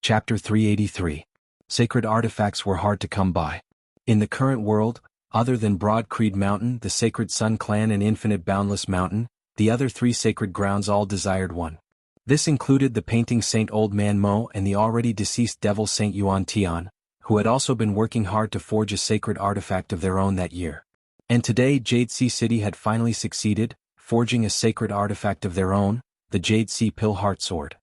Chapter 383. Sacred artifacts were hard to come by. In the current world, other than Broad Creed Mountain, the Sacred Sun Clan and Infinite Boundless Mountain, the other three sacred grounds all desired one. This included the painting Saint Old Man Mo and the already deceased devil Saint Yuan Tian, who had also been working hard to forge a sacred artifact of their own that year. And today Jade Sea City had finally succeeded, forging a sacred artifact of their own, the Jade Sea Pill Heart Sword.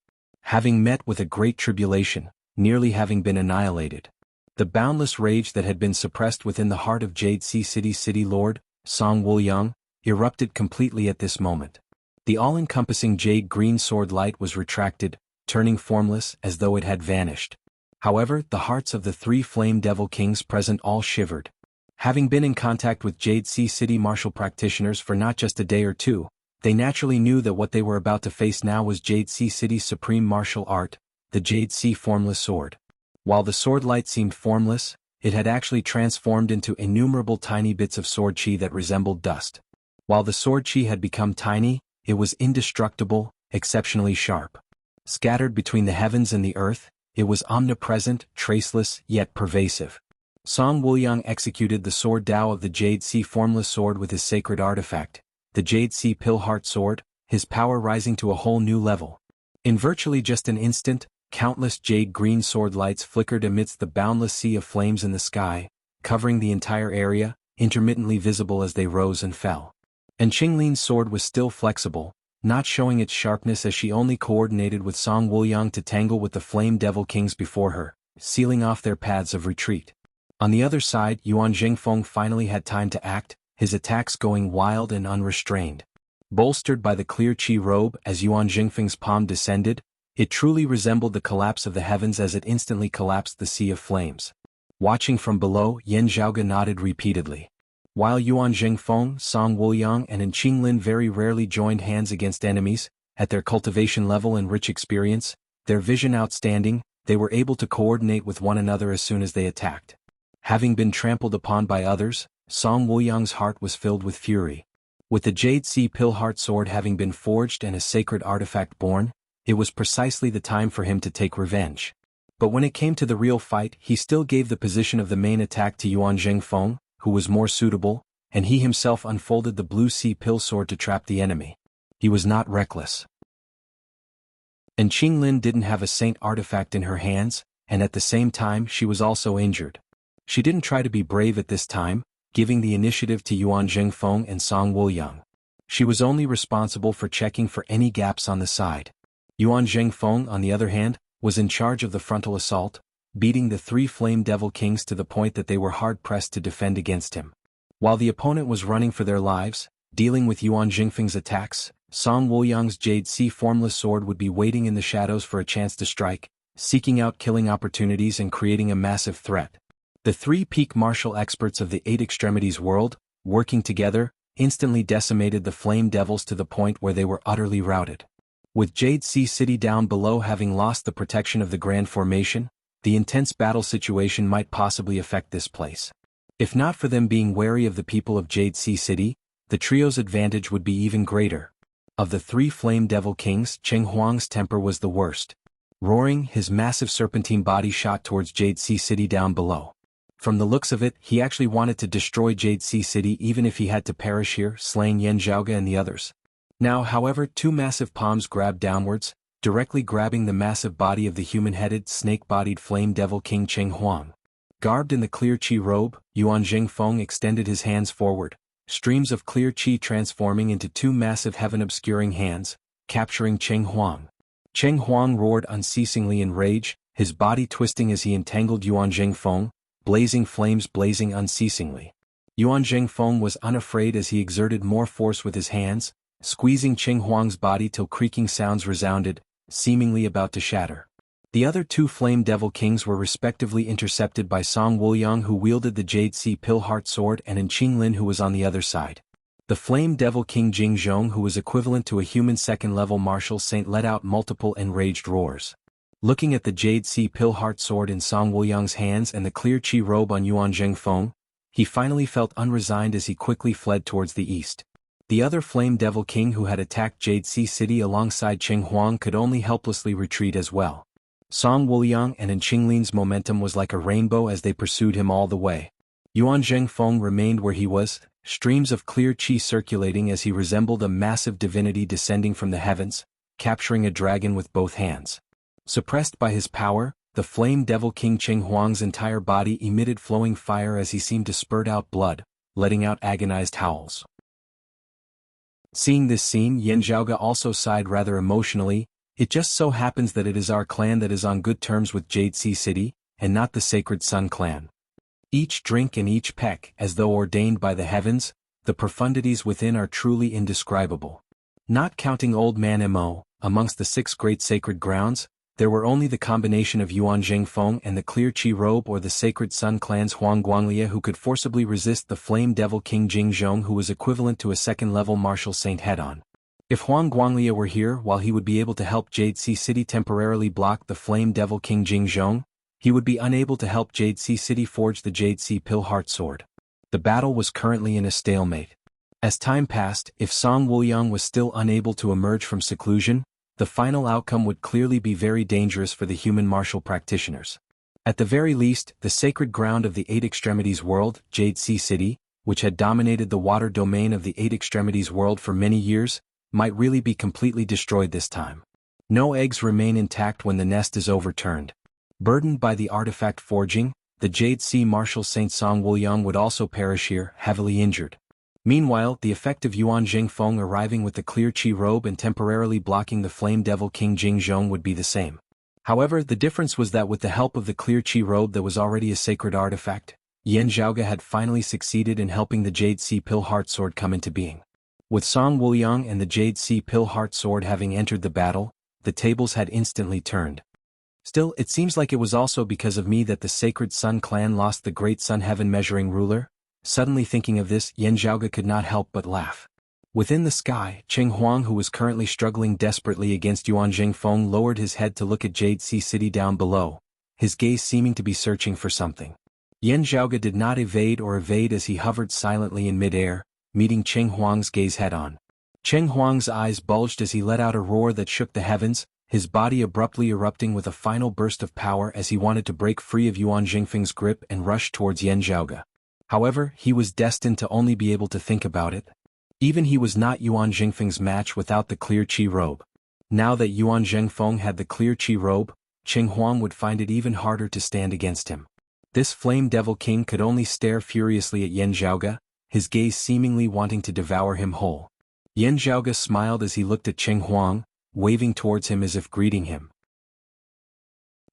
Having met with a great tribulation, nearly having been annihilated. The boundless rage that had been suppressed within the heart of Jade Sea City's city lord, Song Wuliang, erupted completely at this moment. The all-encompassing jade green sword light was retracted, turning formless as though it had vanished. However, the hearts of the three flame devil kings present all shivered. Having been in contact with Jade Sea City martial practitioners for not just a day or two, they naturally knew that what they were about to face now was Jade Sea City's supreme martial art, the Jade Sea Formless Sword. While the sword light seemed formless, it had actually transformed into innumerable tiny bits of sword chi that resembled dust. While the sword chi had become tiny, it was indestructible, exceptionally sharp. Scattered between the heavens and the earth, it was omnipresent, traceless, yet pervasive. Song Wuliang executed the sword Dao of the Jade Sea Formless Sword with his sacred artifact, the Jade Sea Pill Heart Sword, his power rising to a whole new level. In virtually just an instant, countless jade green sword lights flickered amidst the boundless sea of flames in the sky, covering the entire area, intermittently visible as they rose and fell. And Qinglin's sword was still flexible, not showing its sharpness as she only coordinated with Song Wuliang to tangle with the flame devil kings before her, sealing off their paths of retreat. On the other side, Yuan Jingfeng finally had time to act, his attacks going wild and unrestrained. Bolstered by the clear chi robe as Yuan Jingfeng's palm descended, it truly resembled the collapse of the heavens as it instantly collapsed the sea of flames. Watching from below, Yan Zhaoge nodded repeatedly. While Yuan Jingfeng, Song Wuliang and Qinglin very rarely joined hands against enemies, at their cultivation level and rich experience, their vision outstanding, they were able to coordinate with one another as soon as they attacked. Having been trampled upon by others, Song Wuliang's heart was filled with fury. With the Jade Sea Pill Heart Sword having been forged and a sacred artifact born, it was precisely the time for him to take revenge. But when it came to the real fight, he still gave the position of the main attack to Yuan Jingfeng, who was more suitable, and he himself unfolded the Blue Sea Pill Sword to trap the enemy. He was not reckless. And Qinglin didn't have a saint artifact in her hands, and at the same time she was also injured. She didn't try to be brave at this time, giving the initiative to Yuan Jingfeng and Song Wuliang. She was only responsible for checking for any gaps on the side. Yuan Jingfeng, on the other hand, was in charge of the frontal assault, beating the three flame devil kings to the point that they were hard-pressed to defend against him. While the opponent was running for their lives, dealing with Yuan Jingfeng's attacks, Song Wuliang's Jade Sea Formless Sword would be waiting in the shadows for a chance to strike, seeking out killing opportunities and creating a massive threat. The three peak martial experts of the Eight Extremities world, working together, instantly decimated the flame devils to the point where they were utterly routed. With Jade Sea City down below having lost the protection of the Grand Formation, the intense battle situation might possibly affect this place. If not for them being wary of the people of Jade Sea City, the trio's advantage would be even greater. Of the three flame devil kings, Cheng Huang's temper was the worst. Roaring, his massive serpentine body shot towards Jade Sea City down below. From the looks of it, he actually wanted to destroy Jade Sea City even if he had to perish here, slaying Yan Zhaoge and the others. Now, however, two massive palms grabbed downwards, directly grabbing the massive body of the human-headed, snake-bodied flame devil king Cheng Huang. Garbed in the clear chi robe, Yuan Jingfeng extended his hands forward, streams of clear chi transforming into two massive heaven-obscuring hands, capturing Cheng Huang. Cheng Huang roared unceasingly in rage, his body twisting as he entangled Yuan Jingfeng, blazing flames blazing unceasingly. Yuan Jingfeng was unafraid as he exerted more force with his hands, squeezing Cheng Huang's body till creaking sounds resounded, seemingly about to shatter. The other two flame devil kings were respectively intercepted by Song Wuliang, who wielded the Jade Sea Pill Heart Sword, and Qinglin, who was on the other side. The flame devil king Jingzhong, who was equivalent to a human second-level martial saint, let out multiple enraged roars. Looking at the Jade Sea Pill Heart Sword in Song Wuliang's hands and the clear chi robe on Yuan Jingfeng, he finally felt unresigned as he quickly fled towards the east. The other Flame Devil King who had attacked Jade Sea City alongside Cheng Huang could only helplessly retreat as well. Song Wuliang and Qinglin's momentum was like a rainbow as they pursued him all the way. Yuan Zhengfeng remained where he was, streams of clear qi circulating as he resembled a massive divinity descending from the heavens, capturing a dragon with both hands. Suppressed by his power, the flame devil King Qing Huang's entire body emitted flowing fire as he seemed to spurt out blood, letting out agonized howls. Seeing this scene, Yan Zhaoge also sighed rather emotionally. It just so happens that it is our clan that is on good terms with Jade Sea City, and not the Sacred Sun clan. Each drink and each peck, as though ordained by the heavens, the profundities within are truly indescribable. Not counting Old Man Mo, amongst the 6 great sacred grounds, there were only the combination of Yuan Zhengfeng and the Clear Qi Robe or the Sacred Sun clan's Huang Guanglia who could forcibly resist the Flame Devil King Jingzhong, who was equivalent to a second-level martial saint head-on. If Huang Guanglia were here, while he would be able to help Jade Sea City temporarily block the Flame Devil King Jingzhong, he would be unable to help Jade Sea City forge the Jade Sea Pill Heart Sword. The battle was currently in a stalemate. As time passed, if Song Wuliang was still unable to emerge from seclusion, the final outcome would clearly be very dangerous for the human martial practitioners. At the very least, the sacred ground of the Eight Extremities world, Jade Sea City, which had dominated the water domain of the Eight Extremities world for many years, might really be completely destroyed this time. No eggs remain intact when the nest is overturned. Burdened by the artifact forging, the Jade Sea Martial Saint Song Wuliang would also perish here, heavily injured. Meanwhile, the effect of Yuan Zhengfeng arriving with the Clear Qi Robe and temporarily blocking the Flame Devil King Jingzhong would be the same. However, the difference was that with the help of the Clear Qi Robe that was already a sacred artifact, Yan Zhaoge had finally succeeded in helping the Jade Sea Pill Heart Sword come into being. With Song Wuliang and the Jade Sea Pill Heart Sword having entered the battle, the tables had instantly turned. Still, it seems like it was also because of me that the Sacred Sun clan lost the Great Sun Heaven Measuring Ruler. Suddenly thinking of this, Yan Zhaoge could not help but laugh. Within the sky, Qing Huang, who was currently struggling desperately against Yuan Zhengfeng, lowered his head to look at Jade Sea City down below, his gaze seeming to be searching for something. Yan Zhaoge did not evade as he hovered silently in midair, meeting Qing Huang's gaze head-on. Qing Huang's eyes bulged as he let out a roar that shook the heavens, his body abruptly erupting with a final burst of power as he wanted to break free of Yuan Zhengfeng's grip and rush towards Yan Zhaoge. However, he was destined to only be able to think about it. Even he was not Yuan Zhengfeng's match without the Clear Qi Robe. Now that Yuan Zhengfeng had the Clear Qi Robe, Qing Huang would find it even harder to stand against him. This Flame Devil King could only stare furiously at Yan Zhaoge, his gaze seemingly wanting to devour him whole. Yan Zhaoge smiled as he looked at Qing Huang, waving towards him as if greeting him.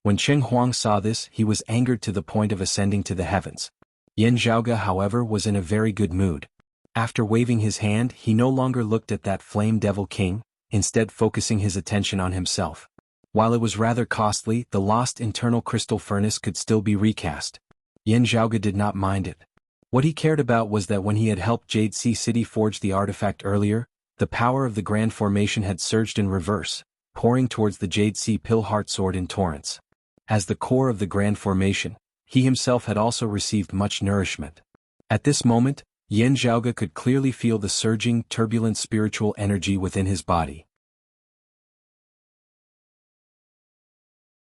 When Qing Huang saw this, he was angered to the point of ascending to the heavens. Yan Zhaoge, however, was in a very good mood. After waving his hand, he no longer looked at that Flame Devil King, instead focusing his attention on himself. While it was rather costly, the lost internal crystal furnace could still be recast. Yan Zhaoge did not mind it. What he cared about was that when he had helped Jade Sea City forge the artifact earlier, the power of the Grand Formation had surged in reverse, pouring towards the Jade Sea Pill Heart Sword in torrents. As the core of the Grand Formation, he himself had also received much nourishment. At this moment, Yan Zhaoge could clearly feel the surging, turbulent spiritual energy within his body.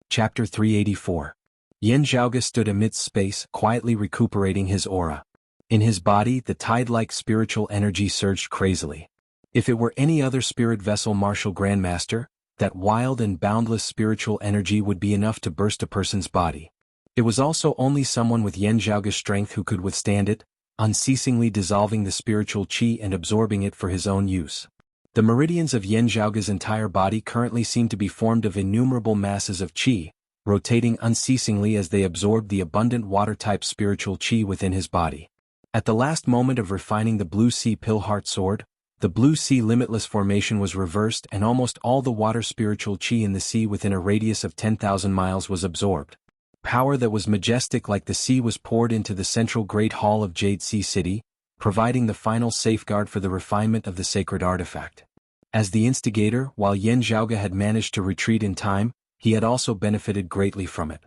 Chapter 384. Yan Zhaoge stood amidst space, quietly recuperating his aura. In his body, the tide-like spiritual energy surged crazily. If it were any other spirit vessel martial grandmaster, that wild and boundless spiritual energy would be enough to burst a person's body. It was also only someone with Yan Zhaoge's strength who could withstand it, unceasingly dissolving the spiritual qi and absorbing it for his own use. The meridians of Yan Zhaoge's entire body currently seemed to be formed of innumerable masses of qi, rotating unceasingly as they absorbed the abundant water-type spiritual qi within his body. At the last moment of refining the Blue Sea Pill Heart Sword, the Blue Sea Limitless formation was reversed and almost all the water spiritual qi in the sea within a radius of 10,000 miles was absorbed. Power that was majestic like the sea was poured into the central Great Hall of Jade Sea City, providing the final safeguard for the refinement of the sacred artifact. As the instigator, while Yan Zhaoge had managed to retreat in time, he had also benefited greatly from it.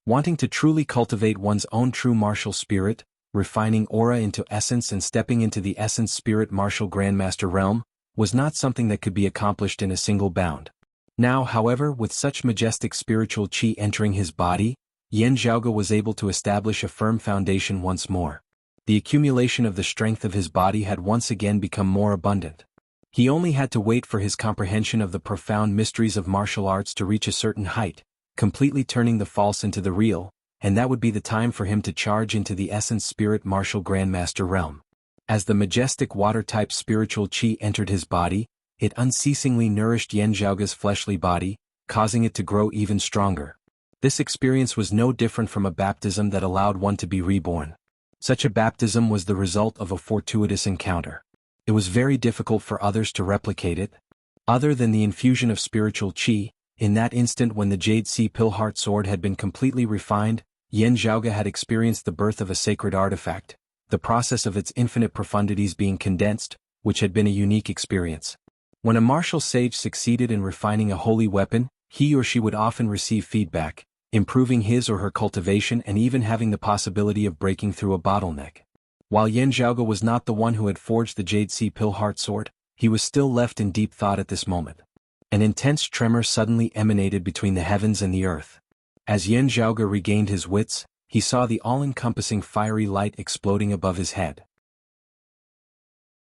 Wanting to truly cultivate one's own true martial spirit, refining aura into essence and stepping into the essence spirit martial grandmaster realm, was not something that could be accomplished in a single bound. Now, however, with such majestic spiritual qi entering his body, Yan Zhaoge was able to establish a firm foundation once more. The accumulation of the strength of his body had once again become more abundant. He only had to wait for his comprehension of the profound mysteries of martial arts to reach a certain height, completely turning the false into the real, and that would be the time for him to charge into the essence spirit martial grandmaster realm. As the majestic water-type spiritual qi entered his body, it unceasingly nourished Yan Zhaoge's fleshly body, causing it to grow even stronger. This experience was no different from a baptism that allowed one to be reborn. Such a baptism was the result of a fortuitous encounter. It was very difficult for others to replicate it. Other than the infusion of spiritual qi, in that instant when the Jade Sea Pill Heart Sword had been completely refined, Yan Zhaoge had experienced the birth of a sacred artifact, the process of its infinite profundities being condensed, which had been a unique experience. When a martial sage succeeded in refining a holy weapon, he or she would often receive feedback, improving his or her cultivation and even having the possibility of breaking through a bottleneck. While Yan Zhaoge was not the one who had forged the Jade Sea Pill Heart Sword, he was still left in deep thought at this moment. An intense tremor suddenly emanated between the heavens and the earth. As Yan Zhaoge regained his wits, he saw the all-encompassing fiery light exploding above his head.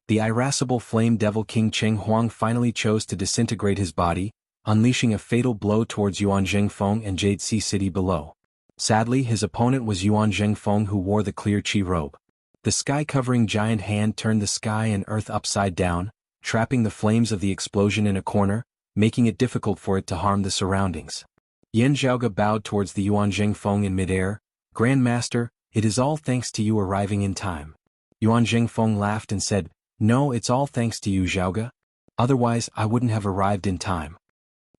The irascible flame devil King Cheng Huang finally chose to disintegrate his body, unleashing a fatal blow towards Yuan Zhengfeng and Jade Sea City below. Sadly, his opponent was Yuan Zhengfeng, who wore the clear qi robe. The sky-covering giant hand turned the sky and earth upside down, trapping the flames of the explosion in a corner, making it difficult for it to harm the surroundings. Yan Zhaoge bowed towards the Yuan Zhengfeng in midair. "Grandmaster, it is all thanks to you arriving in time." Yuan Zhengfeng laughed and said, "No, it's all thanks to you, Zhaoge. Otherwise, I wouldn't have arrived in time."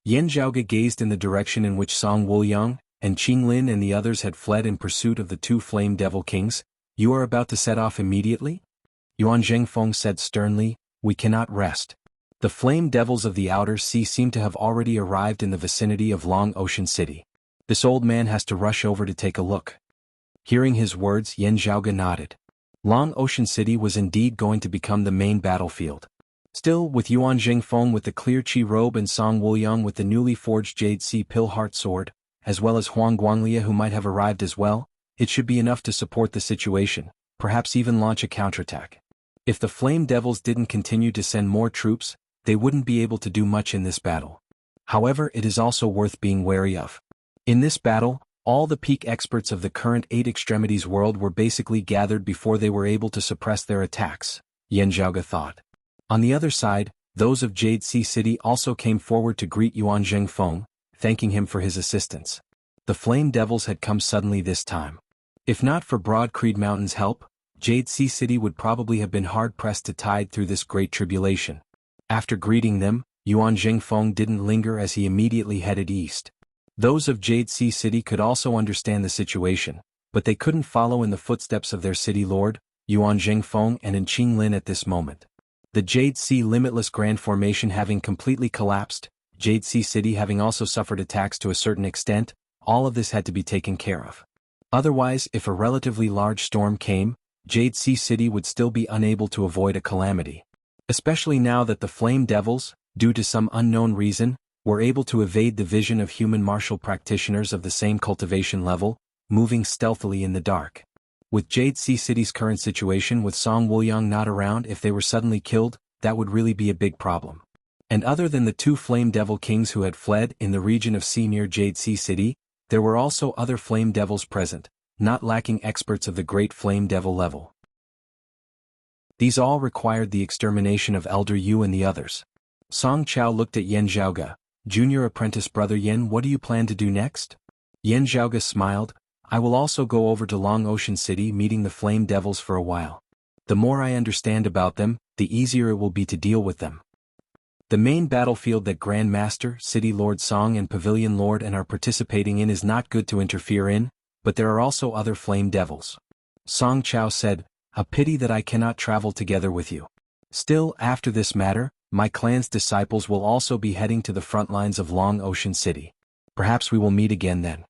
Yan Zhaoge gazed in the direction in which Song Wuliang and Qing Lin and the others had fled in pursuit of the two flame devil kings. "You are about to set off immediately?" Yuan Zhengfeng said sternly, "We cannot rest. The flame devils of the outer sea seem to have already arrived in the vicinity of Long Ocean City. This old man has to rush over to take a look." Hearing his words, Yan Zhaoge nodded. Long Ocean City was indeed going to become the main battlefield. Still, with Yuan Zhengfeng with the clear qi robe and Song Wuliang with the newly forged Jade Sea Pill Heart Sword, as well as Huang Guanglia who might have arrived as well, it should be enough to support the situation, perhaps even launch a counterattack. If the Flame Devils didn't continue to send more troops, they wouldn't be able to do much in this battle. However, it is also worth being wary of. In this battle, all the peak experts of the current Eight Extremities world were basically gathered before they were able to suppress their attacks, Yan Zhaoge thought. On the other side, those of Jade Sea City also came forward to greet Yuan Zhengfeng, thanking him for his assistance. The Flame Devils had come suddenly this time. If not for Broad Creed Mountain's help, Jade Sea City would probably have been hard-pressed to tide through this great tribulation. After greeting them, Yuan Zhengfeng didn't linger as he immediately headed east. Those of Jade Sea City could also understand the situation, but they couldn't follow in the footsteps of their city lord, Yuan Zhengfeng and in Qinglin at this moment. The Jade Sea Limitless Grand Formation having completely collapsed, Jade Sea City having also suffered attacks to a certain extent, all of this had to be taken care of. Otherwise, if a relatively large storm came, Jade Sea City would still be unable to avoid a calamity. Especially now that the Flame Devils, due to some unknown reason, were able to evade the vision of human martial practitioners of the same cultivation level, moving stealthily in the dark. With Jade Sea City's current situation with Song Wuliang not around, if they were suddenly killed, that would really be a big problem. And other than the two Flame Devil Kings who had fled in the region of sea near Jade Sea City, there were also other Flame Devils present, not lacking experts of the great Flame Devil level. These all required the extermination of Elder Yu and the others. Song Chao looked at Yan Zhaoge. "Junior apprentice brother Yan, what do you plan to do next?" Yan Zhaoge smiled. "I will also go over to Long Ocean City meeting the Flame Devils for a while. The more I understand about them, the easier it will be to deal with them. The main battlefield that Grand Master, City Lord Song and Pavilion Lord and are participating in is not good to interfere in, but there are also other Flame Devils." Song Chao said, "A pity that I cannot travel together with you. Still, after this matter, my clan's disciples will also be heading to the front lines of Long Ocean City. Perhaps we will meet again then."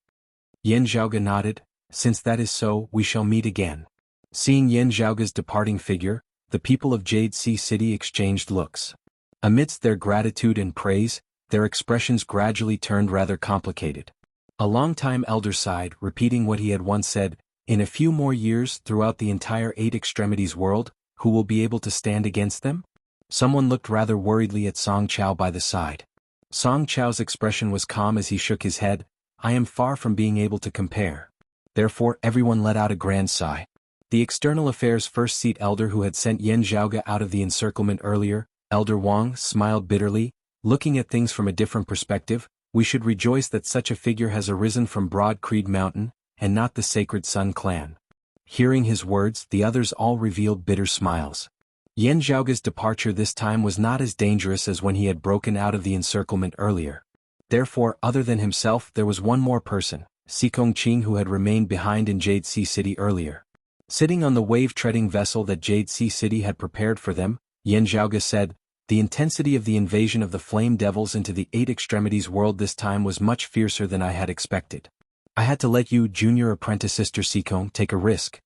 Yan Zhaoge nodded. "Since that is so, we shall meet again." Seeing Yan Zhaoge's departing figure, the people of Jade Sea City exchanged looks. Amidst their gratitude and praise, their expressions gradually turned rather complicated. A long-time elder sighed, repeating what he had once said, "In a few more years throughout the entire Eight Extremities world, who will be able to stand against them?" Someone looked rather worriedly at Song Chao by the side. Song Chao's expression was calm as he shook his head. "I am far from being able to compare." Therefore everyone let out a grand sigh. The External Affairs First Seat Elder who had sent Yen Zhaoge out of the encirclement earlier, Elder Wang, smiled bitterly, looking at things from a different perspective. "We should rejoice that such a figure has arisen from Broad Creed Mountain, and not the Sacred Sun clan." Hearing his words, the others all revealed bitter smiles. Yen Zhaoge's departure this time was not as dangerous as when he had broken out of the encirclement earlier. Therefore, other than himself, there was one more person, Sikong Qing, who had remained behind in Jade Sea City earlier. Sitting on the wave-treading vessel that Jade Sea City had prepared for them, Yen Zhaoge said, "The intensity of the invasion of the Flame Devils into the Eight Extremities world this time was much fiercer than I had expected. I had to let you, junior apprentice Sister Sikong, take a risk."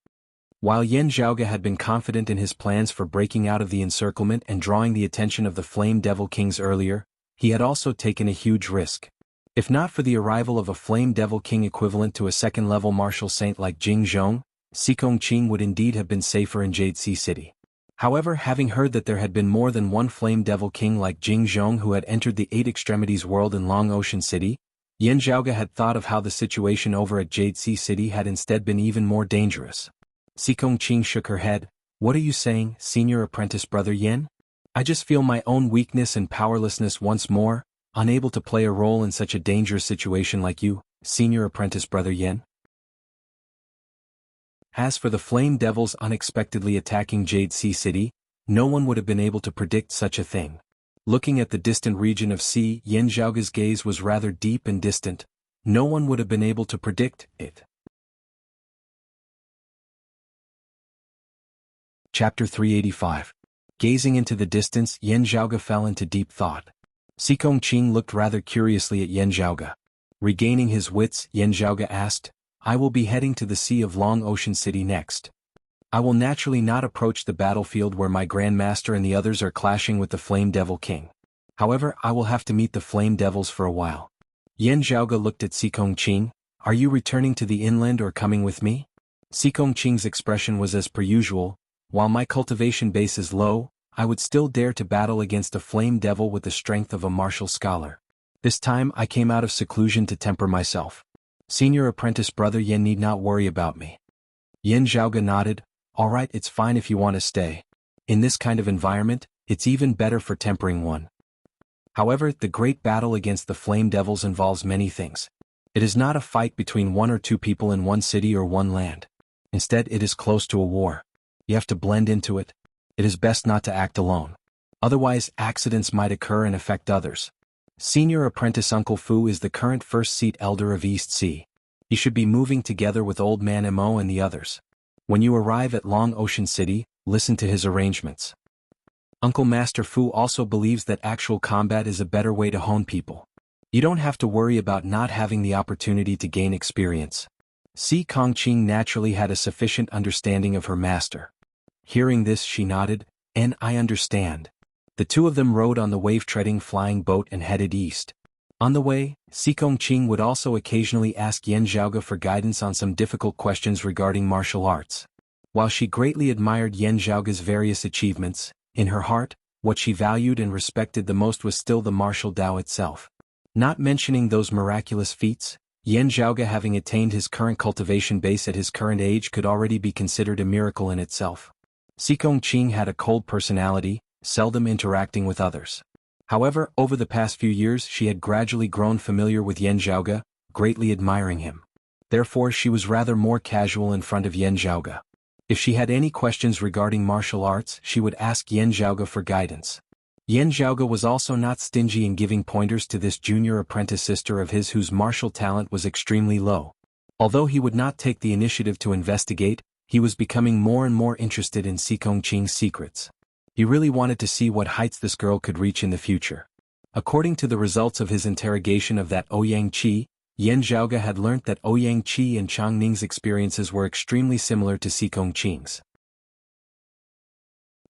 While Yen Zhaoge had been confident in his plans for breaking out of the encirclement and drawing the attention of the Flame Devil Kings earlier, he had also taken a huge risk. If not for the arrival of a Flame Devil King equivalent to a second-level martial saint like Jing Zhong, Sikong Qing would indeed have been safer in Jade Sea City. However, having heard that there had been more than one Flame Devil King like Jing Zhong who had entered the Eight Extremities world in Long Ocean City, Yen Zhaoge had thought of how the situation over at Jade Sea City had instead been even more dangerous. Sikong Qing shook her head. "What are you saying, senior apprentice brother Yen? I just feel my own weakness and powerlessness once more, unable to play a role in such a dangerous situation like you, senior apprentice brother Yen." As for the Flame Devils unexpectedly attacking Jade Sea City, no one would have been able to predict such a thing. Looking at the distant region of sea, Yen Zhaoge's gaze was rather deep and distant. No one would have been able to predict it. Chapter 385. Gazing into the distance, Yen Zhaoge fell into deep thought. Sikong Qing looked rather curiously at Yen Zhaoge. Regaining his wits, Yen Zhaoge asked, "I will be heading to the Sea of Long Ocean City next. I will naturally not approach the battlefield where my Grand Master and the others are clashing with the Flame Devil King. However, I will have to meet the Flame Devils for a while." Yen Zhaoge looked at Sikong Qing. "Are you returning to the inland or coming with me?" Sikong Qing's expression was as per usual. "While my cultivation base is low, I would still dare to battle against a Flame Devil with the strength of a martial scholar. This time I came out of seclusion to temper myself. Senior apprentice brother Yen need not worry about me." Yen Zhaoge nodded. "All right, it's fine if you want to stay. In this kind of environment, it's even better for tempering one." However, the great battle against the Flame Devils involves many things. It is not a fight between one or two people in one city or one land. Instead, it is close to a war. You have to blend into it. It is best not to act alone. Otherwise, accidents might occur and affect others. Senior apprentice Uncle Fu is the current first seat elder of East Sea. He should be moving together with Old Man Mo and the others. When you arrive at Long Ocean City, listen to his arrangements. Uncle Master Fu also believes that actual combat is a better way to hone people. You don't have to worry about not having the opportunity to gain experience. Sikong Qing naturally had a sufficient understanding of her master. Hearing this, she nodded, "And I understand." The two of them rode on the wave-treading flying boat and headed east. On the way, Sikong Qing would also occasionally ask Yen Zhaoge for guidance on some difficult questions regarding martial arts. While she greatly admired Yen Zhaoge's various achievements, in her heart, what she valued and respected the most was still the martial Tao itself. Not mentioning those miraculous feats, Yen Zhaoge having attained his current cultivation base at his current age could already be considered a miracle in itself. Sikong Qing had a cold personality, seldom interacting with others. However, over the past few years she had gradually grown familiar with Yen Zhaoge, greatly admiring him. Therefore she was rather more casual in front of Yen Zhaoge. If she had any questions regarding martial arts, she would ask Yen Zhaoge for guidance. Yen Zhaoge was also not stingy in giving pointers to this junior apprentice sister of his whose martial talent was extremely low. Although he would not take the initiative to investigate, he was becoming more and more interested in Sikong Qing's secrets. He really wanted to see what heights this girl could reach in the future. According to the results of his interrogation of that Ouyang Qi, Yen Zhaoge had learnt that Ouyang Qi and Chang Ning's experiences were extremely similar to Sikong Qing's.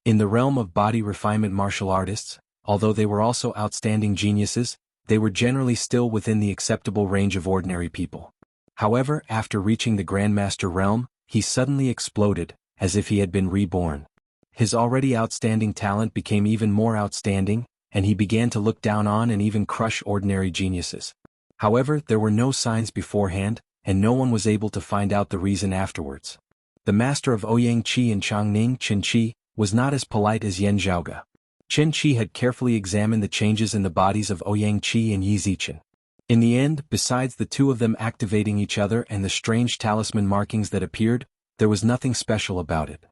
In the realm of body refinement martial artists, although they were also outstanding geniuses, they were generally still within the acceptable range of ordinary people. However, after reaching the Grandmaster realm, he suddenly exploded, as if he had been reborn. His already outstanding talent became even more outstanding, and he began to look down on and even crush ordinary geniuses. However, there were no signs beforehand, and no one was able to find out the reason afterwards. The master of Ouyang Qi and Changning, Qin Qi, was not as polite as Yan Zhaoge. Qin Qi had carefully examined the changes in the bodies of Ouyang Qi and Yi Zichen. In the end, besides the two of them activating each other and the strange talisman markings that appeared, there was nothing special about it.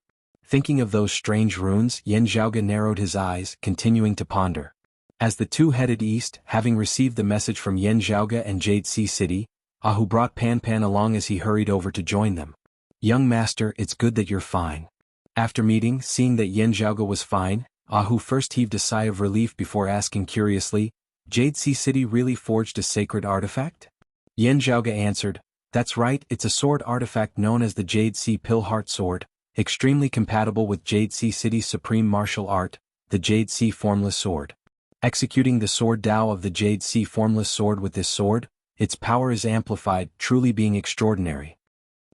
Thinking of those strange runes, Yan Zhaoge narrowed his eyes, continuing to ponder. As the two headed east, having received the message from Yan Zhaoge and Jade Sea City, Ahu brought Pan Pan along as he hurried over to join them. "Young master, it's good that you're fine." After meeting, seeing that Yan Zhaoge was fine, Ahu first heaved a sigh of relief before asking curiously, "Jade Sea City really forged a sacred artifact?" Yan Zhaoge answered, "That's right, it's a sword artifact known as the Jade Sea Pill Heart Sword, extremely compatible with Jade Sea City's supreme martial art, the Jade Sea Formless Sword. Executing the sword Dao of the Jade Sea Formless Sword with this sword, its power is amplified, truly being extraordinary."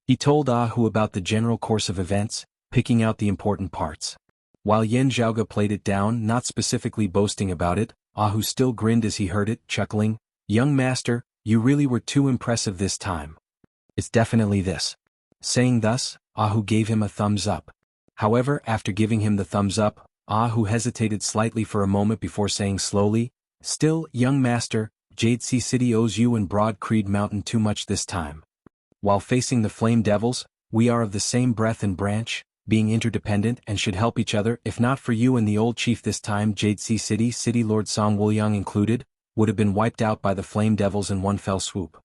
He told Ahu about the general course of events, picking out the important parts. While Yan Zhaoge played it down, not specifically boasting about it, Ahu still grinned as he heard it, chuckling, "Young master, you really were too impressive this time. It's definitely this." Saying thus, Ahu gave him a thumbs up. However, after giving him the thumbs up, Ahu hesitated slightly for a moment before saying slowly, "Still, young master, Jade Sea City owes you and Broad Creed Mountain too much this time. While facing the Flame Devils, we are of the same breath and branch, being interdependent and should help each other. If not for you and the old chief this time, Jade Sea City, City Lord Song Wuliang included, would have been wiped out by the Flame Devils in one fell swoop.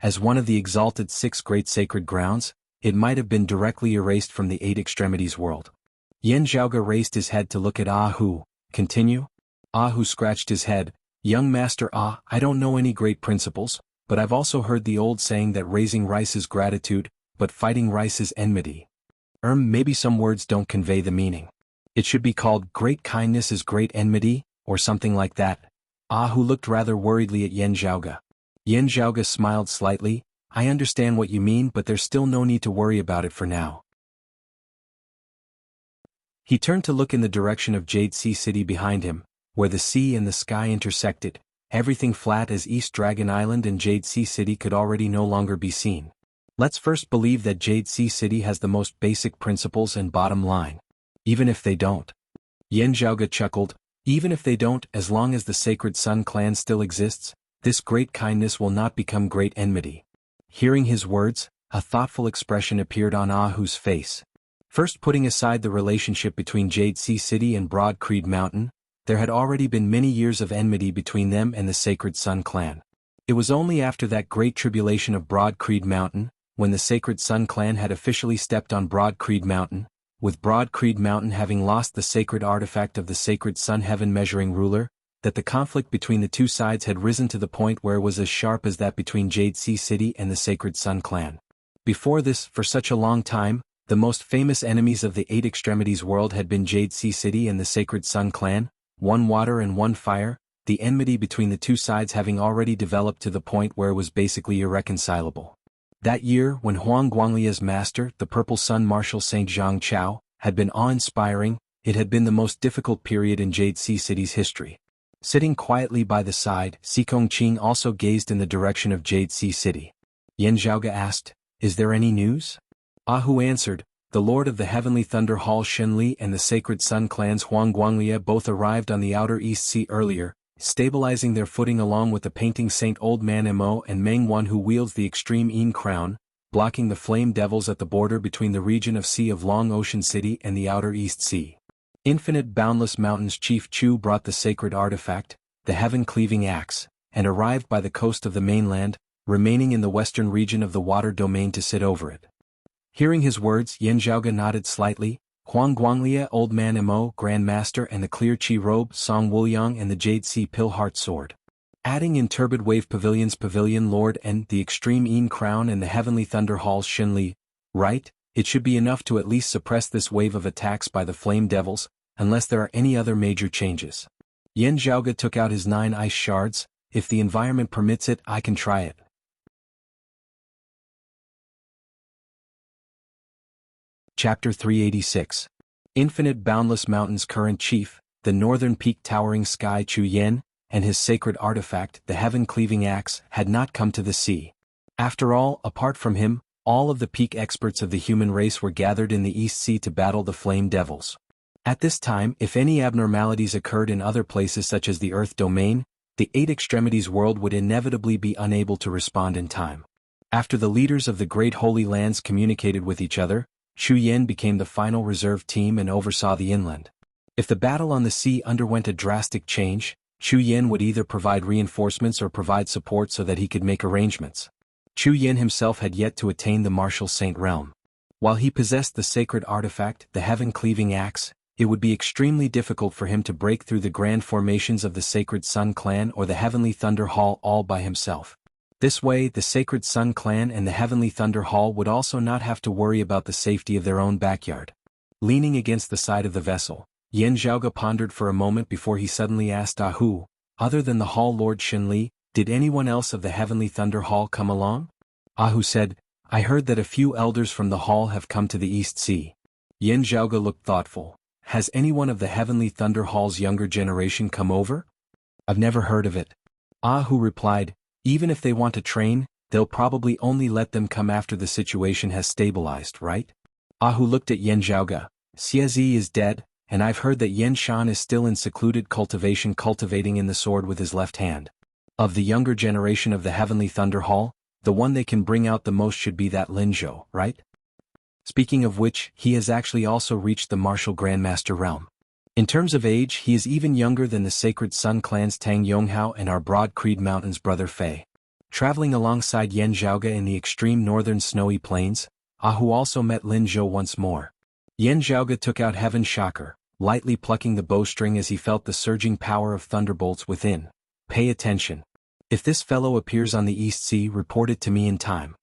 As one of the exalted 6 great sacred grounds, it might have been directly erased from the 8 extremities world." Yan Zhaoge raised his head to look at Ahu. "Continue?" Ahu scratched his head. "Young master, I don't know any great principles, but I've also heard the old saying that raising rice is gratitude, but fighting rice is enmity. Maybe some words don't convey the meaning. It should be called great kindness is great enmity, or something like that." Ahu looked rather worriedly at Yan Zhaoge. Yan Zhaoge smiled slightly. "I understand what you mean, but there's still no need to worry about it for now." He turned to look in the direction of Jade Sea City behind him, where the sea and the sky intersected, everything flat as East Dragon Island and Jade Sea City could already no longer be seen. Let's first believe that Jade Sea City has the most basic principles and bottom line. Even if they don't. Yan Zhaoge chuckled, "Even if they don't, as long as the Sacred Sun clan still exists, this great kindness will not become great enmity." Hearing his words, a thoughtful expression appeared on Ahu's face. First, putting aside the relationship between Jade Sea City and Broad Creed Mountain, there had already been many years of enmity between them and the Sacred Sun clan. It was only after that great tribulation of Broad Creed Mountain, when the Sacred Sun clan had officially stepped on Broad Creed Mountain, with Broad Creed Mountain having lost the sacred artifact of the Sacred Sun Heaven Measuring Ruler, that the conflict between the two sides had risen to the point where it was as sharp as that between Jade Sea City and the Sacred Sun clan. Before this, for such a long time, the most famous enemies of the 8 extremities world had been Jade Sea City and the Sacred Sun clan, one water and one fire, the enmity between the two sides having already developed to the point where it was basically irreconcilable. That year, when Huang Guanglia's master, the Purple Sun Marshal Saint Zhang Chao, had been awe-inspiring, it had been the most difficult period in Jade Sea City's history. Sitting quietly by the side, Xikong Qing also gazed in the direction of Jade Sea City. Yan Zhaoge asked, "Is there any news?" Ahu answered, "The Lord of the Heavenly Thunder Hall Shenli and the Sacred Sun clan's Huang Guanglia both arrived on the Outer East Sea earlier, stabilizing their footing along with the painting Saint Old Man Mo and Meng Wan who wields the extreme Yin crown, blocking the flame devils at the border between the region of Sea of Long Ocean City and the Outer East Sea. Infinite Boundless Mountains Chief Chu brought the sacred artifact, the heaven-cleaving axe, and arrived by the coast of the mainland, remaining in the western region of the water domain to sit over it." Hearing his words, Yan Zhaoge nodded slightly. Huang Guanglia, Old Man Mo, Grand Master and the Clear Chi Robe, Song Wuliang and the Jade Sea Pill Heart Sword. Adding in Turbid Wave Pavilion's Pavilion Lord and the Extreme Yin Crown and the Heavenly Thunder Hall's Shinli, right? It should be enough to at least suppress this wave of attacks by the Flame Devils, unless there are any other major changes. Yan Zhaoge took out his 9 ice shards. if the environment permits it, I can try it. Chapter 386. Infinite Boundless Mountains. Current chief, the northern peak towering sky Chu Yen, and his sacred artifact, the heaven-cleaving axe, had not come to the sea. After all, apart from him, all of the peak experts of the human race were gathered in the East Sea to battle the flame devils. At this time, if any abnormalities occurred in other places such as the Earth domain, the Eight Extremities world would inevitably be unable to respond in time. After the leaders of the Great Holy Lands communicated with each other, Chu Yen became the final reserve team and oversaw the inland. If the battle on the sea underwent a drastic change, Chu Yen would either provide reinforcements or provide support so that he could make arrangements. Chu Yen himself had yet to attain the martial saint realm. While he possessed the sacred artifact, the heaven-cleaving axe, it would be extremely difficult for him to break through the grand formations of the Sacred Sun Clan or the Heavenly Thunder Hall all by himself. This way, the Sacred Sun Clan and the Heavenly Thunder Hall would also not have to worry about the safety of their own backyard. Leaning against the side of the vessel, Yan Zhaoge pondered for a moment before he suddenly asked who, other than the Hall Lord Shinli, did anyone else of the Heavenly Thunder Hall come along? Hu said, I heard that a few elders from the hall have come to the East Sea. Yan Zhaoge looked thoughtful. Has anyone of the Heavenly Thunder Hall's younger generation come over? I've never heard of it. Hu replied, even if they want to train, they'll probably only let them come after the situation has stabilized, right? Hu looked at Yan Zhaoge. Xie is dead, and I've heard that Yan Shan is still in secluded cultivation cultivating in the sword with his left hand. Of the younger generation of the Heavenly Thunder Hall, the one they can bring out the most should be that Lin Zhou, right? Speaking of which, he has actually also reached the martial grandmaster realm. In terms of age, he is even younger than the Sacred Sun Clan's Tang Yonghao and our Broad Creed Mountains' brother Fei. Traveling alongside Yan Zhaoge in the extreme northern snowy plains, Hu also met Lin Zhou once more. Yan Zhaoge took out Heaven Shocker, lightly plucking the bowstring as he felt the surging power of thunderbolts within. Pay attention. If this fellow appears on the East Sea, report it to me in time.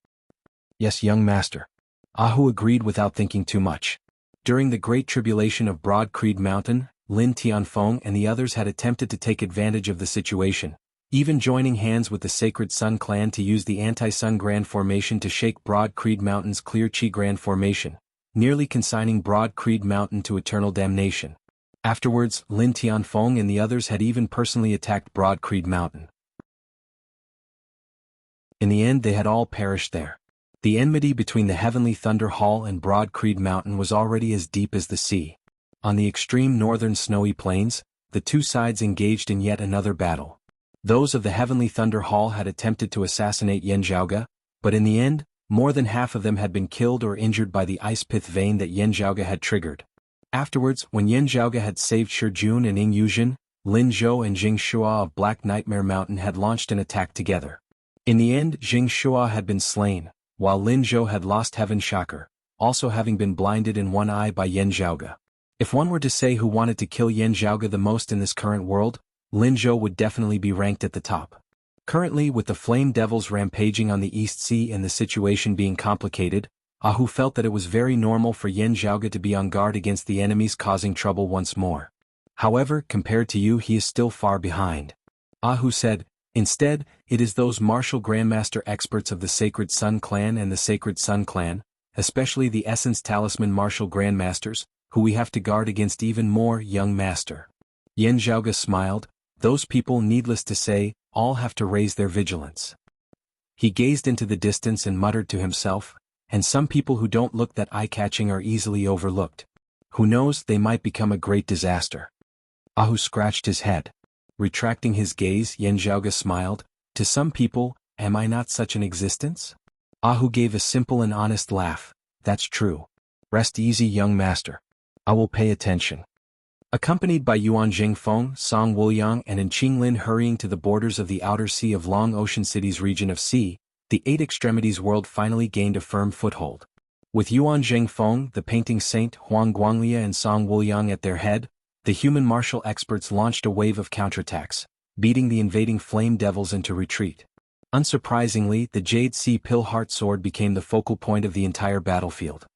Yes, young master. Hu agreed without thinking too much. During the Great Tribulation of Broad Creed Mountain, Lin Tianfeng and the others had attempted to take advantage of the situation, even joining hands with the Sacred Sun Clan to use the Anti-Sun Grand Formation to shake Broad Creed Mountain's Clear Chi Grand Formation, nearly consigning Broad Creed Mountain to eternal damnation. Afterwards, Lin Tianfeng and the others had even personally attacked Broad Creed Mountain. In the end, they had all perished there. The enmity between the Heavenly Thunder Hall and Broad Creed Mountain was already as deep as the sea. On the extreme northern snowy plains, the two sides engaged in yet another battle. Those of the Heavenly Thunder Hall had attempted to assassinate Yan Zhaoge, but in the end, more than half of them had been killed or injured by the ice pith vein that Yan Zhaoge had triggered. Afterwards, when Yan Zhaoge had saved Shi Jun and Ying Yuzhen, Lin Zhou and Jing Shua of Black Nightmare Mountain had launched an attack together. In the end, Jing Shua had been slain, while Lin Zhou had lost Heaven Shocker, also having been blinded in one eye by Yan Zhaoge. If one were to say who wanted to kill Yan Zhaoge the most in this current world, Lin Zhou would definitely be ranked at the top. Currently, with the Flame Devils rampaging on the East Sea and the situation being complicated, Hu felt that it was very normal for Yan Zhaoge to be on guard against the enemies causing trouble once more. However, compared to you, he is still far behind. Hu said, instead, it is those martial grandmaster experts of the Sacred Sun Clan and the Sacred Sun Clan, especially the Essence Talisman martial grandmasters, who we have to guard against even more, young master. Yan Zhaoge smiled. Those people, needless to say, all have to raise their vigilance. He gazed into the distance and muttered to himself, and some people who don't look that eye-catching are easily overlooked. Who knows, they might become a great disaster. Hu scratched his head. Retracting his gaze, Yan Zhaoge smiled. To some people, am I not such an existence? Hu gave a simple and honest laugh. That's true. Rest easy, young master. I will pay attention. Accompanied by Yuan Jingfeng, Song Wuliang and Qinglin hurrying to the borders of the outer sea of Long Ocean City's region of sea, the Eight Extremities world finally gained a firm foothold. With Yuan Jingfeng, the painting saint, Huang Guanglia and Song Wuliang at their head, the human martial experts launched a wave of counterattacks, beating the invading flame devils into retreat. Unsurprisingly, the Jade Sea Pillheart sword became the focal point of the entire battlefield.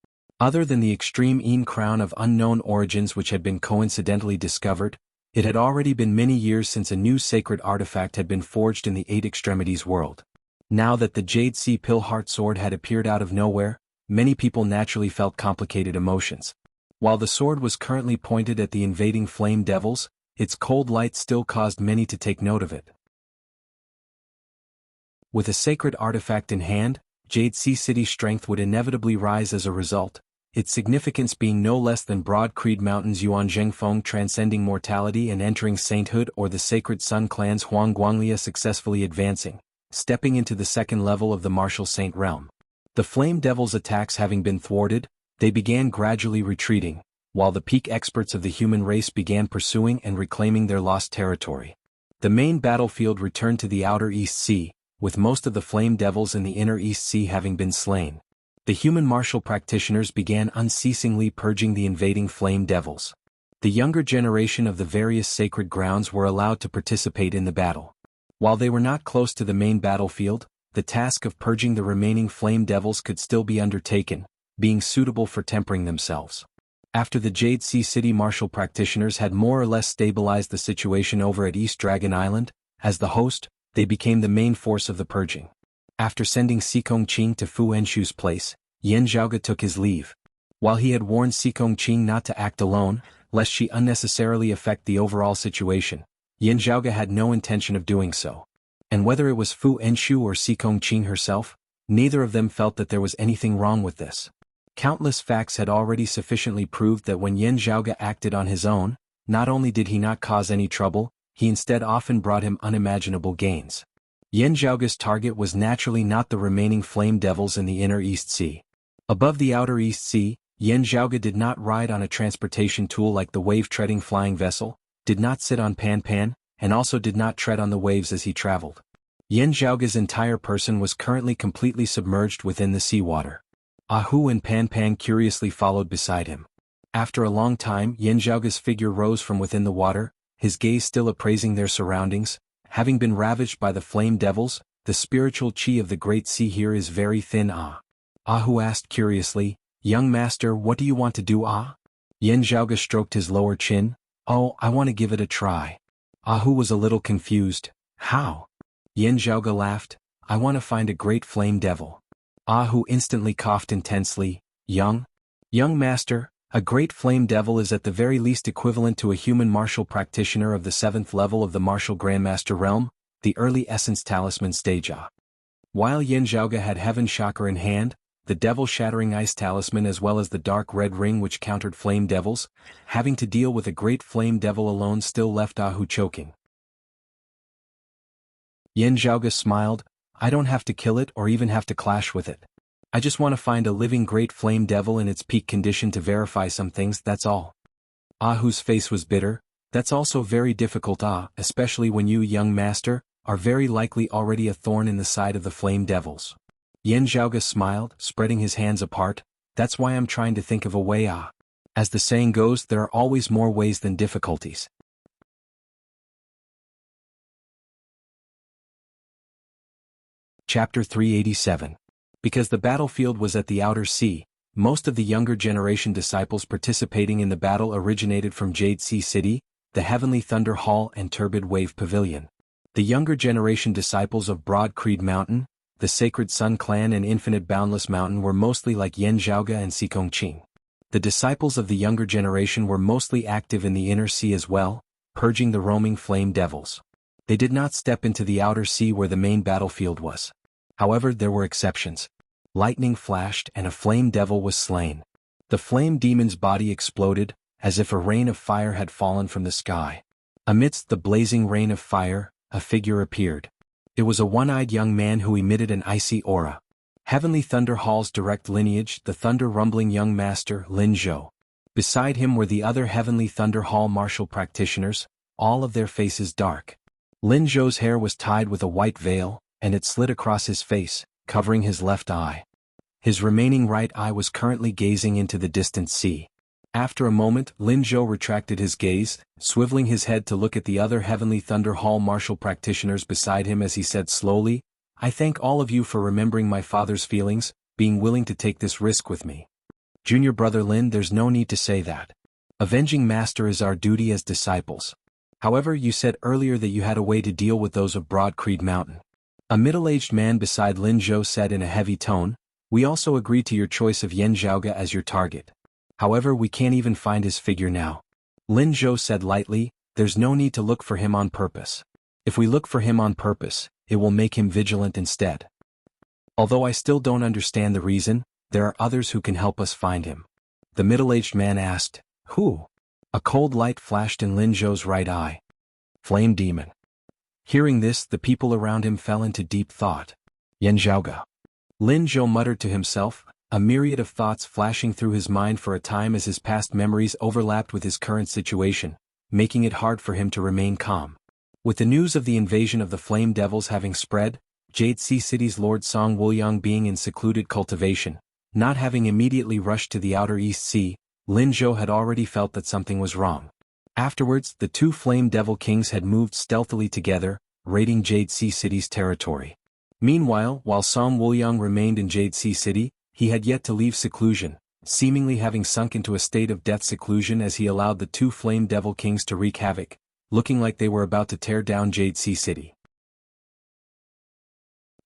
Other than the extreme Een crown of unknown origins which had been coincidentally discovered, It had already been many years since a new sacred artifact had been forged in the Eight Extremities world. Now that the Jade Sea Pill Heart Sword had appeared out of nowhere, many people naturally felt complicated emotions. While the sword was currently pointed at the invading flame devils, its cold light still caused many to take note of it. With a sacred artifact in hand, Jade Sea City's strength would inevitably rise as a result, its significance being no less than Broad Creed Mountain's Yuan Zhengfeng transcending mortality and entering sainthood, or the Sacred Sun Clan's Huang Guanglia successfully advancing, stepping into the second level of the martial saint realm. The Flame Devil's attacks having been thwarted, they began gradually retreating, while the peak experts of the human race began pursuing and reclaiming their lost territory. The main battlefield returned to the outer East Sea, with most of the Flame Devils in the inner East Sea having been slain. The human martial practitioners began unceasingly purging the invading Flame Devils. The younger generation of the various sacred grounds were allowed to participate in the battle. While they were not close to the main battlefield, the task of purging the remaining Flame Devils could still be undertaken, being suitable for tempering themselves. After the Jade Sea City martial practitioners had more or less stabilized the situation over at East Dragon Island, as the host, they became the main force of the purging. After sending Sikong Qing to Fu Enshu's place, Yan Zhaoge took his leave. While he had warned Sikong Qing not to act alone, lest she unnecessarily affect the overall situation, Yan Zhaoge had no intention of doing so. And whether it was Fu Enshu or Sikong Qing herself, neither of them felt that there was anything wrong with this. Countless facts had already sufficiently proved that when Yan Zhaoge acted on his own, not only did he not cause any trouble, he instead often brought him unimaginable gains. Yan Zhaoge's target was naturally not the remaining Flame Devils in the inner East Sea. Above the outer East Sea, Yan Zhaoge did not ride on a transportation tool like the wave-treading flying vessel, did not sit on Pan, and also did not tread on the waves as he traveled. Yan Zhaoge's entire person was currently completely submerged within the seawater. Ahu and Pan curiously followed beside him. After a long time, Yan Zhaoge's figure rose from within the water, his gaze still appraising their surroundings. Having been ravaged by the Flame Devils, the spiritual chi of the Great Sea here is very thin. Ahu asked curiously, "Young master, what do you want to do?" Yan Zhaoge stroked his lower chin. "Oh, I want to give it a try." Ahu was a little confused. "How?" Yan Zhaoge laughed. "I want to find a great Flame Devil." Ahu instantly coughed intensely. Young master, a great Flame Devil is at the very least equivalent to a human martial practitioner of the 7th level of the martial Grandmaster realm, the early Essence Talisman stage. While Yan Zhaoge had Heaven Chakra in hand, the Devil-Shattering Ice Talisman as well as the Dark Red Ring which countered Flame Devils, having to deal with a great Flame Devil alone still left Ahu choking. Yan Zhaoge smiled. "I don't have to kill it or even have to clash with it. I just want to find a living great Flame Devil in its peak condition to verify some things, that's all." Ahu's face was bitter. "That's also very difficult, especially when you, young master, are very likely already a thorn in the side of the Flame Devils." Yan Zhaoge smiled, spreading his hands apart. "That's why I'm trying to think of a way. As the saying goes, there are always more ways than difficulties." Chapter 387. Because the battlefield was at the outer sea, most of the younger generation disciples participating in the battle originated from Jade Sea City, the Heavenly Thunder Hall and Turbid Wave Pavilion. The younger generation disciples of Broad Creed Mountain, the Sacred Sun Clan and Infinite Boundless Mountain were mostly like Yan Zhaoge and Sikong Qing. The disciples of the younger generation were mostly active in the inner sea as well, purging the roaming Flame Devils. They did not step into the outer sea where the main battlefield was. However, there were exceptions. Lightning flashed and a Flame Devil was slain. The Flame Demon's body exploded, as if a rain of fire had fallen from the sky. Amidst the blazing rain of fire, a figure appeared. It was a one-eyed young man who emitted an icy aura. Heavenly Thunder Hall's direct lineage, the thunder-rumbling young master, Lin Zhou. Beside him were the other Heavenly Thunder Hall martial practitioners, all of their faces dark. Lin Zhou's hair was tied with a white veil, and it slid across his face, covering his left eye. His remaining right eye was currently gazing into the distant sea. After a moment, Lin Zhou retracted his gaze, swiveling his head to look at the other Heavenly Thunder Hall martial practitioners beside him as he said slowly, "I thank all of you for remembering my father's feelings, being willing to take this risk with me. Junior brother Lin, there's no need to say that. Avenging Master is our duty as disciples. However, you said earlier that you had a way to deal with those of Broad Creed Mountain. A middle-aged man beside Lin Zhou said in a heavy tone, we also agreed to your choice of Yan Zhaoga as your target. However, we can't even find his figure now. Lin Zhou said lightly, there's no need to look for him on purpose. If we look for him on purpose, it will make him vigilant instead. Although I still don't understand the reason, there are others who can help us find him. The middle-aged man asked, who? A cold light flashed in Lin Zhou's right eye. Flame Demon. Hearing this, the people around him fell into deep thought. Yan Zhaoga. Lin Zhou muttered to himself, a myriad of thoughts flashing through his mind for a time as his past memories overlapped with his current situation, making it hard for him to remain calm. With the news of the invasion of the Flame Devils having spread, Jade Sea City's Lord Song Wuliang being in secluded cultivation, not having immediately rushed to the outer East Sea, Lin Zhou had already felt that something was wrong. Afterwards, the two Flame Devil Kings had moved stealthily together, raiding Jade Sea City's territory. Meanwhile, while Song Wuliang remained in Jade Sea City, he had yet to leave seclusion, seemingly having sunk into a state of death seclusion as he allowed the two Flame Devil Kings to wreak havoc, looking like they were about to tear down Jade Sea City.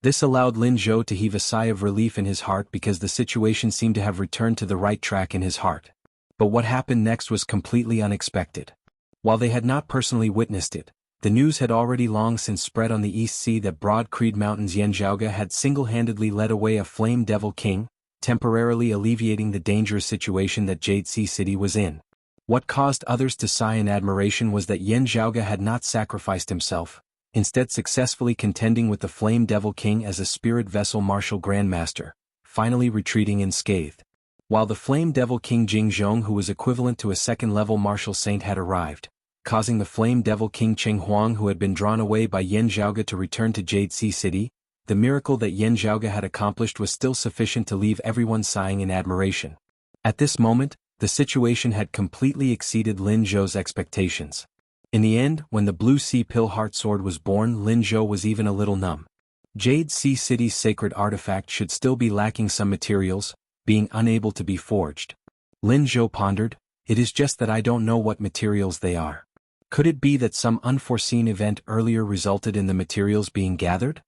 This allowed Lin Zhou to heave a sigh of relief in his heart because the situation seemed to have returned to the right track in his heart. But what happened next was completely unexpected. While they had not personally witnessed it, the news had already long since spread on the East Sea that Broad Creed Mountain's Yan Zhaoga had single-handedly led away a Flame Devil King, temporarily alleviating the dangerous situation that Jade Sea City was in. What caused others to sigh in admiration was that Yan Zhaoga had not sacrificed himself, instead successfully contending with the Flame Devil King as a spirit vessel martial grandmaster, finally retreating unscathed. While the Flame Devil King Jingzhong, who was equivalent to a second-level martial saint, had arrived, causing the Flame Devil King Cheng Huang, who had been drawn away by Yan Zhaoga, to return to Jade Sea City, the miracle that Yan Zhaoga had accomplished was still sufficient to leave everyone sighing in admiration. At this moment, the situation had completely exceeded Lin Zhou's expectations. In the end, when the Blue Sea Pill Heart Sword was born, Lin Zhou was even a little numb. Jade Sea City's sacred artifact should still be lacking some materials, being unable to be forged. Lin Zhou pondered, it is just that I don't know what materials they are. Could it be that some unforeseen event earlier resulted in the materials being gathered?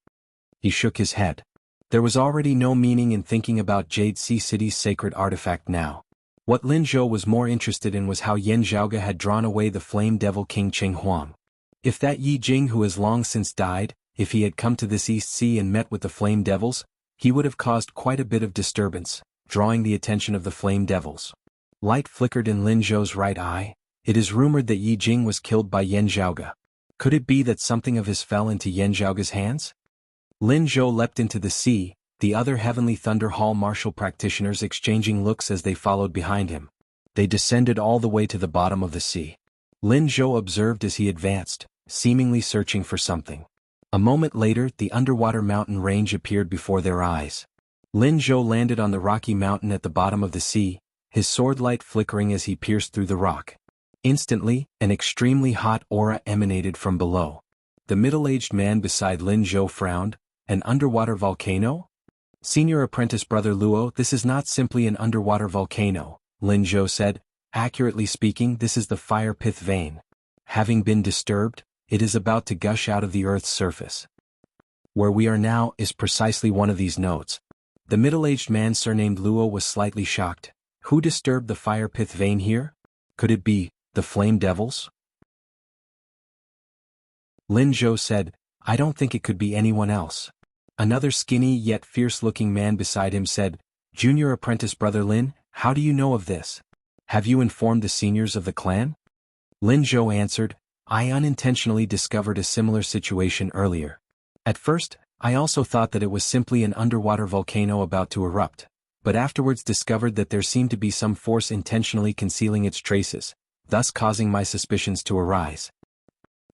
He shook his head. There was already no meaning in thinking about Jade Sea City's sacred artifact now. What Lin Zhou was more interested in was how Yan Zhaoga had drawn away the Flame Devil King Cheng Huang. If that Yi Jing, who has long since died, if he had come to this East Sea and met with the Flame Devils, he would have caused quite a bit of disturbance, drawing the attention of the Flame Devils. Light flickered in Lin Zhou's right eye. It is rumored that Yi Jing was killed by Yan Zhaoga. Could it be that something of his fell into Yan Zhaoga's hands? Lin Zhou leapt into the sea, the other Heavenly Thunder Hall martial practitioners exchanging looks as they followed behind him. They descended all the way to the bottom of the sea. Lin Zhou observed as he advanced, seemingly searching for something. A moment later, the underwater mountain range appeared before their eyes. Lin Zhou landed on the rocky mountain at the bottom of the sea, his sword light flickering as he pierced through the rock. Instantly, an extremely hot aura emanated from below. The middle-aged man beside Lin Zhou frowned. An underwater volcano? Senior Apprentice Brother Luo, this is not simply an underwater volcano, Lin Zhou said. Accurately speaking, this is the fire pith vein. Having been disturbed, it is about to gush out of the Earth's surface. Where we are now is precisely one of these nodes. The middle-aged man surnamed Luo was slightly shocked. Who disturbed the fire pith vein here? Could it be the Flame Devils? Lin Zhou said, I don't think it could be anyone else. Another skinny yet fierce-looking man beside him said, Junior Apprentice Brother Lin, how do you know of this? Have you informed the seniors of the clan? Lin Zhou answered, I unintentionally discovered a similar situation earlier. At first, I also thought that it was simply an underwater volcano about to erupt, but afterwards discovered that there seemed to be some force intentionally concealing its traces, thus causing my suspicions to arise.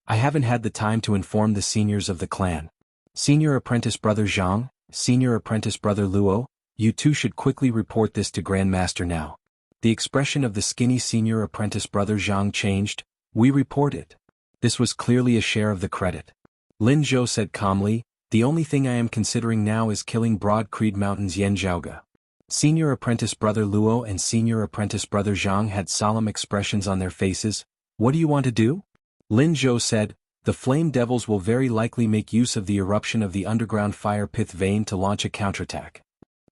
I haven't had the time to inform the seniors of the clan. Senior Apprentice Brother Zhang, Senior Apprentice Brother Luo, you two should quickly report this to Grandmaster now. The expression of the skinny Senior Apprentice Brother Zhang changed. We report it. This was clearly a share of the credit. Lin Zhou said calmly, the only thing I am considering now is killing Broad Creed Mountain's Yan Zhaoga. Senior Apprentice Brother Luo and Senior Apprentice Brother Zhang had solemn expressions on their faces. What do you want to do? Lin Zhou said, "The flame devils will very likely make use of the eruption of the underground fire pith vein to launch a counterattack.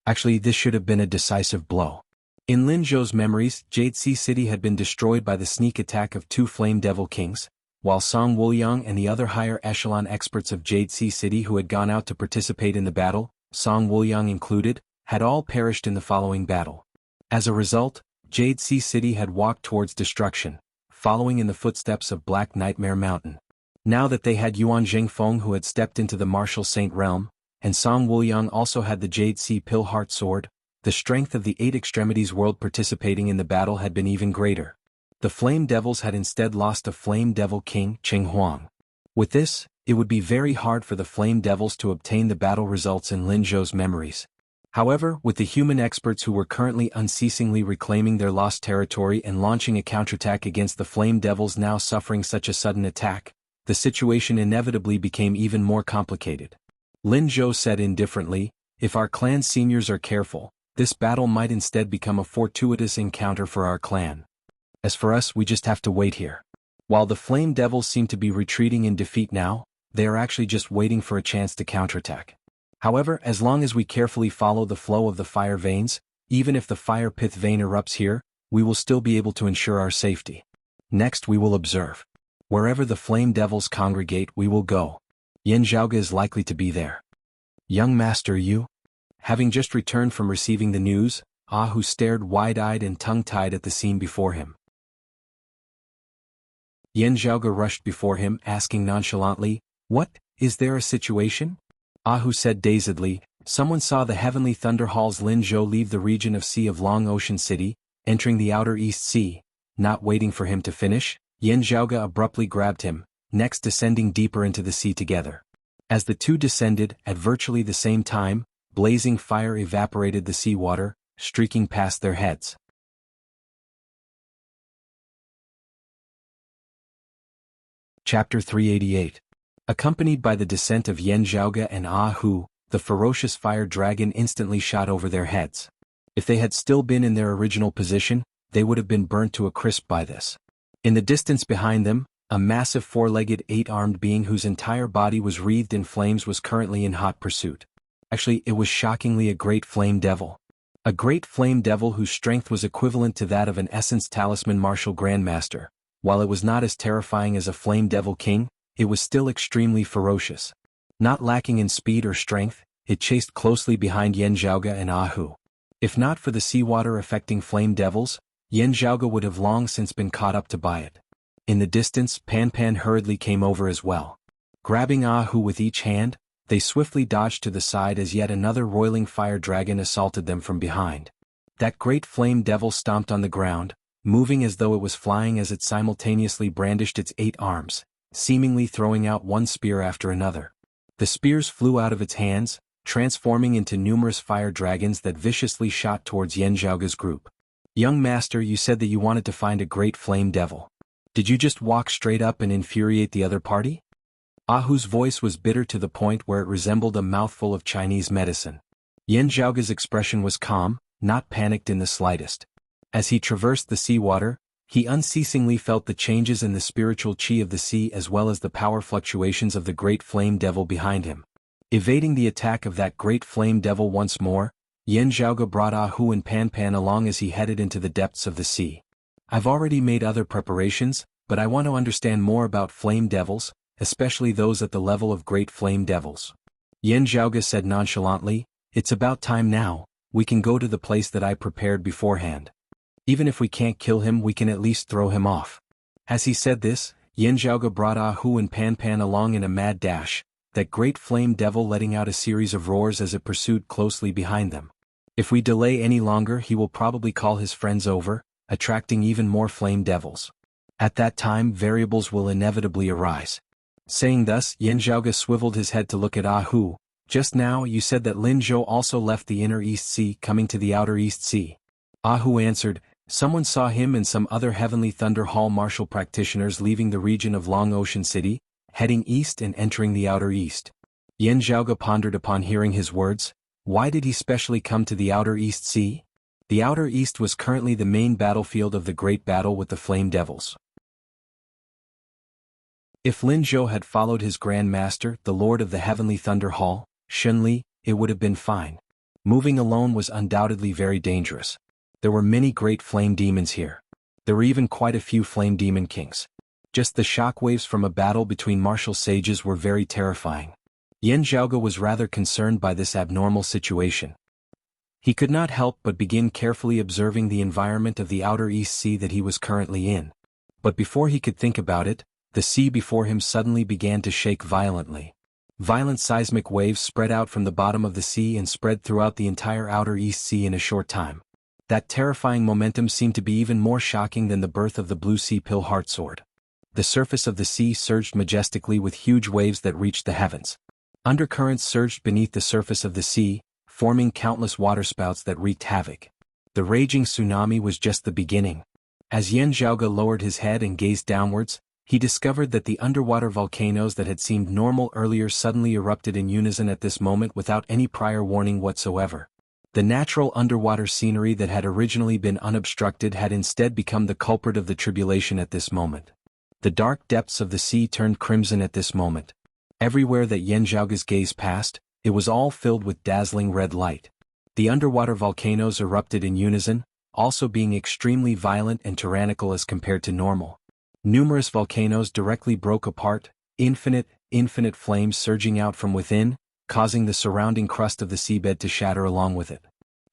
Actually, this should have been a decisive blow." In Lin Zhou's memories, Jade Sea City had been destroyed by the sneak attack of 2 flame devil kings, while Song Wuliang and the other higher echelon experts of Jade Sea City who had gone out to participate in the battle, Song Wuliang included, had all perished in the following battle. As a result, Jade Sea City had walked towards destruction, following in the footsteps of Black Nightmare Mountain. Now that they had Yuan Zhengfeng who had stepped into the martial saint realm, and Song Wuliang also had the Jade Sea Pill Heart Sword, the strength of the 8 extremities world participating in the battle had been even greater. The Flame Devils had instead lost a Flame Devil King, Qing Huang. With this, it would be very hard for the Flame Devils to obtain the battle results in Lin Zhou's memories. However, with the human experts who were currently unceasingly reclaiming their lost territory and launching a counterattack against the Flame Devils now suffering such a sudden attack, the situation inevitably became even more complicated. Lin Zhou said indifferently, "If our clan seniors are careful, this battle might instead become a fortuitous encounter for our clan. As for us, we just have to wait here." While the Flame Devils seem to be retreating in defeat now, they are actually just waiting for a chance to counterattack. However, as long as we carefully follow the flow of the fire veins, even if the fire pith vein erupts here, we will still be able to ensure our safety. Next we will observe. Wherever the Flame Devils congregate we will go. Yin Zhaoge is likely to be there. Young master, you? Having just returned from receiving the news, Ahu stared wide-eyed and tongue-tied at the scene before him. Yin Zhaoge rushed before him, asking nonchalantly, "What, is there a situation?" Ahu said dazedly, "Someone saw the heavenly thunder halls Lin Zhou leave the region of Sea of Long Ocean City, entering the outer East Sea." Not waiting for him to finish, Yin Zhaoge abruptly grabbed him, next descending deeper into the sea together. As the two descended, at virtually the same time, blazing fire evaporated the seawater, streaking past their heads. Chapter 388. Accompanied by the descent of Yin Zhaoge and Ahu, the ferocious fire dragon instantly shot over their heads. If they had still been in their original position, they would have been burnt to a crisp by this. In the distance behind them, a massive 4-legged 8-armed being whose entire body was wreathed in flames was currently in hot pursuit. Actually, it was shockingly a great flame devil. A great flame devil whose strength was equivalent to that of an Essence Talisman Martial Grandmaster. While it was not as terrifying as a Flame Devil King, it was still extremely ferocious. Not lacking in speed or strength, it chased closely behind Yin Zhaoge and Ahu. If not for the seawater affecting Flame Devils, Yin Zhaoge would have long since been caught up to by it. In the distance, Pan Pan hurriedly came over as well. Grabbing Ahu with each hand, they swiftly dodged to the side as yet another roiling fire dragon assaulted them from behind. That great flame devil stomped on the ground, moving as though it was flying as it simultaneously brandished its 8 arms, seemingly throwing out one spear after another. The spears flew out of its hands, transforming into numerous fire dragons that viciously shot towards Yin Zhaoge's group. "Young master, you said that you wanted to find a great flame devil. Did you just walk straight up and infuriate the other party?" Ahu's voice was bitter to the point where it resembled a mouthful of Chinese medicine. Yin Zhaoge's expression was calm, not panicked in the slightest. As he traversed the seawater, he unceasingly felt the changes in the spiritual qi of the sea as well as the power fluctuations of the great flame devil behind him. Evading the attack of that great flame devil once more, Yin Zhaoge brought Ahu and Pan Pan along as he headed into the depths of the sea. "I've already made other preparations, but I want to understand more about flame devils, especially those at the level of great flame devils." Yin Zhaoge said nonchalantly, "It's about time now, we can go to the place that I prepared beforehand. Even if we can't kill him we can at least throw him off." As he said this, Yin Zhaoge brought Ahu and Pan Pan along in a mad dash, that great flame devil letting out a series of roars as it pursued closely behind them. If we delay any longer he will probably call his friends over, attracting even more flame devils. At that time variables will inevitably arise. Saying thus, Yin Zhaoge swiveled his head to look at Ahu. "Just now you said that Lin Zhou also left the inner East Sea coming to the outer East Sea." Ahu answered, "Someone saw him and some other Heavenly Thunder Hall martial practitioners leaving the region of Long Ocean City, heading east and entering the outer east." Yin Zhaoge pondered upon hearing his words. Why did he specially come to the outer East Sea? The outer East was currently the main battlefield of the great battle with the Flame Devils. If Lin Zhou had followed his Grand Master, the Lord of the Heavenly Thunder Hall, Shun Li, it would have been fine. Moving alone was undoubtedly very dangerous. There were many great flame demons here. There were even quite a few flame demon kings. Just the shockwaves from a battle between martial sages were very terrifying. Yan Zhaoge was rather concerned by this abnormal situation. He could not help but begin carefully observing the environment of the Outer East Sea that he was currently in. But before he could think about it, the sea before him suddenly began to shake violently. Violent seismic waves spread out from the bottom of the sea and spread throughout the entire Outer East Sea in a short time. That terrifying momentum seemed to be even more shocking than the birth of the Blue Sea Pill Heartsword. The surface of the sea surged majestically with huge waves that reached the heavens. Undercurrents surged beneath the surface of the sea, forming countless waterspouts that wreaked havoc. The raging tsunami was just the beginning. As Yan Zhaoge lowered his head and gazed downwards, he discovered that the underwater volcanoes that had seemed normal earlier suddenly erupted in unison at this moment without any prior warning whatsoever. The natural underwater scenery that had originally been unobstructed had instead become the culprit of the tribulation at this moment. The dark depths of the sea turned crimson at this moment. Everywhere that Yan Zhaoge's gaze passed, it was all filled with dazzling red light. The underwater volcanoes erupted in unison, also being extremely violent and tyrannical as compared to normal. Numerous volcanoes directly broke apart, infinite flames surging out from within, causing the surrounding crust of the seabed to shatter along with it.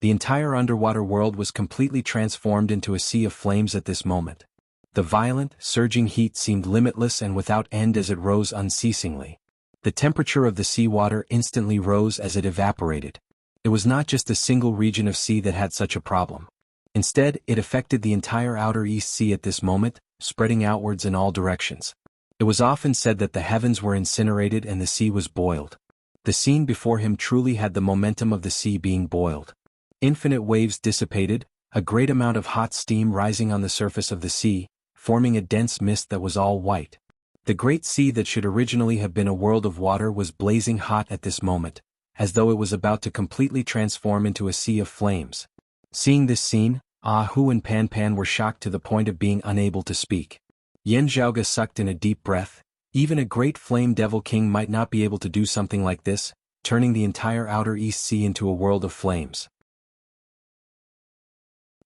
The entire underwater world was completely transformed into a sea of flames at this moment. The violent, surging heat seemed limitless and without end as it rose unceasingly. The temperature of the seawater instantly rose as it evaporated. It was not just a single region of sea that had such a problem. Instead, it affected the entire Outer East Sea at this moment, spreading outwards in all directions. It was often said that the heavens were incinerated and the sea was boiled. The scene before him truly had the momentum of the sea being boiled. Infinite waves dissipated, a great amount of hot steam rising on the surface of the sea, forming a dense mist that was all white. The great sea that should originally have been a world of water was blazing hot at this moment, as though it was about to completely transform into a sea of flames. Seeing this scene, Hu and Pan Pan were shocked to the point of being unable to speak. Yan Zhaoge sucked in a deep breath. Even a great flame devil king might not be able to do something like this, turning the entire Outer East Sea into a world of flames.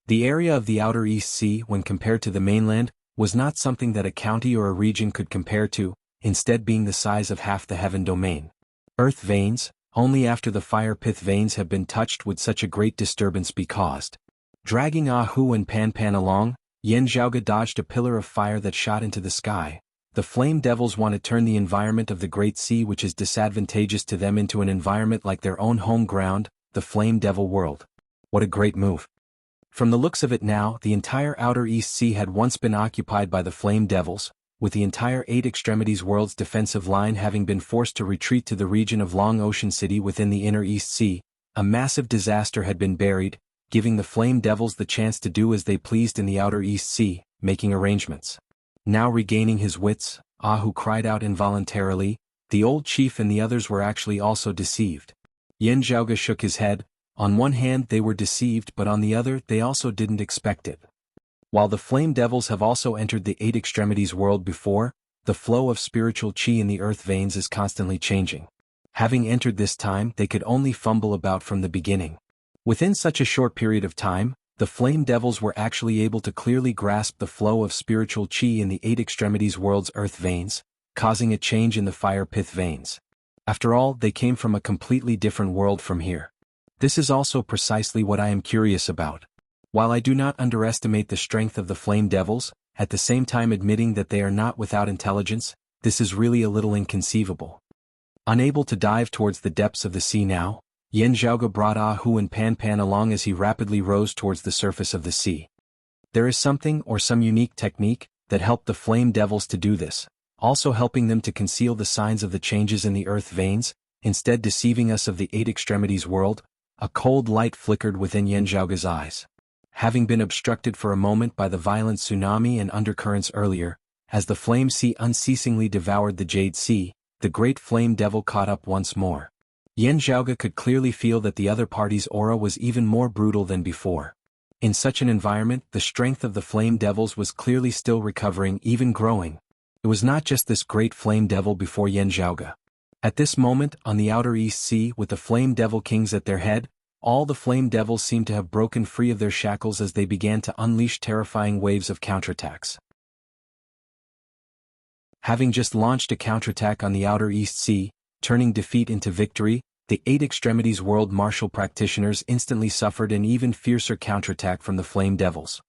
The area of the Outer East Sea, when compared to the mainland, was not something that a county or a region could compare to, instead being the size of half the heaven domain. Earth veins, only after the fire pith veins have been touched would such a great disturbance be caused. Dragging Hu and Pan Pan along, Yan Zhaoge dodged a pillar of fire that shot into the sky. The flame devils want to turn the environment of the Great Sea, which is disadvantageous to them, into an environment like their own home ground, the flame devil world. What a great move. From the looks of it now, the entire Outer East Sea had once been occupied by the flame devils, with the entire Eight Extremities world's defensive line having been forced to retreat to the region of Long Ocean City within the Inner East Sea. A massive disaster had been buried, giving the flame devils the chance to do as they pleased in the Outer East Sea, making arrangements. Now regaining his wits, Hu cried out involuntarily. The old chief and the others were actually also deceived. Yan Zhaoge shook his head. On one hand they were deceived, but on the other they also didn't expect it. While the flame devils have also entered the Eight Extremities world before, the flow of spiritual qi in the earth veins is constantly changing. Having entered this time, they could only fumble about from the beginning. Within such a short period of time, the flame devils were actually able to clearly grasp the flow of spiritual qi in the Eight Extremities world's earth veins, causing a change in the fire pith veins. After all, they came from a completely different world from here. This is also precisely what I am curious about. While I do not underestimate the strength of the flame devils, at the same time admitting that they are not without intelligence, this is really a little inconceivable. Unable to dive towards the depths of the sea now, Yan Zhaoge brought Hu and Pan Pan along as he rapidly rose towards the surface of the sea. There is something or some unique technique that helped the flame devils to do this, also helping them to conceal the signs of the changes in the earth veins, instead deceiving us of the Eight Extremities world. A cold light flickered within Yan Zhaoge's eyes. Having been obstructed for a moment by the violent tsunami and undercurrents earlier, as the flame sea unceasingly devoured the Jade Sea, the great flame devil caught up once more. Yan Zhaoge could clearly feel that the other party's aura was even more brutal than before. In such an environment, the strength of the flame devils was clearly still recovering, even growing. It was not just this great flame devil before Yan Zhaoge. At this moment, on the outer East Sea with the flame devil kings at their head, all the flame devils seemed to have broken free of their shackles as they began to unleash terrifying waves of counterattacks. Having just launched a counterattack on the outer East Sea, turning defeat into victory, the Eight Extremities World Martial Practitioners instantly suffered an even fiercer counterattack from the flame devils.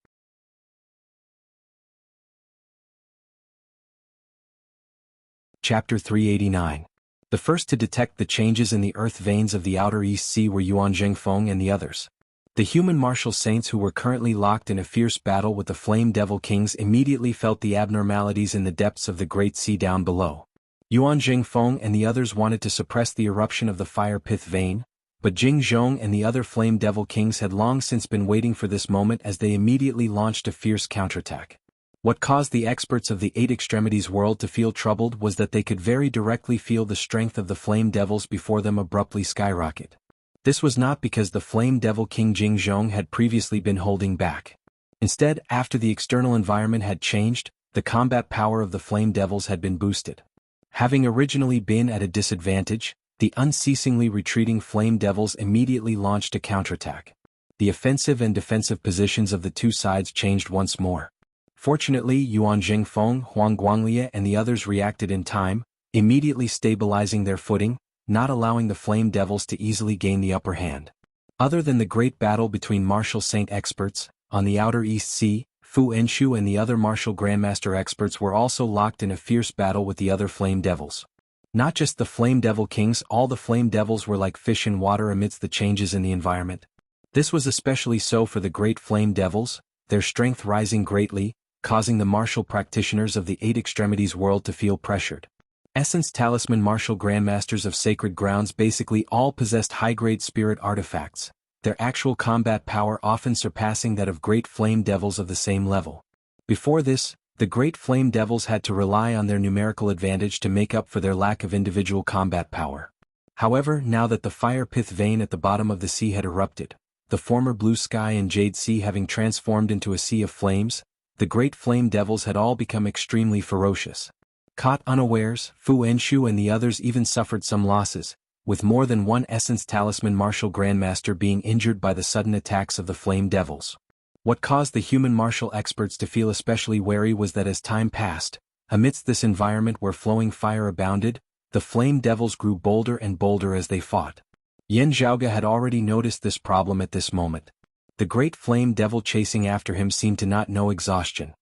Chapter 389. The first to detect the changes in the earth veins of the outer East Sea were Yuan Zhengfeng and the others. The human martial saints who were currently locked in a fierce battle with the Flame Devil Kings immediately felt the abnormalities in the depths of the Great Sea down below. Yuan Zhengfeng and the others wanted to suppress the eruption of the fire pith vein, but Jing Zhong and the other Flame Devil Kings had long since been waiting for this moment as they immediately launched a fierce counterattack. What caused the experts of the Eight Extremities world to feel troubled was that they could very directly feel the strength of the Flame Devils before them abruptly skyrocket. This was not because the Flame Devil King Jing Zhong had previously been holding back. Instead, after the external environment had changed, the combat power of the Flame Devils had been boosted. Having originally been at a disadvantage, the unceasingly retreating Flame Devils immediately launched a counterattack. The offensive and defensive positions of the two sides changed once more. Fortunately, Yuan Zhengfeng, Huang Guanglie and the others reacted in time, immediately stabilizing their footing, not allowing the Flame Devils to easily gain the upper hand. Other than the great battle between martial saint experts, on the outer East Sea, Fu Enshu and the other martial grandmaster experts were also locked in a fierce battle with the other Flame Devils. Not just the Flame Devil Kings, all the Flame Devils were like fish in water amidst the changes in the environment. This was especially so for the great Flame Devils, their strength rising greatly, causing the martial practitioners of the Eight Extremities world to feel pressured. Essence Talisman martial grandmasters of sacred grounds basically all possessed high-grade spirit artifacts, their actual combat power often surpassing that of great flame devils of the same level. Before this, the great flame devils had to rely on their numerical advantage to make up for their lack of individual combat power. However, now that the fire pith vein at the bottom of the sea had erupted, the former blue sky and jade sea having transformed into a sea of flames, the great flame devils had all become extremely ferocious. Caught unawares, Fu Enshu and the others even suffered some losses, with more than one Essence Talisman martial grandmaster being injured by the sudden attacks of the flame devils. What caused the human martial experts to feel especially wary was that as time passed, amidst this environment where flowing fire abounded, the flame devils grew bolder and bolder as they fought. Yan Zhaoge had already noticed this problem at this moment. The great flame devil chasing after him seemed to not know exhaustion.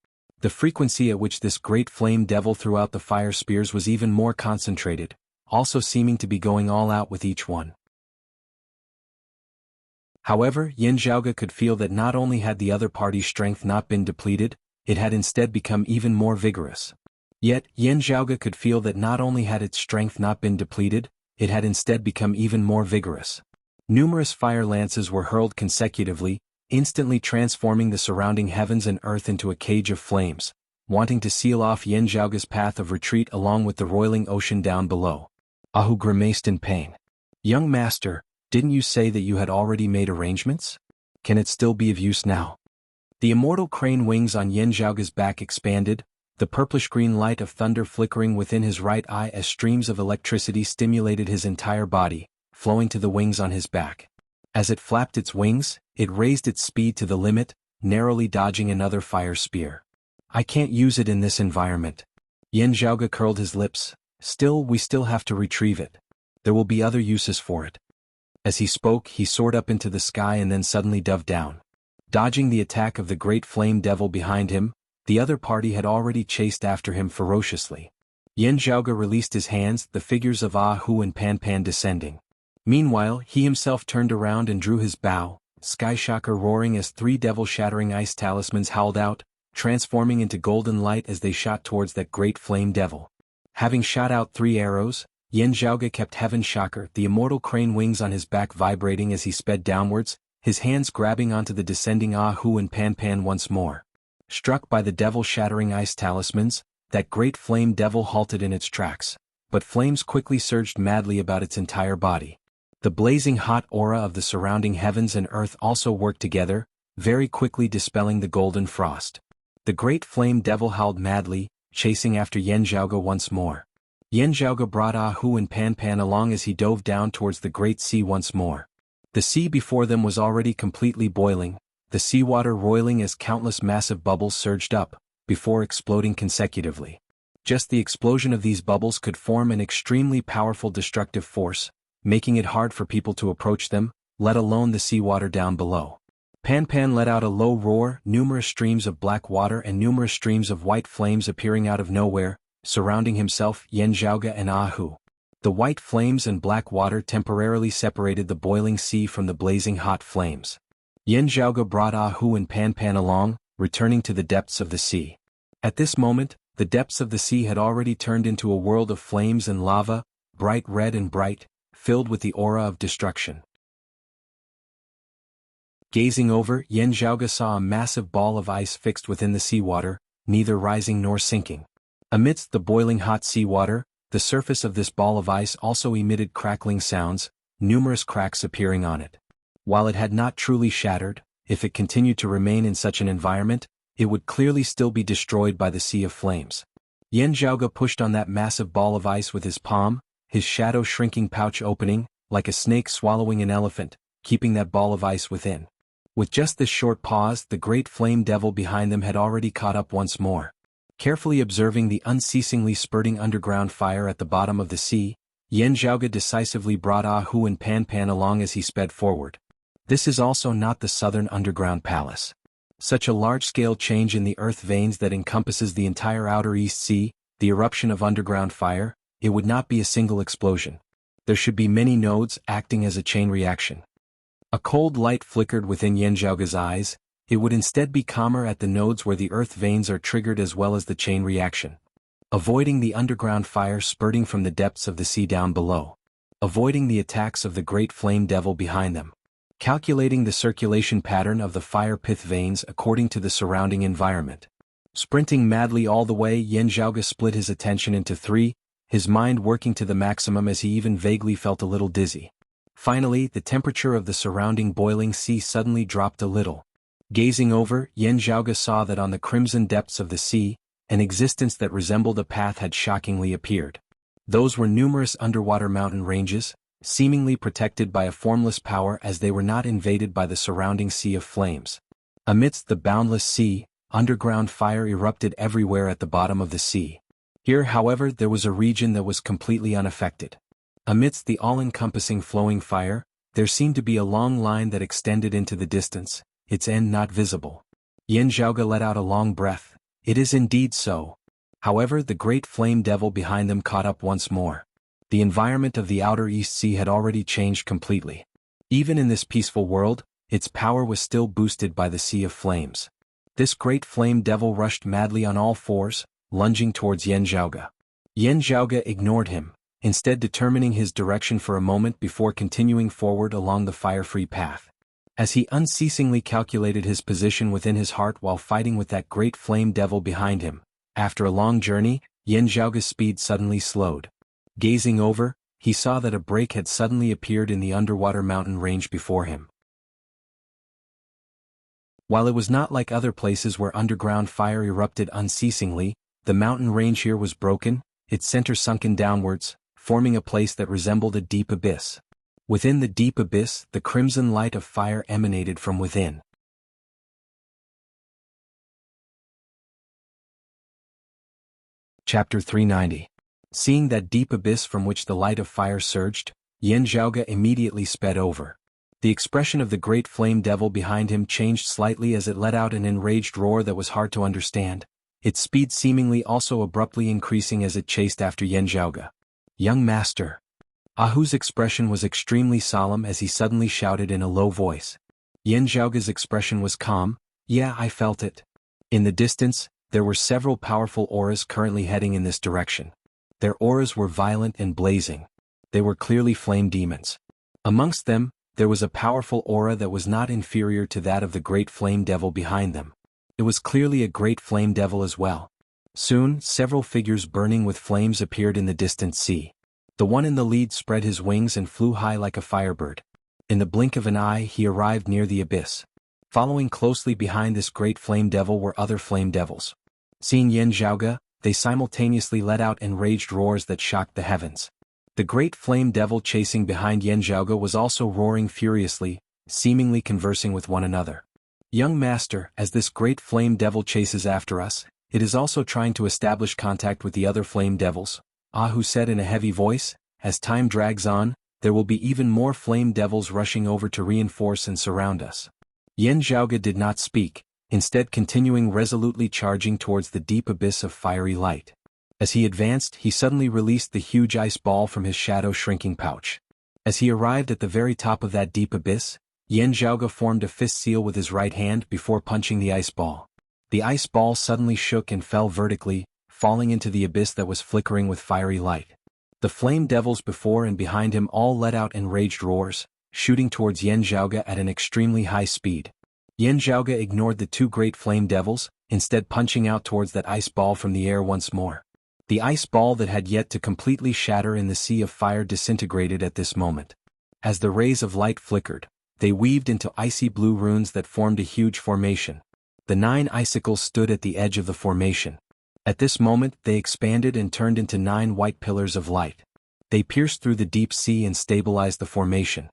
The frequency at which this great flame devil threw out the fire spears was even more concentrated, also seeming to be going all out with each one. However, Yan Zhaoge could feel that not only had the other party's strength not been depleted, it had instead become even more vigorous. Yet, Yan Zhaoge could feel that not only had its strength not been depleted, it had instead become even more vigorous. Numerous fire lances were hurled consecutively, instantly transforming the surrounding heavens and earth into a cage of flames, wanting to seal off Yan Zhaoge's path of retreat along with the roiling ocean down below. Ahu grimaced in pain. "Young master, didn't you say that you had already made arrangements? Can it still be of use now?" The immortal crane wings on Yan Zhaoge's back expanded, the purplish-green light of thunder flickering within his right eye as streams of electricity stimulated his entire body, flowing to the wings on his back. As it flapped its wings, it raised its speed to the limit, narrowly dodging another fire spear. "I can't use it in this environment." Yan Zhaoge curled his lips. We still have to retrieve it. There will be other uses for it." As he spoke, he soared up into the sky and then suddenly dove down. Dodging the attack of the great flame devil behind him, the other party had already chased after him ferociously. Yan Zhaoge released his hands, the figures of Ah Hu and Pan Pan descending. Meanwhile, he himself turned around and drew his bow, sky shocker roaring as three devil-shattering ice talismans howled out, transforming into golden light as they shot towards that great flame devil. Having shot out 3 arrows, Yan Zhaoge kept Heaven Shocker, the immortal crane wings on his back vibrating as he sped downwards, his hands grabbing onto the descending Ah Hu and Pan Pan once more. Struck by the devil-shattering ice talismans, that great flame devil halted in its tracks, but flames quickly surged madly about its entire body. The blazing hot aura of the surrounding heavens and earth also worked together, very quickly dispelling the golden frost. The great flame devil howled madly, chasing after Yan Zhaoge once more. Yan Zhaoge brought Ah Hu and Pan Pan along as he dove down towards the great sea once more. The sea before them was already completely boiling, the seawater roiling as countless massive bubbles surged up, before exploding consecutively. Just the explosion of these bubbles could form an extremely powerful destructive force, making it hard for people to approach them, let alone the seawater down below. Pan Pan let out a low roar, numerous streams of black water and numerous streams of white flames appearing out of nowhere, surrounding himself, Yan Zhaoge and Ah Hu. The white flames and black water temporarily separated the boiling sea from the blazing hot flames. Yan Zhaoge brought Ah Hu and Pan Pan along, returning to the depths of the sea. At this moment, the depths of the sea had already turned into a world of flames and lava, bright red and bright, filled with the aura of destruction. Gazing over, Yan Zhaoge saw a massive ball of ice fixed within the seawater, neither rising nor sinking. Amidst the boiling hot seawater, the surface of this ball of ice also emitted crackling sounds, numerous cracks appearing on it. While it had not truly shattered, if it continued to remain in such an environment, it would clearly still be destroyed by the sea of flames. Yan Zhaoge pushed on that massive ball of ice with his palm, his shadow-shrinking pouch opening, like a snake swallowing an elephant, keeping that ball of ice within. With just this short pause, the great flame devil behind them had already caught up once more. Carefully observing the unceasingly spurting underground fire at the bottom of the sea, Yan Zhaoge decisively brought Ah Hu and Pan Pan along as he sped forward. This is also not the southern underground palace. Such a large-scale change in the earth veins that encompasses the entire outer East Sea, the eruption of underground fire, it would not be a single explosion. There should be many nodes acting as a chain reaction. A cold light flickered within Yan Zhaoge's eyes. It would instead be calmer at the nodes where the earth veins are triggered as well as the chain reaction. Avoiding the underground fire spurting from the depths of the sea down below. Avoiding the attacks of the great flame devil behind them. Calculating the circulation pattern of the fire pith veins according to the surrounding environment. Sprinting madly all the way, Yan Zhaoge split his attention into three, his mind working to the maximum as he even vaguely felt a little dizzy. Finally, the temperature of the surrounding boiling sea suddenly dropped a little. Gazing over, Yan Zhaoge saw that on the crimson depths of the sea, an existence that resembled a path had shockingly appeared. Those were numerous underwater mountain ranges, seemingly protected by a formless power as they were not invaded by the surrounding sea of flames. Amidst the boundless sea, underground fire erupted everywhere at the bottom of the sea. Here, however, there was a region that was completely unaffected. Amidst the all-encompassing flowing fire, there seemed to be a long line that extended into the distance, its end not visible. Yan Zhaoge let out a long breath. It is indeed so. However, the great flame devil behind them caught up once more. The environment of the outer East Sea had already changed completely. Even in this peaceful world, its power was still boosted by the sea of flames. This great flame devil rushed madly on all fours, lunging towards Yan Zhaoge. Yan Zhaoge ignored him, instead determining his direction for a moment before continuing forward along the fire-free path. As he unceasingly calculated his position within his heart while fighting with that great flame devil behind him, after a long journey, Yan Zhaoge's speed suddenly slowed. Gazing over, he saw that a break had suddenly appeared in the underwater mountain range before him. While it was not like other places where underground fire erupted unceasingly, the mountain range here was broken, its center sunken downwards, forming a place that resembled a deep abyss. Within the deep abyss, the crimson light of fire emanated from within. Chapter 390. Seeing that deep abyss from which the light of fire surged, Yan Zhaoge immediately sped over. The expression of the great flame devil behind him changed slightly as it let out an enraged roar that was hard to understand, its speed seemingly also abruptly increasing as it chased after Yan Zhaoge. "Young master." Ah Hu's expression was extremely solemn as he suddenly shouted in a low voice. Yan Zhaoge's expression was calm. "Yeah, I felt it." In the distance, there were several powerful auras currently heading in this direction. Their auras were violent and blazing. They were clearly flame demons. Amongst them, there was a powerful aura that was not inferior to that of the great flame devil behind them. It was clearly a great flame devil as well. Soon, several figures burning with flames appeared in the distant sea. The one in the lead spread his wings and flew high like a firebird. In the blink of an eye, he arrived near the abyss. Following closely behind this great flame devil were other flame devils. Seeing Yan Zhaoge, they simultaneously let out enraged roars that shocked the heavens. The great flame devil chasing behind Yan Zhaoge was also roaring furiously, seemingly conversing with one another. "Young master, as this great flame devil chases after us, it is also trying to establish contact with the other flame devils," Ahu said in a heavy voice. "As time drags on, there will be even more flame devils rushing over to reinforce and surround us." Yan Zhaoge did not speak, instead continuing resolutely charging towards the deep abyss of fiery light. As he advanced, he suddenly released the huge ice ball from his shadow-shrinking pouch. As he arrived at the very top of that deep abyss, Yan Zhaoge formed a fist seal with his right hand before punching the ice ball. The ice ball suddenly shook and fell vertically, falling into the abyss that was flickering with fiery light. The flame devils before and behind him all let out enraged roars, shooting towards Yan Zhaoge at an extremely high speed. Yan Zhaoge ignored the two great flame devils, instead punching out towards that ice ball from the air once more. The ice ball that had yet to completely shatter in the sea of fire disintegrated at this moment. As the rays of light flickered, they weaved into icy blue runes that formed a huge formation. The 9 icicles stood at the edge of the formation. At this moment they expanded and turned into 9 white pillars of light. They pierced through the deep sea and stabilized the formation.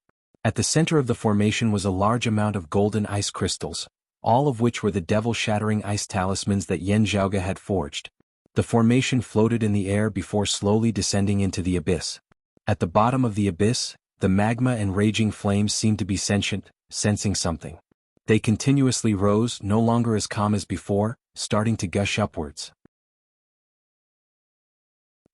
At the center of the formation was a large amount of golden ice crystals, all of which were the devil-shattering ice talismans that Yan Zhaoge had forged. The formation floated in the air before slowly descending into the abyss. At the bottom of the abyss, the magma and raging flames seemed to be sentient, sensing something. They continuously rose, no longer as calm as before, starting to gush upwards.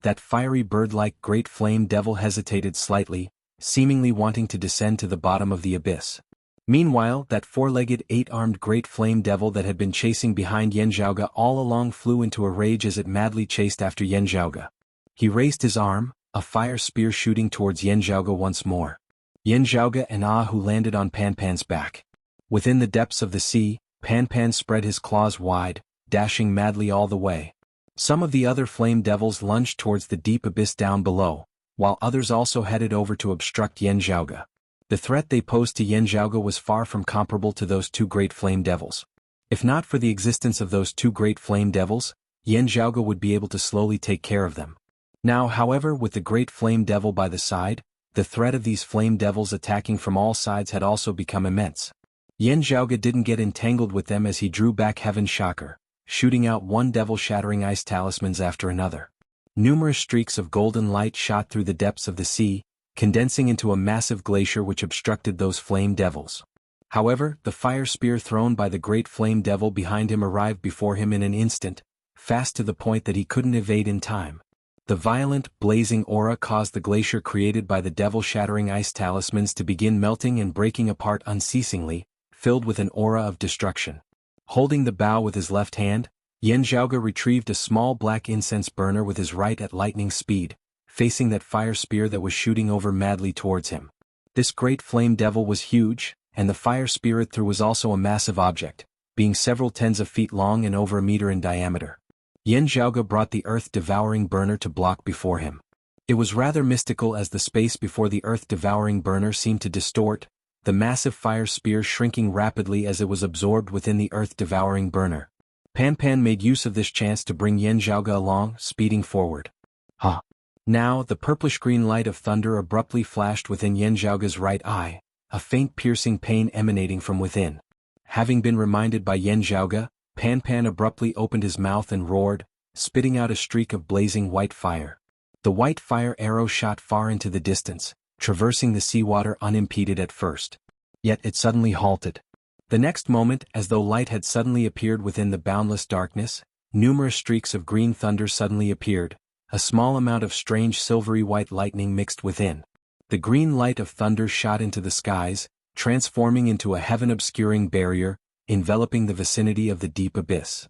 That fiery bird-like great flame devil hesitated slightly, seemingly wanting to descend to the bottom of the abyss. Meanwhile, that 4-legged 8-armed great flame devil that had been chasing behind Yan Zhaoge all along flew into a rage as it madly chased after Yan Zhaoge. He raised his arm, a fire spear shooting towards Yan Zhaoge once more. Yan Zhaoge and Ahu landed on Pan Pan's back. Within the depths of the sea, Pan Pan spread his claws wide, dashing madly all the way. Some of the other flame devils lunged towards the deep abyss down below, while others also headed over to obstruct Yan Zhaoge. The threat they posed to Yan Zhaoge was far from comparable to those two great flame devils. If not for the existence of those two great flame devils, Yan Zhaoge would be able to slowly take care of them. Now, however, with the great flame devil by the side, the threat of these flame devils attacking from all sides had also become immense. Yan Zhaoge didn't get entangled with them as he drew back Heaven Shocker, shooting out one devil-shattering ice talismans after another. Numerous streaks of golden light shot through the depths of the sea, condensing into a massive glacier which obstructed those flame devils. However, the fire spear thrown by the great flame devil behind him arrived before him in an instant, fast to the point that he couldn't evade in time. The violent, blazing aura caused the glacier created by the devil-shattering ice talismans to begin melting and breaking apart unceasingly, filled with an aura of destruction. Holding the bow with his left hand, Yan Zhaoge retrieved a small black incense burner with his right at lightning speed, facing that fire spear that was shooting over madly towards him. This great flame devil was huge, and the fire spear it threw was also a massive object, being several tens of feet long and over a meter in diameter. Yan Zhaoge brought the earth-devouring burner to block before him. It was rather mystical as the space before the earth-devouring burner seemed to distort, the massive fire spear shrinking rapidly as it was absorbed within the earth-devouring burner. Pan Pan made use of this chance to bring Yan Zhaoge along, speeding forward. Ha! Now, the purplish-green light of thunder abruptly flashed within Yan Zhaoge's right eye, a faint piercing pain emanating from within. Having been reminded by Yan Zhaoge, Pan Pan abruptly opened his mouth and roared, spitting out a streak of blazing white fire. The white fire arrow shot far into the distance, traversing the seawater unimpeded at first. Yet it suddenly halted. The next moment, as though light had suddenly appeared within the boundless darkness, numerous streaks of green thunder suddenly appeared, a small amount of strange silvery white lightning mixed within. The green light of thunder shot into the skies, transforming into a heaven-obscuring barrier, enveloping the vicinity of the deep abyss.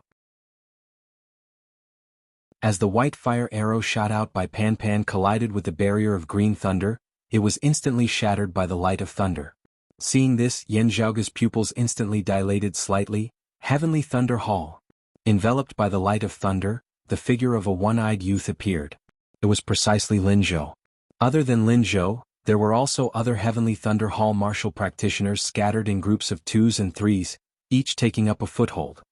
As the white fire arrow shot out by Pan Pan collided with the barrier of green thunder, it was instantly shattered by the light of thunder. Seeing this, Yan Zhaoge's pupils instantly dilated slightly. Heavenly Thunder Hall. Enveloped by the light of thunder, the figure of a one-eyed youth appeared. It was precisely Lin Zhou. Other than Lin Zhou, there were also other Heavenly Thunder Hall martial practitioners scattered in groups of 2s and 3s, each taking up a foothold.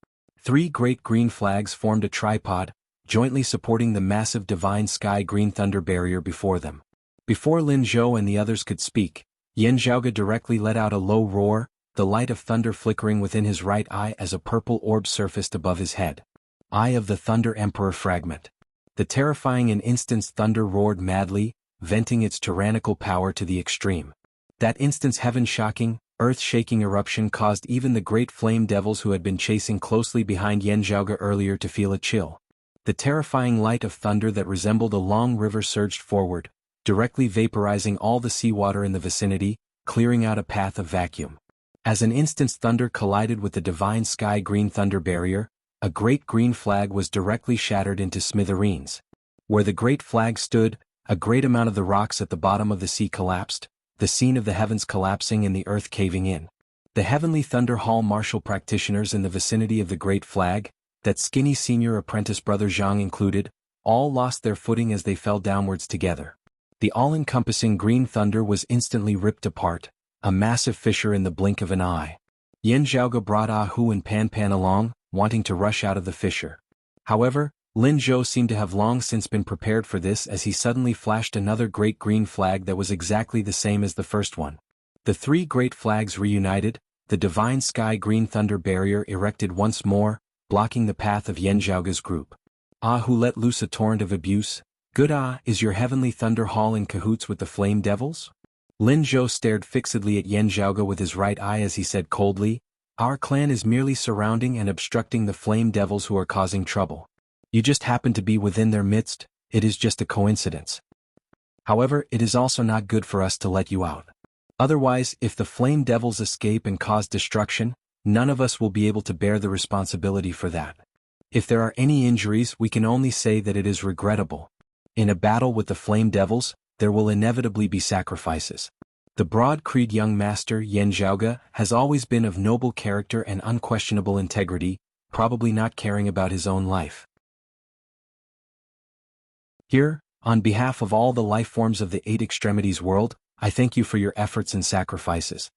3 great green flags formed a tripod, jointly supporting the massive divine sky green thunder barrier before them. Before Lin Zhou and the others could speak, Yan Zhaoge directly let out a low roar, the light of thunder flickering within his right eye as a purple orb surfaced above his head. Eye of the Thunder Emperor fragment. The terrifying and instant's thunder roared madly, venting its tyrannical power to the extreme. That instant's heaven-shocking, earth-shaking eruption caused even the great flame devils who had been chasing closely behind Yan Zhaoge earlier to feel a chill. The terrifying light of thunder that resembled a long river surged forward, directly vaporizing all the seawater in the vicinity, clearing out a path of vacuum. As an instant's thunder collided with the divine sky green thunder barrier, a great green flag was directly shattered into smithereens. Where the great flag stood, a great amount of the rocks at the bottom of the sea collapsed, the scene of the heavens collapsing and the earth caving in. The Heavenly Thunder Hall martial practitioners in the vicinity of the great flag, that skinny senior apprentice brother Zhang included, all lost their footing as they fell downwards together. The all-encompassing green thunder was instantly ripped apart, a massive fissure in the blink of an eye. Yan Zhaoge brought Ah Hu and Pan Pan along, wanting to rush out of the fissure. However, Lin Zhou seemed to have long since been prepared for this as he suddenly flashed another great green flag that was exactly the same as the first one. The three great flags reunited, the divine sky green thunder barrier erected once more, blocking the path of Yan Zhaoge's group. Ah Hu let loose a torrent of abuse. Good ah, is your heavenly thunder hall in cahoots with the flame devils? Lin Zhou stared fixedly at Yan Zhaoge with his right eye as he said coldly, our clan is merely surrounding and obstructing the flame devils who are causing trouble. You just happen to be within their midst, it is just a coincidence. However, it is also not good for us to let you out. Otherwise, if the flame devils escape and cause destruction, none of us will be able to bear the responsibility for that. If there are any injuries, we can only say that it is regrettable. In a battle with the flame devils, there will inevitably be sacrifices. The broad-creed young master Yan Zhaoge has always been of noble character and unquestionable integrity, probably not caring about his own life. Here, on behalf of all the life forms of the Eight Extremities world, I thank you for your efforts and sacrifices.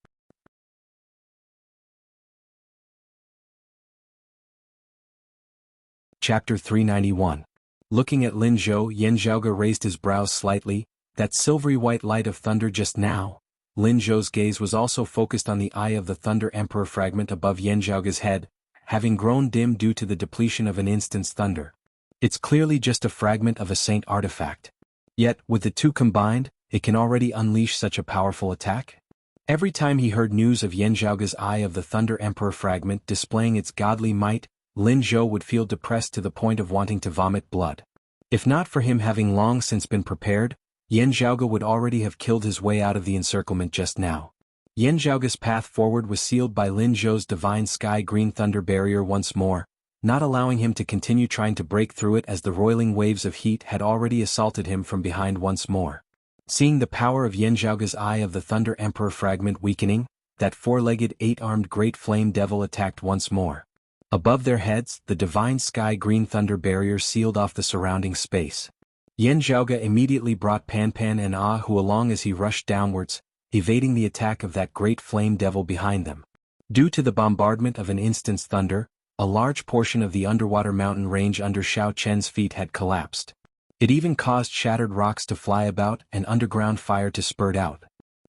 Chapter 391. Looking at Lin Zhou, Yan Zhaoge raised his brows slightly. That silvery white light of thunder just now. Lin Zhou's gaze was also focused on the eye of the Thunder Emperor fragment above Yan Zhaoge's head, having grown dim due to the depletion of an instant's thunder. It's clearly just a fragment of a saint artifact. Yet, with the two combined, it can already unleash such a powerful attack? Every time he heard news of Yan Zhaoge's eye of the Thunder Emperor fragment displaying its godly might, Lin Zhou would feel depressed to the point of wanting to vomit blood. If not for him having long since been prepared, Yan Zhaoge would already have killed his way out of the encirclement just now. Yan Zhaoge's path forward was sealed by Lin Zhou's divine sky green thunder barrier once more, not allowing him to continue trying to break through it as the roiling waves of heat had already assaulted him from behind once more. Seeing the power of Yan Zhaoge's eye of the Thunder Emperor fragment weakening, that four-legged eight-armed great flame devil attacked once more. Above their heads, the divine sky green thunder barrier sealed off the surrounding space. Yan Zhaoge immediately brought Pan Pan and Ah Hu along as he rushed downwards, evading the attack of that great flame devil behind them. Due to the bombardment of an instant's thunder, a large portion of the underwater mountain range under Xiao Chen's feet had collapsed. It even caused shattered rocks to fly about and underground fire to spurt out.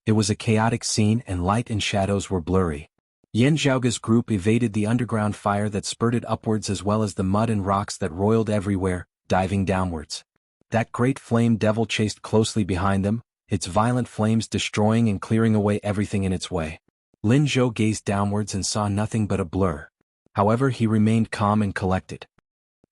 It was a chaotic scene and light and shadows were blurry. Yan Zhaoge's group evaded the underground fire that spurted upwards as well as the mud and rocks that roiled everywhere, diving downwards. That great flame devil chased closely behind them, its violent flames destroying and clearing away everything in its way. Lin Zhou gazed downwards and saw nothing but a blur. However, he remained calm and collected.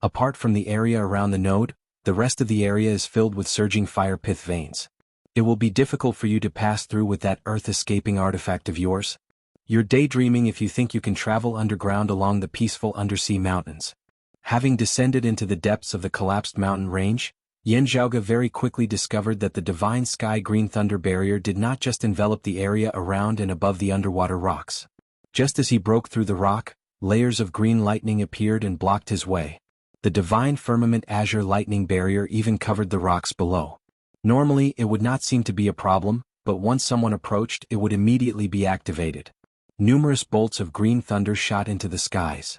Apart from the area around the node, the rest of the area is filled with surging fire pith veins. It will be difficult for you to pass through with that earth-escaping artifact of yours. You're daydreaming if you think you can travel underground along the peaceful undersea mountains. Having descended into the depths of the collapsed mountain range, Yan Zhaoge very quickly discovered that the divine sky green thunder barrier did not just envelop the area around and above the underwater rocks. Just as he broke through the rock, layers of green lightning appeared and blocked his way. The divine firmament azure lightning barrier even covered the rocks below. Normally it would not seem to be a problem, but once someone approached it would immediately be activated. Numerous bolts of green thunder shot into the skies.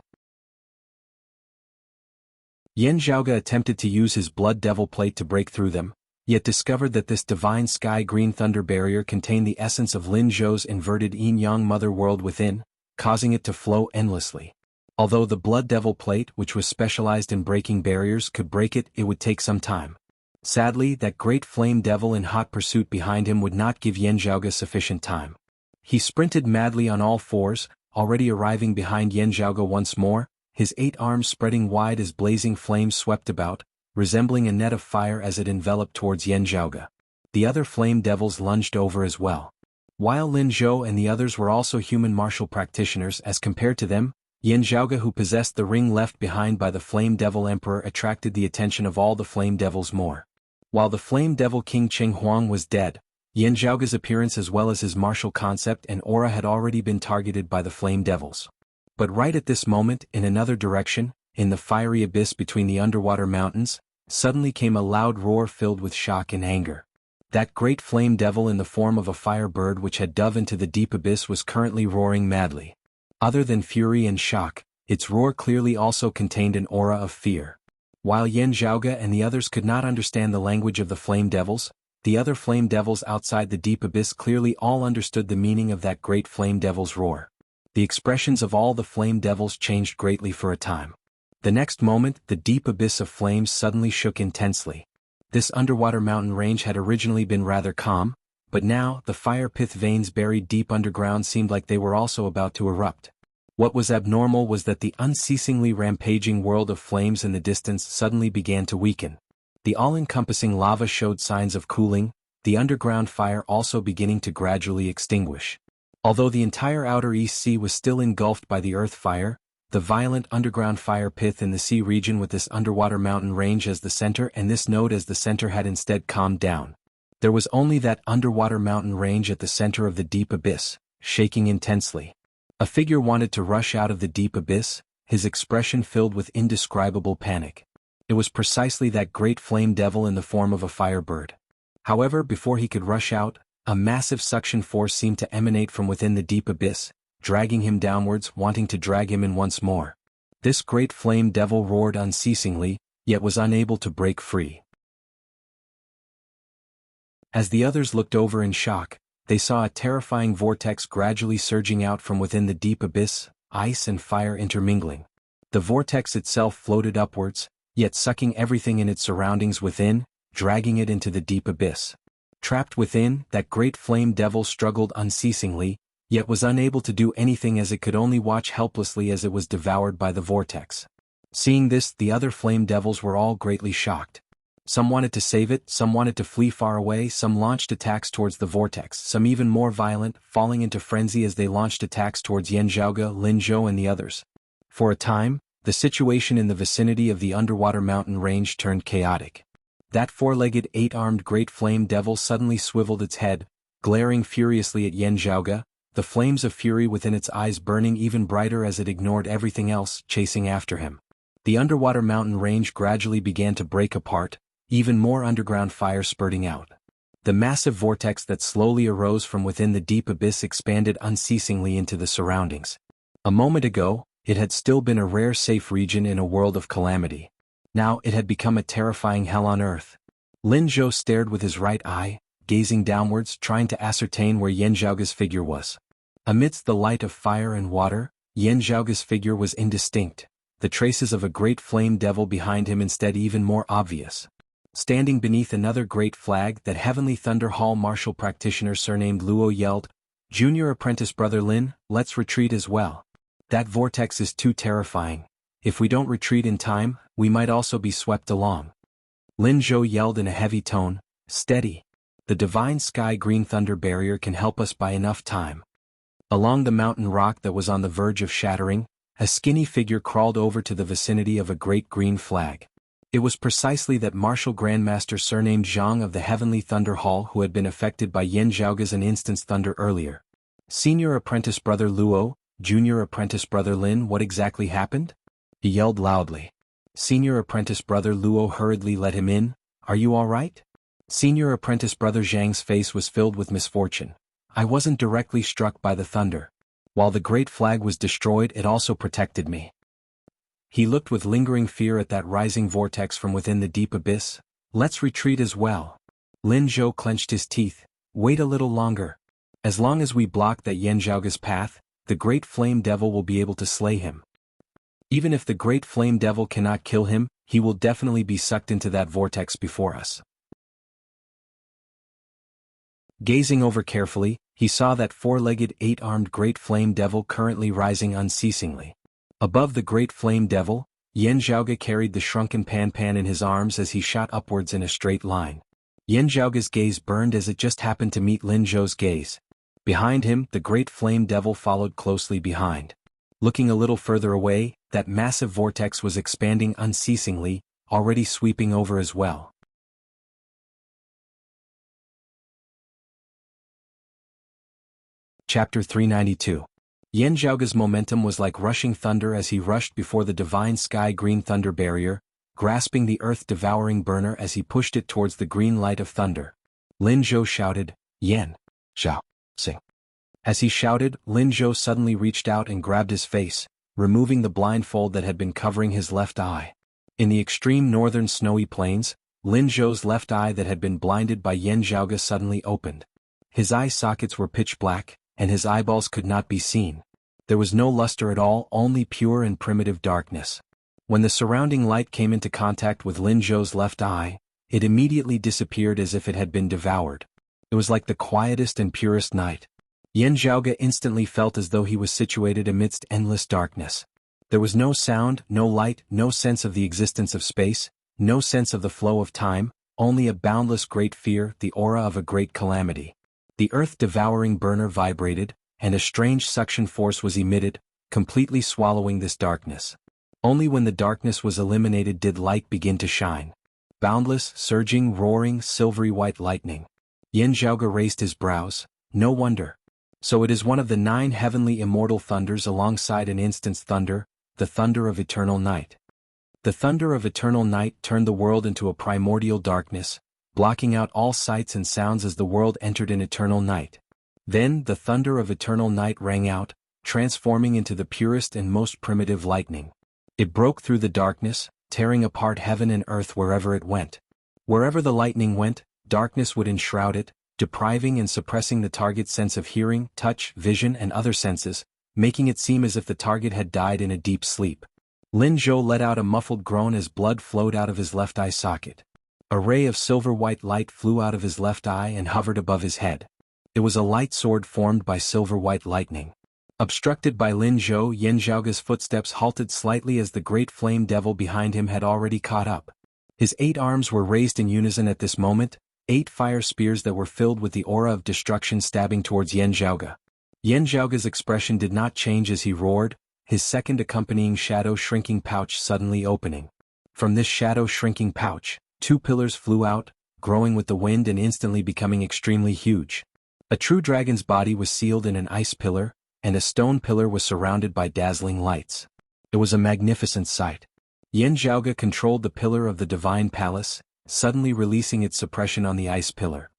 Yen Zhaoge attempted to use his Blood Devil Plate to break through them, yet discovered that this divine sky-green thunder barrier contained the essence of Lin Zhou's inverted yin-yang mother world within, causing it to flow endlessly. Although the Blood Devil Plate, which was specialized in breaking barriers, could break it, it would take some time. Sadly, that great flame devil in hot pursuit behind him would not give Yen Zhaoge sufficient time. He sprinted madly on all fours, already arriving behind Yen Zhaoge once more, his 8 arms spreading wide as blazing flames swept about, resembling a net of fire as it enveloped towards Yen Zhaoge. The other flame devils lunged over as well. While Lin Zhou and the others were also human martial practitioners, as compared to them, Yen Zhaoge, who possessed the ring left behind by the Flame Devil Emperor, attracted the attention of all the Flame Devils more. While the Flame Devil King Cheng Huang was dead, Yen Zhaoge's appearance as well as his martial concept and aura had already been targeted by the Flame Devils. But right at this moment, in another direction, in the fiery abyss between the underwater mountains, suddenly came a loud roar filled with shock and anger. That great flame devil in the form of a fire bird which had dove into the deep abyss was currently roaring madly. Other than fury and shock, its roar clearly also contained an aura of fear. While Yen Zhaoge and the others could not understand the language of the flame devils, the other flame devils outside the deep abyss clearly all understood the meaning of that great flame devil's roar. The expressions of all the flame devils changed greatly for a time. The next moment, the deep abyss of flames suddenly shook intensely. This underwater mountain range had originally been rather calm, but now, the fire pith veins buried deep underground seemed like they were also about to erupt. What was abnormal was that the unceasingly rampaging world of flames in the distance suddenly began to weaken. The all-encompassing lava showed signs of cooling, the underground fire also beginning to gradually extinguish. Although the entire outer East Sea was still engulfed by the earth fire, the violent underground fire pith in the sea region with this underwater mountain range as the center and this node as the center had instead calmed down. There was only that underwater mountain range at the center of the deep abyss, shaking intensely. A figure wanted to rush out of the deep abyss, his expression filled with indescribable panic. It was precisely that great flame devil in the form of a firebird. However, before he could rush out, a massive suction force seemed to emanate from within the deep abyss, dragging him downwards, wanting to drag him in once more. This great flame devil roared unceasingly, yet was unable to break free. As the others looked over in shock, they saw a terrifying vortex gradually surging out from within the deep abyss, ice and fire intermingling. The vortex itself floated upwards, yet sucking everything in its surroundings within, dragging it into the deep abyss. Trapped within, that great flame devil struggled unceasingly, yet was unable to do anything as it could only watch helplessly as it was devoured by the vortex. Seeing this, the other flame devils were all greatly shocked. Some wanted to save it, some wanted to flee far away, some launched attacks towards the vortex, some even more violent, falling into frenzy as they launched attacks towards Yen Zhaoge, Lin Zhou and the others. For a time, the situation in the vicinity of the underwater mountain range turned chaotic. That four-legged, 8-armed great flame devil suddenly swiveled its head, glaring furiously at Yen Zhaoge, the flames of fury within its eyes burning even brighter as it ignored everything else, chasing after him. The underwater mountain range gradually began to break apart, even more underground fire spurting out. The massive vortex that slowly arose from within the deep abyss expanded unceasingly into the surroundings. A moment ago, it had still been a rare safe region in a world of calamity. Now it had become a terrifying hell on earth. Lin Zhou stared with his right eye, gazing downwards, trying to ascertain where Yen Zhaoge's figure was. Amidst the light of fire and water, Yen Zhaoge's figure was indistinct, the traces of a great flame devil behind him instead even more obvious. Standing beneath another great flag, that Heavenly Thunder Hall martial practitioner surnamed Luo yelled, "Junior apprentice brother Lin, let's retreat as well. That vortex is too terrifying. If we don't retreat in time, we might also be swept along." Lin Zhou yelled in a heavy tone, "Steady. The divine sky green thunder barrier can help us by enough time." Along the mountain rock that was on the verge of shattering, a skinny figure crawled over to the vicinity of a great green flag. It was precisely that martial grandmaster surnamed Jianghu of the Heavenly Thunder Hall who had been affected by Yen Zhaoge's an instant's thunder earlier. "Senior apprentice brother Luo, junior apprentice brother Lin, what exactly happened?" he yelled loudly. Senior apprentice brother Luo hurriedly let him in. "Are you all right?" Senior apprentice brother Zhang's face was filled with misfortune. "I wasn't directly struck by the thunder. While the great flag was destroyed, it also protected me." He looked with lingering fear at that rising vortex from within the deep abyss. Let's retreat as well. Lin Zhou clenched his teeth. Wait a little longer. As long as we block that Yan Zhaoge's path, the Great Flame Devil will be able to slay him. Even if the Great Flame Devil cannot kill him, he will definitely be sucked into that vortex before us. Gazing over carefully, he saw that four-legged, eight-armed Great Flame Devil currently rising unceasingly. Above the Great Flame Devil, Yan Zhaoge carried the shrunken Pan in his arms as he shot upwards in a straight line. Yan Zhaoge's gaze burned as it just happened to meet Lin Zhou's gaze. Behind him, the Great Flame Devil followed closely behind. Looking a little further away, that massive vortex was expanding unceasingly, already sweeping over as well. Chapter 392. Yan Zhaoge's momentum was like rushing thunder as he rushed before the divine sky-green thunder barrier, grasping the earth-devouring burner as he pushed it towards the green light of thunder. Lin Zhou shouted, "Yan Zhao, sing." As he shouted, Lin Zhou suddenly reached out and grabbed his face, removing the blindfold that had been covering his left eye. In the extreme northern snowy plains, Lin Zhou's left eye that had been blinded by Yan Zhaoge suddenly opened. His eye sockets were pitch black, and his eyeballs could not be seen. There was no luster at all, only pure and primitive darkness. When the surrounding light came into contact with Lin Zhou's left eye, it immediately disappeared as if it had been devoured. It was like the quietest and purest night. Yan Zhaoge instantly felt as though he was situated amidst endless darkness. There was no sound, no light, no sense of the existence of space, no sense of the flow of time, only a boundless great fear, the aura of a great calamity. The earth-devouring burner vibrated, and a strange suction force was emitted, completely swallowing this darkness. Only when the darkness was eliminated did light begin to shine. Boundless, surging, roaring, silvery white lightning. Yan Zhaoge raised his brows. No wonder. So it is one of the 9 heavenly immortal thunders alongside an instant's thunder, the thunder of eternal night. The thunder of eternal night turned the world into a primordial darkness, blocking out all sights and sounds as the world entered an eternal night. Then the thunder of eternal night rang out, transforming into the purest and most primitive lightning. It broke through the darkness, tearing apart heaven and earth wherever it went. Wherever the lightning went, darkness would enshroud it, depriving and suppressing the target's sense of hearing, touch, vision and other senses, making it seem as if the target had died in a deep sleep. Lin Zhou let out a muffled groan as blood flowed out of his left eye socket. A ray of silver-white light flew out of his left eye and hovered above his head. It was a light sword formed by silver-white lightning. Obstructed by Lin Zhou, Yan Zhaoge's footsteps halted slightly as the Great Flame Devil behind him had already caught up. His 8 arms were raised in unison at this moment, 8 fire spears that were filled with the aura of destruction stabbing towards Yan Zhaoge. Yan Zhaoge's expression did not change as he roared, his second accompanying shadow-shrinking pouch suddenly opening. From this shadow-shrinking pouch, 2 pillars flew out, growing with the wind and instantly becoming extremely huge. A true dragon's body was sealed in an ice pillar, and a stone pillar was surrounded by dazzling lights. It was a magnificent sight. Yan Zhaoge controlled the pillar of the divine palace, suddenly releasing its suppression on the ice pillar.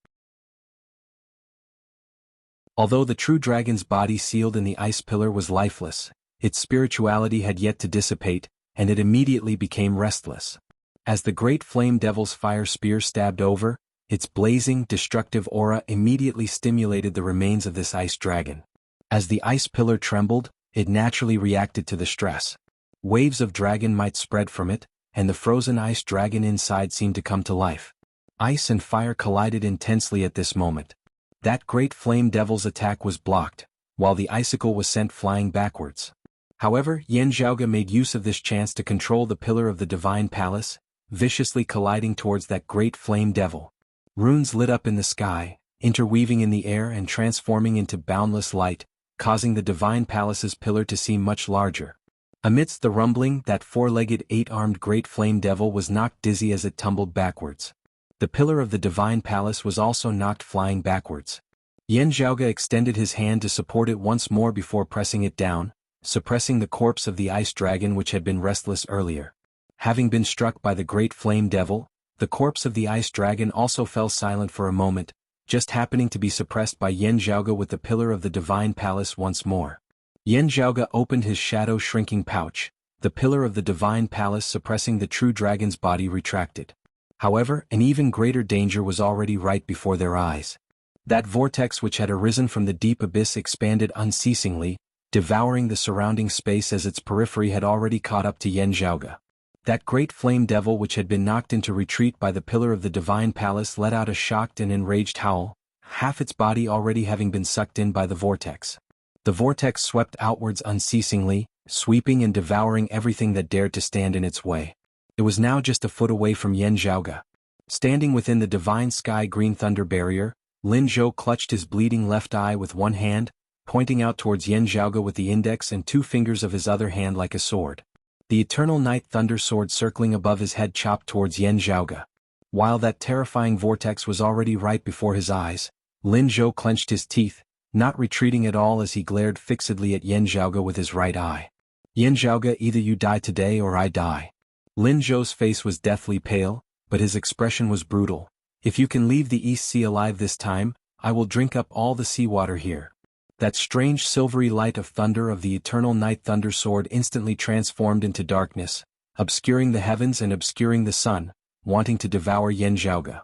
Although the true dragon's body sealed in the ice pillar was lifeless, its spirituality had yet to dissipate, and it immediately became restless. As the Great Flame Devil's fire spear stabbed over, its blazing, destructive aura immediately stimulated the remains of this ice dragon. As the ice pillar trembled, it naturally reacted to the stress. Waves of dragon might spread from it, and the frozen ice dragon inside seemed to come to life. Ice and fire collided intensely at this moment. That Great Flame Devil's attack was blocked, while the icicle was sent flying backwards. However, Yan Zhaoge made use of this chance to control the pillar of the divine palace, viciously colliding towards that Great Flame Devil. Runes lit up in the sky, interweaving in the air and transforming into boundless light, causing the divine palace's pillar to seem much larger. Amidst the rumbling, that 4-legged 8-armed Great Flame Devil was knocked dizzy as it tumbled backwards. The pillar of the divine palace was also knocked flying backwards. Yan Zhaoge extended his hand to support it once more before pressing it down, suppressing the corpse of the ice dragon which had been restless earlier. Having been struck by the Great Flame Devil, the corpse of the ice dragon also fell silent for a moment, just happening to be suppressed by Yan Zhaoge with the pillar of the divine palace once more. Yan Zhaoge opened his shadow-shrinking pouch, the pillar of the divine palace suppressing the true dragon's body retracted. However, an even greater danger was already right before their eyes. That vortex which had arisen from the deep abyss expanded unceasingly, devouring the surrounding space as its periphery had already caught up to Yan Zhaoge. That great flame devil which had been knocked into retreat by the pillar of the divine palace let out a shocked and enraged howl, half its body already having been sucked in by the vortex. The vortex swept outwards unceasingly, sweeping and devouring everything that dared to stand in its way. It was now just a foot away from Yan Zhaoge. Standing within the divine sky green thunder barrier, Lin Zhou clutched his bleeding left eye with one hand, pointing out towards Yan Zhaoge with the index and two fingers of his other hand like a sword. The eternal night thunder sword circling above his head chopped towards Yan Zhaoge. While that terrifying vortex was already right before his eyes, Lin Zhou clenched his teeth, not retreating at all as he glared fixedly at Yan Zhaoge with his right eye. Yan Zhaoge, either you die today or I die. Lin Zhou's face was deathly pale, but his expression was brutal. If you can leave the East Sea alive this time, I will drink up all the seawater here. That strange silvery light of thunder of the eternal night thunder sword instantly transformed into darkness, obscuring the heavens and obscuring the sun, wanting to devour Yan Zhaoge.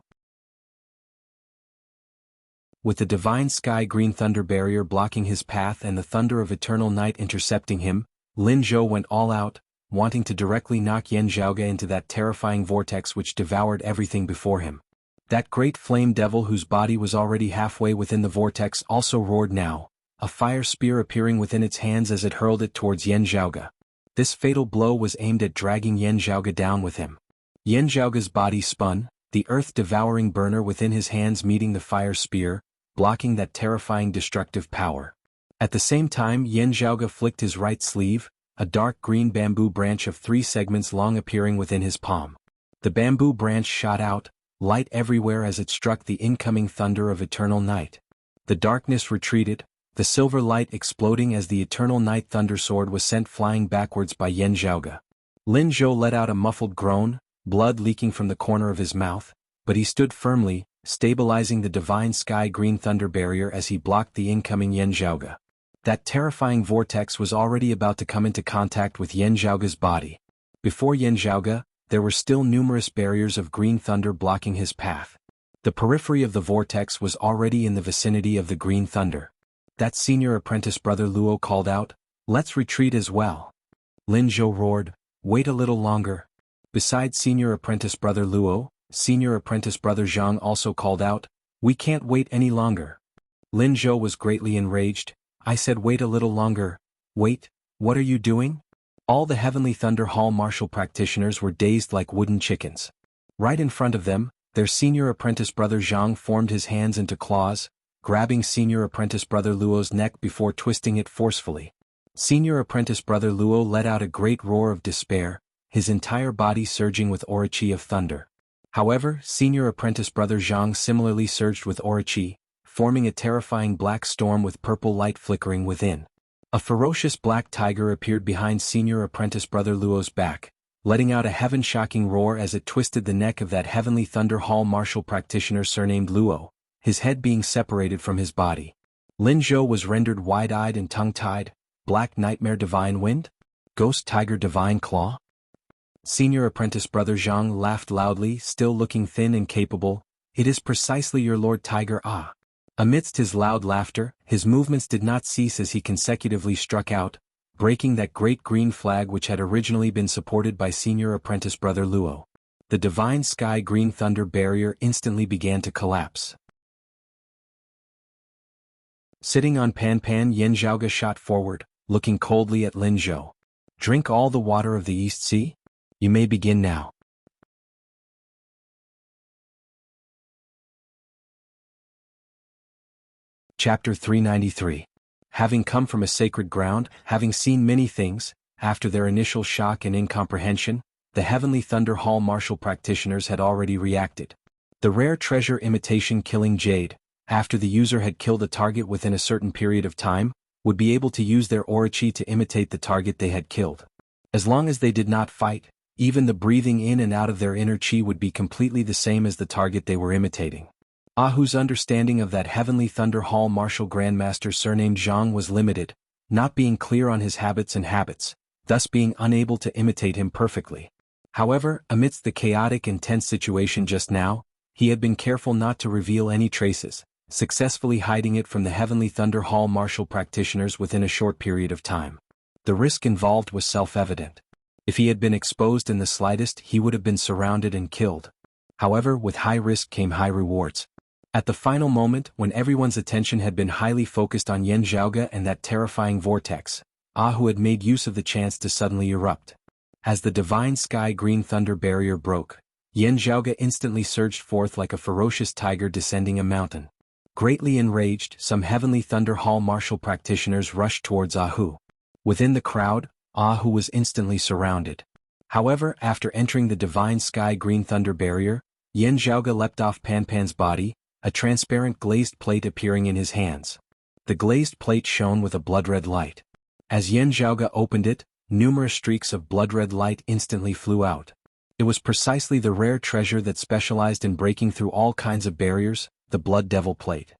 With the divine sky green thunder barrier blocking his path and the thunder of eternal night intercepting him, Lin Zhou went all out, wanting to directly knock Yan Zhaoge into that terrifying vortex which devoured everything before him. That great flame devil whose body was already halfway within the vortex also roared now, a fire spear appearing within its hands as it hurled it towards Yan Zhaoge. This fatal blow was aimed at dragging Yan Zhaoge down with him. Yan Zhaoge's body spun, the earth-devouring burner within his hands meeting the fire spear, blocking that terrifying destructive power. At the same time Yan Zhaoge flicked his right sleeve, a dark green bamboo branch of 3 segments long appearing within his palm. The bamboo branch shot out, light everywhere as it struck the incoming thunder of eternal night. The darkness retreated, the silver light exploding as the eternal night thunder sword was sent flying backwards by Yan Zhaoge. Lin Zhou let out a muffled groan, blood leaking from the corner of his mouth, but he stood firmly, stabilizing the divine sky green thunder barrier as he blocked the incoming Yan Zhaoge. That terrifying vortex was already about to come into contact with Yan Zhaoge's body. Before Yan Zhaoge, there were still numerous barriers of green thunder blocking his path. The periphery of the vortex was already in the vicinity of the green thunder. That senior apprentice brother Luo called out, "Let's retreat as well." Lin Zhou roared, "Wait a little longer." Besides senior apprentice brother Luo, senior apprentice brother Zhang also called out, "We can't wait any longer." Lin Zhou was greatly enraged. "I said wait a little longer." "Wait, what are you doing?" All the Heavenly Thunder Hall martial practitioners were dazed like wooden chickens. Right in front of them, their senior apprentice brother Zhang formed his hands into claws, grabbing senior apprentice brother Luo's neck before twisting it forcefully. Senior apprentice brother Luo let out a great roar of despair, his entire body surging with aura chi of thunder. However, senior apprentice brother Zhang similarly surged with aura chi, forming a terrifying black storm with purple light flickering within. A ferocious black tiger appeared behind senior apprentice brother Luo's back, letting out a heaven-shocking roar as it twisted the neck of that Heavenly Thunder Hall martial practitioner surnamed Luo, his head being separated from his body. Lin Zhou was rendered wide-eyed and tongue-tied. Black Nightmare Divine Wind? Ghost Tiger Divine Claw? Senior apprentice brother Zhang laughed loudly, still looking thin and capable. "It is precisely your Lord Tiger Ah." Amidst his loud laughter, his movements did not cease as he consecutively struck out, breaking that great green flag which had originally been supported by senior apprentice brother Luo. The divine sky green thunder barrier instantly began to collapse. Sitting on Pan Pan, Yan Zhaoge shot forward, looking coldly at Lin Zhou. "Drink all the water of the East Sea? You may begin now." Chapter 393. Having come from a sacred ground, having seen many things, after their initial shock and incomprehension, the Heavenly Thunder Hall martial practitioners had already reacted. The rare treasure imitation killing jade, after the user had killed a target within a certain period of time, would be able to use their aura chi to imitate the target they had killed. As long as they did not fight, even the breathing in and out of their inner chi would be completely the same as the target they were imitating. Ahu's understanding of that Heavenly Thunder Hall martial grandmaster surnamed Zhang was limited, not being clear on his habits, thus being unable to imitate him perfectly. However, amidst the chaotic and tense situation just now, he had been careful not to reveal any traces, successfully hiding it from the Heavenly Thunder Hall martial practitioners within a short period of time. The risk involved was self-evident. If he had been exposed in the slightest, he would have been surrounded and killed. However, with high risk came high rewards. At the final moment, when everyone's attention had been highly focused on Yan Zhaoge and that terrifying vortex, Ahu had made use of the chance to suddenly erupt. As the divine sky green thunder barrier broke, Yan Zhaoge instantly surged forth like a ferocious tiger descending a mountain. Greatly enraged, some Heavenly Thunder Hall martial practitioners rushed towards Ahu. Within the crowd, Ahu was instantly surrounded. However, after entering the divine sky green thunder barrier, Yan Zhaoge leapt off Pan's body, a transparent glazed plate appearing in his hands. The glazed plate shone with a blood-red light. As Yan Zhaoge opened it, numerous streaks of blood-red light instantly flew out. It was precisely the rare treasure that specialized in breaking through all kinds of barriers, the Blood Devil Plate.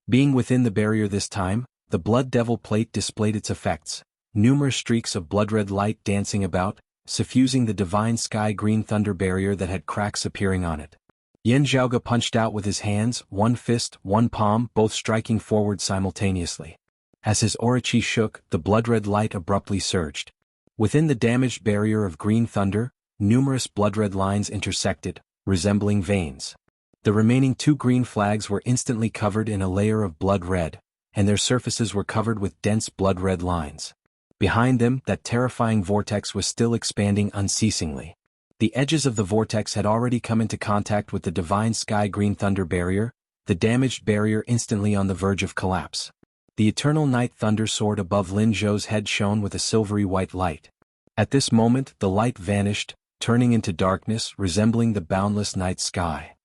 Being within the barrier this time, the Blood Devil Plate displayed its effects, numerous streaks of blood-red light dancing about, suffusing the divine sky green thunder barrier that had cracks appearing on it. Yan Zhaoge punched out with his hands, one fist, one palm, both striking forward simultaneously. As his orochi shook, the blood-red light abruptly surged. Within the damaged barrier of green thunder, numerous blood-red lines intersected, resembling veins. The remaining two green flags were instantly covered in a layer of blood red, and their surfaces were covered with dense blood-red lines. Behind them, that terrifying vortex was still expanding unceasingly. The edges of the vortex had already come into contact with the divine sky green thunder barrier, the damaged barrier instantly on the verge of collapse. The eternal night thunder soared above Lin Zhou's head shone with a silvery white light. At this moment, the light vanished, turning into darkness resembling the boundless night sky.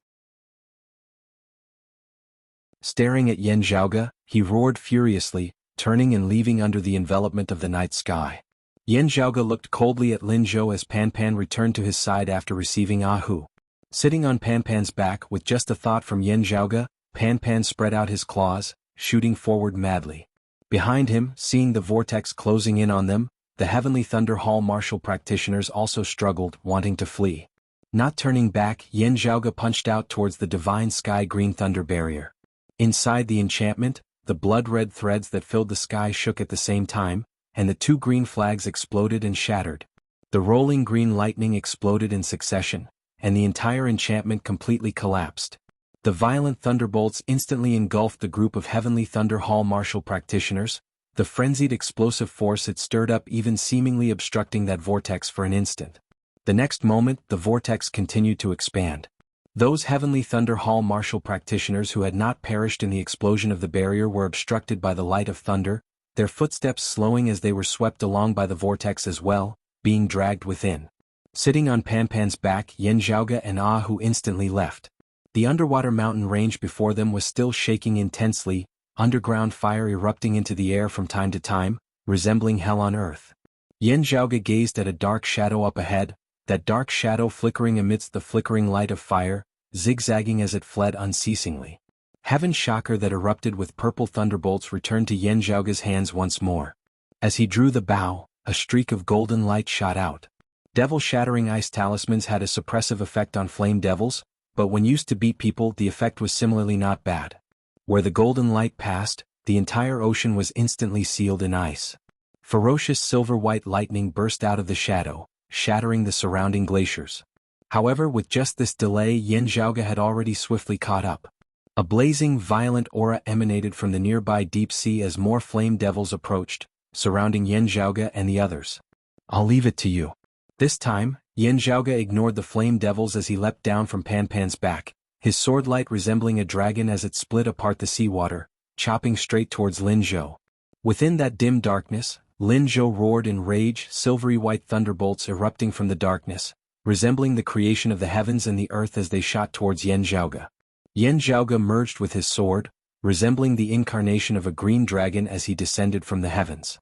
Staring at Yan Zhaoge, he roared furiously, turning and leaving under the envelopment of the night sky. Yan Zhaoge looked coldly at Lin Zhou as Pan returned to his side after receiving Ahu. Sitting on Pan's back with just a thought from Yan Zhaoge, Pan spread out his claws, shooting forward madly. Behind him, seeing the vortex closing in on them, the Heavenly Thunder Hall martial practitioners also struggled, wanting to flee. Not turning back, Yan Zhaoge punched out towards the divine sky green thunder barrier. Inside the enchantment, the blood-red threads that filled the sky shook at the same time, and the two green flags exploded and shattered. The rolling green lightning exploded in succession, and the entire enchantment completely collapsed. The violent thunderbolts instantly engulfed the group of Heavenly Thunder Hall martial practitioners, the frenzied explosive force had stirred up even seemingly obstructing that vortex for an instant. The next moment, the vortex continued to expand. Those Heavenly Thunder Hall martial practitioners who had not perished in the explosion of the barrier were obstructed by the light of thunder, their footsteps slowing as they were swept along by the vortex as well, being dragged within. Sitting on Pan's back, Yan Zhaoge and Ahu instantly left. The underwater mountain range before them was still shaking intensely, underground fire erupting into the air from time to time, resembling hell on earth. Yan Zhaoge gazed at a dark shadow up ahead, that dark shadow flickering amidst the flickering light of fire, zigzagging as it fled unceasingly. Heaven's chakra that erupted with purple thunderbolts returned to Yan Zhaoge's hands once more. As he drew the bow, a streak of golden light shot out. Devil-shattering ice talismans had a suppressive effect on flame devils, but when used to beat people the effect was similarly not bad. Where the golden light passed, the entire ocean was instantly sealed in ice. Ferocious silver-white lightning burst out of the shadow, shattering the surrounding glaciers. However, with just this delay, Yan Zhaoge had already swiftly caught up. A blazing, violent aura emanated from the nearby deep sea as more flame devils approached, surrounding Yan Zhaoge and the others. "I'll leave it to you." This time, Yan Zhaoge ignored the flame devils as he leapt down from Pan's back, his sword light resembling a dragon as it split apart the seawater, chopping straight towards Lin Zhou. Within that dim darkness, Lin Zhou roared in rage, silvery white thunderbolts erupting from the darkness, resembling the creation of the heavens and the earth as they shot towards Yan Zhaoge. Yan Zhaoge merged with his sword, resembling the incarnation of a green dragon as he descended from the heavens.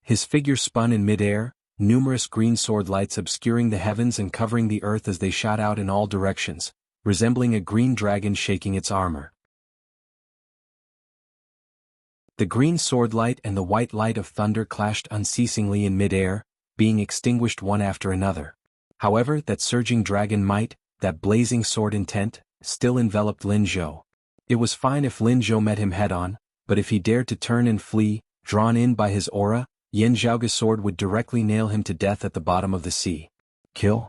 His figure spun in midair, numerous green sword lights obscuring the heavens and covering the earth as they shot out in all directions, resembling a green dragon shaking its armor. The green sword light and the white light of thunder clashed unceasingly in midair, being extinguished one after another. However, that surging dragon might, that blazing sword intent, still enveloped Lin Zhou. It was fine if Lin Zhou met him head-on, but if he dared to turn and flee, drawn in by his aura, Yan Zhaoge's sword would directly nail him to death at the bottom of the sea. Kill?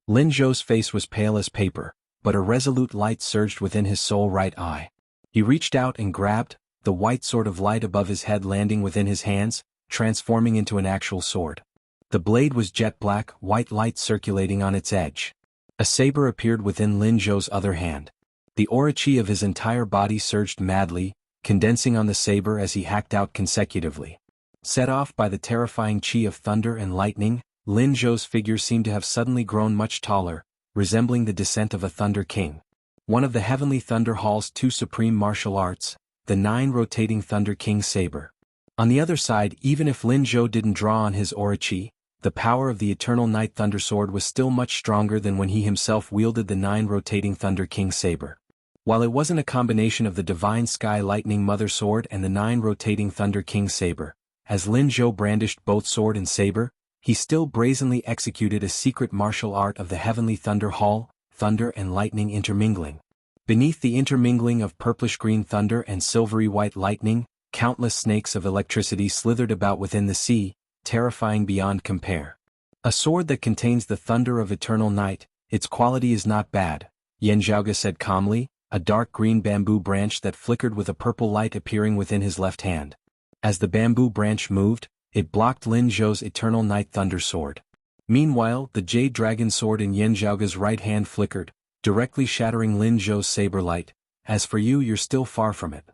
Lin Zhou's face was pale as paper, but a resolute light surged within his sole right eye. He reached out and grabbed, the white sword of light above his head landing within his hands, transforming into an actual sword. The blade was jet black, white light circulating on its edge. A saber appeared within Lin Zhou's other hand. The aura chi of his entire body surged madly, condensing on the saber as he hacked out consecutively. Set off by the terrifying chi of thunder and lightning, Lin Zhou's figure seemed to have suddenly grown much taller, resembling the descent of a thunder king. One of the heavenly thunder hall's 2 supreme martial arts, the 9 rotating thunder king saber. On the other side, even if Lin Zhou didn't draw on his aura chi, the power of the eternal night thunder sword was still much stronger than when he himself wielded the 9 rotating thunder king saber. While it wasn't a combination of the divine sky lightning mother sword and the 9 rotating thunder king saber, as Lin Zhou brandished both sword and saber, he still brazenly executed a secret martial art of the heavenly thunder hall, thunder and lightning intermingling. Beneath the intermingling of purplish-green thunder and silvery-white lightning, countless snakes of electricity slithered about within the sea, terrifying beyond compare. A sword that contains the thunder of eternal night, its quality is not bad, Yan Zhaoge said calmly, a dark green bamboo branch that flickered with a purple light appearing within his left hand. As the bamboo branch moved, it blocked Lin Zhou's eternal night thunder sword. Meanwhile, the jade dragon sword in Yan Zhaoge's right hand flickered, directly shattering Lin Zhou's saber light. As for you, you're still far from it.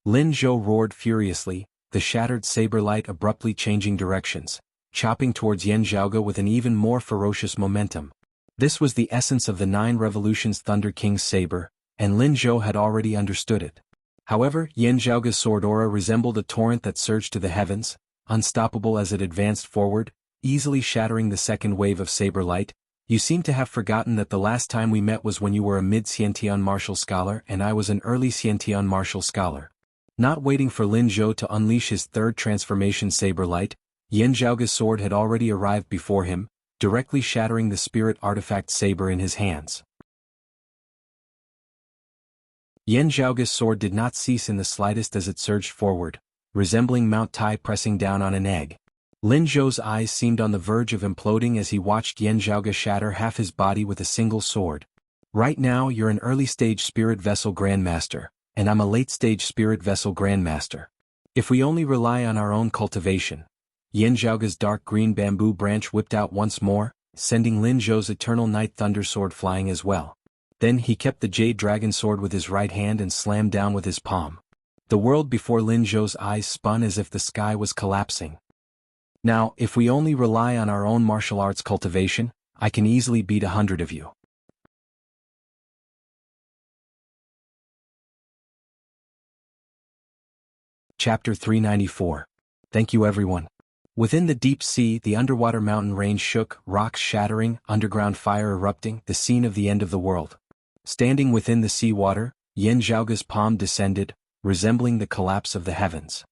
Lin Zhou roared furiously, the shattered saber light abruptly changing directions, chopping towards Yan Zhaoge with an even more ferocious momentum. This was the essence of the 9 Revolutions Thunder King's saber, and Lin Zhou had already understood it. However, Yan Zhaoge's sword aura resembled a torrent that surged to the heavens, unstoppable as it advanced forward, easily shattering the second wave of saber light. You seem to have forgotten that the last time we met was when you were a mid-Xiantian martial scholar and I was an early Xiantian martial scholar. Not waiting for Lin Zhou to unleash his third transformation saber light, Yan Zhaoge's sword had already arrived before him, directly shattering the spirit artifact saber in his hands. Yan Zhaoge's sword did not cease in the slightest as it surged forward, resembling Mount Tai pressing down on an egg. Lin Zhou's eyes seemed on the verge of imploding as he watched Yan Zhaoge shatter half his body with a single sword. Right now you're an early-stage spirit vessel grandmaster, and I'm a late-stage spirit vessel grandmaster. If we only rely on our own cultivation. Yan Zhaoge's dark green bamboo branch whipped out once more, sending Lin Zhou's eternal night thunder sword flying as well. Then he kept the jade dragon sword with his right hand and slammed down with his palm. The world before Lin Zhou's eyes spun as if the sky was collapsing. Now, if we only rely on our own martial arts cultivation, I can easily beat 100 of you. Chapter 394. Thank you everyone. Within the deep sea, the underwater mountain range shook, rocks shattering, underground fire erupting, the scene of the end of the world. Standing within the sea water, Yan Zhaoge's palm descended, resembling the collapse of the heavens.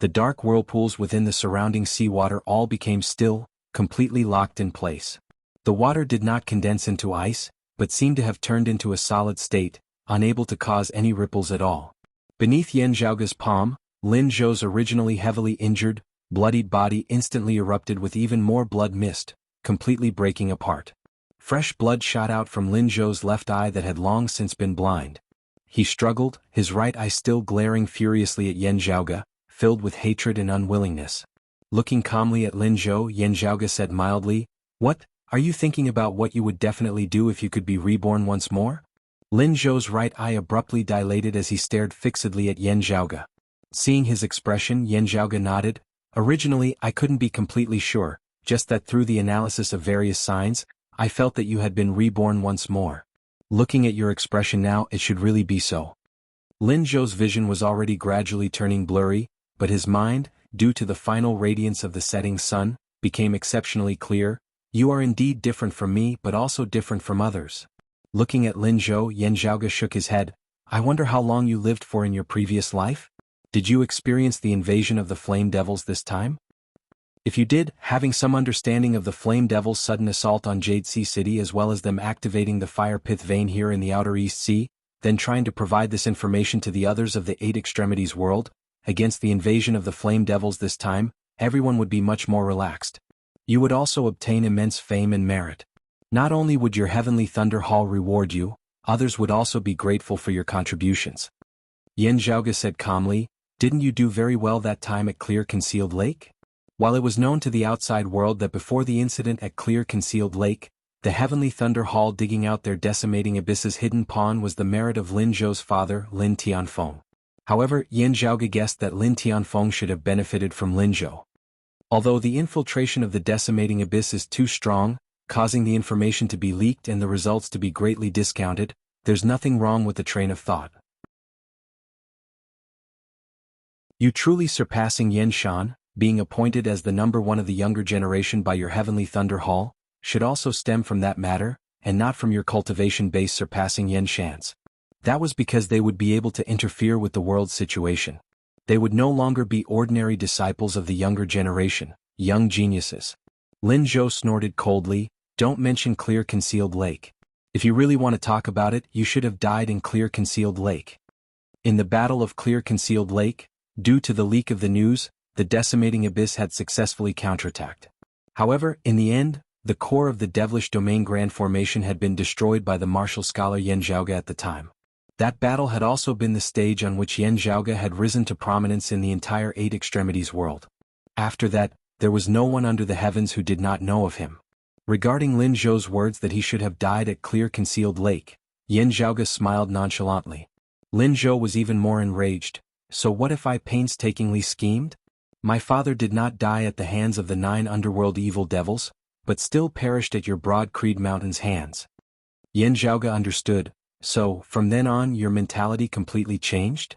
The dark whirlpools within the surrounding seawater all became still, completely locked in place. The water did not condense into ice, but seemed to have turned into a solid state, unable to cause any ripples at all. Beneath Yan Zhaoge's palm, Lin Zhou's originally heavily injured, bloodied body instantly erupted with even more blood mist, completely breaking apart. Fresh blood shot out from Lin Zhou's left eye that had long since been blind. He struggled, his right eye still glaring furiously at Yan Zhaoge, filled with hatred and unwillingness. Looking calmly at Lin Zhou, Yan Zhaoge said mildly, "What, are you thinking about what you would definitely do if you could be reborn once more?" Lin Zhou's right eye abruptly dilated as he stared fixedly at Yan Zhaoge. Seeing his expression, Yan Zhaoge nodded. "Originally, I couldn't be completely sure, just that through the analysis of various signs, I felt that you had been reborn once more. Looking at your expression now, it should really be so." Lin Zhou's vision was already gradually turning blurry, but his mind, due to the final radiance of the setting sun, became exceptionally clear. "You are indeed different from me but also different from others." Looking at Lin Zhou, Yan Zhaoge shook his head. "I wonder how long you lived for in your previous life? Did you experience the invasion of the flame devils this time?" If you did, having some understanding of the Flame Devil's sudden assault on Jade Sea City as well as them activating the Fire Pith vein here in the Outer East Sea, then trying to provide this information to the others of the Eight Extremities world, against the invasion of the Flame Devils this time, everyone would be much more relaxed. You would also obtain immense fame and merit. Not only would your Heavenly Thunder Hall reward you, others would also be grateful for your contributions. Yin Zhaoge said calmly, "Didn't you do very well that time at Clear Concealed Lake?" While it was known to the outside world that before the incident at Clear Concealed Lake, the Heavenly Thunder Hall digging out their decimating abyss's hidden pawn was the merit of Lin Zhou's father, Lin Tianfeng. However, Yin Zhaoge guessed that Lin Tianfeng should have benefited from Lin Zhou. Although the infiltration of the decimating abyss is too strong, causing the information to be leaked and the results to be greatly discounted, there's nothing wrong with the train of thought. You truly surpassing Yen Shan, being appointed as the number one of the younger generation by your Heavenly Thunder Hall, should also stem from that matter, and not from your cultivation base surpassing Yen Shan's. That was because they would be able to interfere with the world's situation. They would no longer be ordinary disciples of the younger generation, young geniuses. Lin Zhou snorted coldly, "Don't mention Clear Concealed Lake. If you really want to talk about it, you should have died in Clear Concealed Lake." In the Battle of Clear Concealed Lake, due to the leak of the news, the decimating abyss had successfully counterattacked. However, in the end, the core of the devilish domain Grand Formation had been destroyed by the martial scholar Yen Zhaoge at the time. That battle had also been the stage on which Yen Zhaoge had risen to prominence in the entire Eight Extremities world. After that, there was no one under the heavens who did not know of him. Regarding Lin Zhou's words that he should have died at Clear Concealed Lake, Yen Zhaoge smiled nonchalantly. Lin Zhou was even more enraged. "So what if I painstakingly schemed? My father did not die at the hands of the 9 underworld evil devils, but still perished at your Broad Creed Mountain's hands." Yen Zhaoge understood. "So, from then on your mentality completely changed?"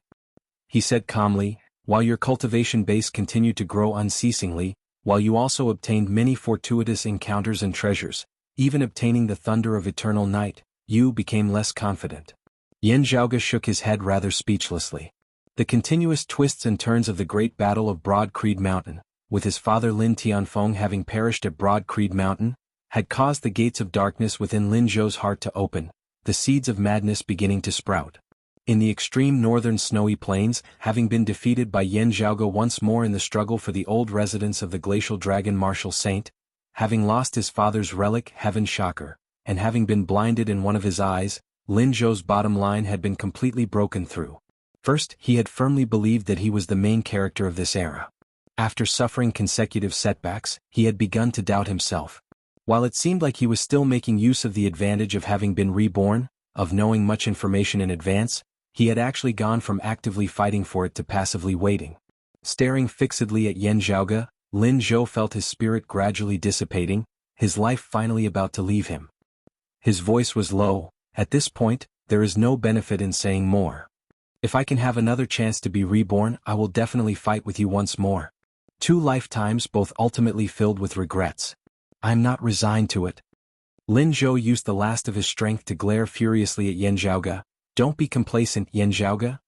He said calmly, "While your cultivation base continued to grow unceasingly, while you also obtained many fortuitous encounters and treasures, even obtaining the thunder of eternal night, you became less confident." Yen Zhaoge shook his head rather speechlessly. The continuous twists and turns of the great battle of Broad Creed Mountain, with his father Lin Tianfeng having perished at Broad Creed Mountain, had caused the gates of darkness within Lin Zhou's heart to open, the seeds of madness beginning to sprout. In the extreme northern snowy plains, having been defeated by Yen Zhaoge once more in the struggle for the old residence of the glacial dragon Martial Saint, having lost his father's relic Heaven Shocker, and having been blinded in one of his eyes, Lin Zhou's bottom line had been completely broken through. First, he had firmly believed that he was the main character of this era. After suffering consecutive setbacks, he had begun to doubt himself. While it seemed like he was still making use of the advantage of having been reborn, of knowing much information in advance, he had actually gone from actively fighting for it to passively waiting. Staring fixedly at Yen Zhaoge, Lin Zhou felt his spirit gradually dissipating, his life finally about to leave him. His voice was low. "At this point, there is no benefit in saying more. If I can have another chance to be reborn, I will definitely fight with you once more. 2 lifetimes both ultimately filled with regrets. I'm not resigned to it." Lin Zhou used the last of his strength to glare furiously at Yen Zhaoge. "Don't be complacent, Yen Zhaoge.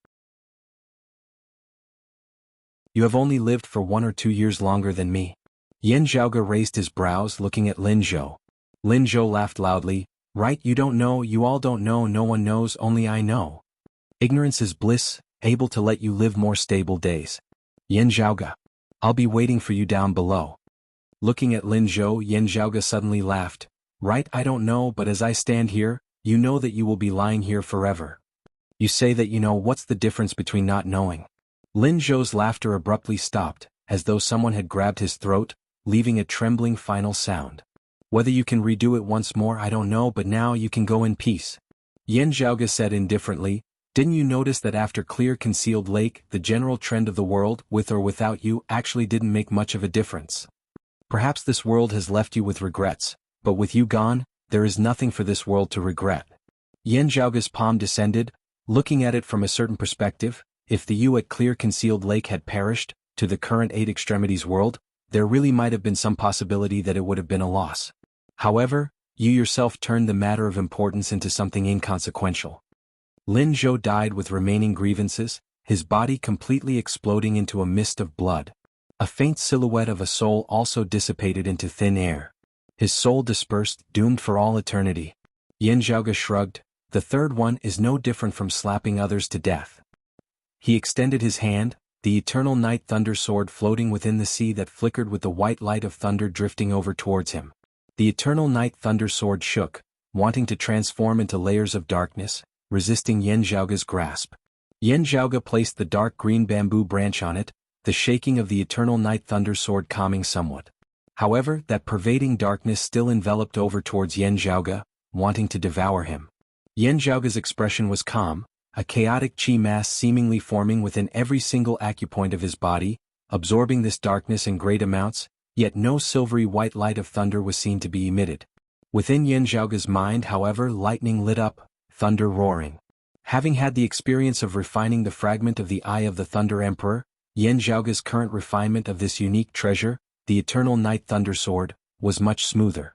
You have only lived for 1 or 2 years longer than me." Yen Zhaoge raised his brows looking at Lin Zhou. Lin Zhou laughed loudly. "Right, you don't know, you all don't know, no one knows, only I know. Ignorance is bliss, able to let you live more stable days. Yen Zhaoge. I'll be waiting for you down below." Looking at Lin Zhou, Yen Zhaoge suddenly laughed. "Right, I don't know, but as I stand here, you know that you will be lying here forever. You say that you know, what's the difference between not knowing?" Lin Zhou's laughter abruptly stopped, as though someone had grabbed his throat, leaving a trembling final sound. "Whether you can redo it once more I don't know, but now you can go in peace." Yen Zhaoge said indifferently, "Didn't you notice that after Clear Concealed Lake, the general trend of the world, with or without you, actually didn't make much of a difference? Perhaps this world has left you with regrets, but with you gone, there is nothing for this world to regret." Yen Zhaoge's palm descended, looking at it from a certain perspective. If the you at Clear Concealed Lake had perished, to the current Eight Extremities world, there really might have been some possibility that it would have been a loss. However, you yourself turned the matter of importance into something inconsequential. Lin Zhou died with remaining grievances, his body completely exploding into a mist of blood. A faint silhouette of a soul also dissipated into thin air. His soul dispersed, doomed for all eternity. Yan Zhaoge shrugged. The third one is no different from slapping others to death. He extended his hand, the eternal night thunder sword floating within the sea that flickered with the white light of thunder drifting over towards him. The eternal night thunder sword shook, wanting to transform into layers of darkness, resisting Yan Zhaoge's grasp. Yan Zhaoge placed the dark green bamboo branch on it, the shaking of the eternal night thunder sword calming somewhat. However, that pervading darkness still enveloped over towards Yan Zhaoge, wanting to devour him. Yan Zhaoge's expression was calm, a chaotic qi mass seemingly forming within every single acupoint of his body, absorbing this darkness in great amounts, yet no silvery white light of thunder was seen to be emitted. Within Yan Zhaoge's mind, however, lightning lit up, thunder roaring. Having had the experience of refining the fragment of the Eye of the Thunder Emperor, Yan Zhaoge's current refinement of this unique treasure, the eternal night thunder sword, was much smoother.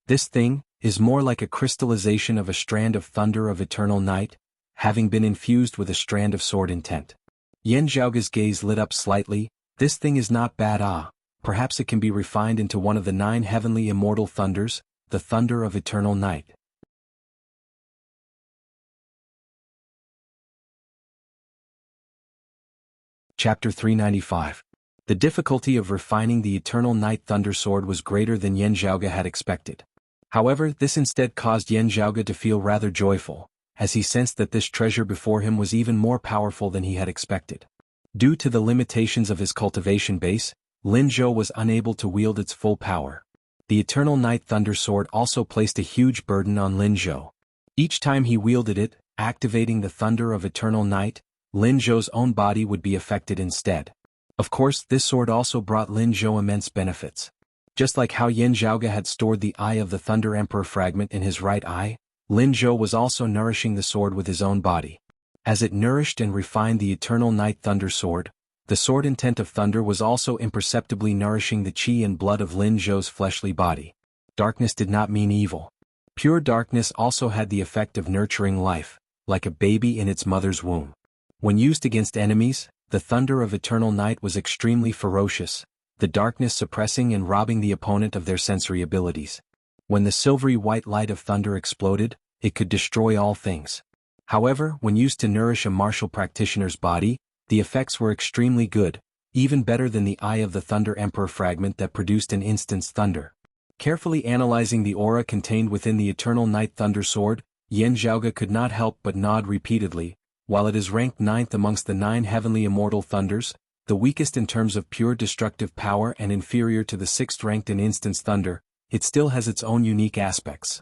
This thing is more like a crystallization of a strand of thunder of eternal night, having been infused with a strand of sword intent. Yan Zhaoge's gaze lit up slightly. This thing is not bad. Perhaps it can be refined into one of the 9 heavenly immortal thunders, the thunder of eternal night. Chapter 395. The difficulty of refining the eternal night thunder sword was greater than Yan Zhaoge had expected. However, this instead caused Yan Zhaoge to feel rather joyful, as he sensed that this treasure before him was even more powerful than he had expected. Due to the limitations of his cultivation base, Lin Zhou was unable to wield its full power. The eternal night thunder sword also placed a huge burden on Lin Zhou. Each time he wielded it, activating the thunder of eternal night, Lin Zhou's own body would be affected instead. Of course, this sword also brought Lin Zhou immense benefits. Just like how Yan Zhaoge had stored the Eye of the Thunder Emperor fragment in his right eye, Lin Zhou was also nourishing the sword with his own body. As it nourished and refined the eternal night thunder sword, the sword intent of thunder was also imperceptibly nourishing the qi and blood of Lin Zhou's fleshly body. Darkness did not mean evil. Pure darkness also had the effect of nurturing life, like a baby in its mother's womb. When used against enemies, the thunder of eternal night was extremely ferocious, the darkness suppressing and robbing the opponent of their sensory abilities. When the silvery white light of thunder exploded, it could destroy all things. However, when used to nourish a martial practitioner's body, the effects were extremely good, even better than the Eye of the Thunder Emperor fragment that produced an instant's thunder. Carefully analyzing the aura contained within the eternal night thunder sword, Yan Zhaoge could not help but nod repeatedly. While it is ranked 9th amongst the 9 heavenly immortal thunders, the weakest in terms of pure destructive power and inferior to the 6th ranked in instance thunder, it still has its own unique aspects.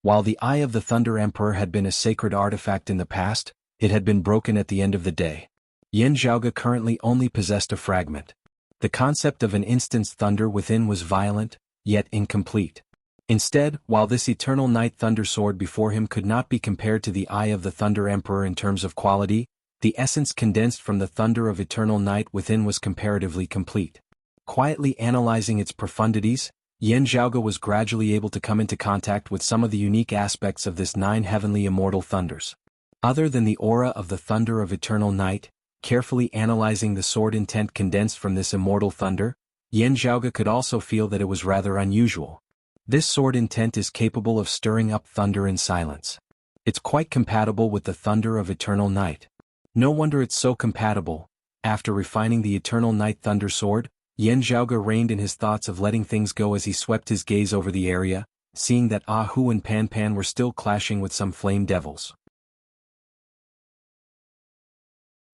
While the Eye of the Thunder Emperor had been a sacred artifact in the past, it had been broken at the end of the day. Yan Zhaoge currently only possessed a fragment. The concept of an instance thunder within was violent, yet incomplete. Instead, while this eternal night thunder sword before him could not be compared to the Eye of the Thunder Emperor in terms of quality, the essence condensed from the thunder of eternal night within was comparatively complete. Quietly analyzing its profundities, Yan Zhaoge was gradually able to come into contact with some of the unique aspects of this 9 heavenly immortal thunders. Other than the aura of the thunder of eternal night, carefully analyzing the sword intent condensed from this immortal thunder, Yan Zhaoge could also feel that it was rather unusual. This sword intent is capable of stirring up thunder in silence. It's quite compatible with the thunder of eternal night. No wonder it's so compatible. After refining the eternal night thunder sword, Yan Zhaoge reined in his thoughts of letting things go as he swept his gaze over the area, seeing that Ah Hu and Pan Pan were still clashing with some flame devils.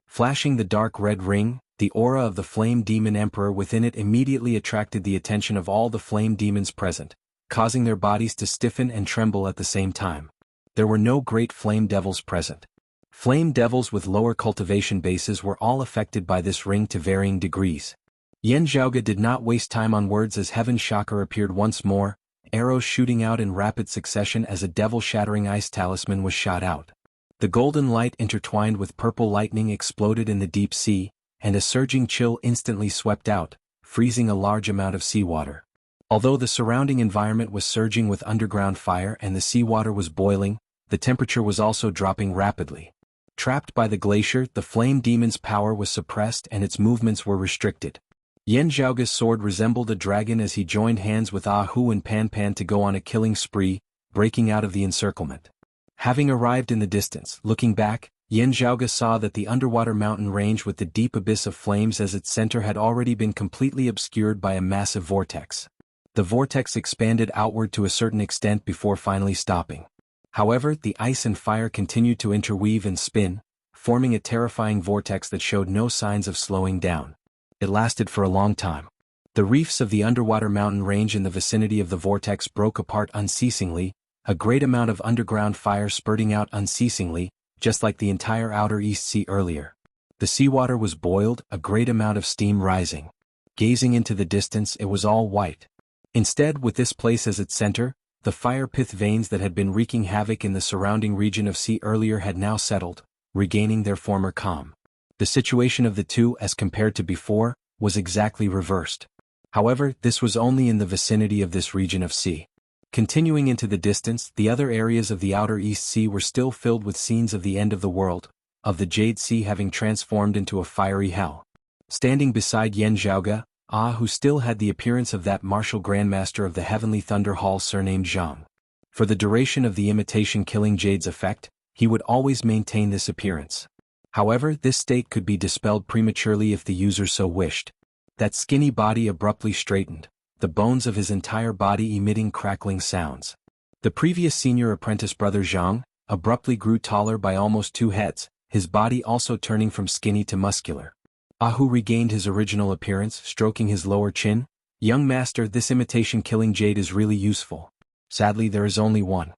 Flashing the dark red ring, the aura of the flame demon emperor within it immediately attracted the attention of all the flame demons present, causing their bodies to stiffen and tremble at the same time. There were no great flame devils present. Flame devils with lower cultivation bases were all affected by this ring to varying degrees. Yan Zhaoge did not waste time on words as Heaven Shocker appeared once more, arrows shooting out in rapid succession as a devil-shattering ice talisman was shot out. The golden light intertwined with purple lightning exploded in the deep sea, and a surging chill instantly swept out, freezing a large amount of seawater. Although the surrounding environment was surging with underground fire and the seawater was boiling, the temperature was also dropping rapidly. Trapped by the glacier, the flame demon's power was suppressed and its movements were restricted. Yan Zhaoge's sword resembled a dragon as he joined hands with Ah Hu and Pan Pan to go on a killing spree, breaking out of the encirclement. Having arrived in the distance, looking back, Yan Zhaoge saw that the underwater mountain range with the deep abyss of flames as its center had already been completely obscured by a massive vortex. The vortex expanded outward to a certain extent before finally stopping. However, the ice and fire continued to interweave and spin, forming a terrifying vortex that showed no signs of slowing down. It lasted for a long time. The reefs of the underwater mountain range in the vicinity of the vortex broke apart unceasingly, a great amount of underground fire spurting out unceasingly, just like the entire outer East Sea earlier. The seawater was boiled, a great amount of steam rising. Gazing into the distance, it was all white. Instead, with this place as its center, the fire pith veins that had been wreaking havoc in the surrounding region of sea earlier had now settled, regaining their former calm. The situation of the two as compared to before, was exactly reversed. However, this was only in the vicinity of this region of sea. Continuing into the distance, the other areas of the outer East Sea were still filled with scenes of the end of the world, of the Jade Sea having transformed into a fiery hell. Standing beside Yan Zhaoge, Ah Hu still had the appearance of that martial grandmaster of the Heavenly Thunder Hall surnamed Jianghu. For the duration of the imitation killing Jade's effect, he would always maintain this appearance. However, this state could be dispelled prematurely if the user so wished. That skinny body abruptly straightened, the bones of his entire body emitting crackling sounds. The previous senior apprentice brother Jianghu abruptly grew taller by almost 2 heads, his body also turning from skinny to muscular. Ah Hu regained his original appearance, stroking his lower chin. Young master, this imitation killing jade is really useful. Sadly, there is only one.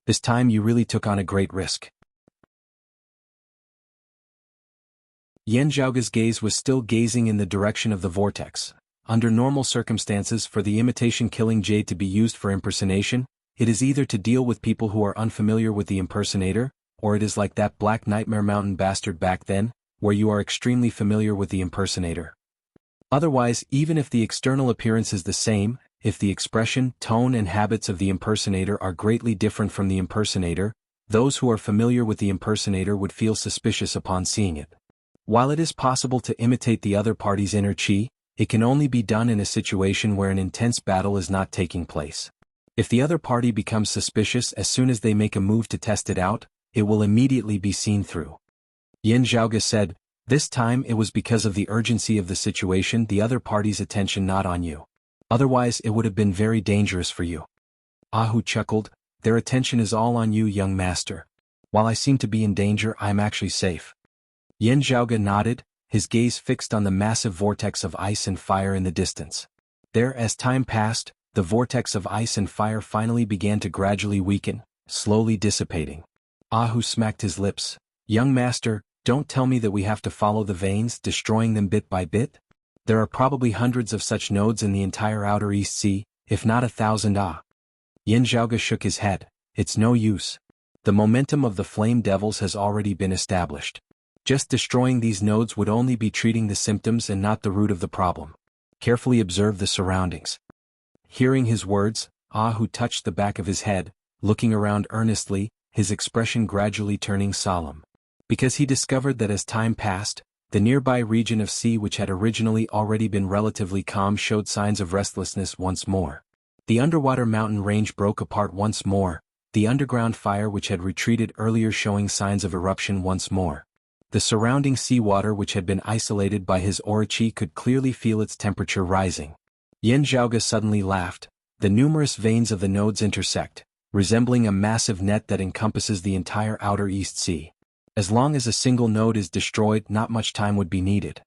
This time you really took on a great risk. Yan Zhaoge's gaze was still gazing in the direction of the vortex. Under normal circumstances, for the imitation killing jade to be used for impersonation, it is either to deal with people who are unfamiliar with the impersonator, or it is like that Black Nightmare Mountain bastard back then, where you are extremely familiar with the impersonator. Otherwise, even if the external appearance is the same, if the expression, tone and habits of the impersonator are greatly different from the impersonator, those who are familiar with the impersonator would feel suspicious upon seeing it. While it is possible to imitate the other party's inner chi, it can only be done in a situation where an intense battle is not taking place. If the other party becomes suspicious as soon as they make a move to test it out, it will immediately be seen through. Yan Zhaoge said, this time it was because of the urgency of the situation, the other party's attention not on you. Otherwise it would have been very dangerous for you. Ah Hu chuckled, their attention is all on you, young master. While I seem to be in danger, I am actually safe. Yan Zhaoge nodded, his gaze fixed on the massive vortex of ice and fire in the distance. There, as time passed, the vortex of ice and fire finally began to gradually weaken, slowly dissipating. Ah Hu smacked his lips. Young master, don't tell me that we have to follow the veins, destroying them bit by bit? There are probably hundreds of such nodes in the entire outer East Sea, if not 1,000. Yan Zhaoge shook his head. It's no use. The momentum of the flame devils has already been established. Just destroying these nodes would only be treating the symptoms and not the root of the problem. Carefully observe the surroundings. Hearing his words, Ah Hu touched the back of his head, looking around earnestly, his expression gradually turning solemn. Because he discovered that as time passed, the nearby region of sea which had originally already been relatively calm showed signs of restlessness once more. The underwater mountain range broke apart once more, the underground fire which had retreated earlier showing signs of eruption once more. The surrounding seawater which had been isolated by his aura-chi could clearly feel its temperature rising. Yan Zhaoge suddenly laughed. The numerous veins of the nodes intersect, resembling a massive net that encompasses the entire outer East Sea. As long as a single node is destroyed, not much time would be needed.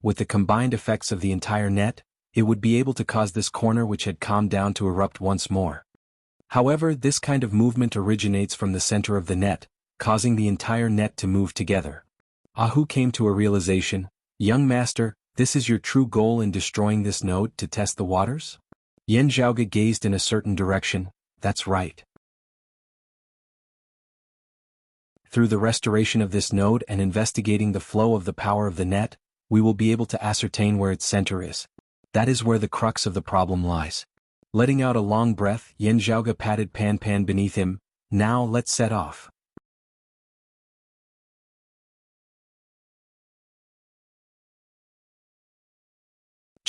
With the combined effects of the entire net, it would be able to cause this corner which had calmed down to erupt once more. However, this kind of movement originates from the center of the net, causing the entire net to move together. Ah Hu came to a realization, young master, this is your true goal in destroying this node to test the waters? Yan Zhaoge gazed in a certain direction, that's right. Through the restoration of this node and investigating the flow of the power of the net, we will be able to ascertain where its center is. That is where the crux of the problem lies. Letting out a long breath, Yan Zhaoge patted Pan Pan beneath him, now let's set off.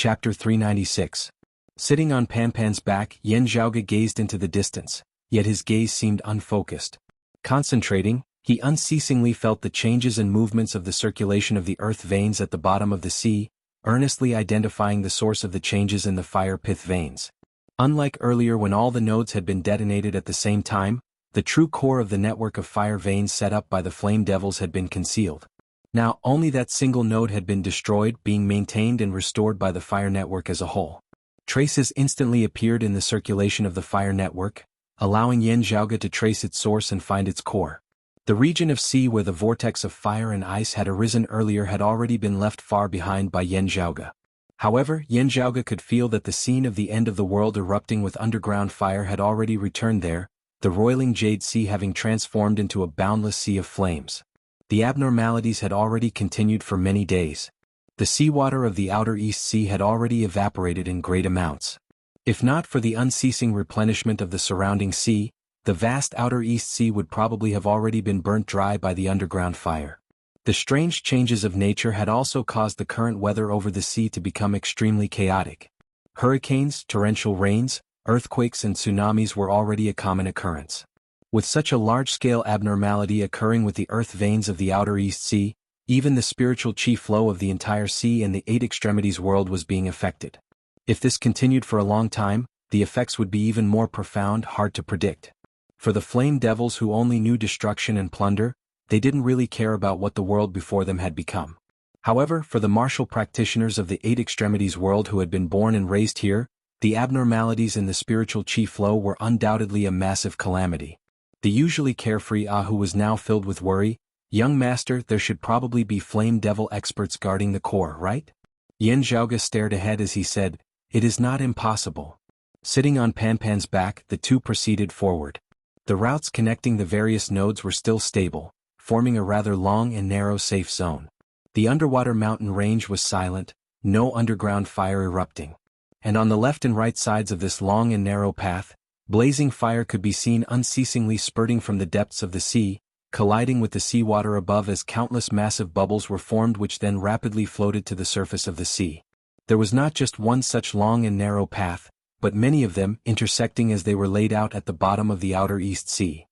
Chapter 396. Sitting on Panpan's back, Yan Zhaoge gazed into the distance, yet his gaze seemed unfocused. Concentrating, he unceasingly felt the changes and movements of the circulation of the earth veins at the bottom of the sea, earnestly identifying the source of the changes in the fire pith veins. Unlike earlier when all the nodes had been detonated at the same time, the true core of the network of fire veins set up by the flame devils had been concealed. Now only that single node had been destroyed, being maintained and restored by the fire network as a whole. Traces instantly appeared in the circulation of the fire network, allowing Yan Zhaoge to trace its source and find its core. The region of sea where the vortex of fire and ice had arisen earlier had already been left far behind by Yan Zhaoge. However, Yan Zhaoge could feel that the scene of the end of the world erupting with underground fire had already returned there, the roiling Jade Sea having transformed into a boundless sea of flames. The abnormalities had already continued for many days. The seawater of the outer East Sea had already evaporated in great amounts. If not for the unceasing replenishment of the surrounding sea, the vast outer East Sea would probably have already been burnt dry by the underground fire. The strange changes of nature had also caused the current weather over the sea to become extremely chaotic. Hurricanes, torrential rains, earthquakes and tsunamis were already a common occurrence. With such a large-scale abnormality occurring with the earth veins of the outer East Sea, even the spiritual chi flow of the entire sea and the eight extremities world was being affected. If this continued for a long time, the effects would be even more profound, hard to predict. For the flame devils who only knew destruction and plunder, they didn't really care about what the world before them had become. However, for the martial practitioners of the eight extremities world who had been born and raised here, the abnormalities in the spiritual chi flow were undoubtedly a massive calamity. The usually carefree Ahu was now filled with worry. Young master, there should probably be flame devil experts guarding the core, right? Yan Zhaoge stared ahead as he said, "It is not impossible." Sitting on Panpan's back, the two proceeded forward. The routes connecting the various nodes were still stable, forming a rather long and narrow safe zone. The underwater mountain range was silent, no underground fire erupting. And on the left and right sides of this long and narrow path, blazing fire could be seen unceasingly spurting from the depths of the sea, colliding with the seawater above as countless massive bubbles were formed which then rapidly floated to the surface of the sea. There was not just one such long and narrow path, but many of them intersecting as they were laid out at the bottom of the outer East Sea.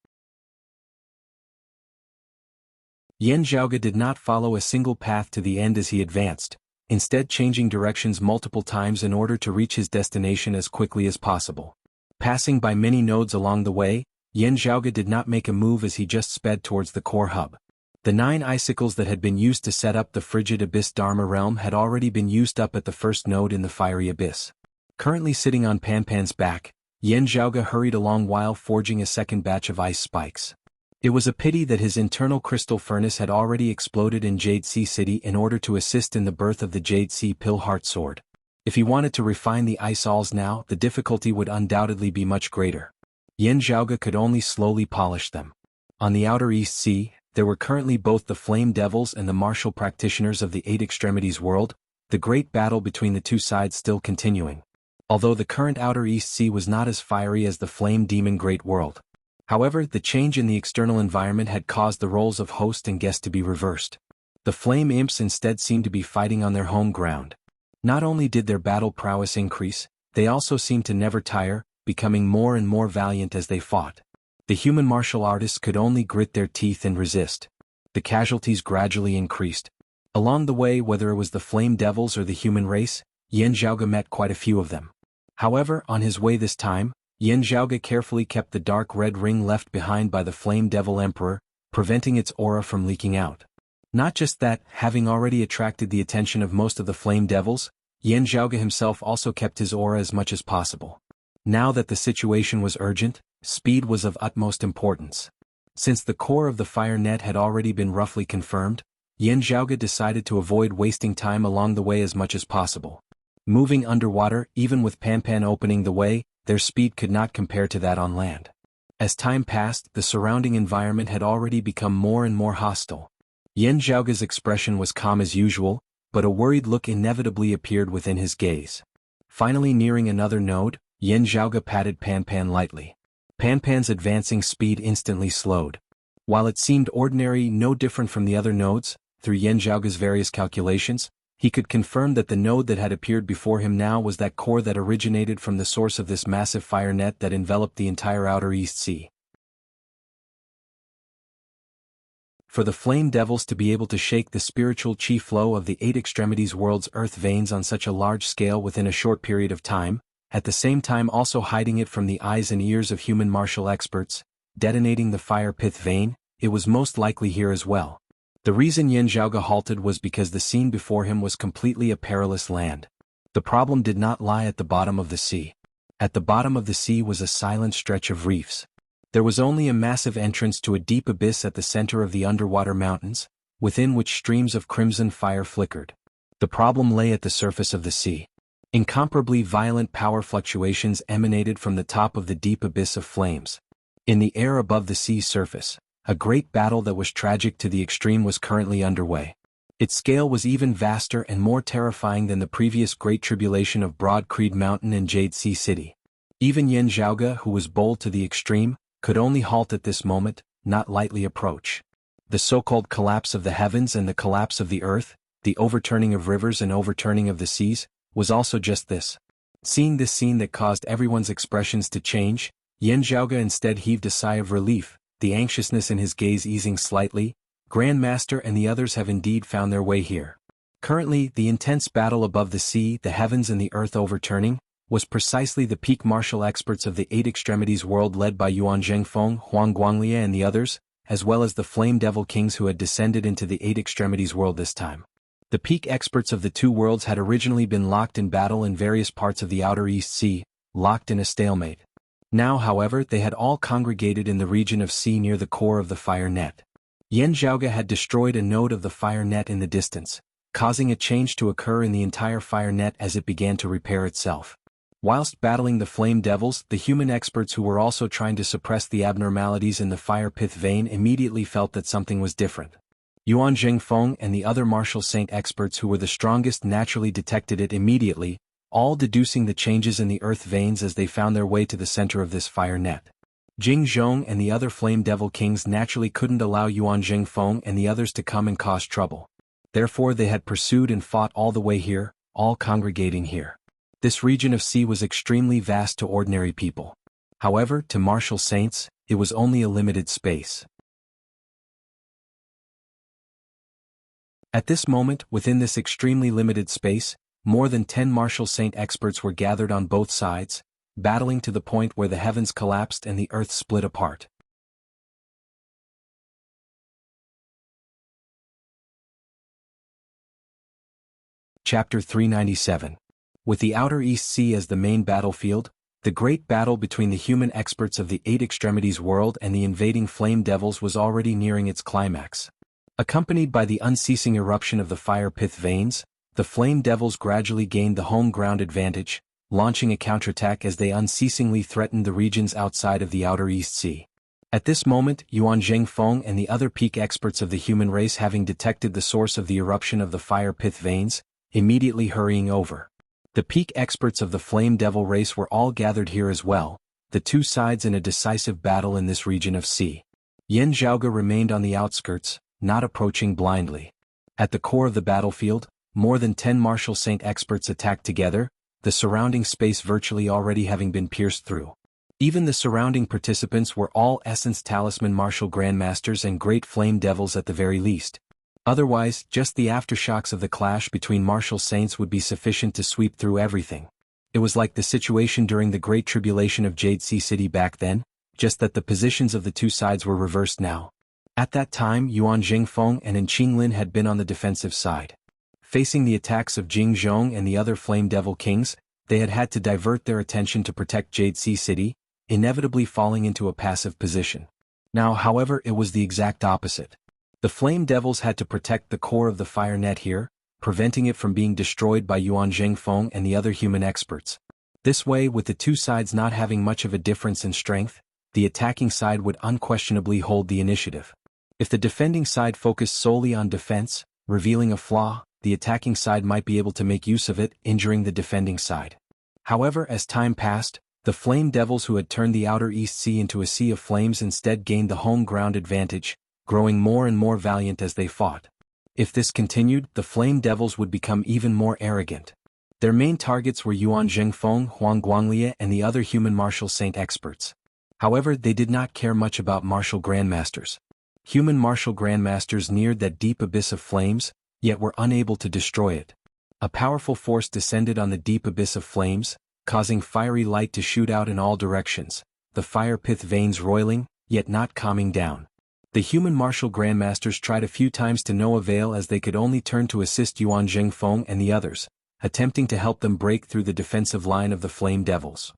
Yan Zhaoge did not follow a single path to the end as he advanced, instead changing directions multiple times in order to reach his destination as quickly as possible. Passing by many nodes along the way, Yan Zhaoge did not make a move as he just sped towards the core hub. The 9 icicles that had been used to set up the frigid abyss Dharma realm had already been used up at the first node in the fiery abyss. Currently sitting on Panpan's back, Yan Zhaoge hurried along while forging a second batch of ice spikes. It was a pity that his internal crystal furnace had already exploded in Jade Sea City in order to assist in the birth of the Jade Sea Pill Heart Sword. If he wanted to refine the ice alls now, the difficulty would undoubtedly be much greater. Yan Zhaoge could only slowly polish them. On the outer East Sea, there were currently both the flame devils and the martial practitioners of the eight extremities world, the great battle between the two sides still continuing. Although the current outer East Sea was not as fiery as the flame demon great world. However, the change in the external environment had caused the roles of host and guest to be reversed. The flame imps instead seemed to be fighting on their home ground. Not only did their battle prowess increase, they also seemed to never tire, becoming more and more valiant as they fought. The human martial artists could only grit their teeth and resist. The casualties gradually increased. Along the way, whether it was the flame devils or the human race, Yan Zhaoge met quite a few of them. However, on his way this time, Yan Zhaoge carefully kept the dark red ring left behind by the flame devil emperor, preventing its aura from leaking out. Not just that, having already attracted the attention of most of the flame devils, Yan Zhaoge himself also kept his aura as much as possible. Now that the situation was urgent, speed was of utmost importance. Since the core of the fire net had already been roughly confirmed, Yan Zhaoge decided to avoid wasting time along the way as much as possible. Moving underwater, even with Panpan opening the way, their speed could not compare to that on land. As time passed, the surrounding environment had already become more and more hostile. Yan Zhaoge's expression was calm as usual, but a worried look inevitably appeared within his gaze. Finally nearing another node, Yan Zhaoge patted Panpan lightly. Panpan's advancing speed instantly slowed. While it seemed ordinary, no different from the other nodes, through Yan Zhaoge's various calculations, He could confirm that the node that had appeared before him now was that core that originated from the source of this massive fire net that enveloped the entire Outer East Sea. For the flame devils to be able to shake the spiritual chi flow of the eight extremities world's earth veins on such a large scale within a short period of time, at the same time also hiding it from the eyes and ears of human martial experts, detonating the fire pith vein, it was most likely here as well. The reason Yan Zhaoge halted was because the scene before him was completely a perilous land. The problem did not lie at the bottom of the sea. At the bottom of the sea was a silent stretch of reefs. There was only a massive entrance to a deep abyss at the center of the underwater mountains, within which streams of crimson fire flickered. The problem lay at the surface of the sea. Incomparably violent power fluctuations emanated from the top of the deep abyss of flames. In the air above the sea's surface, a great battle that was tragic to the extreme was currently underway. Its scale was even vaster and more terrifying than the previous Great Tribulation of Broad Creed Mountain and Jade Sea City. Even Yan Zhaoge, who was bold to the extreme, could only halt at this moment, not lightly approach. The so-called collapse of the heavens and the collapse of the earth, the overturning of rivers and overturning of the seas, was also just this. Seeing this scene that caused everyone's expressions to change, Yan Zhaoge instead heaved a sigh of relief, the anxiousness in his gaze easing slightly. Grandmaster and the others have indeed found their way here. Currently, the intense battle above the sea, the heavens and the earth overturning, was precisely the peak martial experts of the eight extremities world led by Yuan Zhengfeng, Huang Guanglie and the others, as well as the flame devil kings who had descended into the eight extremities world this time. The peak experts of the two worlds had originally been locked in battle in various parts of the Outer East Sea, locked in a stalemate. Now, however, they had all congregated in the region of sea near the core of the fire net. Yan Zhaoge had destroyed a node of the fire net in the distance, causing a change to occur in the entire fire net as it began to repair itself. Whilst battling the flame devils, the human experts who were also trying to suppress the abnormalities in the fire pith vein immediately felt that something was different. Yuan Zhengfeng and the other martial saint experts who were the strongest naturally detected it immediately, all deducing the changes in the earth veins as they found their way to the center of this fire net. Jing Zhong and the other flame devil kings naturally couldn't allow Yuan Zhengfeng and the others to come and cause trouble. Therefore they had pursued and fought all the way here, all congregating here. This region of sea was extremely vast to ordinary people. However, to martial saints, it was only a limited space. At this moment, within this extremely limited space, more than 10 martial saint experts were gathered on both sides, battling to the point where the heavens collapsed and the earth split apart. Chapter 397. With the Outer East Sea as the main battlefield, the great battle between the human experts of the eight extremities world and the invading flame devils was already nearing its climax. Accompanied by the unceasing eruption of the fire pith veins, the flame devils gradually gained the home ground advantage, launching a counterattack as they unceasingly threatened the regions outside of the Outer East Sea. At this moment, Yuan Zhengfeng and the other peak experts of the human race, having detected the source of the eruption of the fire pith veins, immediately hurrying over. The peak experts of the flame devil race were all gathered here as well, the two sides in a decisive battle in this region of sea. Yan Zhaoge remained on the outskirts, not approaching blindly. At the core of the battlefield, more than 10 martial saint experts attacked together, the surrounding space virtually already having been pierced through. Even the surrounding participants were all Essence Talisman martial grandmasters and great flame devils at the very least. Otherwise, just the aftershocks of the clash between martial saints would be sufficient to sweep through everything. It was like the situation during the Great Tribulation of Jade Sea City back then, just that the positions of the two sides were reversed now. At that time, Yuan Zhengfeng and Qinglin had been on the defensive side. Facing the attacks of Jing Zhong and the other flame devil kings, they had had to divert their attention to protect Jade Sea City, inevitably falling into a passive position. Now, however, it was the exact opposite. The flame devils had to protect the core of the fire net here, preventing it from being destroyed by Yuan Zhengfeng and the other human experts. This way, with the two sides not having much of a difference in strength, the attacking side would unquestionably hold the initiative. If the defending side focused solely on defense, revealing a flaw, the attacking side might be able to make use of it, injuring the defending side. However, as time passed, the flame devils who had turned the Outer East Sea into a sea of flames instead gained the home ground advantage, growing more and more valiant as they fought. If this continued, the flame devils would become even more arrogant. Their main targets were Yuan Zhengfeng, Huang Guanglie and the other human martial saint experts. However, they did not care much about martial grandmasters. Human martial grandmasters neared that deep abyss of flames, yet were unable to destroy it. A powerful force descended on the deep abyss of flames, causing fiery light to shoot out in all directions, the fire pith veins roiling, yet not calming down. The human martial grandmasters tried a few times to no avail as they could only turn to assist Yuan Zhengfeng and the others, attempting to help them break through the defensive line of the flame devils.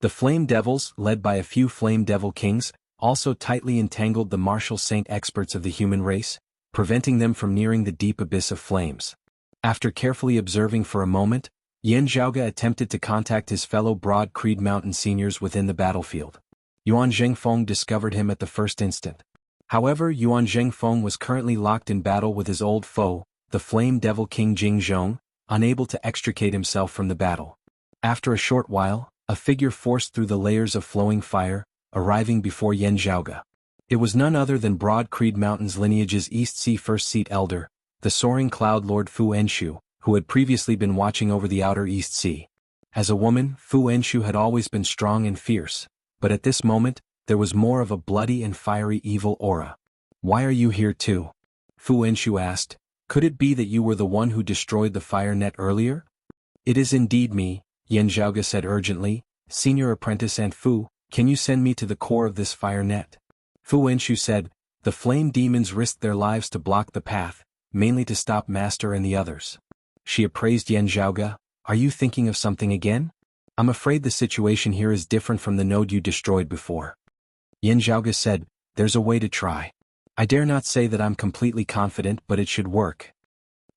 The flame devils, led by a few flame devil kings, also tightly entangled the martial saint experts of the human race, preventing them from nearing the deep abyss of flames. After carefully observing for a moment, Yan Zhaoge attempted to contact his fellow Broad Creed Mountain seniors within the battlefield. Yuan Zhengfeng discovered him at the first instant. However, Yuan Zhengfeng was currently locked in battle with his old foe, the Flame Devil King Jingzhong, unable to extricate himself from the battle. After a short while, a figure forced through the layers of flowing fire, arriving before Yan Zhaoge. It was none other than Broad Creed Mountain's lineage's East Sea First Seat Elder, the Soaring Cloud Lord Fu Enshu, who had previously been watching over the outer East Sea. As a woman, Fu Enshu had always been strong and fierce, but at this moment, there was more of a bloody and fiery evil aura. "Why are you here too?" Fu Enshu asked. "Could it be that you were the one who destroyed the fire net earlier?" "It is indeed me," Yan Zhaoge said urgently. "Senior apprentice and Fu, can you send me to the core of this fire net?" Fu Enshu said, "The flame demons risked their lives to block the path, mainly to stop Master and the others." She appraised Yan Zhaoge. "Are you thinking of something again? I'm afraid the situation here is different from the node you destroyed before." Yan Zhaoge said, "There's a way to try. I dare not say that I'm completely confident, but it should work."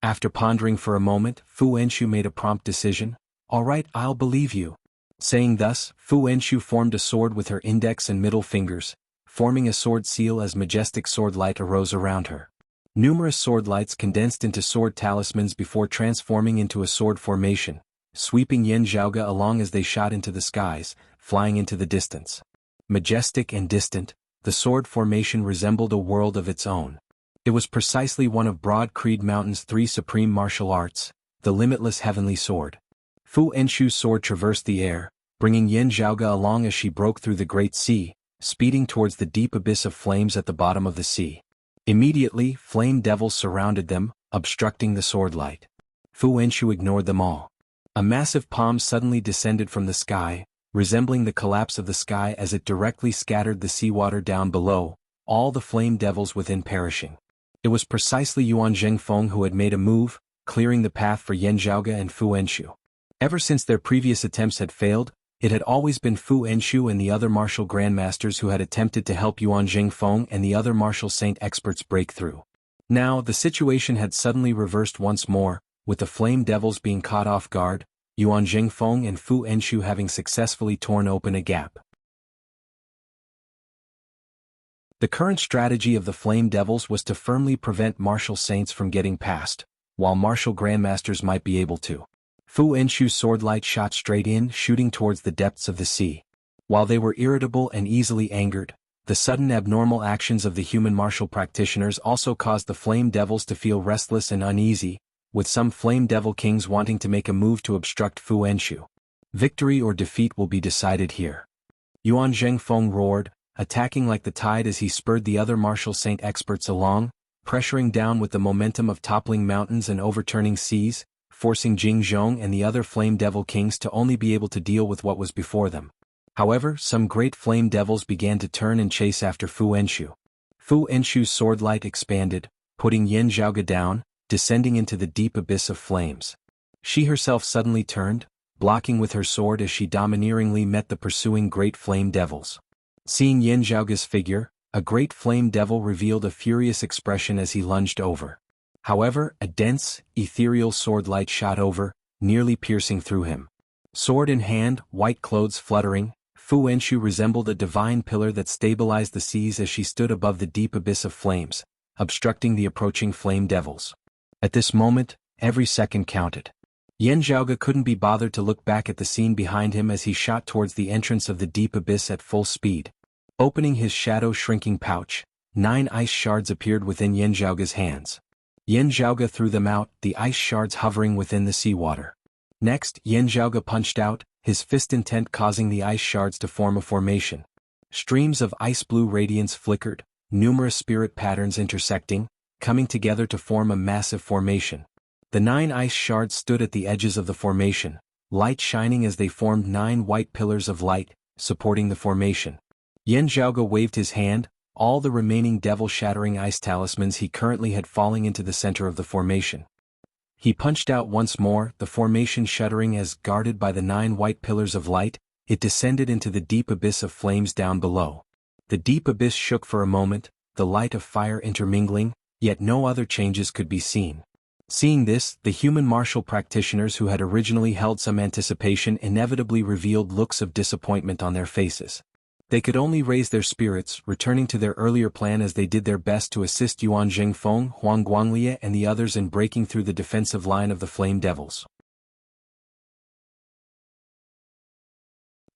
After pondering for a moment, Fu Enshu made a prompt decision. "All right, I'll believe you." Saying thus, Fu Enshu formed a sword with her index and middle fingers, forming a sword seal as majestic sword light arose around her. Numerous sword lights condensed into sword talismans before transforming into a sword formation, sweeping Yan Zhaoge along as they shot into the skies, flying into the distance. Majestic and distant, the sword formation resembled a world of its own. It was precisely one of Broad Creed Mountain's three supreme martial arts, the limitless heavenly sword. Fu Enshu's sword traversed the air, bringing Yan Zhaoge along as she broke through the great sea, speeding towards the deep abyss of flames at the bottom of the sea. Immediately, flame devils surrounded them, obstructing the sword light. Fu Enshu ignored them all. A massive palm suddenly descended from the sky, resembling the collapse of the sky as it directly scattered the seawater down below, all the flame devils within perishing. It was precisely Yuan Zhengfeng who had made a move, clearing the path for Yan Zhaoge and Fu Enshu. Ever since their previous attempts had failed, it had always been Fu Enshu and the other martial grandmasters who had attempted to help Yuan Zhengfeng and the other martial saint experts break through. Now, the situation had suddenly reversed once more, with the flame devils being caught off guard, Yuan Zhengfeng and Fu Enshu having successfully torn open a gap. The current strategy of the flame devils was to firmly prevent martial saints from getting past, while martial grandmasters might be able to. Fu Enshu's sword light shot straight in, shooting towards the depths of the sea. While they were irritable and easily angered, the sudden abnormal actions of the human martial practitioners also caused the flame devils to feel restless and uneasy, with some flame devil kings wanting to make a move to obstruct Fu Enshu. Victory or defeat will be decided here. Yuan Zhengfeng roared, attacking like the tide as he spurred the other martial saint experts along, pressuring down with the momentum of toppling mountains and overturning seas, forcing Jingzhong and the other flame devil kings to only be able to deal with what was before them. However, some great flame devils began to turn and chase after Fu Enshu. Fu Enshu's sword light expanded, putting Yan Zhaoge down, descending into the deep abyss of flames. She herself suddenly turned, blocking with her sword as she domineeringly met the pursuing great flame devils. Seeing Yan Zhaoge's figure, a great flame devil revealed a furious expression as he lunged over. However, a dense, ethereal sword light shot over, nearly piercing through him. Sword in hand, white clothes fluttering, Fu Enshu resembled a divine pillar that stabilized the seas as she stood above the deep abyss of flames, obstructing the approaching flame devils. At this moment, every second counted. Yan Zhaoge couldn't be bothered to look back at the scene behind him as he shot towards the entrance of the deep abyss at full speed. Opening his shadow-shrinking pouch, 9 ice shards appeared within Yan Zhaoge's hands. Yan Zhaoge threw them out, the ice shards hovering within the seawater. Next, Yan Zhaoge punched out, his fist intent causing the ice shards to form a formation. Streams of ice-blue radiance flickered, numerous spirit patterns intersecting, coming together to form a massive formation. The 9 ice shards stood at the edges of the formation, light shining as they formed 9 white pillars of light, supporting the formation. Yan Zhaoge waved his hand, all the remaining devil-shattering ice talismans he currently had falling into the center of the formation. He punched out once more, the formation shuddering as, guarded by the 9 white pillars of light, it descended into the deep abyss of flames down below. The deep abyss shook for a moment, the light of fire intermingling, yet no other changes could be seen. Seeing this, the human martial practitioners who had originally held some anticipation inevitably revealed looks of disappointment on their faces. They could only raise their spirits, returning to their earlier plan as they did their best to assist Yuan Jingfeng, Huang Guanglie and the others in breaking through the defensive line of the Flame Devils.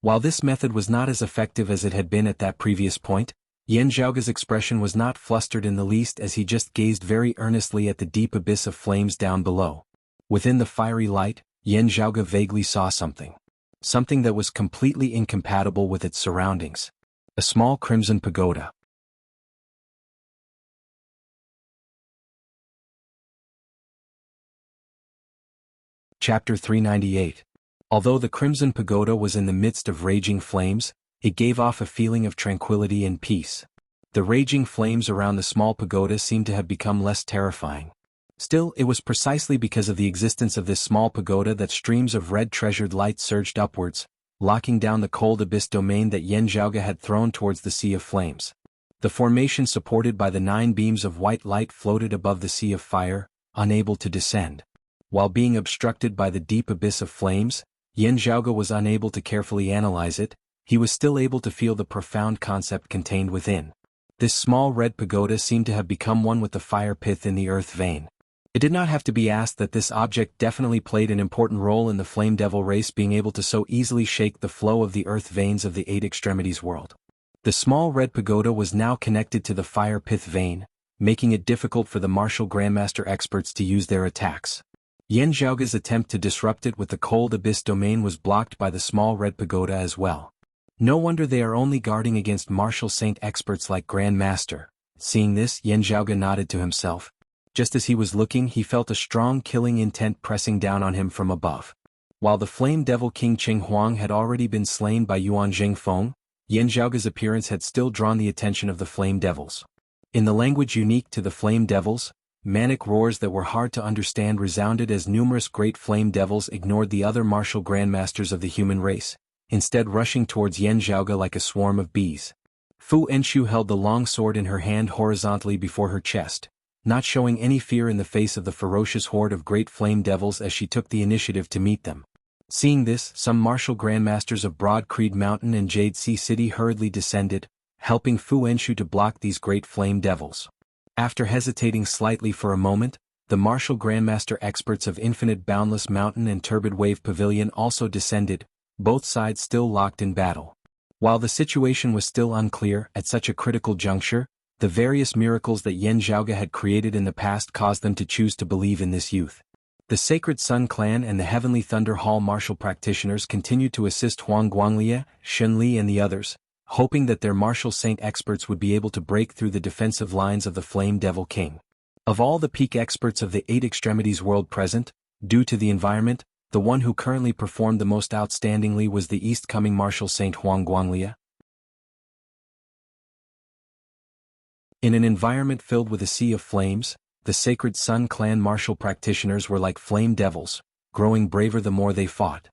While this method was not as effective as it had been at that previous point, Yan Zhaoge's expression was not flustered in the least as he just gazed very earnestly at the deep abyss of flames down below. Within the fiery light, Yan Zhaoge vaguely saw something. Something that was completely incompatible with its surroundings. A small crimson pagoda. Chapter 398. Although the crimson pagoda was in the midst of raging flames, it gave off a feeling of tranquility and peace. The raging flames around the small pagoda seemed to have become less terrifying. Still, it was precisely because of the existence of this small pagoda that streams of red treasured light surged upwards, locking down the cold abyss domain that Yan Zhaoge had thrown towards the sea of flames. The formation supported by the 9 beams of white light floated above the sea of fire, unable to descend. While being obstructed by the deep abyss of flames, Yan Zhaoge was unable to carefully analyze it. He was still able to feel the profound concept contained within. This small red pagoda seemed to have become one with the fire pith in the earth vein. It did not have to be asked that this object definitely played an important role in the Flame Devil race being able to so easily shake the flow of the earth veins of the 8 extremities world. The small red pagoda was now connected to the fire pith vein, making it difficult for the martial grandmaster experts to use their attacks. Yan Zhaoge's attempt to disrupt it with the cold abyss domain was blocked by the small red pagoda as well. No wonder they are only guarding against martial saint experts like Grandmaster. Seeing this, Yan Zhaoge nodded to himself. Just as he was looking, he felt a strong killing intent pressing down on him from above. While the Flame Devil King Qing Huang had already been slain by Yuan Jingfeng, Yan Zhaoge's appearance had still drawn the attention of the Flame Devils. In the language unique to the Flame Devils, manic roars that were hard to understand resounded as numerous great Flame Devils ignored the other martial grandmasters of the human race, instead rushing towards Yan Zhaoge like a swarm of bees. Fu Enshu held the long sword in her hand horizontally before her chest, not showing any fear in the face of the ferocious horde of great Flame Devils as she took the initiative to meet them. Seeing this, some martial grandmasters of Broad Creed Mountain and Jade Sea City hurriedly descended, helping Fu Enshu to block these great Flame Devils. After hesitating slightly for a moment, the martial grandmaster experts of Infinite Boundless Mountain and Turbid Wave Pavilion also descended, both sides still locked in battle. While the situation was still unclear at such a critical juncture, the various miracles that Yan Zhaoge had created in the past caused them to choose to believe in this youth. The Sacred Sun Clan and the Heavenly Thunder Hall martial practitioners continued to assist Huang Guanglie, Shen Li and the others, hoping that their martial saint experts would be able to break through the defensive lines of the Flame Devil King. Of all the peak experts of the 8 extremities world present, due to the environment, the one who currently performed the most outstandingly was the East-coming martial saint Huang Guanglie. In an environment filled with a sea of flames, the Sacred Sun Clan martial practitioners were like flame devils, growing braver the more they fought.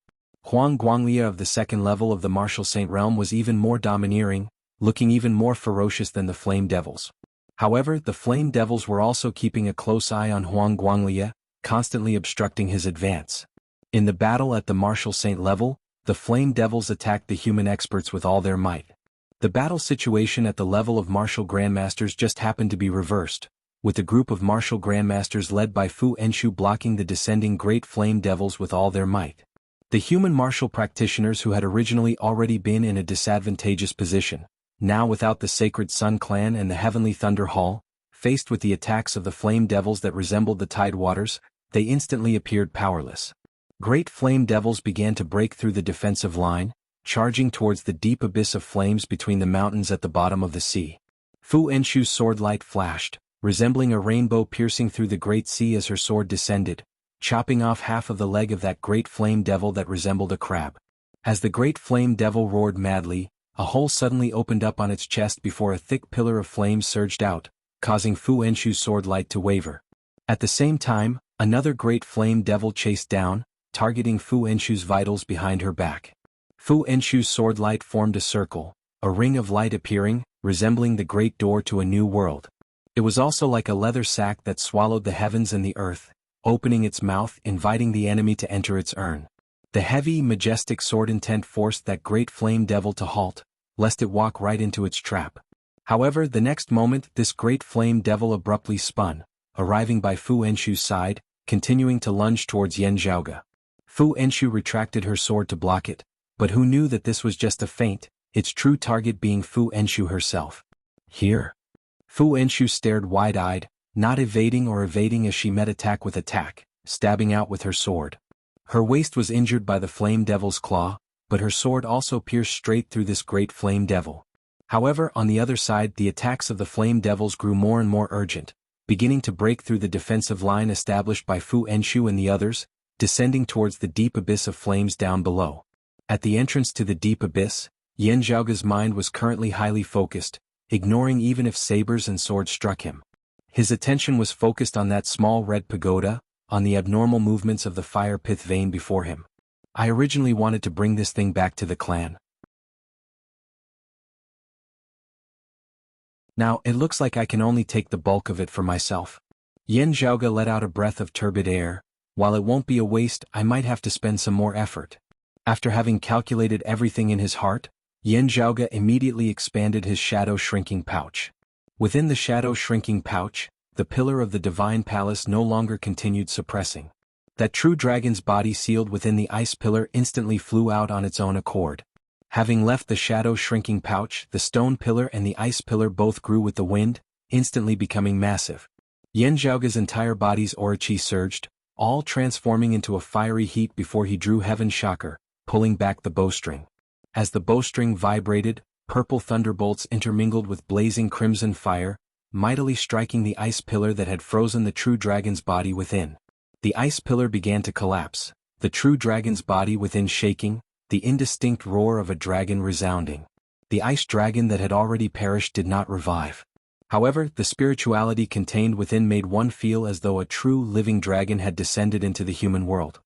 Huang Guanglie of the 2nd level of the martial saint realm was even more domineering, looking even more ferocious than the flame devils. However, the flame devils were also keeping a close eye on Huang Guanglie, constantly obstructing his advance. In the battle at the martial saint level, the Flame Devils attacked the human experts with all their might. The battle situation at the level of martial grandmasters just happened to be reversed, with a group of martial grandmasters led by Fu Enshu blocking the descending great Flame Devils with all their might. The human martial practitioners who had originally already been in a disadvantageous position, now without the Sacred Sun Clan and the Heavenly Thunder Hall, faced with the attacks of the flame devils that resembled the tide waters, they instantly appeared powerless. Great flame devils began to break through the defensive line, charging towards the deep abyss of flames between the mountains at the bottom of the sea. Fu Enshu's sword light flashed, resembling a rainbow piercing through the great sea as her sword descended, chopping off half of the leg of that great flame devil that resembled a crab. As the great flame devil roared madly, a hole suddenly opened up on its chest before a thick pillar of flames surged out, causing Fu Enshu's sword light to waver. At the same time, another great flame devil chased down, targeting Fu Enshu's vitals behind her back. Fu Enshu's sword light formed a circle, a ring of light appearing, resembling the great door to a new world. It was also like a leather sack that swallowed the heavens and the earth, opening its mouth, inviting the enemy to enter its urn. The heavy, majestic sword intent forced that great flame devil to halt, lest it walk right into its trap. However, the next moment this great flame devil abruptly spun, arriving by Fu Enshu's side, continuing to lunge towards Yan Zhaoge. Fu Enshu retracted her sword to block it, but who knew that this was just a feint, its true target being Fu Enshu herself. Here. Fu Enshu stared wide-eyed, not evading as she met attack with attack, stabbing out with her sword. Her waist was injured by the flame devil's claw, but her sword also pierced straight through this great flame devil. However, on the other side the attacks of the flame devils grew more and more urgent, beginning to break through the defensive line established by Fu Enshu and the others, descending towards the deep abyss of flames down below. At the entrance to the deep abyss, Yan Zhaoge's mind was currently highly focused, ignoring even if sabers and swords struck him. His attention was focused on that small red pagoda, on the abnormal movements of the fire pith vein before him. I originally wanted to bring this thing back to the clan. Now it looks like I can only take the bulk of it for myself. Yan Zhaoge let out a breath of turbid air. While it won't be a waste, I might have to spend some more effort. After having calculated everything in his heart, Yan Zhaoge immediately expanded his shadow shrinking pouch. Within the shadow shrinking pouch, the pillar of the divine palace no longer continued suppressing. That true dragon's body sealed within the ice pillar instantly flew out on its own accord. Having left the shadow shrinking pouch, the stone pillar and the ice pillar both grew with the wind, instantly becoming massive. Yan Zhaoge's entire body's aura chi surged, all transforming into a fiery heat before he drew Heaven Shocker, pulling back the bowstring. As the bowstring vibrated, purple thunderbolts intermingled with blazing crimson fire, mightily striking the ice pillar that had frozen the true dragon's body within. The ice pillar began to collapse, the true dragon's body within shaking, the indistinct roar of a dragon resounding. The ice dragon that had already perished did not revive. However, the spirituality contained within made one feel as though a true living dragon had descended into the human world.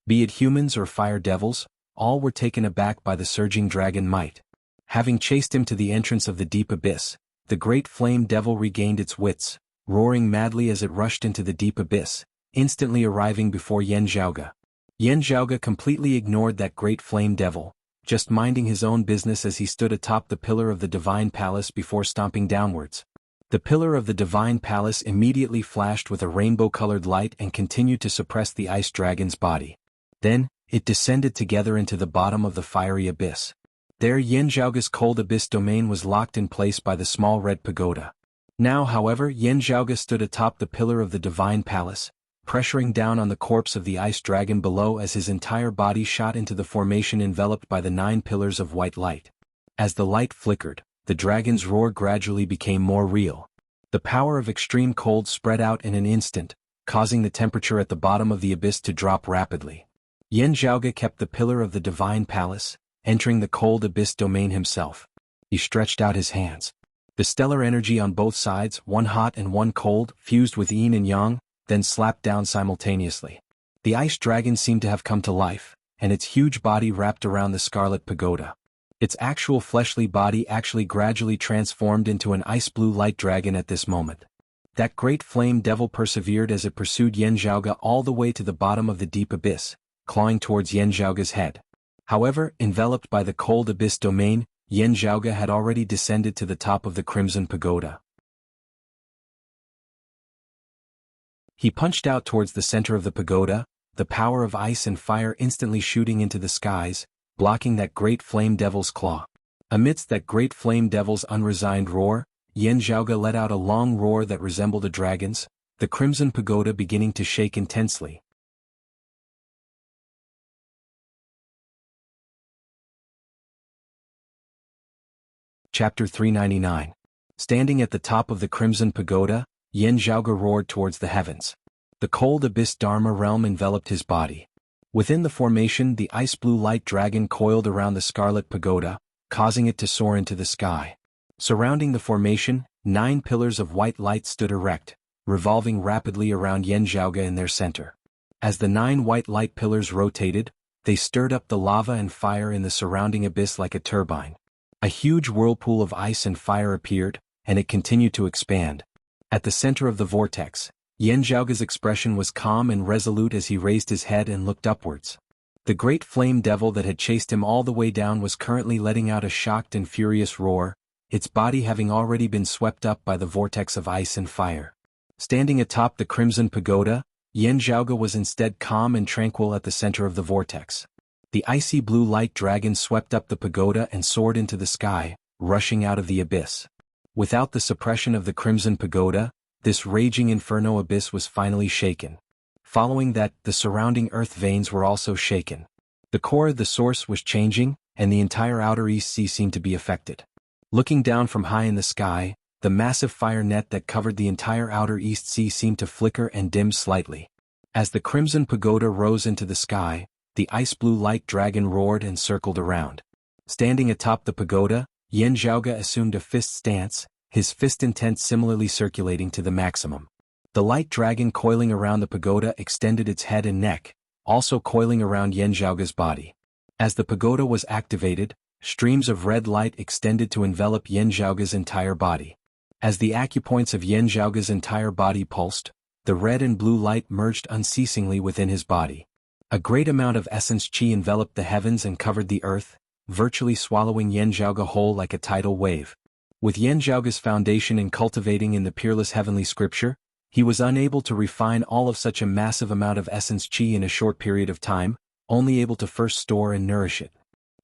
Be it humans or fire devils, all were taken aback by the surging dragon might. Having chased him to the entrance of the deep abyss, the great flame devil regained its wits, roaring madly as it rushed into the deep abyss, instantly arriving before Yan Zhaoge. Yan Zhaoge completely ignored that great flame devil, just minding his own business as he stood atop the pillar of the divine palace before stomping downwards. The pillar of the divine palace immediately flashed with a rainbow-colored light and continued to suppress the ice dragon's body. Then, it descended together into the bottom of the fiery abyss. There Yan Zhaoge's cold abyss domain was locked in place by the small red pagoda. Now, however, Yan Zhaoge stood atop the pillar of the divine palace, pressuring down on the corpse of the ice dragon below as his entire body shot into the formation enveloped by the 9 pillars of white light. As the light flickered, the dragon's roar gradually became more real. The power of extreme cold spread out in an instant, causing the temperature at the bottom of the abyss to drop rapidly. Yan Zhaoge kept the pillar of the divine palace, entering the cold abyss domain himself. He stretched out his hands. The stellar energy on both sides, one hot and one cold, fused with yin and yang, then slapped down simultaneously. The ice dragon seemed to have come to life, and its huge body wrapped around the scarlet pagoda. Its actual fleshly body actually gradually transformed into an ice-blue light dragon at this moment. That great flame devil persevered as it pursued Yan Zhaoge all the way to the bottom of the deep abyss, clawing towards Yan Zhaoge's head. However, enveloped by the cold abyss domain, Yan Zhaoge had already descended to the top of the crimson pagoda. He punched out towards the center of the pagoda, the power of ice and fire instantly shooting into the skies, blocking that great flame devil's claw. Amidst that great flame devil's unresigned roar, Yen Zhaoge let out a long roar that resembled a dragon's, the crimson pagoda beginning to shake intensely. Chapter 399. Standing at the top of the crimson pagoda, Yen Zhaoge roared towards the heavens. The cold abyss Dharma realm enveloped his body. Within the formation, the ice-blue light dragon coiled around the scarlet pagoda, causing it to soar into the sky. Surrounding the formation, 9 pillars of white light stood erect, revolving rapidly around Yen Zhaoge in their center. As the 9 white light pillars rotated, they stirred up the lava and fire in the surrounding abyss like a turbine. A huge whirlpool of ice and fire appeared, and it continued to expand. At the center of the vortex, Yen Zhaoge's expression was calm and resolute as he raised his head and looked upwards. The great flame devil that had chased him all the way down was currently letting out a shocked and furious roar, its body having already been swept up by the vortex of ice and fire. Standing atop the crimson pagoda, Yen Zhaoge was instead calm and tranquil at the center of the vortex. The icy blue light dragon swept up the pagoda and soared into the sky, rushing out of the abyss. Without the suppression of the crimson pagoda, this raging inferno abyss was finally shaken. Following that, the surrounding earth veins were also shaken. The core of the source was changing, and the entire outer East Sea seemed to be affected. Looking down from high in the sky, the massive fire net that covered the entire outer East Sea seemed to flicker and dim slightly. As the crimson pagoda rose into the sky, the ice-blue light dragon roared and circled around. Standing atop the pagoda, Yen Zhaoge assumed a fist stance, his fist intent similarly circulating to the maximum. The light dragon coiling around the pagoda extended its head and neck, also coiling around Yen Zhaoge's body. As the pagoda was activated, streams of red light extended to envelop Yen Zhaoge's entire body. As the acupoints of Yen Zhaoge's entire body pulsed, the red and blue light merged unceasingly within his body. A great amount of essence qi enveloped the heavens and covered the earth, virtually swallowing Yen Zhaoge whole like a tidal wave. With Yen Zhaoge's foundation in cultivating in the peerless heavenly scripture, he was unable to refine all of such a massive amount of essence qi in a short period of time, only able to first store and nourish it.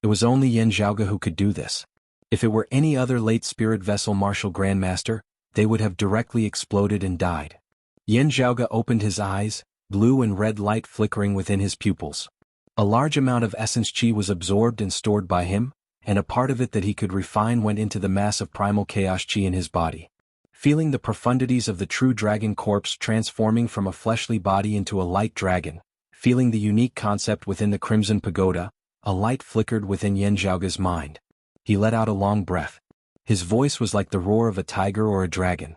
It was only Yen Zhaoge who could do this. If it were any other late spirit vessel martial grandmaster, they would have directly exploded and died. Yen Zhaoge opened his eyes, blue and red light flickering within his pupils. A large amount of essence qi was absorbed and stored by him, and a part of it that he could refine went into the mass of primal chaos qi in his body. Feeling the profundities of the true dragon corpse transforming from a fleshly body into a light dragon, feeling the unique concept within the crimson pagoda, a light flickered within Yen Zhaoge's mind. He let out a long breath. His voice was like the roar of a tiger or a dragon.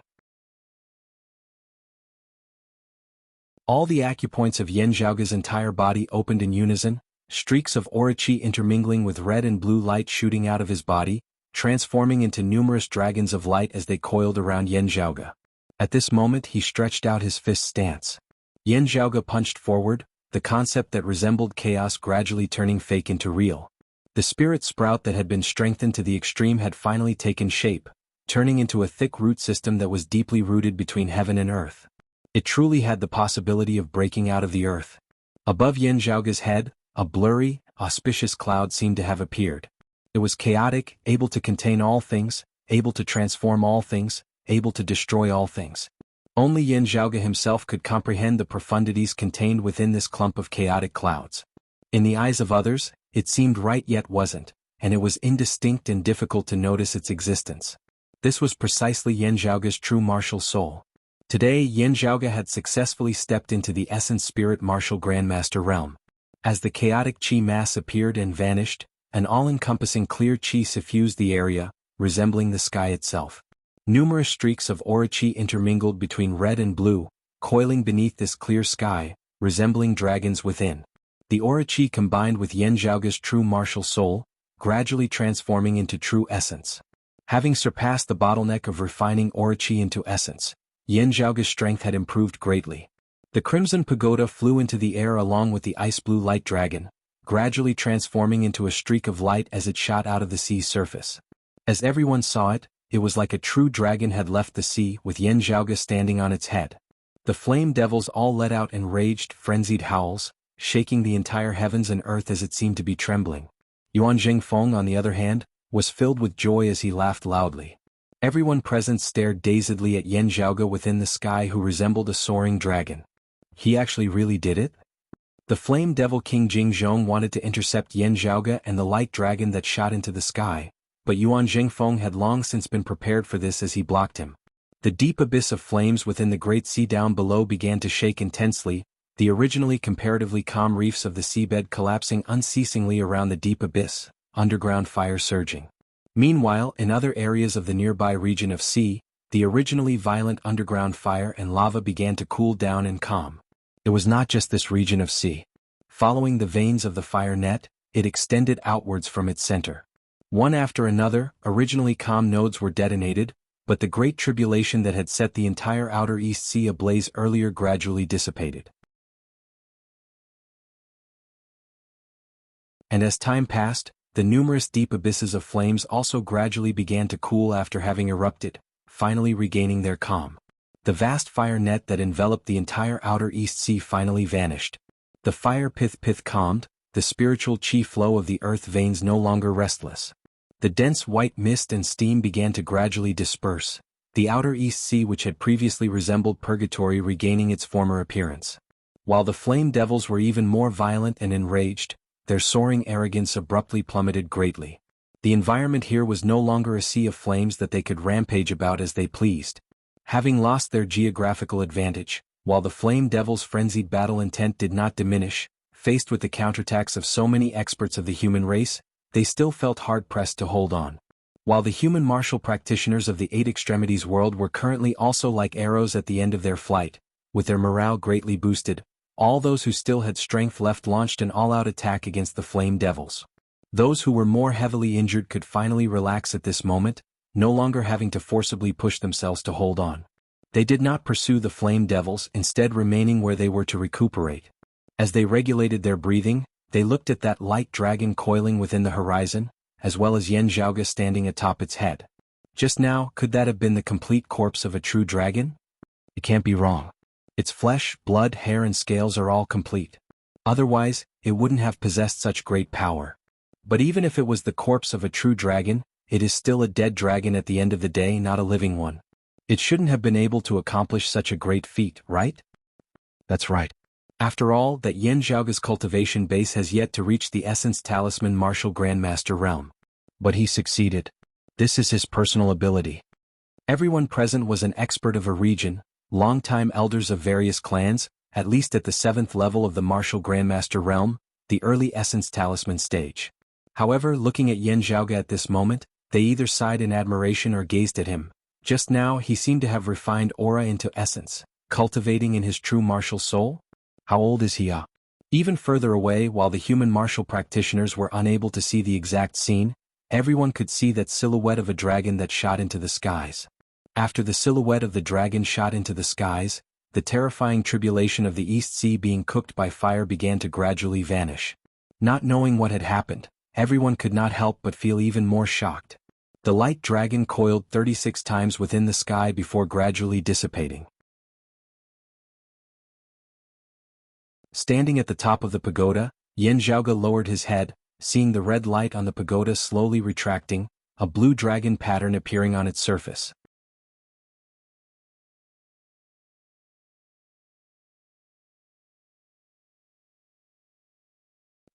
All the acupoints of Yen Zhaoge's entire body opened in unison, streaks of aura qi intermingling with red and blue light shooting out of his body, transforming into numerous dragons of light as they coiled around Yen Zhaoge. At this moment he stretched out his fist stance. Yen Zhaoge punched forward, the concept that resembled chaos gradually turning fake into real. The spirit sprout that had been strengthened to the extreme had finally taken shape, turning into a thick root system that was deeply rooted between heaven and earth. It truly had the possibility of breaking out of the earth. Above Yen Zhaoge's head, a blurry, auspicious cloud seemed to have appeared. It was chaotic, able to contain all things, able to transform all things, able to destroy all things. Only Yen Zhaoge himself could comprehend the profundities contained within this clump of chaotic clouds. In the eyes of others, it seemed right yet wasn't, and it was indistinct and difficult to notice its existence. This was precisely Yen Zhaoge's true martial soul. Today Yen Zhaoge had successfully stepped into the essence spirit martial grandmaster realm. As the chaotic qi mass appeared and vanished, an all-encompassing clear qi suffused the area, resembling the sky itself. Numerous streaks of aura qi intermingled between red and blue, coiling beneath this clear sky, resembling dragons within. The aura qi combined with Yen Zhaoge's true martial soul, gradually transforming into true essence. Having surpassed the bottleneck of refining aura qi into essence, Yen Zhaoge's strength had improved greatly. The crimson pagoda flew into the air along with the ice-blue light dragon, gradually transforming into a streak of light as it shot out of the sea's surface. As everyone saw it, it was like a true dragon had left the sea with Yen Zhaoge standing on its head. The flame devils all let out enraged, frenzied howls, shaking the entire heavens and earth as it seemed to be trembling. Yuan Jingfeng, on the other hand, was filled with joy as he laughed loudly. Everyone present stared dazedly at Yan Zhaoge within the sky, who resembled a soaring dragon. He actually really did it? The Flame Devil King Jingzhong wanted to intercept Yan Zhaoge and the light dragon that shot into the sky, but Yuan Jingfeng had long since been prepared for this as he blocked him. The deep abyss of flames within the great sea down below began to shake intensely, the originally comparatively calm reefs of the seabed collapsing unceasingly around the deep abyss, underground fire surging. Meanwhile, in other areas of the nearby region of sea, the originally violent underground fire and lava began to cool down and calm. It was not just this region of sea. Following the veins of the fire net, it extended outwards from its center. One after another, originally calm nodes were detonated, but the great tribulation that had set the entire outer East Sea ablaze earlier gradually dissipated. And as time passed, the numerous deep abysses of flames also gradually began to cool after having erupted, finally regaining their calm. The vast fire net that enveloped the entire outer East Sea finally vanished. The fire pith calmed, the spiritual chi flow of the earth veins no longer restless. The dense white mist and steam began to gradually disperse, the outer East Sea, which had previously resembled purgatory, regaining its former appearance. While the flame devils were even more violent and enraged, their soaring arrogance abruptly plummeted greatly. The environment here was no longer a sea of flames that they could rampage about as they pleased. Having lost their geographical advantage, while the flame devils' frenzied battle intent did not diminish, faced with the counterattacks of so many experts of the human race, they still felt hard-pressed to hold on. While the human martial practitioners of the Eight Extremities world were currently also like arrows at the end of their flight, with their morale greatly boosted, all those who still had strength left launched an all-out attack against the flame devils. Those who were more heavily injured could finally relax at this moment, no longer having to forcibly push themselves to hold on. They did not pursue the flame devils, instead remaining where they were to recuperate. As they regulated their breathing, they looked at that light dragon coiling within the horizon, as well as Yan Zhaoge standing atop its head. Just now, could that have been the complete corpse of a true dragon? It can't be wrong. Its flesh, blood, hair and scales are all complete. Otherwise, it wouldn't have possessed such great power. But even if it was the corpse of a true dragon, it is still a dead dragon at the end of the day, not a living one. It shouldn't have been able to accomplish such a great feat, right? That's right. After all, that Yan Zhaoge's cultivation base has yet to reach the Essence Talisman Martial Grandmaster realm. But he succeeded. This is his personal ability. Everyone present was an expert of a region, long-time elders of various clans, at least at the 7th level of the Martial Grandmaster realm, the early Essence Talisman stage. However, looking at Yan Zhaoge at this moment, they either sighed in admiration or gazed at him. Just now he seemed to have refined aura into essence, cultivating in his true martial soul. How old is he? Even further away, while the human martial practitioners were unable to see the exact scene, everyone could see that silhouette of a dragon that shot into the skies. After the silhouette of the dragon shot into the skies, the terrifying tribulation of the East Sea being cooked by fire began to gradually vanish. Not knowing what had happened, everyone could not help but feel even more shocked. The light dragon coiled 36 times within the sky before gradually dissipating. Standing at the top of the pagoda, Yan Zhaoge lowered his head, seeing the red light on the pagoda slowly retracting, a blue dragon pattern appearing on its surface.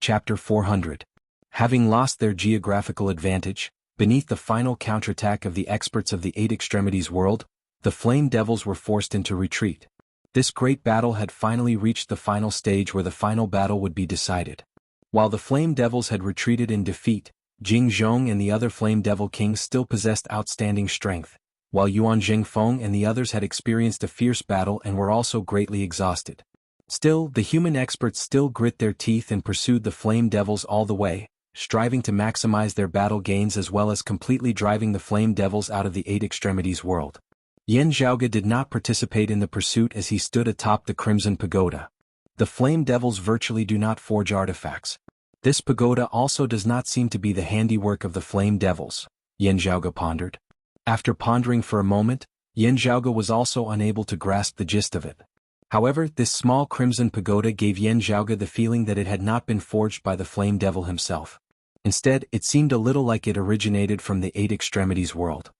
Chapter 400. Having lost their geographical advantage, beneath the final counterattack of the experts of the Eight Extremities world, the Flame Devils were forced into retreat. This great battle had finally reached the final stage where the final battle would be decided. While the Flame Devils had retreated in defeat, Jingzhong and the other Flame Devil Kings still possessed outstanding strength, while Yuan Jingfeng and the others had experienced a fierce battle and were also greatly exhausted. Still, the human experts still grit their teeth and pursued the Flame Devils all the way, striving to maximize their battle gains as well as completely driving the Flame Devils out of the Eight Extremities world. Yan Zhaoge did not participate in the pursuit as he stood atop the Crimson Pagoda. The Flame Devils virtually do not forge artifacts. This pagoda also does not seem to be the handiwork of the Flame Devils, Yan Zhaoge pondered. After pondering for a moment, Yan Zhaoge was also unable to grasp the gist of it. However, this small Crimson Pagoda gave Yan Zhaoge the feeling that it had not been forged by the Flame Devil himself. Instead, it seemed a little like it originated from the Eight Extremities world.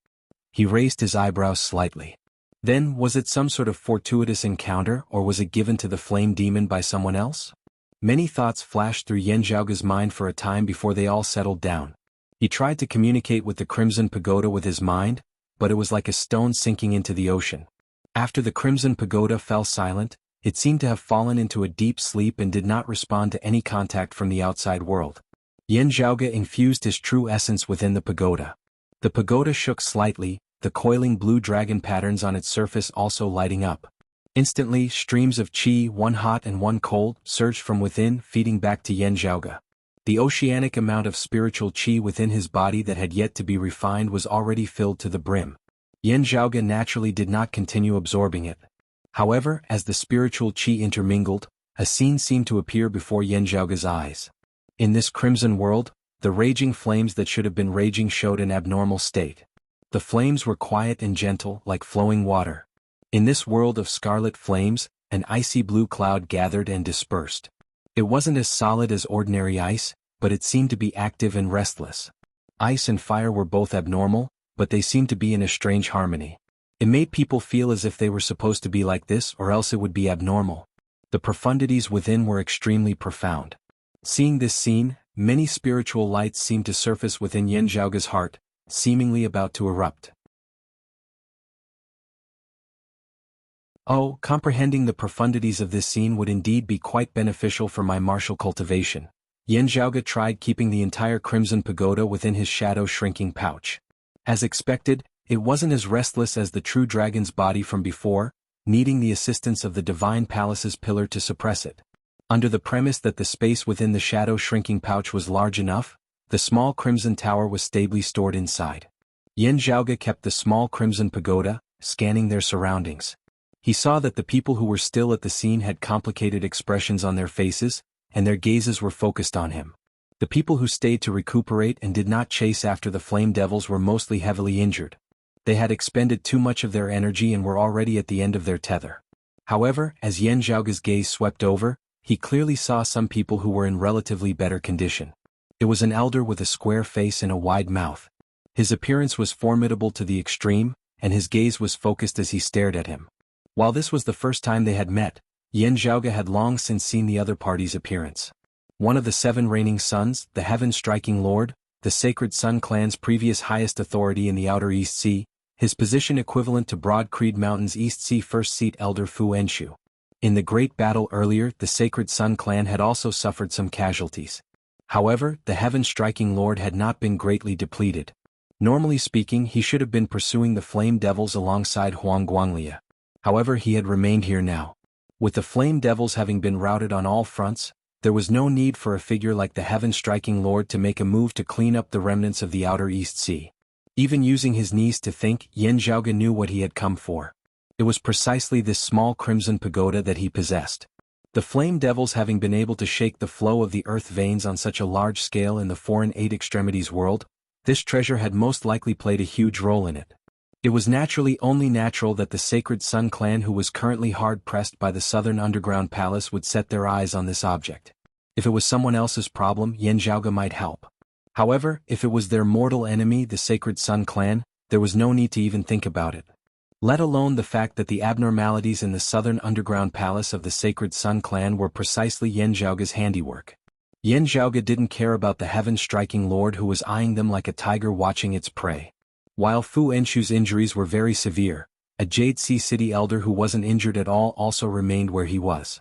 He raised his eyebrows slightly. Then, was it some sort of fortuitous encounter, or was it given to the flame demon by someone else? Many thoughts flashed through Yan Zhaoge's mind for a time before they all settled down. He tried to communicate with the Crimson Pagoda with his mind, but it was like a stone sinking into the ocean. After the Crimson Pagoda fell silent, it seemed to have fallen into a deep sleep and did not respond to any contact from the outside world. Yan Zhaoge infused his true essence within the pagoda. The pagoda shook slightly, the coiling blue dragon patterns on its surface also lighting up. Instantly, streams of qi, one hot and one cold, surged from within, feeding back to Yan Zhaoge. The oceanic amount of spiritual qi within his body that had yet to be refined was already filled to the brim. Yan Zhaoge naturally did not continue absorbing it. However, as the spiritual qi intermingled, a scene seemed to appear before Yan Zhaoge's eyes. In this crimson world, the raging flames that should have been raging showed an abnormal state. The flames were quiet and gentle, like flowing water. In this world of scarlet flames, an icy blue cloud gathered and dispersed. It wasn't as solid as ordinary ice, but it seemed to be active and restless. Ice and fire were both abnormal, but they seemed to be in a strange harmony. It made people feel as if they were supposed to be like this or else it would be abnormal. The profundities within were extremely profound. Seeing this scene, many spiritual lights seemed to surface within Yan Zhaoge's heart, seemingly about to erupt. Oh, comprehending the profundities of this scene would indeed be quite beneficial for my martial cultivation. Yan Zhaoge tried keeping the entire Crimson Pagoda within his shadow-shrinking pouch. As expected, it wasn't as restless as the true dragon's body from before, needing the assistance of the Divine Palace's pillar to suppress it. Under the premise that the space within the shadow-shrinking pouch was large enough, the small Crimson Tower was stably stored inside. Yan Zhaoge kept the small Crimson Pagoda, scanning their surroundings. He saw that the people who were still at the scene had complicated expressions on their faces, and their gazes were focused on him. The people who stayed to recuperate and did not chase after the flame devils were mostly heavily injured. They had expended too much of their energy and were already at the end of their tether. However, as Yan Zhaoge's gaze swept over, he clearly saw some people who were in relatively better condition. It was an elder with a square face and a wide mouth. His appearance was formidable to the extreme, and his gaze was focused as he stared at him. While this was the first time they had met, Yan Zhaoge had long since seen the other party's appearance. One of the 7 reigning suns, the Heaven-Striking Lord, the Sacred Sun clan's previous highest authority in the Outer East Sea, his position equivalent to Broad Creed Mountain's East Sea First Seat Elder Fu Enshu. In the great battle earlier, the Sacred Sun clan had also suffered some casualties. However, the Heaven-Striking Lord had not been greatly depleted. Normally speaking, he should have been pursuing the Flame Devils alongside Huang Guanglia. However, he had remained here now. With the Flame Devils having been routed on all fronts, there was no need for a figure like the Heaven-Striking Lord to make a move to clean up the remnants of the Outer East Sea. Even using his knees to think, Yan Zhaoge knew what he had come for. It was precisely this small Crimson Pagoda that he possessed. The Flame Devils having been able to shake the flow of the earth veins on such a large scale in the foreign Eight Extremities world, this treasure had most likely played a huge role in it. It was naturally only natural that the Sacred Sun clan who was currently hard-pressed by the Southern Underground Palace would set their eyes on this object. If it was someone else's problem, Yan Zhaoge might help. However, if it was their mortal enemy, the Sacred Sun clan, there was no need to even think about it. Let alone the fact that the abnormalities in the Southern Underground Palace of the Sacred Sun clan were precisely Yan Zhaoge's handiwork. Yan Zhaoge didn't care about the Heaven-Striking Lord who was eyeing them like a tiger watching its prey. While Fu Enshu's injuries were very severe, a Jade Sea City elder who wasn't injured at all also remained where he was.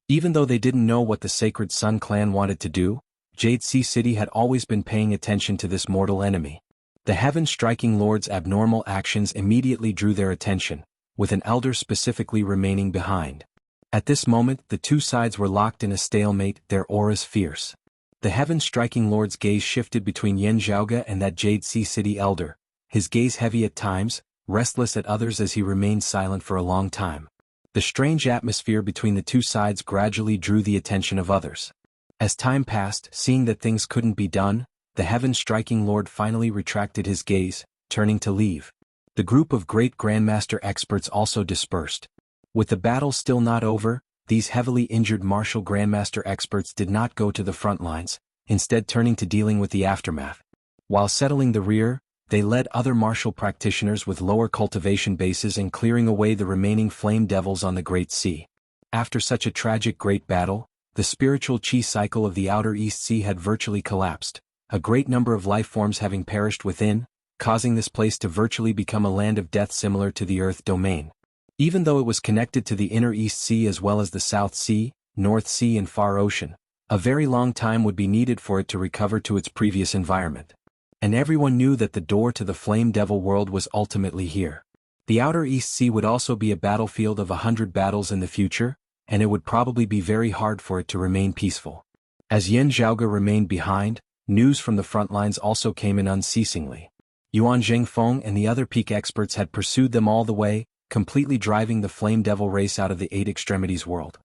Even though they didn't know what the Sacred Sun clan wanted to do, Jade Sea City had always been paying attention to this mortal enemy. The Heaven-Striking Lord's abnormal actions immediately drew their attention, with an elder specifically remaining behind. At this moment, the two sides were locked in a stalemate, their auras fierce. The Heaven-Striking Lord's gaze shifted between Yan Zhaoge and that Jade Sea City elder, his gaze heavy at times, restless at others as he remained silent for a long time. The strange atmosphere between the two sides gradually drew the attention of others. As time passed, seeing that things couldn't be done, the Heaven-Striking Lord finally retracted his gaze, turning to leave. The group of great Grandmaster experts also dispersed. With the battle still not over, these heavily injured martial grandmaster experts did not go to the front lines, instead turning to dealing with the aftermath. While settling the rear, they led other martial practitioners with lower cultivation bases and clearing away the remaining flame devils on the Great Sea. After such a tragic great battle, the spiritual chi cycle of the Outer East Sea had virtually collapsed, a great number of life forms having perished within, causing this place to virtually become a land of death similar to the Earth domain. Even though it was connected to the Inner East Sea as well as the South Sea, North Sea and Far Ocean, a very long time would be needed for it to recover to its previous environment. And everyone knew that the door to the Flame Devil world was ultimately here. The Outer East Sea would also be a battlefield of 100 battles in the future, and it would probably be very hard for it to remain peaceful. As Yan Zhaoge remained behind, news from the front lines also came in unceasingly. Yuan Zhengfeng and the other peak experts had pursued them all the way, completely driving the Flame Devil race out of the Eight Extremities world.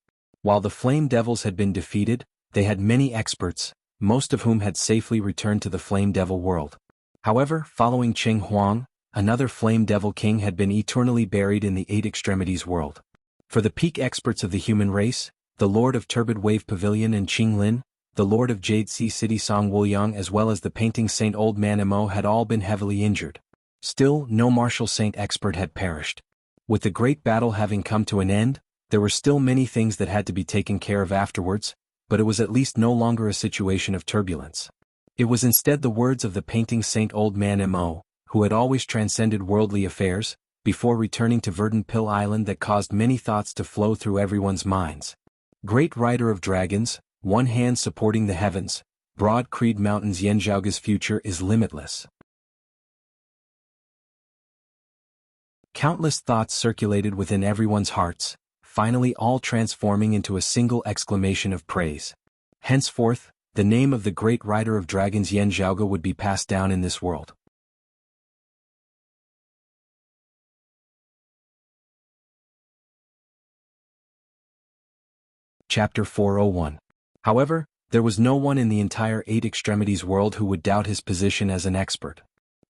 While the Flame Devils had been defeated, they had many experts, most of whom had safely returned to the Flame Devil world. However, following Qing Huang, another Flame Devil king had been eternally buried in the Eight Extremities world. For the peak experts of the human race, the Lord of Turbid Wave Pavilion and Qing Lin, the Lord of Jade Sea City Song Wuliang as well as the painting saint Old Man Mo had all been heavily injured. Still, no martial saint expert had perished. With the great battle having come to an end, there were still many things that had to be taken care of afterwards, but it was at least no longer a situation of turbulence. It was instead the words of the painting saint Old Man Mo, who had always transcended worldly affairs, before returning to Verdant Pill Island that caused many thoughts to flow through everyone's minds. Great rider of dragons, one hand supporting the heavens, broad Creed Mountains Yan Zhaoge's future is limitless. Countless thoughts circulated within everyone's hearts, finally all transforming into a single exclamation of praise. Henceforth, the name of the great rider of dragons Yan Zhaoge would be passed down in this world. Chapter 401. However, there was no one in the entire Eight Extremities world who would doubt his position as an expert.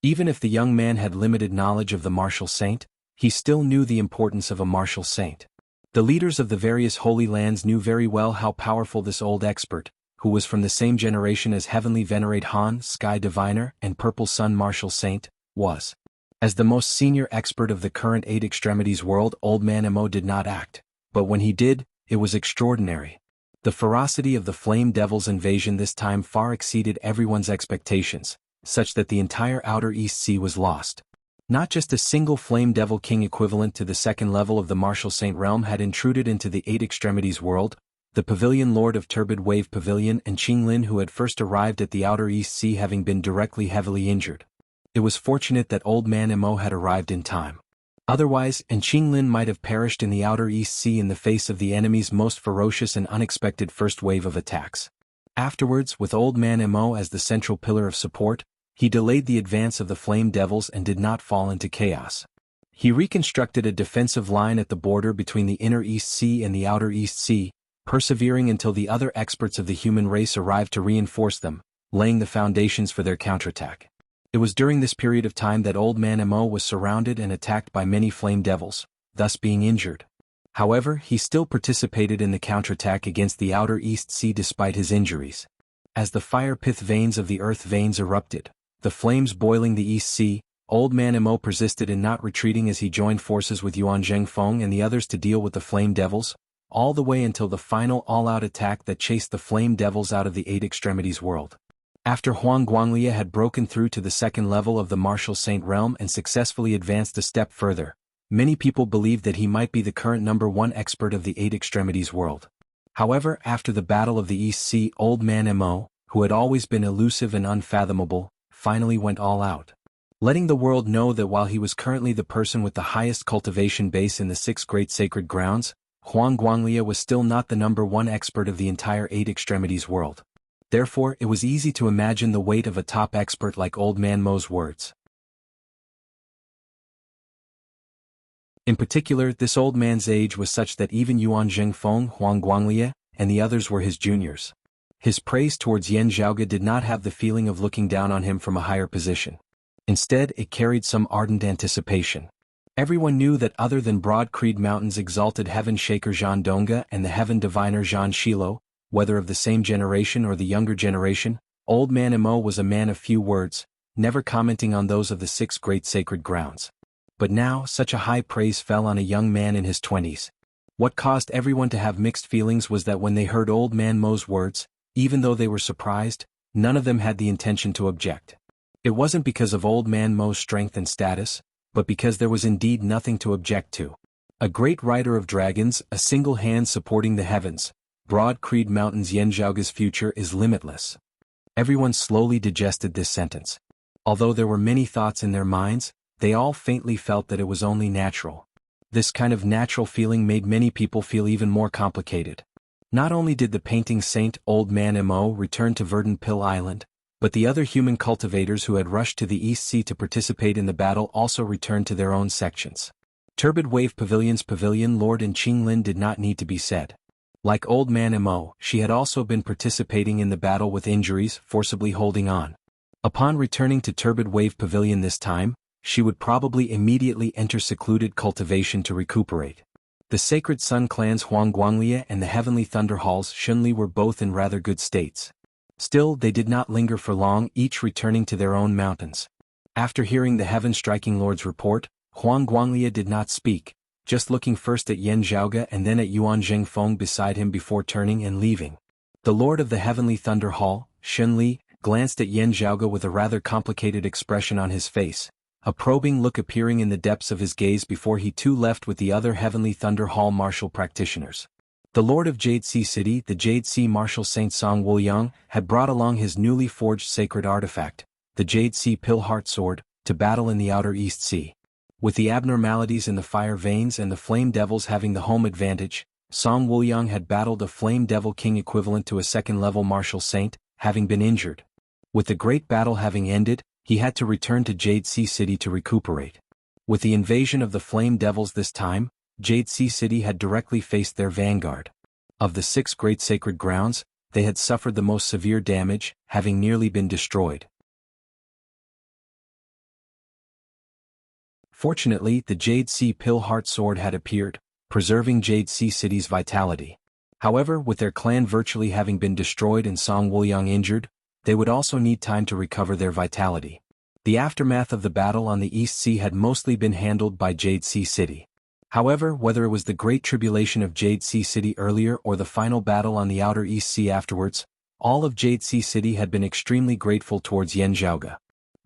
Even if the young man had limited knowledge of the martial saint, he still knew the importance of a martial saint. The leaders of the various holy lands knew very well how powerful this old expert, who was from the same generation as Heavenly Venerate Han, Sky Diviner, and Purple Sun Martial Saint, was. As the most senior expert of the current Eight Extremities world, Old Man Mo did not act, but when he did, it was extraordinary. The ferocity of the Flame Devil's invasion this time far exceeded everyone's expectations, such that the entire Outer East Sea was lost. Not just a single Flame Devil king equivalent to the second level of the Martial Saint realm had intruded into the Eight Extremities world, the Pavilion Lord of Turbid Wave Pavilion and Qing Lin who had first arrived at the Outer East Sea having been directly heavily injured. It was fortunate that Old Man Mo had arrived in time. Otherwise, Qing Lin might have perished in the Outer East Sea in the face of the enemy's most ferocious and unexpected first wave of attacks. Afterwards, with Old Man Mo as the central pillar of support, he delayed the advance of the Flame Devils and did not fall into chaos. He reconstructed a defensive line at the border between the Inner East Sea and the Outer East Sea, persevering until the other experts of the human race arrived to reinforce them, laying the foundations for their counterattack. It was during this period of time that Old Man Mo was surrounded and attacked by many Flame Devils, thus being injured. However, he still participated in the counterattack against the Outer East Sea despite his injuries. As the fire pith veins of the earth veins erupted, the flames boiling the East Sea, Old Man Mo persisted in not retreating as he joined forces with Yuan Zhengfeng and the others to deal with the Flame Devils, all the way until the final all-out attack that chased the Flame Devils out of the Eight Extremities world. After Huang Guanglia had broken through to the second level of the Martial Saint realm and successfully advanced a step further, many people believed that he might be the current #1 expert of the Eight Extremities world. However, after the Battle of the East Sea, Old Man Mo, who had always been elusive and unfathomable, finally went all out. Letting the world know that while he was currently the person with the highest cultivation base in the 6 great sacred grounds, Huang Guanglia was still not the #1 expert of the entire Eight Extremities world. Therefore, it was easy to imagine the weight of a top expert like Old Man Mo's words. In particular, this old man's age was such that even Yuan Zhengfeng, Huang Guanglia, and the others were his juniors. His praise towards Yan Zhaoge did not have the feeling of looking down on him from a higher position. Instead, it carried some ardent anticipation. Everyone knew that other than Broad Creed Mountain's exalted heaven shaker Zhan Donga and the heaven diviner Zhan Shilo, whether of the same generation or the younger generation, Old Man Mo was a man of few words, never commenting on those of the 6 great sacred grounds. But now such a high praise fell on a young man in his 20s. What caused everyone to have mixed feelings was that when they heard Old Man Mo's words, even though they were surprised, none of them had the intention to object. It wasn't because of Old Man Mo's strength and status, but because there was indeed nothing to object to. A great rider of dragons, a single hand supporting the heavens, Broad Creed Mountain's Yanzhaoga's future is limitless. Everyone slowly digested this sentence. Although there were many thoughts in their minds, they all faintly felt that it was only natural. This kind of natural feeling made many people feel even more complicated. Not only did the painting saint Old Man Mo return to Verdant Pill Island, but the other human cultivators who had rushed to the East Sea to participate in the battle also returned to their own sections. Turbid Wave Pavilion's Pavilion Lord and Qinglin did not need to be said. Like Old Man Mo, she had also been participating in the battle with injuries, forcibly holding on. Upon returning to Turbid Wave Pavilion this time, she would probably immediately enter secluded cultivation to recuperate. The Sacred Sun clans Huangguanglia and the Heavenly Thunder Halls Shunli were both in rather good states. Still, they did not linger for long, each returning to their own mountains. After hearing the Heaven-Striking Lord's report, Huangguanglia did not speak, just looking first at Yanzhaoga and then at Yuan Zhengfeng beside him before turning and leaving. The Lord of the Heavenly Thunder Hall, Shunli, glanced at Yanzhaoga with a rather complicated expression on his face, a probing look appearing in the depths of his gaze before he too left with the other Heavenly Thunder Hall martial practitioners. The Lord of Jade Sea City, the Jade Sea Marshal Saint Song Wuliang, had brought along his newly forged sacred artifact, the Jade Sea Pill Heart Sword, to battle in the outer East Sea. With the abnormalities in the fire veins and the flame devils having the home advantage, Song Wuliang had battled a flame devil king equivalent to a second-level martial saint, having been injured. With the great battle having ended, he had to return to Jade Sea City to recuperate. With the invasion of the Flame Devils this time, Jade Sea City had directly faced their vanguard. Of the 6 great sacred grounds, they had suffered the most severe damage, having nearly been destroyed. Fortunately, the Jade Sea Pill Heart Sword had appeared, preserving Jade Sea City's vitality. However, with their clan virtually having been destroyed and Song Wuliang injured, they would also need time to recover their vitality. The aftermath of the battle on the East Sea had mostly been handled by Jade Sea City. However, whether it was the Great Tribulation of Jade Sea City earlier or the final battle on the outer East Sea afterwards, all of Jade Sea City had been extremely grateful towards Yanzhaoga.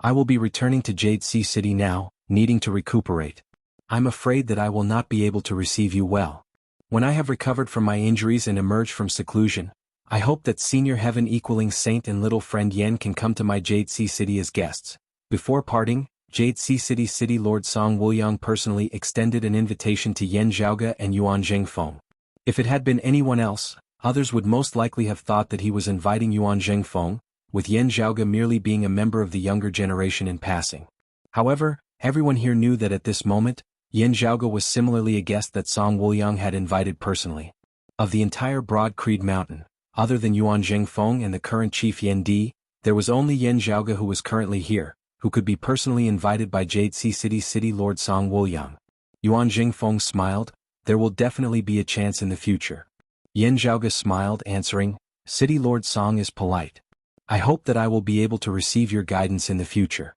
I will be returning to Jade Sea City now, needing to recuperate. I'm afraid that I will not be able to receive you well. When I have recovered from my injuries and emerged from seclusion, I hope that Senior Heaven equaling Saint and Little Friend Yen can come to my Jade Sea City as guests. Before parting, Jade Sea City City Lord Song Wuliang personally extended an invitation to Yanzhaoga and Yuan Zhengfeng. If it had been anyone else, others would most likely have thought that he was inviting Yuan Zhengfeng, with Yanzhaoga merely being a member of the younger generation in passing. However, everyone here knew that at this moment, Yanzhaoga was similarly a guest that Song Wuliang had invited personally. Of the entire Broad Creed Mountain, other than Yuan Zhengfeng and the current chief Yan Di, there was only Yanzhaoga who was currently here, who could be personally invited by Jade Sea City City Lord Song Wuliang. Yuan Zhengfeng smiled, there will definitely be a chance in the future. Yanzhaoga smiled, answering, City Lord Song is polite. I hope that I will be able to receive your guidance in the future.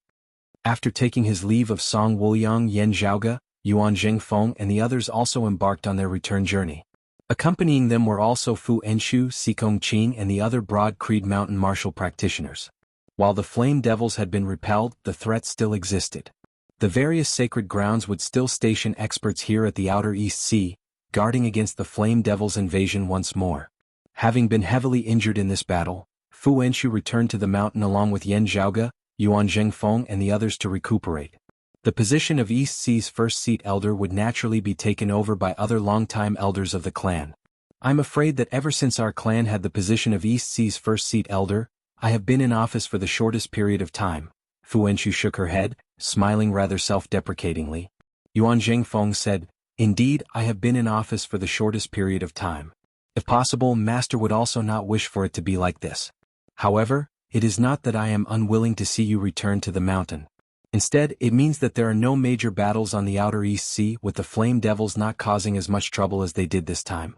After taking his leave of Song Wuliang, Yanzhaoga, Yuan Zhengfeng and the others also embarked on their return journey. Accompanying them were also Fu Enshu, Sikong Qing and the other Broad Creed Mountain martial practitioners. While the Flame Devils had been repelled, the threat still existed. The various sacred grounds would still station experts here at the outer East Sea, guarding against the Flame Devils' invasion once more. Having been heavily injured in this battle, Fu Enshu returned to the mountain along with Yanzhaoga, Yuan Zhengfeng and the others to recuperate. The position of East Sea's first seat elder would naturally be taken over by other longtime elders of the clan. I'm afraid that ever since our clan had the position of East Sea's first seat elder, I have been in office for the shortest period of time. Fu Enshu shook her head, smiling rather self-deprecatingly. Yuan Zhengfeng said, Indeed, I have been in office for the shortest period of time. If possible, Master would also not wish for it to be like this. However, it is not that I am unwilling to see you return to the mountain. Instead, it means that there are no major battles on the outer East Sea, with the Flame Devils not causing as much trouble as they did this time.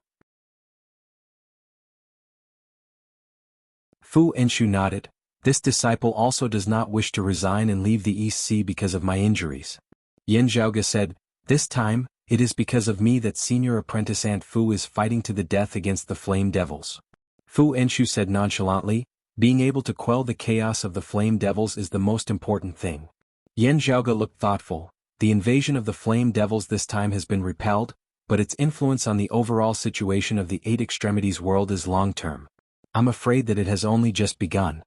Fu Enshu nodded. This disciple also does not wish to resign and leave the East Sea because of my injuries. Yan Zhaoge said, this time, it is because of me that senior apprentice Aunt Fu is fighting to the death against the Flame Devils. Fu Enshu said nonchalantly, being able to quell the chaos of the Flame Devils is the most important thing. Yan Zhaoge looked thoughtful. The invasion of the Flame Devils this time has been repelled, but its influence on the overall situation of the Eight Extremities world is long-term. I'm afraid that it has only just begun.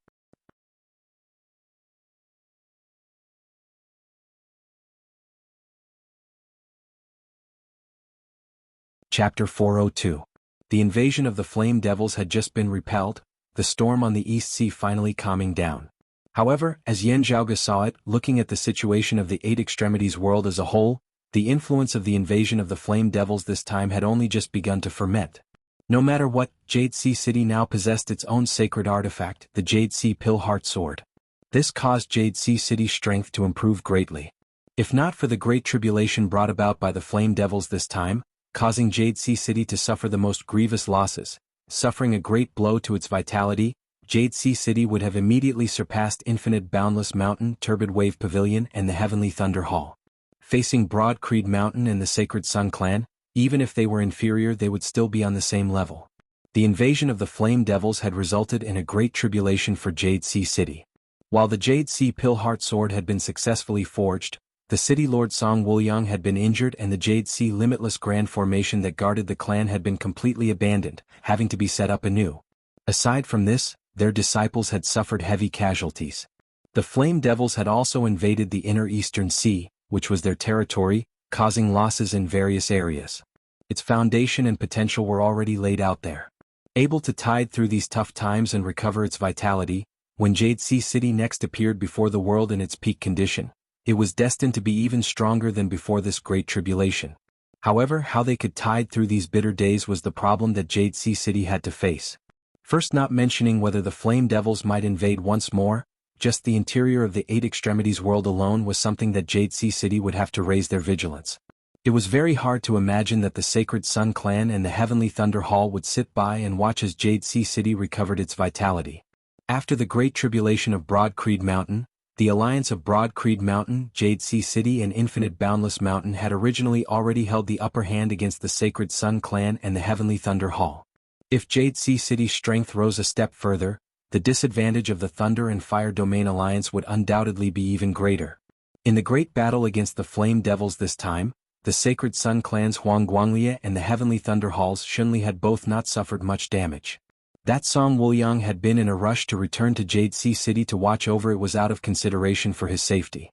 Chapter 402. The invasion of the Flame Devils had just been repelled, the storm on the East Sea finally calming down. However, as Yan Zhaoge saw it, looking at the situation of the Eight Extremities world as a whole, the influence of the invasion of the Flame Devils this time had only just begun to ferment. No matter what, Jade Sea City now possessed its own sacred artifact, the Jade Sea Pill Heart Sword. This caused Jade Sea City's strength to improve greatly. If not for the great tribulation brought about by the Flame Devils this time, causing Jade Sea City to suffer the most grievous losses, suffering a great blow to its vitality, Jade Sea City would have immediately surpassed Infinite Boundless Mountain, Turbid Wave Pavilion and the Heavenly Thunder Hall. Facing Broad Creed Mountain and the Sacred Sun Clan, even if they were inferior they would still be on the same level. The invasion of the Flame Devils had resulted in a great tribulation for Jade Sea City. While the Jade Sea Pill Heart Sword had been successfully forged, the city lord Song Wuliang had been injured and the Jade Sea Limitless Grand Formation that guarded the clan had been completely abandoned, having to be set up anew. Aside from this, their disciples had suffered heavy casualties. The Flame Devils had also invaded the inner Eastern Sea, which was their territory, causing losses in various areas. Its foundation and potential were already laid out there. Able to tide through these tough times and recover its vitality, when Jade Sea City next appeared before the world in its peak condition, it was destined to be even stronger than before this great tribulation. However, how they could tide through these bitter days was the problem that Jade Sea City had to face. First, not mentioning whether the Flame Devils might invade once more, just the interior of the Eight Extremities world alone was something that Jade Sea City would have to raise their vigilance. It was very hard to imagine that the Sacred Sun Clan and the Heavenly Thunder Hall would sit by and watch as Jade Sea City recovered its vitality. After the Great Tribulation of Broad Creed Mountain, the alliance of Broad Creed Mountain, Jade Sea City and Infinite Boundless Mountain had originally already held the upper hand against the Sacred Sun Clan and the Heavenly Thunder Hall. If Jade Sea City's strength rose a step further, the disadvantage of the Thunder and Fire Domain Alliance would undoubtedly be even greater. In the great battle against the Flame Devils this time, the Sacred Sun Clans Huang Guanglia and the Heavenly Thunder Hall's Shunli had both not suffered much damage. That Song Wuliang had been in a rush to return to Jade Sea City to watch over it was out of consideration for his safety.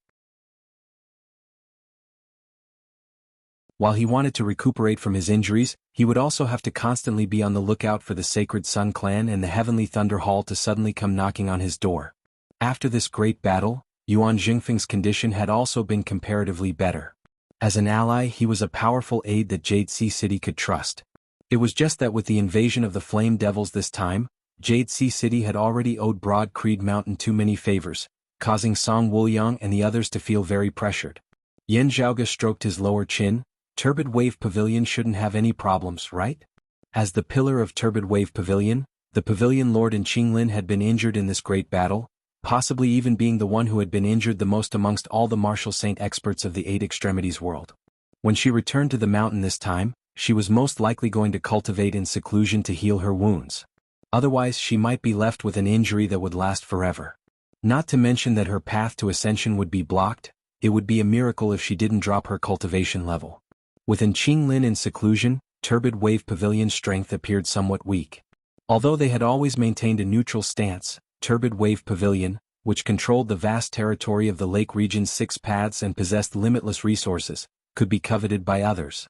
While he wanted to recuperate from his injuries, he would also have to constantly be on the lookout for the Sacred Sun Clan and the Heavenly Thunder Hall to suddenly come knocking on his door. After this great battle, Yuan Jingfeng's condition had also been comparatively better. As an ally, he was a powerful aide that Jade Sea City could trust. It was just that with the invasion of the Flame Devils this time, Jade Sea City had already owed Broad Creed Mountain too many favors, causing Song Wuliang and the others to feel very pressured. Yan Zhaoge stroked his lower chin. Turbid Wave Pavilion shouldn't have any problems, right? As the pillar of Turbid Wave Pavilion, the Pavilion Lord and Qinglin had been injured in this great battle, possibly even being the one who had been injured the most amongst all the martial saint experts of the Eight Extremities world. When she returned to the mountain this time, she was most likely going to cultivate in seclusion to heal her wounds. Otherwise she might be left with an injury that would last forever. Not to mention that her path to ascension would be blocked. It would be a miracle if she didn't drop her cultivation level. Within Qinglin in seclusion, Turbid Wave Pavilion's strength appeared somewhat weak. Although they had always maintained a neutral stance, Turbid Wave Pavilion, which controlled the vast territory of the lake region's 6 paths and possessed limitless resources, could be coveted by others.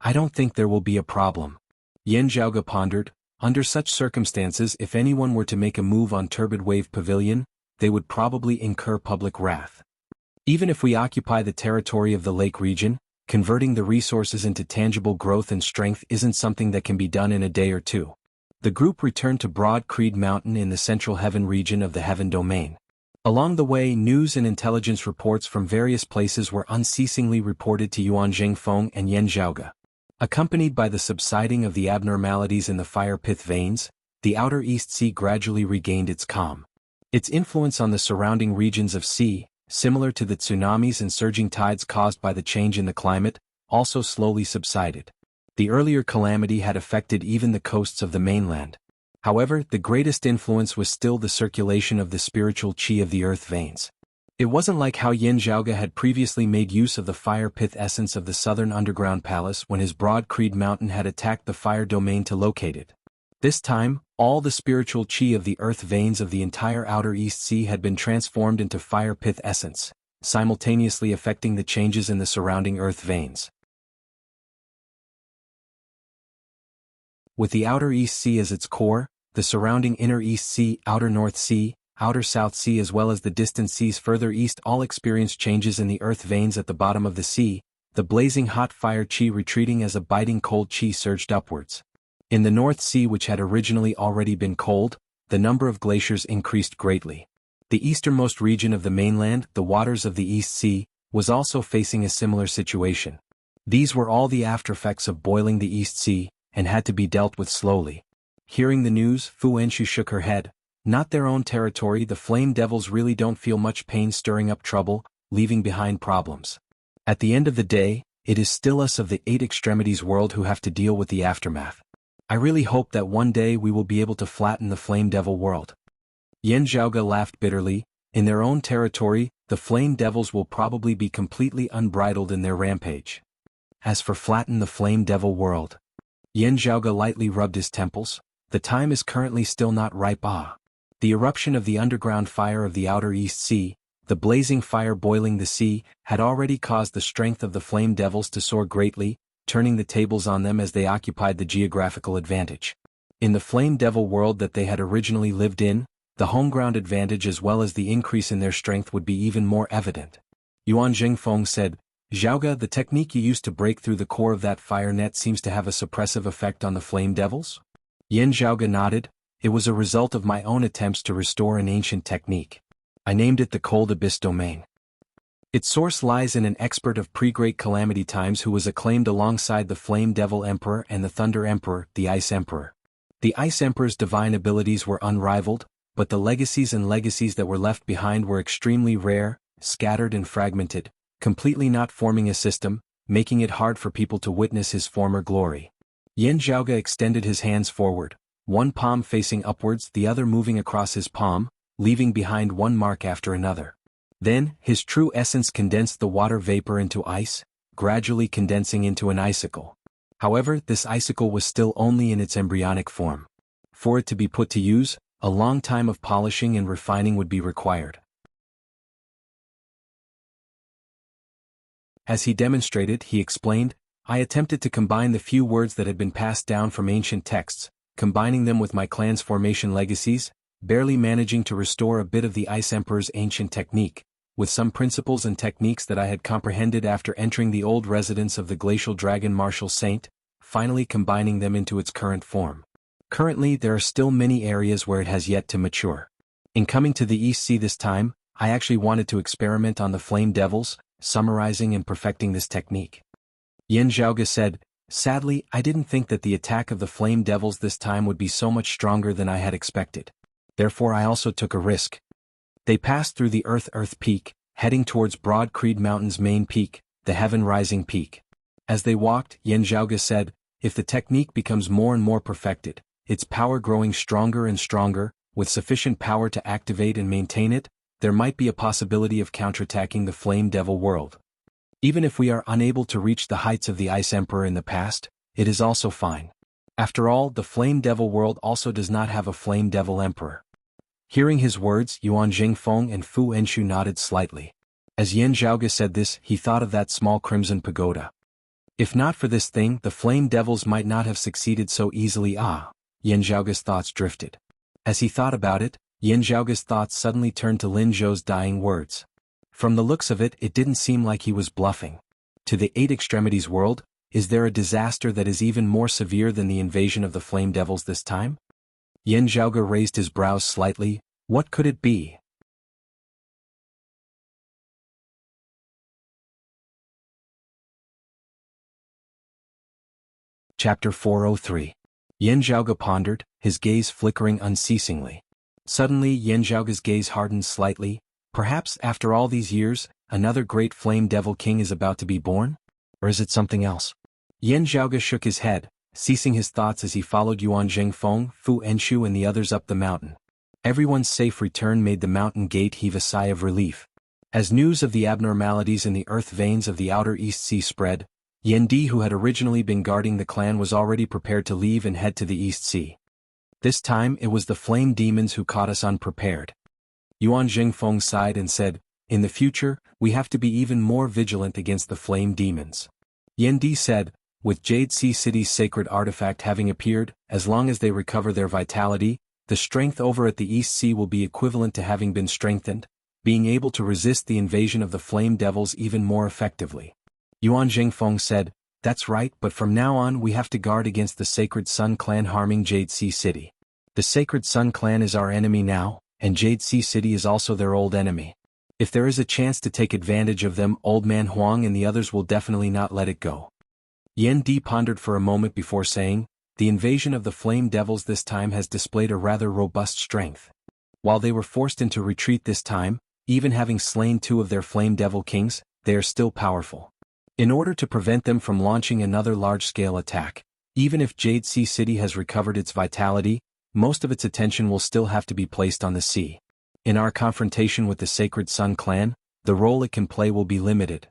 I don't think there will be a problem. Yan Zhaoge pondered. Under such circumstances, if anyone were to make a move on Turbid Wave Pavilion, they would probably incur public wrath. Even if we occupy the territory of the lake region, converting the resources into tangible growth and strength isn't something that can be done in a day or two. The group returned to Broad Creed Mountain in the Central Heaven region of the Heaven Domain. Along the way, news and intelligence reports from various places were unceasingly reported to Yuan Jingfeng and Yan Zhaoge. Accompanied by the subsiding of the abnormalities in the fire pith veins, the outer East Sea gradually regained its calm. Its influence on the surrounding regions of sea, similar to the tsunamis and surging tides caused by the change in the climate, also slowly subsided. The earlier calamity had affected even the coasts of the mainland. However, the greatest influence was still the circulation of the spiritual qi of the earth veins. It wasn't like how Yan Zhaoge had previously made use of the fire pith essence of the southern underground palace when his broad creed mountain had attacked the fire domain to locate it. This time, all the spiritual qi of the earth veins of the entire outer East Sea had been transformed into fire pith essence, simultaneously affecting the changes in the surrounding earth veins. With the outer East Sea as its core, the surrounding inner East Sea, outer North Sea, outer South Sea as well as the distant seas further east all experienced changes in the earth veins at the bottom of the sea, the blazing hot fire qi retreating as a biting cold qi surged upwards. In the North Sea, which had originally already been cold, the number of glaciers increased greatly. The easternmost region of the mainland, the waters of the East Sea, was also facing a similar situation. These were all the aftereffects of boiling the East Sea, and had to be dealt with slowly. Hearing the news, Fu Enshu shook her head. Not their own territory, the flame devils really don't feel much pain stirring up trouble, leaving behind problems. At the end of the day, it is still us of the eight extremities world who have to deal with the aftermath. I really hope that one day we will be able to flatten the flame devil world. Yan Zhaoge laughed bitterly. In their own territory, the flame devils will probably be completely unbridled in their rampage. As for flatten the flame devil world, Yan Zhaoge lightly rubbed his temples. The time is currently still not ripe. The eruption of the underground fire of the outer East Sea, the blazing fire boiling the sea, had already caused the strength of the flame devils to soar greatly, turning the tables on them as they occupied the geographical advantage. In the flame devil world that they had originally lived in, the home ground advantage as well as the increase in their strength would be even more evident. Yuan Jingfeng said, "Zhaoge, the technique you used to break through the core of that fire net seems to have a suppressive effect on the flame devils?" Yan Zhaoge nodded. "It was a result of my own attempts to restore an ancient technique. I named it the Cold Abyss Domain. Its source lies in an expert of pre-Great Calamity times who was acclaimed alongside the Flame Devil Emperor and the Thunder Emperor, the Ice Emperor. The Ice Emperor's divine abilities were unrivaled, but the legacies that were left behind were extremely rare, scattered and fragmented, completely not forming a system, making it hard for people to witness his former glory." Yan Zhaoge extended his hands forward, one palm facing upwards, the other moving across his palm, leaving behind one mark after another. Then, his true essence condensed the water vapor into ice, gradually condensing into an icicle. However, this icicle was still only in its embryonic form. For it to be put to use, a long time of polishing and refining would be required. As he demonstrated, he explained, "I attempted to combine the few words that had been passed down from ancient texts, combining them with my clan's formation legacies, barely managing to restore a bit of the Ice Emperor's ancient technique, with some principles and techniques that I had comprehended after entering the old residence of the glacial dragon Martial Saint, finally combining them into its current form. Currently there are still many areas where it has yet to mature. In coming to the East Sea this time, I actually wanted to experiment on the Flame Devils, summarizing and perfecting this technique." Yan Zhaoge said, "Sadly, I didn't think that the attack of the Flame Devils this time would be so much stronger than I had expected. Therefore I also took a risk." They passed through the Earth Peak, heading towards Broad Creed Mountain's main peak, the Heaven Rising Peak. As they walked, Yan Zhaoge said, "If the technique becomes more and more perfected, its power growing stronger and stronger, with sufficient power to activate and maintain it, there might be a possibility of counterattacking the Flame Devil world. Even if we are unable to reach the heights of the Ice Emperor in the past, it is also fine. After all, the Flame Devil world also does not have a Flame Devil Emperor." Hearing his words, Yuan Jingfeng and Fu Enshu nodded slightly. As Yan Zhaoge said this, he thought of that small crimson pagoda. If not for this thing, the Flame Devils might not have succeeded so easily. Yan Zhaoge's thoughts drifted. As he thought about it, Yan Zhaoge's thoughts suddenly turned to Lin Zhou's dying words. From the looks of it, it didn't seem like he was bluffing. To the Eight Extremities world, is there a disaster that is even more severe than the invasion of the Flame Devils this time? Yan Zhaoge raised his brows slightly. What could it be? Chapter 403. Yan Zhaoge pondered, his gaze flickering unceasingly. Suddenly Yan Zhaoge's gaze hardened slightly. Perhaps, after all these years, another great flame devil king is about to be born? Or is it something else? Yan Zhaoge shook his head, ceasing his thoughts as he followed Yuan Zhengfeng, Fu Enshu and the others up the mountain. Everyone's safe return made the mountain gate heave a sigh of relief. As news of the abnormalities in the earth veins of the outer East Sea spread, Yan Di, who had originally been guarding the clan, was already prepared to leave and head to the East Sea. This time it was the flame demons who caught us unprepared. Yuan Zhengfeng sighed and said, "In the future, we have to be even more vigilant against the flame demons." Yan Di said, "With Jade Sea City's sacred artifact having appeared, as long as they recover their vitality, the strength over at the East Sea will be equivalent to having been strengthened, being able to resist the invasion of the flame devils even more effectively." Yuan Zhengfeng said, "That's right, but from now on we have to guard against the Sacred Sun clan harming Jade Sea City. The Sacred Sun clan is our enemy now, and Jade Sea City is also their old enemy. If there is a chance to take advantage of them, Old Man Huang and the others will definitely not let it go." Yan Di pondered for a moment before saying, "The invasion of the flame devils this time has displayed a rather robust strength. While they were forced into retreat this time, even having slain 2 of their flame devil kings, they are still powerful. In order to prevent them from launching another large-scale attack, even if Jade Sea City has recovered its vitality, most of its attention will still have to be placed on the sea. In our confrontation with the Sacred Sun clan, the role it can play will be limited."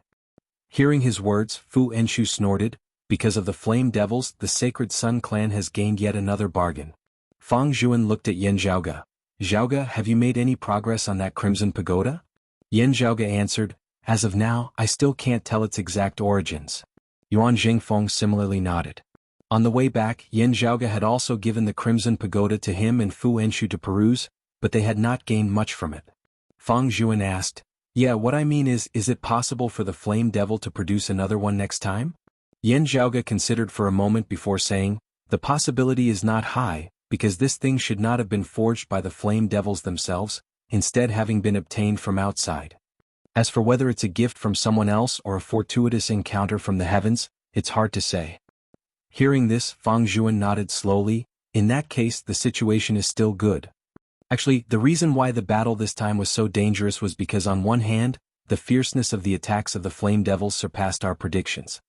Hearing his words, Fu Enshu snorted. Because of the flame devils, the Sacred Sun clan has gained yet another bargain. Fang Zhuan looked at Yan Zhaoge. "Zhaoge, have you made any progress on that Crimson Pagoda?" Yan Zhaoge answered, "As of now, I still can't tell its exact origins." Yuan Zhengfeng similarly nodded. On the way back, Yan Zhaoge had also given the Crimson Pagoda to him and Fu Enshu to peruse, but they had not gained much from it. Fang Zhuan asked, "Yeah, what I mean is it possible for the Flame Devil to produce another one next time?" Yan Zhaoge considered for a moment before saying, "The possibility is not high, because this thing should not have been forged by the Flame Devils themselves, instead having been obtained from outside. As for whether it's a gift from someone else or a fortuitous encounter from the heavens, it's hard to say." Hearing this, Fang Zhuan nodded slowly. "In that case, the situation is still good. Actually, the reason why the battle this time was so dangerous was because on one hand, the fierceness of the attacks of the Flame Devils surpassed our predictions.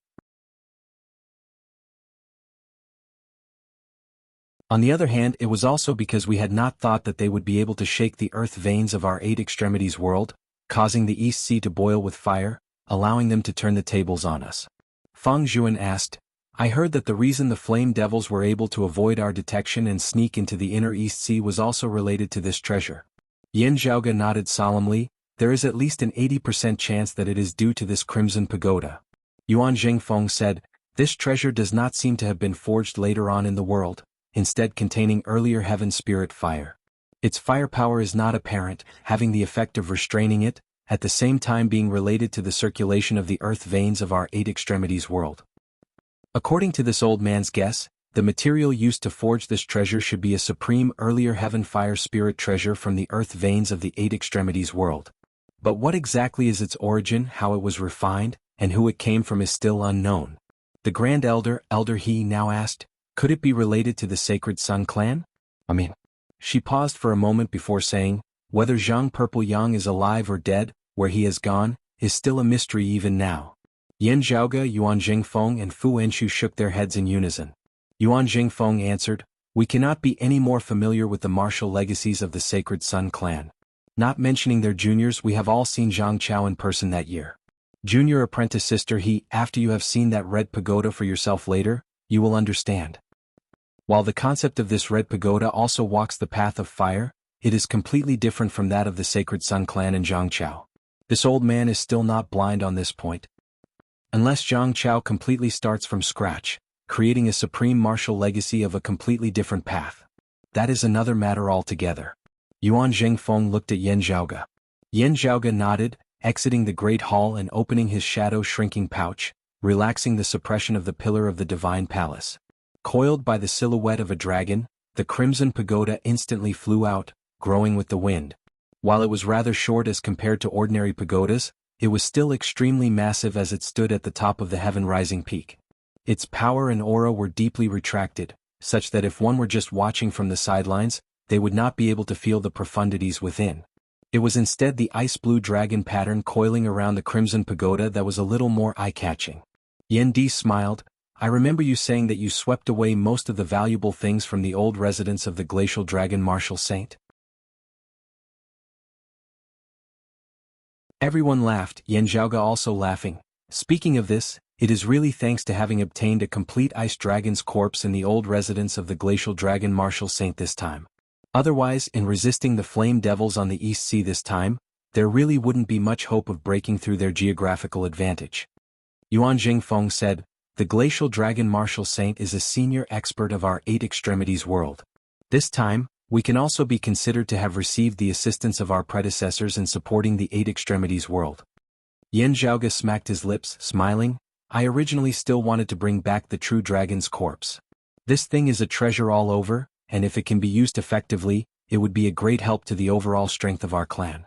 On the other hand, it was also because we had not thought that they would be able to shake the earth veins of our 8 extremities world, causing the East Sea to boil with fire, allowing them to turn the tables on us." Fang Zhuan asked, "I heard that the reason the Flame Devils were able to avoid our detection and sneak into the inner East Sea was also related to this treasure." Yan Zhaoge nodded solemnly. "There is at least an 80% chance that it is due to this Crimson Pagoda." Yuan Zhengfeng said, "This treasure does not seem to have been forged later on in the world, instead containing earlier heaven spirit fire. Its firepower is not apparent, having the effect of restraining it, at the same time being related to the circulation of the earth veins of our 8 extremities world. According to this old man's guess, the material used to forge this treasure should be a supreme earlier heaven fire spirit treasure from the earth veins of the 8 extremities world. But what exactly is its origin, how it was refined, and who it came from is still unknown." The Grand Elder, Elder He, now asked, "Could it be related to the Sacred Sun clan? She paused for a moment before saying, "Whether Zhang Purple Yang is alive or dead, where he has gone, is still a mystery even now." Yan Zhaoge, Yuan Zhengfeng and Fu Enshu shook their heads in unison. Yuan Zhengfeng answered, "We cannot be any more familiar with the martial legacies of the Sacred Sun clan. Not mentioning their juniors, we have all seen Zhang Chao in person that year. Junior apprentice sister He, after you have seen that red pagoda for yourself later, you will understand. While the concept of this red pagoda also walks the path of fire, it is completely different from that of the Sacred Sun clan and Zhang Chao. This old man is still not blind on this point. Unless Zhang Chao completely starts from scratch, creating a supreme martial legacy of a completely different path. That is another matter altogether." Yuan Zhengfeng looked at Yan Zhaoge. Yan Zhaoge nodded, exiting the great hall and opening his shadow-shrinking pouch, relaxing the suppression of the pillar of the divine palace. Coiled by the silhouette of a dragon, the Crimson Pagoda instantly flew out, growing with the wind. While it was rather short as compared to ordinary pagodas, it was still extremely massive as it stood at the top of the heaven-rising peak. Its power and aura were deeply retracted, such that if one were just watching from the sidelines, they would not be able to feel the profundities within. It was instead the ice-blue dragon pattern coiling around the crimson pagoda that was a little more eye-catching. Yen Di smiled. I remember you saying that you swept away most of the valuable things from the old residence of the glacial dragon martial saint. Everyone laughed, Yen Zhaoge also laughing. Speaking of this, it is really thanks to having obtained a complete ice dragon's corpse in the old residence of the glacial dragon martial saint this time. Otherwise, in resisting the flame devils on the East Sea this time, there really wouldn't be much hope of breaking through their geographical advantage. Yuan Jingfeng said, the glacial dragon martial saint is a senior expert of our Eight Extremities world. This time, we can also be considered to have received the assistance of our predecessors in supporting the Eight Extremities world. Yen Zhaoge smacked his lips, smiling. I originally still wanted to bring back the true dragon's corpse. This thing is a treasure all over, and if it can be used effectively, it would be a great help to the overall strength of our clan.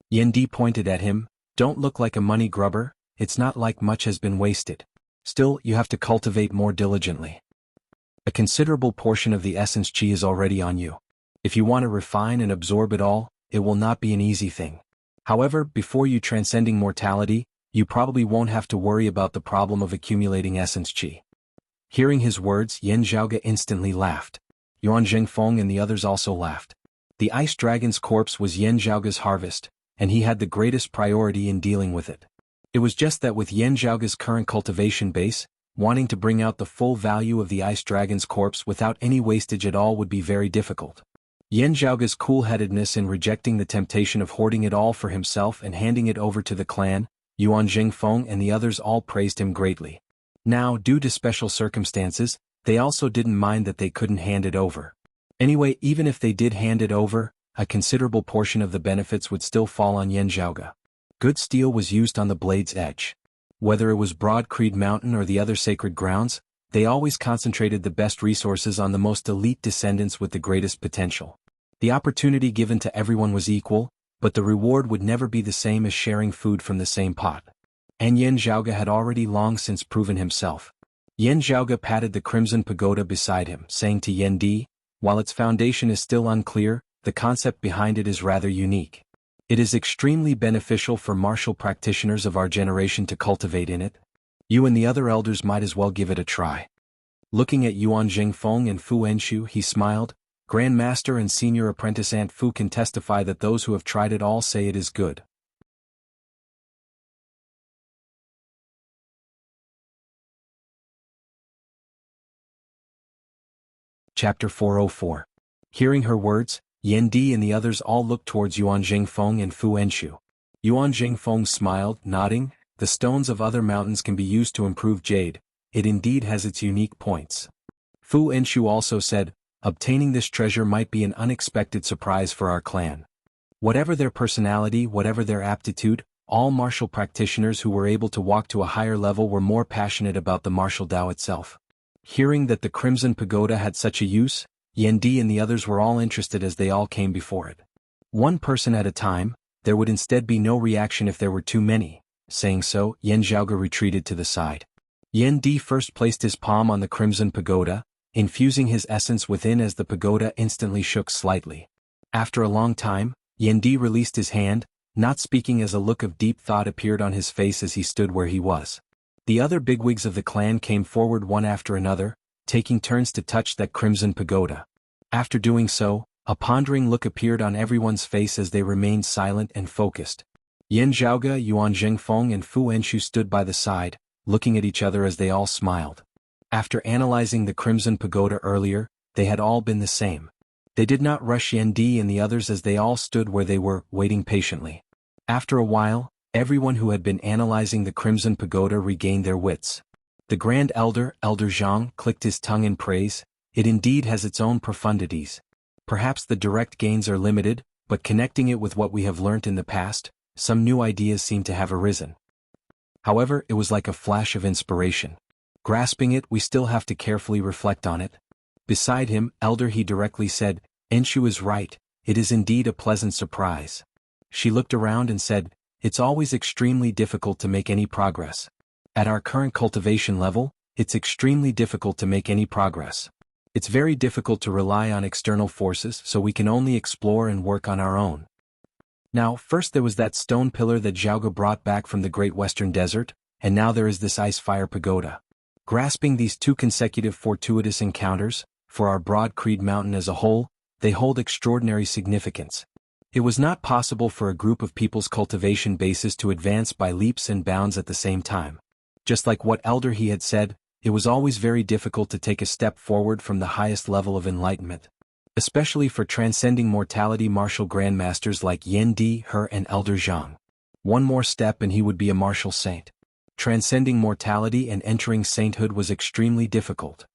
Yen Di pointed at him, don't look like a money grubber, it's not like much has been wasted. Still, you have to cultivate more diligently. A considerable portion of the essence chi is already on you. If you want to refine and absorb it all, it will not be an easy thing. However, before you transcending mortality, you probably won't have to worry about the problem of accumulating essence chi. Hearing his words, Yen Zhaoge instantly laughed. Yuan Jingfeng and the others also laughed. The ice dragon's corpse was Yen Zhaoge's harvest, and he had the greatest priority in dealing with it. It was just that with Yen Zhaoge's current cultivation base, wanting to bring out the full value of the ice dragon's corpse without any wastage at all would be very difficult. Yen Zhaoge's cool-headedness in rejecting the temptation of hoarding it all for himself and handing it over to the clan, Yuan Jingfeng and the others all praised him greatly. Now, due to special circumstances, they also didn't mind that they couldn't hand it over. Anyway, even if they did hand it over, a considerable portion of the benefits would still fall on Yen Zhaoge. Good steel was used on the blade's edge. Whether it was Broad Creed Mountain or the other sacred grounds, they always concentrated the best resources on the most elite descendants with the greatest potential. The opportunity given to everyone was equal, but the reward would never be the same as sharing food from the same pot. And Yen Zhaoge had already long since proven himself. Yen Zhaoge patted the crimson pagoda beside him, saying to Yen Di, while its foundation is still unclear, the concept behind it is rather unique. It is extremely beneficial for martial practitioners of our generation to cultivate in it. You and the other elders might as well give it a try. Looking at Yuan Jingfeng and Fu Enshu, he smiled. Grand Master and Senior Apprentice Aunt Fu can testify that those who have tried it all say it is good. Chapter 404. Hearing her words, Yen Di and the others all looked towards Yuan Jingfeng and Fu Enshu. Yuan Jingfeng smiled, nodding. The stones of other mountains can be used to improve jade. It indeed has its unique points. Fu Enshu also said, obtaining this treasure might be an unexpected surprise for our clan. Whatever their personality, whatever their aptitude, all martial practitioners who were able to walk to a higher level were more passionate about the martial Tao itself. Hearing that the Crimson Pagoda had such a use, Yen Di and the others were all interested as they all came before it. One person at a time, there would instead be no reaction if there were too many. Saying so, Yen Zhaoge retreated to the side. Yen Di first placed his palm on the Crimson Pagoda, infusing his essence within as the pagoda instantly shook slightly. After a long time, Yen Di released his hand, not speaking as a look of deep thought appeared on his face as he stood where he was. The other bigwigs of the clan came forward one after another, taking turns to touch that Crimson Pagoda. After doing so, a pondering look appeared on everyone's face as they remained silent and focused. Yen Zhaoge, Yuan Jingfeng and Fu Enshu stood by the side, looking at each other as they all smiled. After analyzing the Crimson Pagoda earlier, they had all been the same. They did not rush Yen Di and the others as they all stood where they were, waiting patiently. After a while, everyone who had been analyzing the Crimson Pagoda regained their wits. The Grand Elder, Elder Zhang, clicked his tongue in praise. It indeed has its own profundities. Perhaps the direct gains are limited, but connecting it with what we have learnt in the past, some new ideas seem to have arisen. However, it was like a flash of inspiration. Grasping it, we still have to carefully reflect on it. Beside him, Elder he directly said, Enshu is right, it is indeed a pleasant surprise. She looked around and said, it's always extremely difficult to make any progress. At our current cultivation level, it's extremely difficult to make any progress. It's very difficult to rely on external forces, so we can only explore and work on our own. Now, first there was that stone pillar that Jianghu brought back from the Great Western Desert, and now there is this ice-fire pagoda. Grasping these two consecutive fortuitous encounters, for our Broad Creed Mountain as a whole, they hold extraordinary significance. It was not possible for a group of people's cultivation bases to advance by leaps and bounds at the same time. Just like what Elder He had said, it was always very difficult to take a step forward from the highest level of enlightenment. Especially for transcending mortality martial grandmasters like Yen Di, He, and Elder Zhang. One more step and he would be a martial saint. Transcending mortality and entering sainthood was extremely difficult.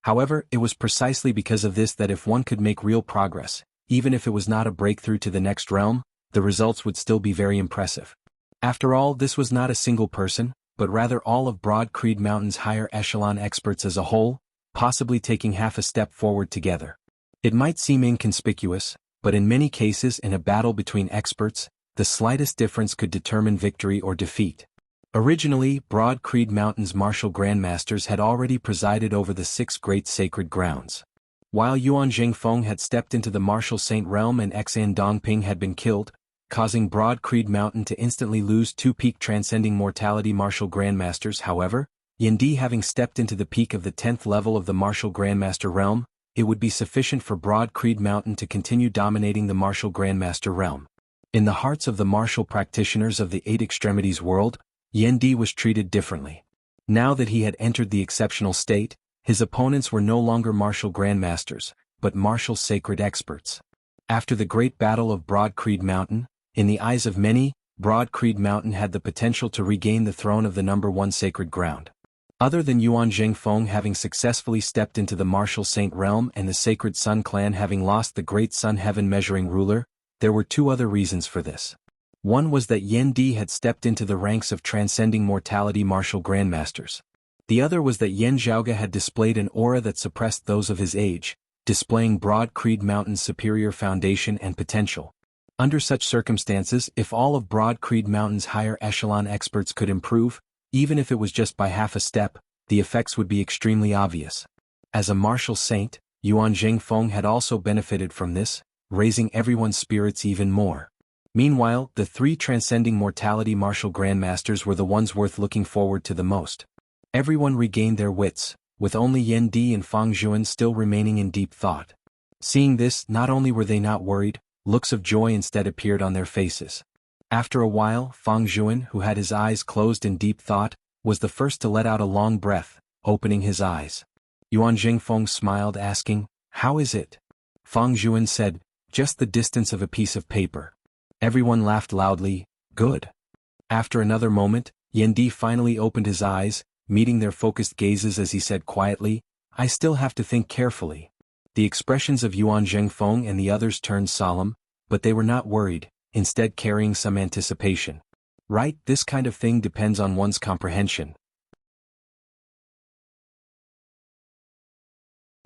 However, it was precisely because of this that if one could make real progress, even if it was not a breakthrough to the next realm, the results would still be very impressive. After all, this was not a single person, but rather all of Broad Creed Mountain's higher echelon experts as a whole, possibly taking half a step forward together. It might seem inconspicuous, but in many cases in a battle between experts, the slightest difference could determine victory or defeat. Originally, Broad Creed Mountain's martial grandmasters had already presided over the 6 great sacred grounds. While Yuan Jingfeng had stepped into the martial saint realm and Xan Dongping had been killed, causing Broad Creed Mountain to instantly lose 2 peak transcending mortality martial grandmasters. However, Yin Di having stepped into the peak of the 10th level of the martial grandmaster realm, it would be sufficient for Broad Creed Mountain to continue dominating the martial grandmaster realm. In the hearts of the martial practitioners of the 8 extremities world, Yen Di was treated differently. Now that he had entered the exceptional state, his opponents were no longer martial grandmasters, but martial sacred experts. After the great battle of Broad Creed Mountain, in the eyes of many, Broad Creed Mountain had the potential to regain the throne of the number 1 sacred ground. Other than Yuan Jingfeng having successfully stepped into the martial saint realm and the Sacred Sun clan having lost the great Sun Heaven measuring ruler, there were 2 other reasons for this. One was that Yen Di had stepped into the ranks of transcending mortality martial grandmasters. The other was that Yen Zhaoge had displayed an aura that suppressed those of his age, displaying Broad Creed Mountain's superior foundation and potential. Under such circumstances, if all of Broad Creed Mountain's higher echelon experts could improve, even if it was just by half a step, the effects would be extremely obvious. As a martial saint, Yuan Jingfeng had also benefited from this, raising everyone's spirits even more. Meanwhile, the 3 transcending mortality martial grandmasters were the ones worth looking forward to the most. Everyone regained their wits, with only Yen Di and Fang Zhuan still remaining in deep thought. Seeing this, not only were they not worried, looks of joy instead appeared on their faces. After a while, Fang Zhuan, who had his eyes closed in deep thought, was the first to let out a long breath, opening his eyes. Yuan Jingfeng smiled, asking, "How is it?" Fang Zhuan said, "Just the distance of a piece of paper." Everyone laughed loudly, "Good." After another moment, Yen Di finally opened his eyes, meeting their focused gazes as he said quietly, "I still have to think carefully." The expressions of Yuan Jingfeng and the others turned solemn, but they were not worried, instead carrying some anticipation. Right, this kind of thing depends on one's comprehension.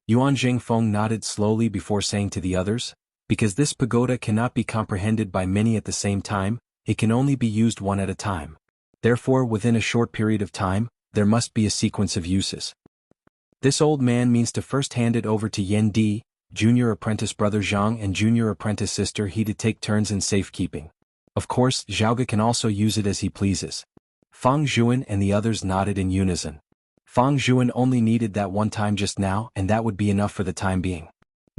Yuan Jingfeng nodded slowly before saying to the others, "Because this pagoda cannot be comprehended by many at the same time, it can only be used one at a time. Therefore, within a short period of time, there must be a sequence of uses. This old man means to first hand it over to Yen Di, junior apprentice brother Zhang and junior apprentice sister He to take turns in safekeeping. Of course, Zhaoge can also use it as he pleases." Fang Zhuan and the others nodded in unison. Fang Zhuan only needed that one time just now, and that would be enough for the time being.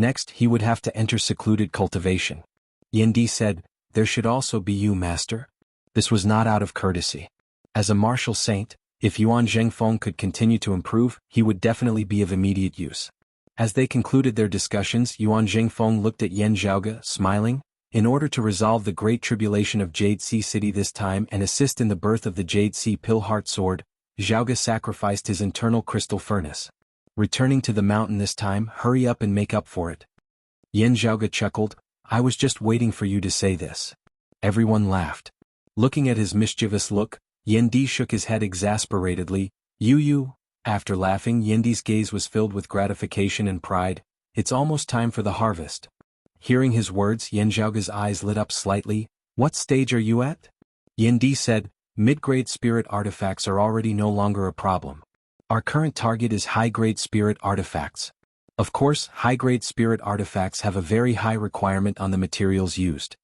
Next, he would have to enter secluded cultivation. Yen Di said, "There should also be you, master." This was not out of courtesy. As a martial saint, if Yuan Jingfeng could continue to improve, he would definitely be of immediate use. As they concluded their discussions, Yuan Jingfeng looked at Yen Zhaoge, smiling. In order to resolve the great tribulation of Jade Sea City this time and assist in the birth of the Jade Sea Pill-Heart Sword, Zhaoge sacrificed his internal crystal furnace. Returning to the mountain this time, hurry up and make up for it. Yen Zhaoge chuckled, "I was just waiting for you to say this." Everyone laughed. Looking at his mischievous look, Yen Di shook his head exasperatedly, You. After laughing, Yen Di's gaze was filled with gratification and pride. "It's almost time for the harvest." Hearing his words, Yen Zhaoge's eyes lit up slightly. "What stage are you at?" Yen Di said, Mid-grade spirit artifacts are already no longer a problem. Our current target is high-grade spirit artifacts. Of course, high-grade spirit artifacts have a very high requirement on the materials used.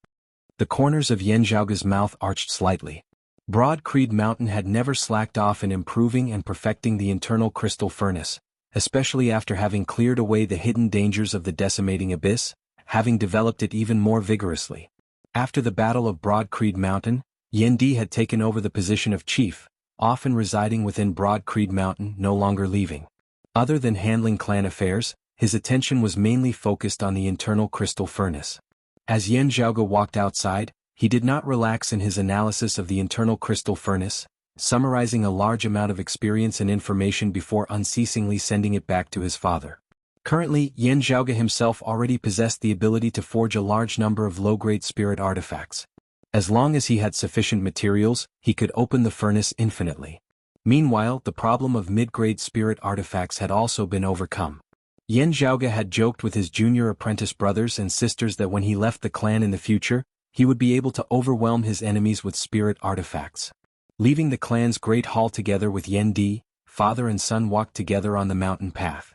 The corners of Yan Zhaoge's mouth arched slightly. Broad Creed Mountain had never slacked off in improving and perfecting the internal crystal furnace, especially after having cleared away the hidden dangers of the decimating abyss, having developed it even more vigorously. After the Battle of Broad Creed Mountain, Yan Di had taken over the position of chief, often residing within Broad Creed Mountain, no longer leaving. Other than handling clan affairs, his attention was mainly focused on the internal crystal furnace. As Yan Zhaoge walked outside, he did not relax in his analysis of the internal crystal furnace, summarizing a large amount of experience and information before unceasingly sending it back to his father. Currently, Yan Zhaoge himself already possessed the ability to forge a large number of low-grade spirit artifacts. As long as he had sufficient materials, he could open the furnace infinitely. Meanwhile, the problem of mid-grade spirit artifacts had also been overcome. Yan Zhaoge had joked with his junior apprentice brothers and sisters that when he left the clan in the future, he would be able to overwhelm his enemies with spirit artifacts. Leaving the clan's great hall together with Yan Di, father and son walked together on the mountain path.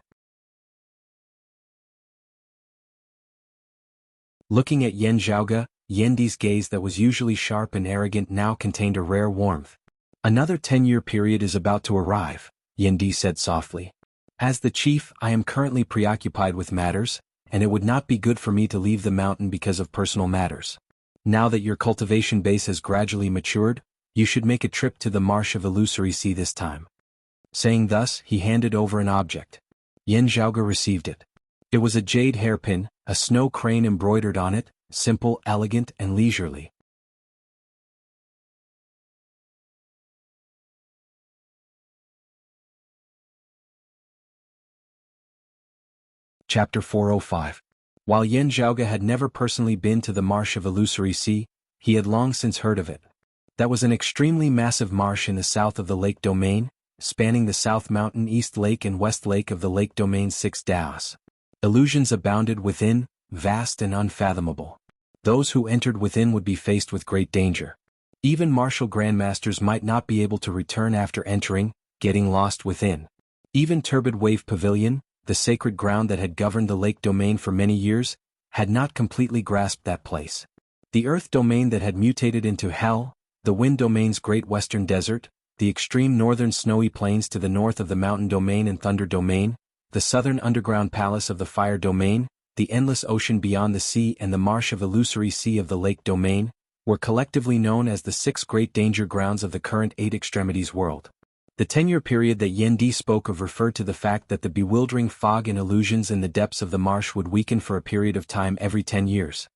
Looking at Yan Zhaoge, Yan Di's gaze that was usually sharp and arrogant now contained a rare warmth. Another 10-year period is about to arrive, Yan Di said softly. As the chief, I am currently preoccupied with matters, and it would not be good for me to leave the mountain because of personal matters. Now that your cultivation base has gradually matured, you should make a trip to the Marsh of Illusory Sea this time. Saying thus, he handed over an object. Yan Zhaoge received it. It was a jade hairpin, a snow crane embroidered on it, simple, elegant, and leisurely. Chapter 405. While Yan Zhaoge had never personally been to the Marsh of Illusory Sea, he had long since heard of it. That was an extremely massive marsh in the south of the lake domain, spanning the South Mountain, East Lake and West Lake of the lake domain's 6 daos. Illusions abounded within, vast and unfathomable. Those who entered within would be faced with great danger. Even martial grandmasters might not be able to return after entering, getting lost within. Even Turbid Wave Pavilion, the sacred ground that had governed the lake domain for many years, had not completely grasped that place. The earth domain that had mutated into hell, the wind domain's great western desert, the extreme northern snowy plains to the north of the mountain domain and thunder domain, the southern underground palace of the fire domain, the endless ocean beyond the sea and the Marsh of Illusory Sea of the lake domain, were collectively known as the 6 great danger grounds of the current 8 extremities world. The 10-year period that Yan Di spoke of referred to the fact that the bewildering fog and illusions in the depths of the marsh would weaken for a period of time every 10 years.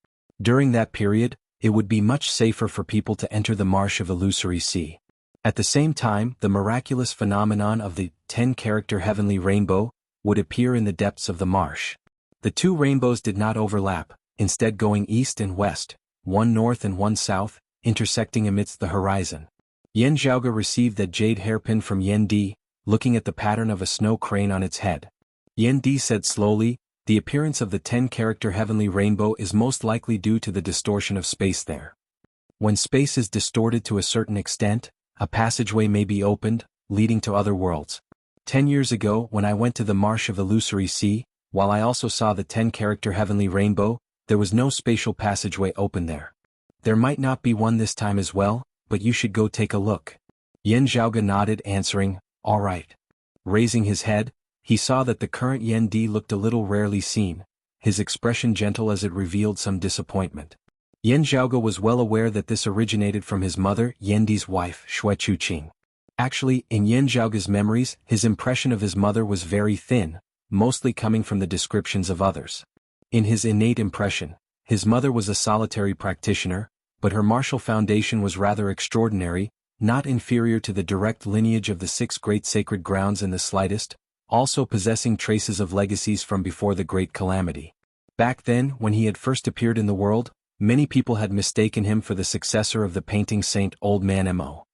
During that period, it would be much safer for people to enter the Marsh of Illusory Sea. At the same time, the miraculous phenomenon of the 10-character heavenly rainbow would appear in the depths of the marsh. The 2 rainbows did not overlap, instead going east and west, one north and one south, intersecting amidst the horizon. Yan Zhaoge received that jade hairpin from Yan Di, looking at the pattern of a snow crane on its head. Yan Di said slowly, the appearance of the 10-character heavenly rainbow is most likely due to the distortion of space there. When space is distorted to a certain extent, a passageway may be opened, leading to other worlds. 10 years ago, when I went to the Marsh of Illusory Sea, while I also saw the 10-character heavenly rainbow, there was no spatial passageway open there. There might not be one this time as well, but you should go take a look. Yan Zhaoge nodded, answering, all right. Raising his head, he saw that the current Yan Di looked a little rarely seen, his expression gentle as it revealed some disappointment. Yan Zhaoge was well aware that this originated from his mother, Yan Di's wife, Xue Chuqing. Actually, in Yan Zhaoge's memories, his impression of his mother was very thin, mostly coming from the descriptions of others. In his innate impression, his mother was a solitary practitioner, but her martial foundation was rather extraordinary, not inferior to the direct lineage of the 6 great sacred grounds in the slightest, also possessing traces of legacies from before the Great Calamity. Back then, when he had first appeared in the world, many people had mistaken him for the successor of the painting saint Old Man Mo.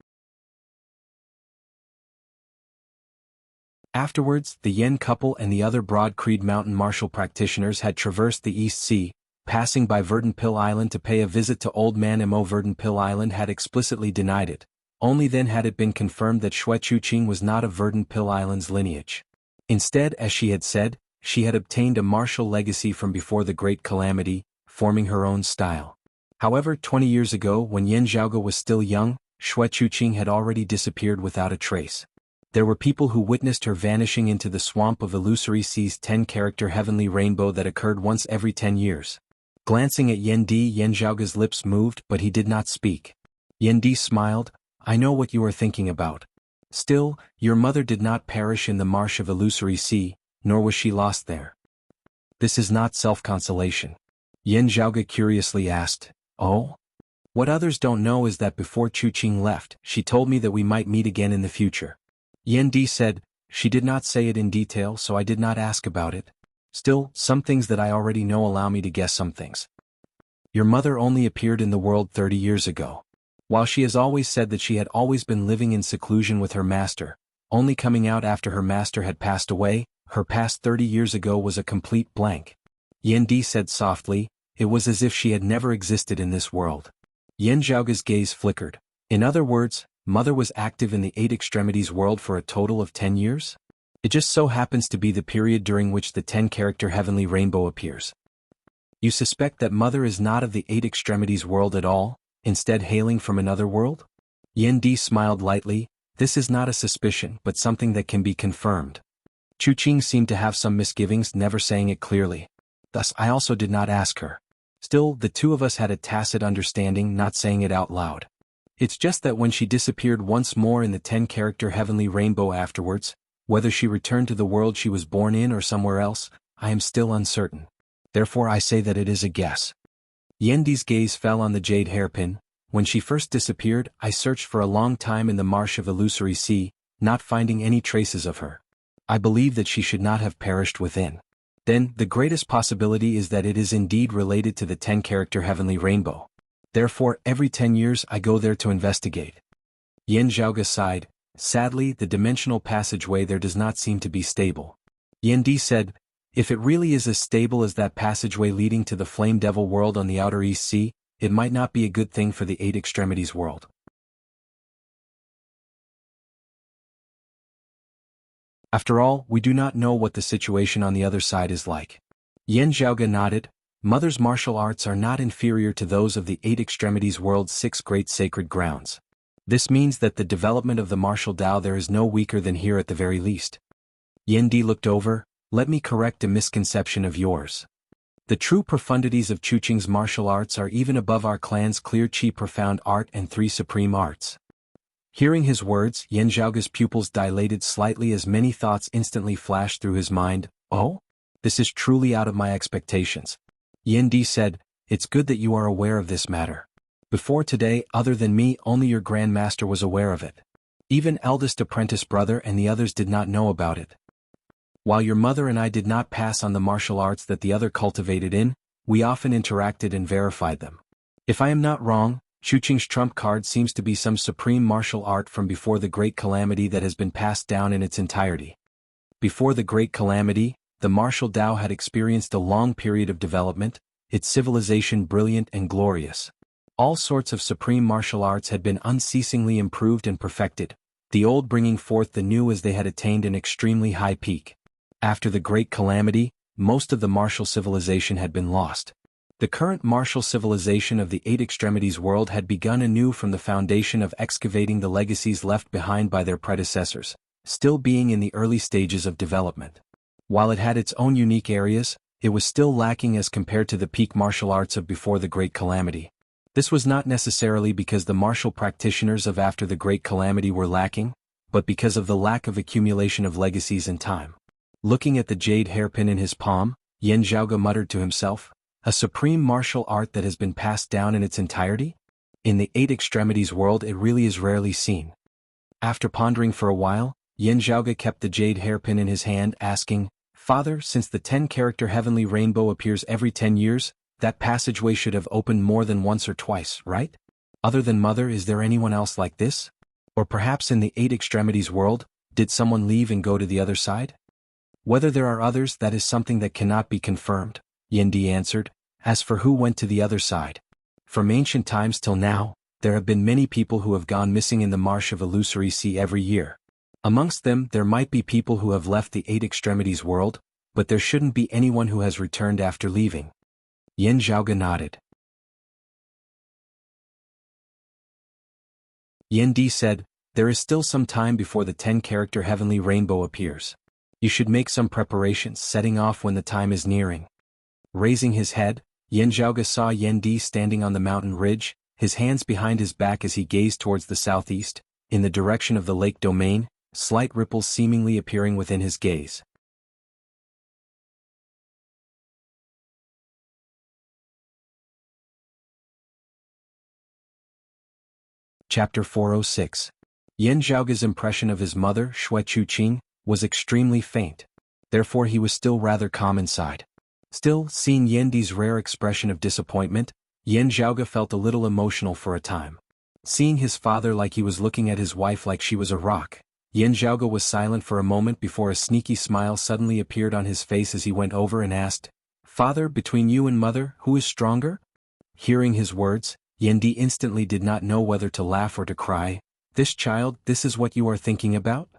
Afterwards, the Yen couple and the other Broad Creed Mountain martial practitioners had traversed the East Sea, passing by Verdant Pill Island to pay a visit to Old Man Mo. Verdant Pill Island had explicitly denied it, Only then had it been confirmed that Xue Chuqing was not of Verdant Pill Island's lineage. Instead, as she had said, she had obtained a martial legacy from before the Great Calamity, forming her own style. However, 20 years ago, when Yan Zhaoge was still young, Xue Chuqing had already disappeared without a trace. There were people who witnessed her vanishing into the swamp of Illusory Sea's 10-character heavenly rainbow that occurred once every 10 years. Glancing at Yan Zhaoge's lips moved, but he did not speak. Yan Di smiled. I know what you are thinking about. Still, your mother did not perish in the marsh of Illusory Sea, nor was she lost there. This is not self-consolation. Yan Zhaoge curiously asked, Oh? What others don't know is that before Chuqing left, she told me that we might meet again in the future. Yan Di said, she did not say it in detail, so I did not ask about it. Still, some things that I already know allow me to guess some things. Your mother only appeared in the world 30 years ago. While she has always said that she had always been living in seclusion with her master, only coming out after her master had passed away, her past 30 years ago was a complete blank. Yan Di said softly, it was as if she had never existed in this world. Yan Zhaoge's gaze flickered. In other words, Mother was active in the Eight Extremities world for a total of 10 years? It just so happens to be the period during which the 10-character heavenly rainbow appears. You suspect that Mother is not of the Eight Extremities world at all, instead hailing from another world? Yan Di smiled lightly. This is not a suspicion but something that can be confirmed. Chuqing seemed to have some misgivings, never saying it clearly. Thus I also did not ask her. Still, the two of us had a tacit understanding, not saying it out loud. It's just that when she disappeared once more in the 10-character heavenly rainbow afterwards, whether she returned to the world she was born in or somewhere else, I am still uncertain. Therefore I say that it is a guess. Yan Di's gaze fell on the jade hairpin. When she first disappeared, I searched for a long time in the marsh of Illusory Sea, not finding any traces of her. I believe that she should not have perished within. Then, the greatest possibility is that it is indeed related to the 10-character heavenly rainbow. Therefore, every 10 years I go there to investigate. Yan Zhaoge sighed. Sadly, the dimensional passageway there does not seem to be stable. Yan Di said, if it really is as stable as that passageway leading to the Flame Devil world on the Outer East Sea, it might not be a good thing for the Eight Extremities world. After all, we do not know what the situation on the other side is like. Yan Zhaoge nodded. Mother's martial arts are not inferior to those of the Eight Extremities world's 6 great sacred grounds. This means that the development of the martial Tao there is no weaker than here at the very least. Yan Di looked over. Let me correct a misconception of yours. The true profundities of Chuqing's martial arts are even above our clan's clear chi profound art and 3 supreme arts. Hearing his words, Yan Zhaoge's pupils dilated slightly as many thoughts instantly flashed through his mind. Oh? This is truly out of my expectations. Yan Di said, it's good that you are aware of this matter. Before today, other than me, only your grandmaster was aware of it. Even eldest apprentice brother and the others did not know about it. While your mother and I did not pass on the martial arts that the other cultivated in, we often interacted and verified them. If I am not wrong, Chuqing's trump card seems to be some supreme martial art from before the Great Calamity that has been passed down in its entirety. Before the Great Calamity, the martial Tao had experienced a long period of development, its civilization brilliant and glorious. All sorts of supreme martial arts had been unceasingly improved and perfected, the old bringing forth the new as they had attained an extremely high peak. After the Great Calamity, most of the martial civilization had been lost. The current martial civilization of the Eight Extremities world had begun anew from the foundation of excavating the legacies left behind by their predecessors, still being in the early stages of development. While it had its own unique areas, it was still lacking as compared to the peak martial arts of before the Great Calamity. This was not necessarily because the martial practitioners of after the Great Calamity were lacking, but because of the lack of accumulation of legacies in time. Looking at the jade hairpin in his palm, Yan Zhaoge muttered to himself, a supreme martial art that has been passed down in its entirety? In the Eight Extremities world it really is rarely seen. After pondering for a while, Yan Zhaoge kept the jade hairpin in his hand, asking, Father, since the 10-character heavenly rainbow appears every 10 years, that passageway should have opened more than once or twice, right? Other than Mother, is there anyone else like this? Or perhaps in the Eight Extremities world, did someone leave and go to the other side? Whether there are others, that is something that cannot be confirmed, Yan Di answered. As for who went to the other side, from ancient times till now, there have been many people who have gone missing in the marsh of Illusory Sea every year. Amongst them there might be people who have left the Eight Extremities world, but there shouldn't be anyone who has returned after leaving. Yan Zhaoge nodded. Yan Di said, there is still some time before the 10-character heavenly rainbow appears. You should make some preparations, setting off when the time is nearing. Raising his head, Yan Zhaoge saw Yan Di standing on the mountain ridge, his hands behind his back as he gazed towards the southeast, in the direction of the lake domain, slight ripples seemingly appearing within his gaze. Chapter 406. Yan Zhaoge's impression of his mother, Xue Chuqing, was extremely faint. Therefore he was still rather calm inside. Still, seeing Yan Di's rare expression of disappointment, Yan Zhaoge felt a little emotional for a time. Seeing his father like he was looking at his wife like she was a rock, Yan Zhaoge was silent for a moment before a sneaky smile suddenly appeared on his face as he went over and asked, "Father, between you and mother, who is stronger?" Hearing his words, Yan Di instantly did not know whether to laugh or to cry. "This child, this is what you are thinking about?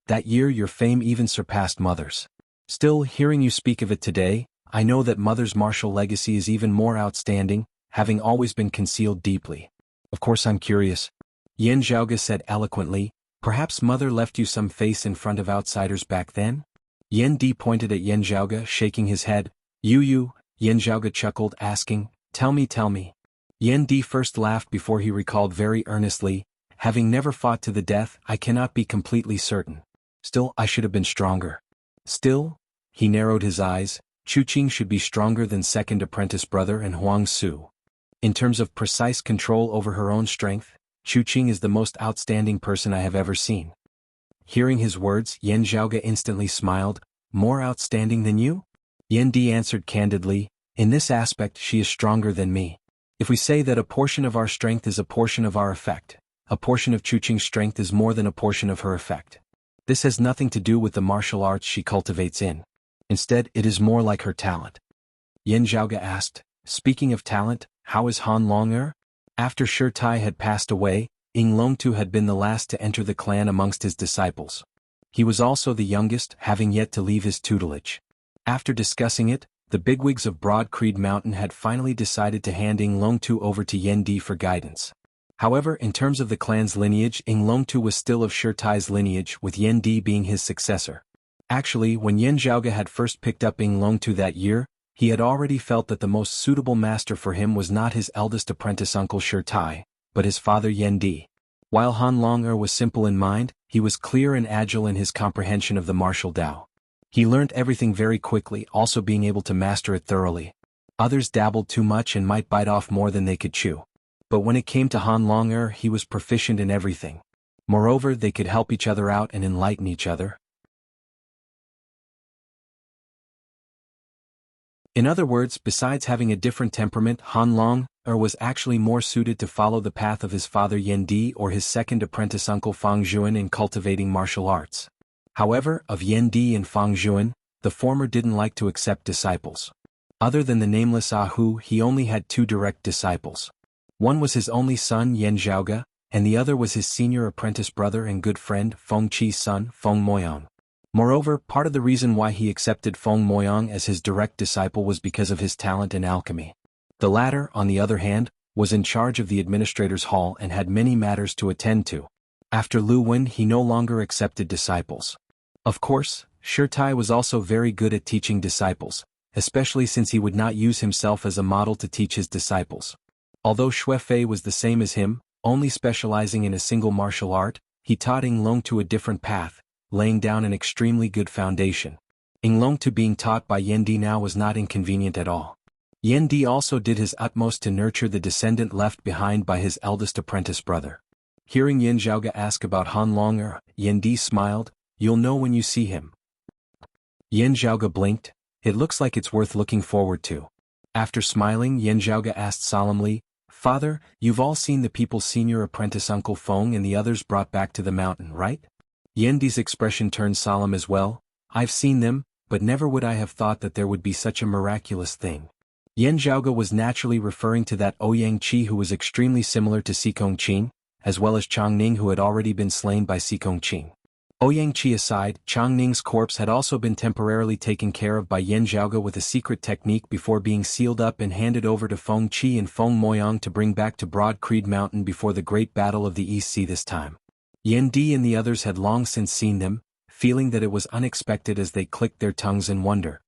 That year your fame even surpassed mother's. Still, hearing you speak of it today, I know that mother's martial legacy is even more outstanding, having always been concealed deeply. Of course I'm curious." Yan Zhaoge said eloquently, "Perhaps mother left you some face in front of outsiders back then?" Yan Di pointed at Yan Zhaoge, shaking his head. You, Yan Zhaoge chuckled, asking, Tell me. Yan Di first laughed before he recalled very earnestly, "Having never fought to the death, I cannot be completely certain. Still, I should have been stronger." Still? He narrowed his eyes. Chuqing should be stronger than second apprentice brother and Huang Su. In terms of precise control over her own strength, Chuqing is the most outstanding person I have ever seen. Hearing his words, Yan Zhaoge instantly smiled. "More outstanding than you?" Yan Di answered candidly, "In this aspect she is stronger than me. If we say that a portion of our strength is a portion of our effect, a portion of Chuqing's strength is more than a portion of her effect. This has nothing to do with the martial arts she cultivates in. Instead, it is more like her talent." Yan Zhaoge asked, "Speaking of talent, how is Han Longer?" After Shi Tai had passed away, Ing Longtu had been the last to enter the clan amongst his disciples. He was also the youngest, having yet to leave his tutelage. After discussing it, the bigwigs of Broad Creed Mountain had finally decided to hand Ing Longtu over to Yan Di for guidance. However, in terms of the clan's lineage, Ing Longtu was still of Shi Tai's lineage, with Yan Di being his successor. Actually, when Yan Zhaoge had first picked up Ing Longtu that year, he had already felt that the most suitable master for him was not his eldest apprentice uncle Shi Tai, but his father Yan Di. While Han Longer was simple in mind, he was clear and agile in his comprehension of the martial Tao. He learned everything very quickly, also being able to master it thoroughly. Others dabbled too much and might bite off more than they could chew. But when it came to Han Longer, he was proficient in everything. Moreover, they could help each other out and enlighten each other. In other words, besides having a different temperament, Han Longer was actually more suited to follow the path of his father Yan Di or his second apprentice uncle Fang Zhuan in cultivating martial arts. However, of Yan Di and Fang Zhuan, the former didn't like to accept disciples. Other than the nameless Ahu, he only had two direct disciples. One was his only son Yan Zhaoge, and the other was his senior apprentice brother and good friend Feng Qi's son Feng Moyang. Moreover, part of the reason why he accepted Feng Moyang as his direct disciple was because of his talent in alchemy. The latter, on the other hand, was in charge of the administrator's hall and had many matters to attend to. After Lu Wen, he no longer accepted disciples. Of course, Shi Tai was also very good at teaching disciples, especially since he would not use himself as a model to teach his disciples. Although Xue Fei was the same as him, only specializing in a single martial art, he taught Ing Longtu a different path, laying down an extremely good foundation. Ing Longtu being taught by Yan Di now was not inconvenient at all. Yan Di also did his utmost to nurture the descendant left behind by his eldest apprentice brother. Hearing Yan Zhaoge ask about Han Longer, Yan Di smiled, "You'll know when you see him." Yan Zhaoge blinked. "It looks like it's worth looking forward to." After smiling, Yan Zhaoge asked solemnly, "Father, you've all seen the people's senior apprentice Uncle Feng and the others brought back to the mountain, right?" Yan Di's expression turned solemn as well. "I've seen them, but never would I have thought that there would be such a miraculous thing." Yan Zhaoge was naturally referring to that Ouyang Qi who was extremely similar to Sikong Qing, as well as Chang Ning who had already been slain by Sikong Qing. Ouyang Qi aside, Chang Ning's corpse had also been temporarily taken care of by Yan Zhaoge with a secret technique before being sealed up and handed over to Feng Qi and Feng Moyang to bring back to Broad Creed Mountain before the Great Battle of the East Sea this time. Yan Di and the others had long since seen them, feeling that it was unexpected as they clicked their tongues in wonder.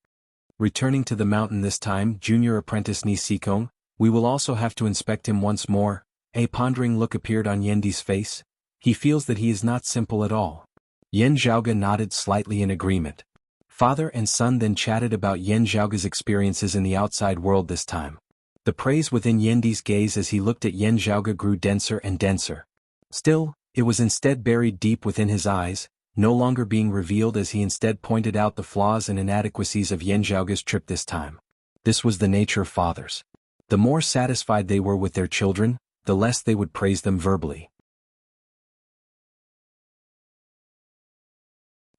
Returning to the mountain this time, junior apprentice Ni Sikong, we will also have to inspect him once more. A pondering look appeared on Yendi's face. He feels that he is not simple at all. Yan Zhaoge nodded slightly in agreement. Father and son then chatted about Yan Zhaoge's experiences in the outside world this time. The praise within Yendi's gaze as he looked at Yan Zhaoge grew denser and denser. Still, it was instead buried deep within his eyes, no longer being revealed as he instead pointed out the flaws and inadequacies of Yan Zhaoge's trip this time. This was the nature of fathers. The more satisfied they were with their children, the less they would praise them verbally.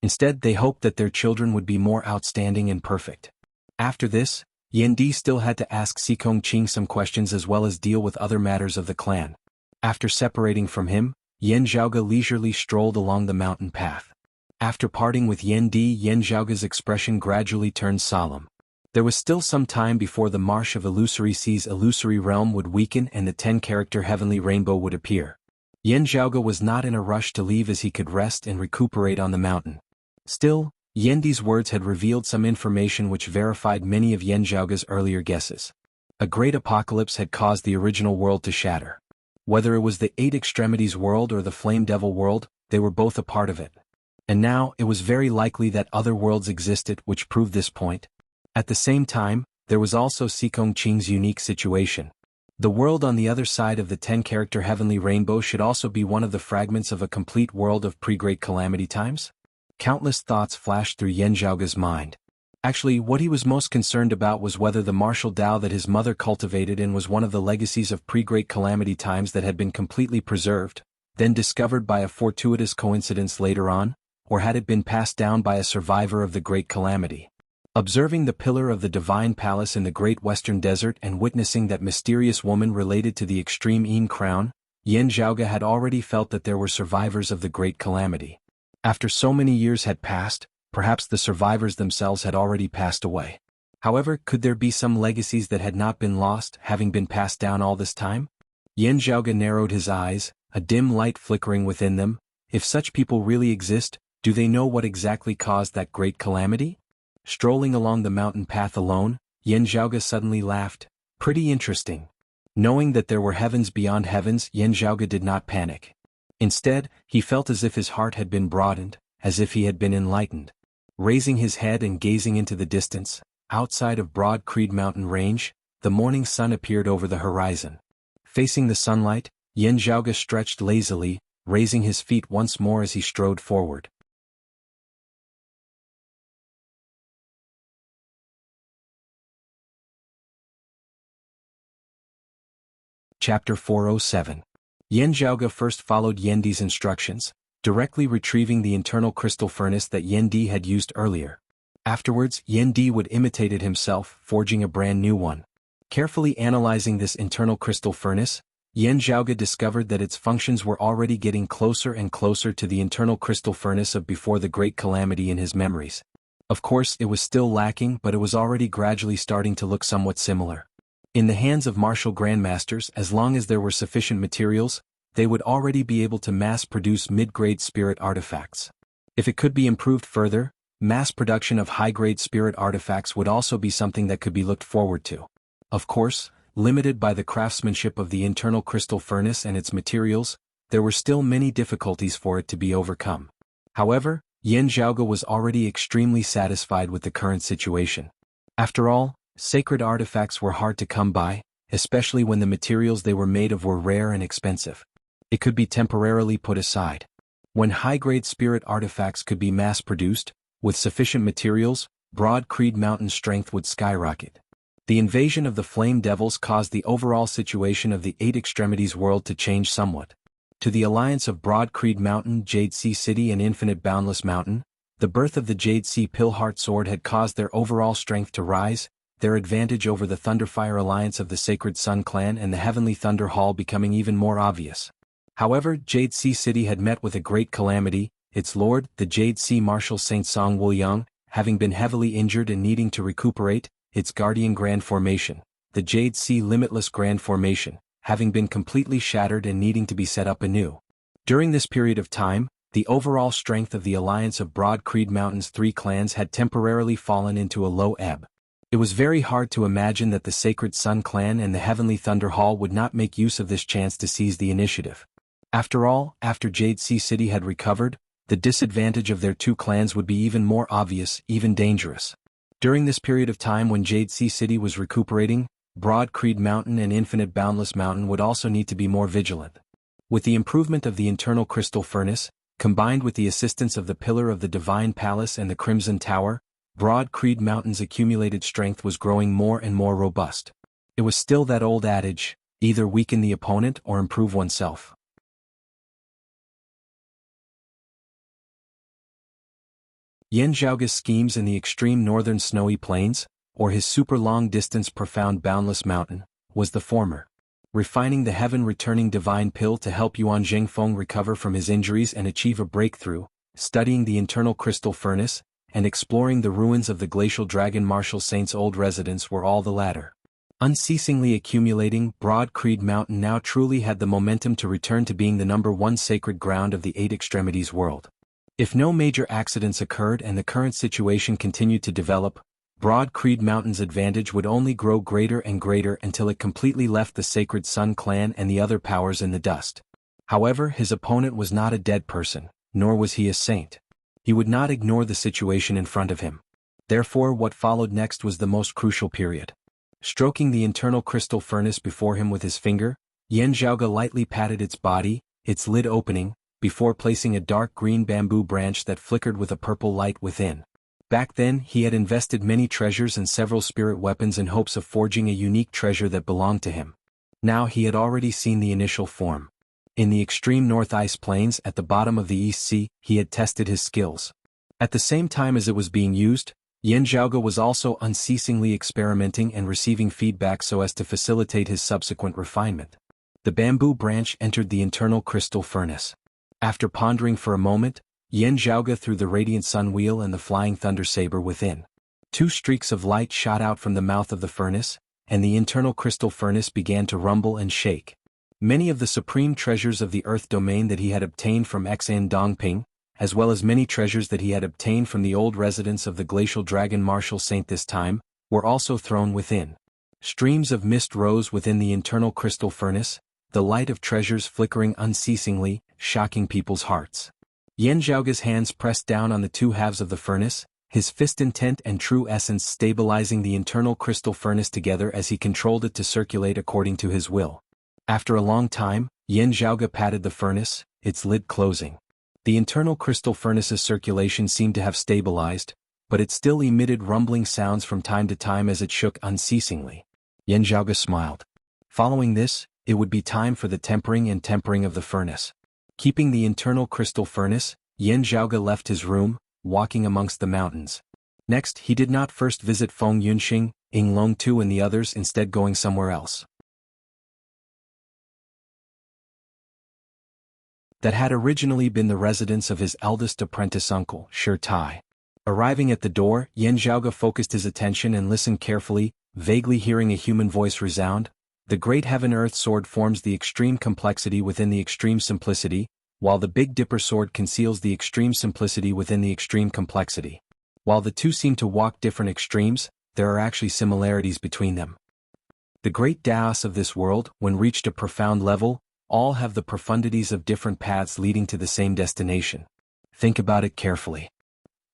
Instead, they hoped that their children would be more outstanding and perfect. After this, Yan Di still had to ask Sikong Qing some questions as well as deal with other matters of the clan. After separating from him, Yan Zhaoge leisurely strolled along the mountain path. After parting with Yan Di, Yan Zhaoge's expression gradually turned solemn. There was still some time before the Marsh of Illusory Sea's illusory realm would weaken and the 10-character heavenly rainbow would appear. Yan Zhaoge was not in a rush to leave as he could rest and recuperate on the mountain. Still, Yan Di's words had revealed some information which verified many of Yan Zhaoge's earlier guesses. A great apocalypse had caused the original world to shatter. Whether it was the Eight Extremities world or the Flame Devil world, they were both a part of it. And now, it was very likely that other worlds existed which proved this point. At the same time, there was also Sikong Qing's unique situation. The world on the other side of the 10-character heavenly rainbow should also be one of the fragments of a complete world of pre-Great Calamity times? Countless thoughts flashed through Yan Zhaoge's mind. Actually, what he was most concerned about was whether the martial Tao that his mother cultivated in was one of the legacies of pre-Great Calamity times that had been completely preserved, then discovered by a fortuitous coincidence later on, or had it been passed down by a survivor of the Great Calamity. Observing the pillar of the Divine Palace in the Great Western Desert and witnessing that mysterious woman related to the Extreme Yin Crown, Yan Zhaoge had already felt that there were survivors of the Great Calamity. After so many years had passed, perhaps the survivors themselves had already passed away. However, could there be some legacies that had not been lost, having been passed down all this time? Yan Zhaoge narrowed his eyes, a dim light flickering within them. If such people really exist, do they know what exactly caused that great calamity? Strolling along the mountain path alone, Yan Zhaoge suddenly laughed. Pretty interesting. Knowing that there were heavens beyond heavens, Yan Zhaoge did not panic. Instead, he felt as if his heart had been broadened, as if he had been enlightened. Raising his head and gazing into the distance, outside of Broad Creed Mountain Range, the morning sun appeared over the horizon. Facing the sunlight, Yan Zhaoge stretched lazily, raising his feet once more as he strode forward. Chapter 407. Yan Zhaoge first followed Yendi's instructions, directly retrieving the internal crystal furnace that Yendi had used earlier. Afterwards, Yendi would imitate it himself, forging a brand new one. Carefully analyzing this internal crystal furnace, Yan Zhaoge discovered that its functions were already getting closer and closer to the internal crystal furnace of before the Great Calamity in his memories. Of course, it was still lacking, but it was already gradually starting to look somewhat similar. In the hands of martial grandmasters, as long as there were sufficient materials, they would already be able to mass-produce mid-grade spirit artifacts. If it could be improved further, mass production of high-grade spirit artifacts would also be something that could be looked forward to. Of course, limited by the craftsmanship of the internal crystal furnace and its materials, there were still many difficulties for it to be overcome. However, Yan Zhaoge was already extremely satisfied with the current situation. After all, sacred artifacts were hard to come by, especially when the materials they were made of were rare and expensive. It could be temporarily put aside. When high-grade spirit artifacts could be mass-produced, with sufficient materials, Broad Creed Mountain's strength would skyrocket. The invasion of the Flame Devils caused the overall situation of the Eight Extremities world to change somewhat. To the alliance of Broad Creed Mountain, Jade Sea City and Infinite Boundless Mountain, the birth of the Jade Sea Pillheart Sword had caused their overall strength to rise, their advantage over the Thunderfire alliance of the Sacred Sun clan and the Heavenly Thunder Hall becoming even more obvious. However, Jade Sea City had met with a great calamity, its lord, the Jade Sea Marshal Saint Song Wuliang, having been heavily injured and needing to recuperate, its guardian Grand Formation, the Jade Sea Limitless Grand Formation, having been completely shattered and needing to be set up anew. During this period of time, the overall strength of the alliance of Broad Creed Mountain's three clans had temporarily fallen into a low ebb. It was very hard to imagine that the Sacred Sun clan and the Heavenly Thunder Hall would not make use of this chance to seize the initiative. After all, after Jade Sea City had recovered, the disadvantage of their two clans would be even more obvious, even dangerous. During this period of time when Jade Sea City was recuperating, Broad Creed Mountain and Infinite Boundless Mountain would also need to be more vigilant. With the improvement of the internal crystal furnace, combined with the assistance of the Pillar of the Divine Palace and the Crimson Tower, Broad Creed Mountain's accumulated strength was growing more and more robust. It was still that old adage, either weaken the opponent or improve oneself. Yan Zhaoge's schemes in the extreme northern snowy plains, or his super long-distance profound boundless mountain, was the former. Refining the heaven-returning divine pill to help Yuan Zhengfeng recover from his injuries and achieve a breakthrough, studying the internal crystal furnace, and exploring the ruins of the glacial dragon Marshal Saint's old residence were all the latter. Unceasingly accumulating, Broad Creed Mountain now truly had the momentum to return to being the #1 sacred ground of the Eight Extremities world. If no major accidents occurred and the current situation continued to develop, Broad Creed Mountain's advantage would only grow greater and greater until it completely left the Sacred Sun clan and the other powers in the dust. However, his opponent was not a dead person, nor was he a saint. He would not ignore the situation in front of him. Therefore, what followed next was the most crucial period. Stroking the internal crystal furnace before him with his finger, Yan Zhaoge lightly patted its body, its lid opening, before placing a dark green bamboo branch that flickered with a purple light within. Back then, he had invested many treasures and several spirit weapons in hopes of forging a unique treasure that belonged to him. Now he had already seen the initial form. In the extreme north ice plains at the bottom of the East Sea, he had tested his skills. At the same time as it was being used, Yan Zhaoge was also unceasingly experimenting and receiving feedback so as to facilitate his subsequent refinement. The bamboo branch entered the internal crystal furnace. After pondering for a moment, Yan Zhaoge threw the radiant sun wheel and the flying thunder saber within. Two streaks of light shot out from the mouth of the furnace, and the internal crystal furnace began to rumble and shake. Many of the supreme treasures of the earth domain that he had obtained from Xan Dongping, as well as many treasures that he had obtained from the old residence of the glacial dragon Marshal Saint this time, were also thrown within. Streams of mist rose within the internal crystal furnace, the light of treasures flickering unceasingly, shocking people's hearts. Yan Zhaoge's hands pressed down on the two halves of the furnace, his fist intent and true essence stabilizing the internal crystal furnace together as he controlled it to circulate according to his will. After a long time, Yan Zhaoge patted the furnace, its lid closing. The internal crystal furnace's circulation seemed to have stabilized, but it still emitted rumbling sounds from time to time as it shook unceasingly. Yan Zhaoge smiled. Following this, it would be time for the tempering of the furnace. Keeping the internal crystal furnace, Yan Zhaoge left his room, walking amongst the mountains. Next, he did not first visit Feng Yunxing, Ying Long Tu and the others, instead going somewhere else. That had originally been the residence of his eldest apprentice uncle, Shi Tai. Arriving at the door, Yan Zhaoge focused his attention and listened carefully, vaguely hearing a human voice resound. The great heaven-earth sword forms the extreme complexity within the extreme simplicity, while the Big Dipper sword conceals the extreme simplicity within the extreme complexity. While the two seem to walk different extremes, there are actually similarities between them. The great Taoists of this world, when reached a profound level, all have the profundities of different paths leading to the same destination. Think about it carefully.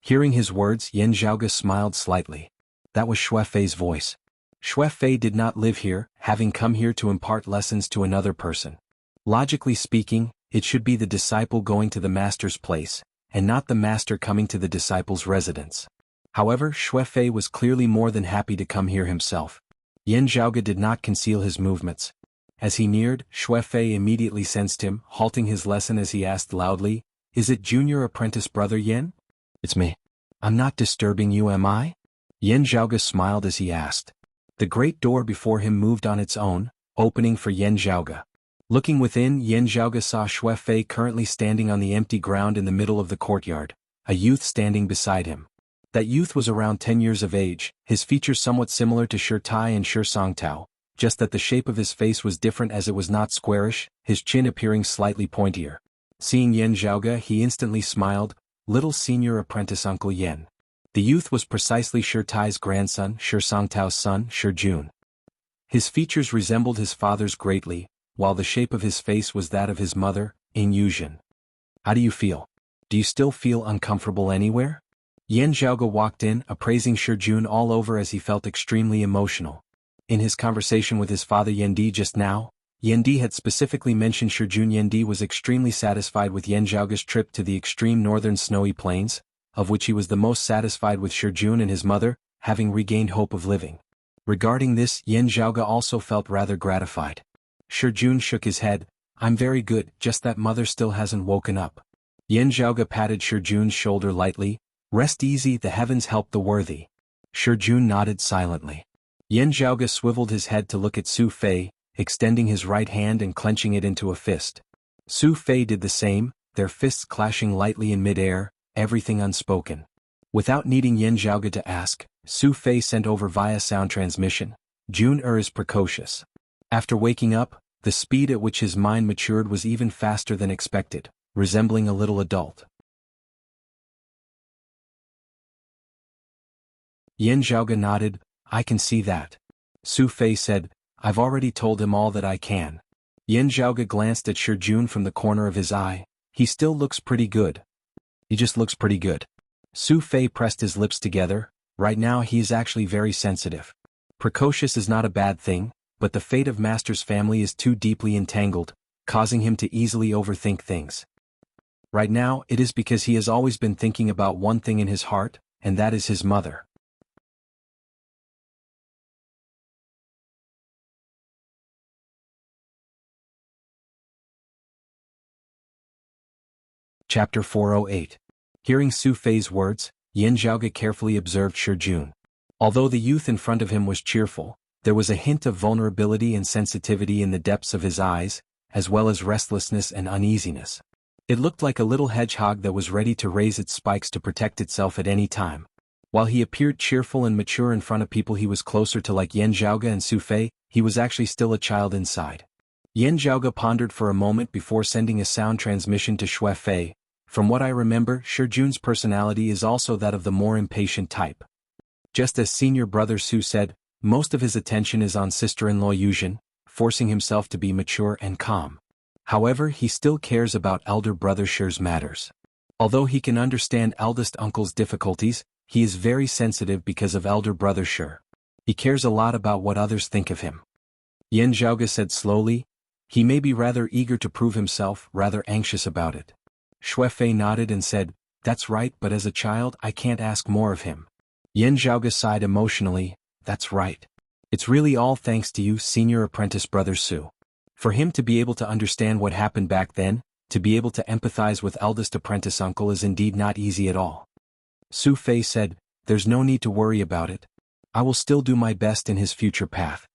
Hearing his words, Yan Zhaoge smiled slightly. That was Xue Fei's voice. Xue Fei did not live here, having come here to impart lessons to another person. Logically speaking, it should be the disciple going to the master's place, and not the master coming to the disciple's residence. However, Xue Fei was clearly more than happy to come here himself. Yan Zhaoge did not conceal his movements. As he neared, Xue Fei immediately sensed him, halting his lesson as he asked loudly, "Is it junior apprentice brother Yan?" "It's me. I'm not disturbing you, am I?" Yan Zhaoge smiled as he asked. The great door before him moved on its own, opening for Yan Zhaoge. Looking within, Yan Zhaoge saw Xue Fei currently standing on the empty ground in the middle of the courtyard, a youth standing beside him. That youth was around 10 years of age, his features somewhat similar to Shi Tai and Shi Songtao, just that the shape of his face was different as it was not squarish, his chin appearing slightly pointier. Seeing Yan Zhaoge, he instantly smiled, "Little senior apprentice Uncle Yan." The youth was precisely Shi Tai's grandson, Shi Songtao's son, Shi Jun. His features resembled his father's greatly, while the shape of his face was that of his mother, Yin Yuzhen. "How do you feel? Do you still feel uncomfortable anywhere?" Yan Zhaoge walked in, appraising Shi Jun all over as he felt extremely emotional. In his conversation with his father Yendi just now, Yendi had specifically mentioned Shi Jun. Yendi was extremely satisfied with Yan Zhaoge's trip to the extreme northern snowy plains, of which he was the most satisfied with Shi Jun and his mother, having regained hope of living. Regarding this, Yan Zhaoge also felt rather gratified. Shi Jun shook his head, "I'm very good, just that mother still hasn't woken up." Yan Zhaoge patted Shi Jun's shoulder lightly, "Rest easy, the heavens help the worthy." Shi Jun nodded silently. Yan Zhaoge swiveled his head to look at Xu Fei, extending his right hand and clenching it into a fist. Xu Fei did the same, their fists clashing lightly in mid-air, everything unspoken. Without needing Yan Zhaoge to ask, Xu Fei sent over via sound transmission, "Jun is precocious." After waking up, the speed at which his mind matured was even faster than expected, resembling a little adult. Yan Zhaoge nodded, "I can see that." Xu Fei said, "I've already told him all that I can." Yan Zhaoge glanced at Shi Jun from the corner of his eye, "He still looks pretty good." "He just looks pretty good." Xu Fei pressed his lips together, "Right now he is actually very sensitive. Precocious is not a bad thing, but the fate of Master's family is too deeply entangled, causing him to easily overthink things. Right now it is because he has always been thinking about one thing in his heart, and that is his mother." Chapter 408. Hearing Xu Fei's words, Yan Zhaoge carefully observed Shi Jun. Although the youth in front of him was cheerful, there was a hint of vulnerability and sensitivity in the depths of his eyes, as well as restlessness and uneasiness. It looked like a little hedgehog that was ready to raise its spikes to protect itself at any time. While he appeared cheerful and mature in front of people he was closer to like Yan Zhaoge and Xu Fei, he was actually still a child inside. Yan Zhaoge pondered for a moment before sending a sound transmission to Xue Fei. "From what I remember, Shi Jun's personality is also that of the more impatient type. Just as senior brother Su said, most of his attention is on sister-in-law Yuzhen, forcing himself to be mature and calm. However, he still cares about elder brother Shi's matters. Although he can understand eldest uncle's difficulties, he is very sensitive because of elder brother Shi. He cares a lot about what others think of him." Yan Zhaoge said slowly, "He may be rather eager to prove himself, rather anxious about it." Xue Fei nodded and said, "That's right, but as a child I can't ask more of him." Yan Zhaoge sighed emotionally, "That's right. It's really all thanks to you, senior apprentice brother Su. For him to be able to understand what happened back then, to be able to empathize with eldest apprentice uncle is indeed not easy at all." Xu Fei said, "There's no need to worry about it. I will still do my best in his future path.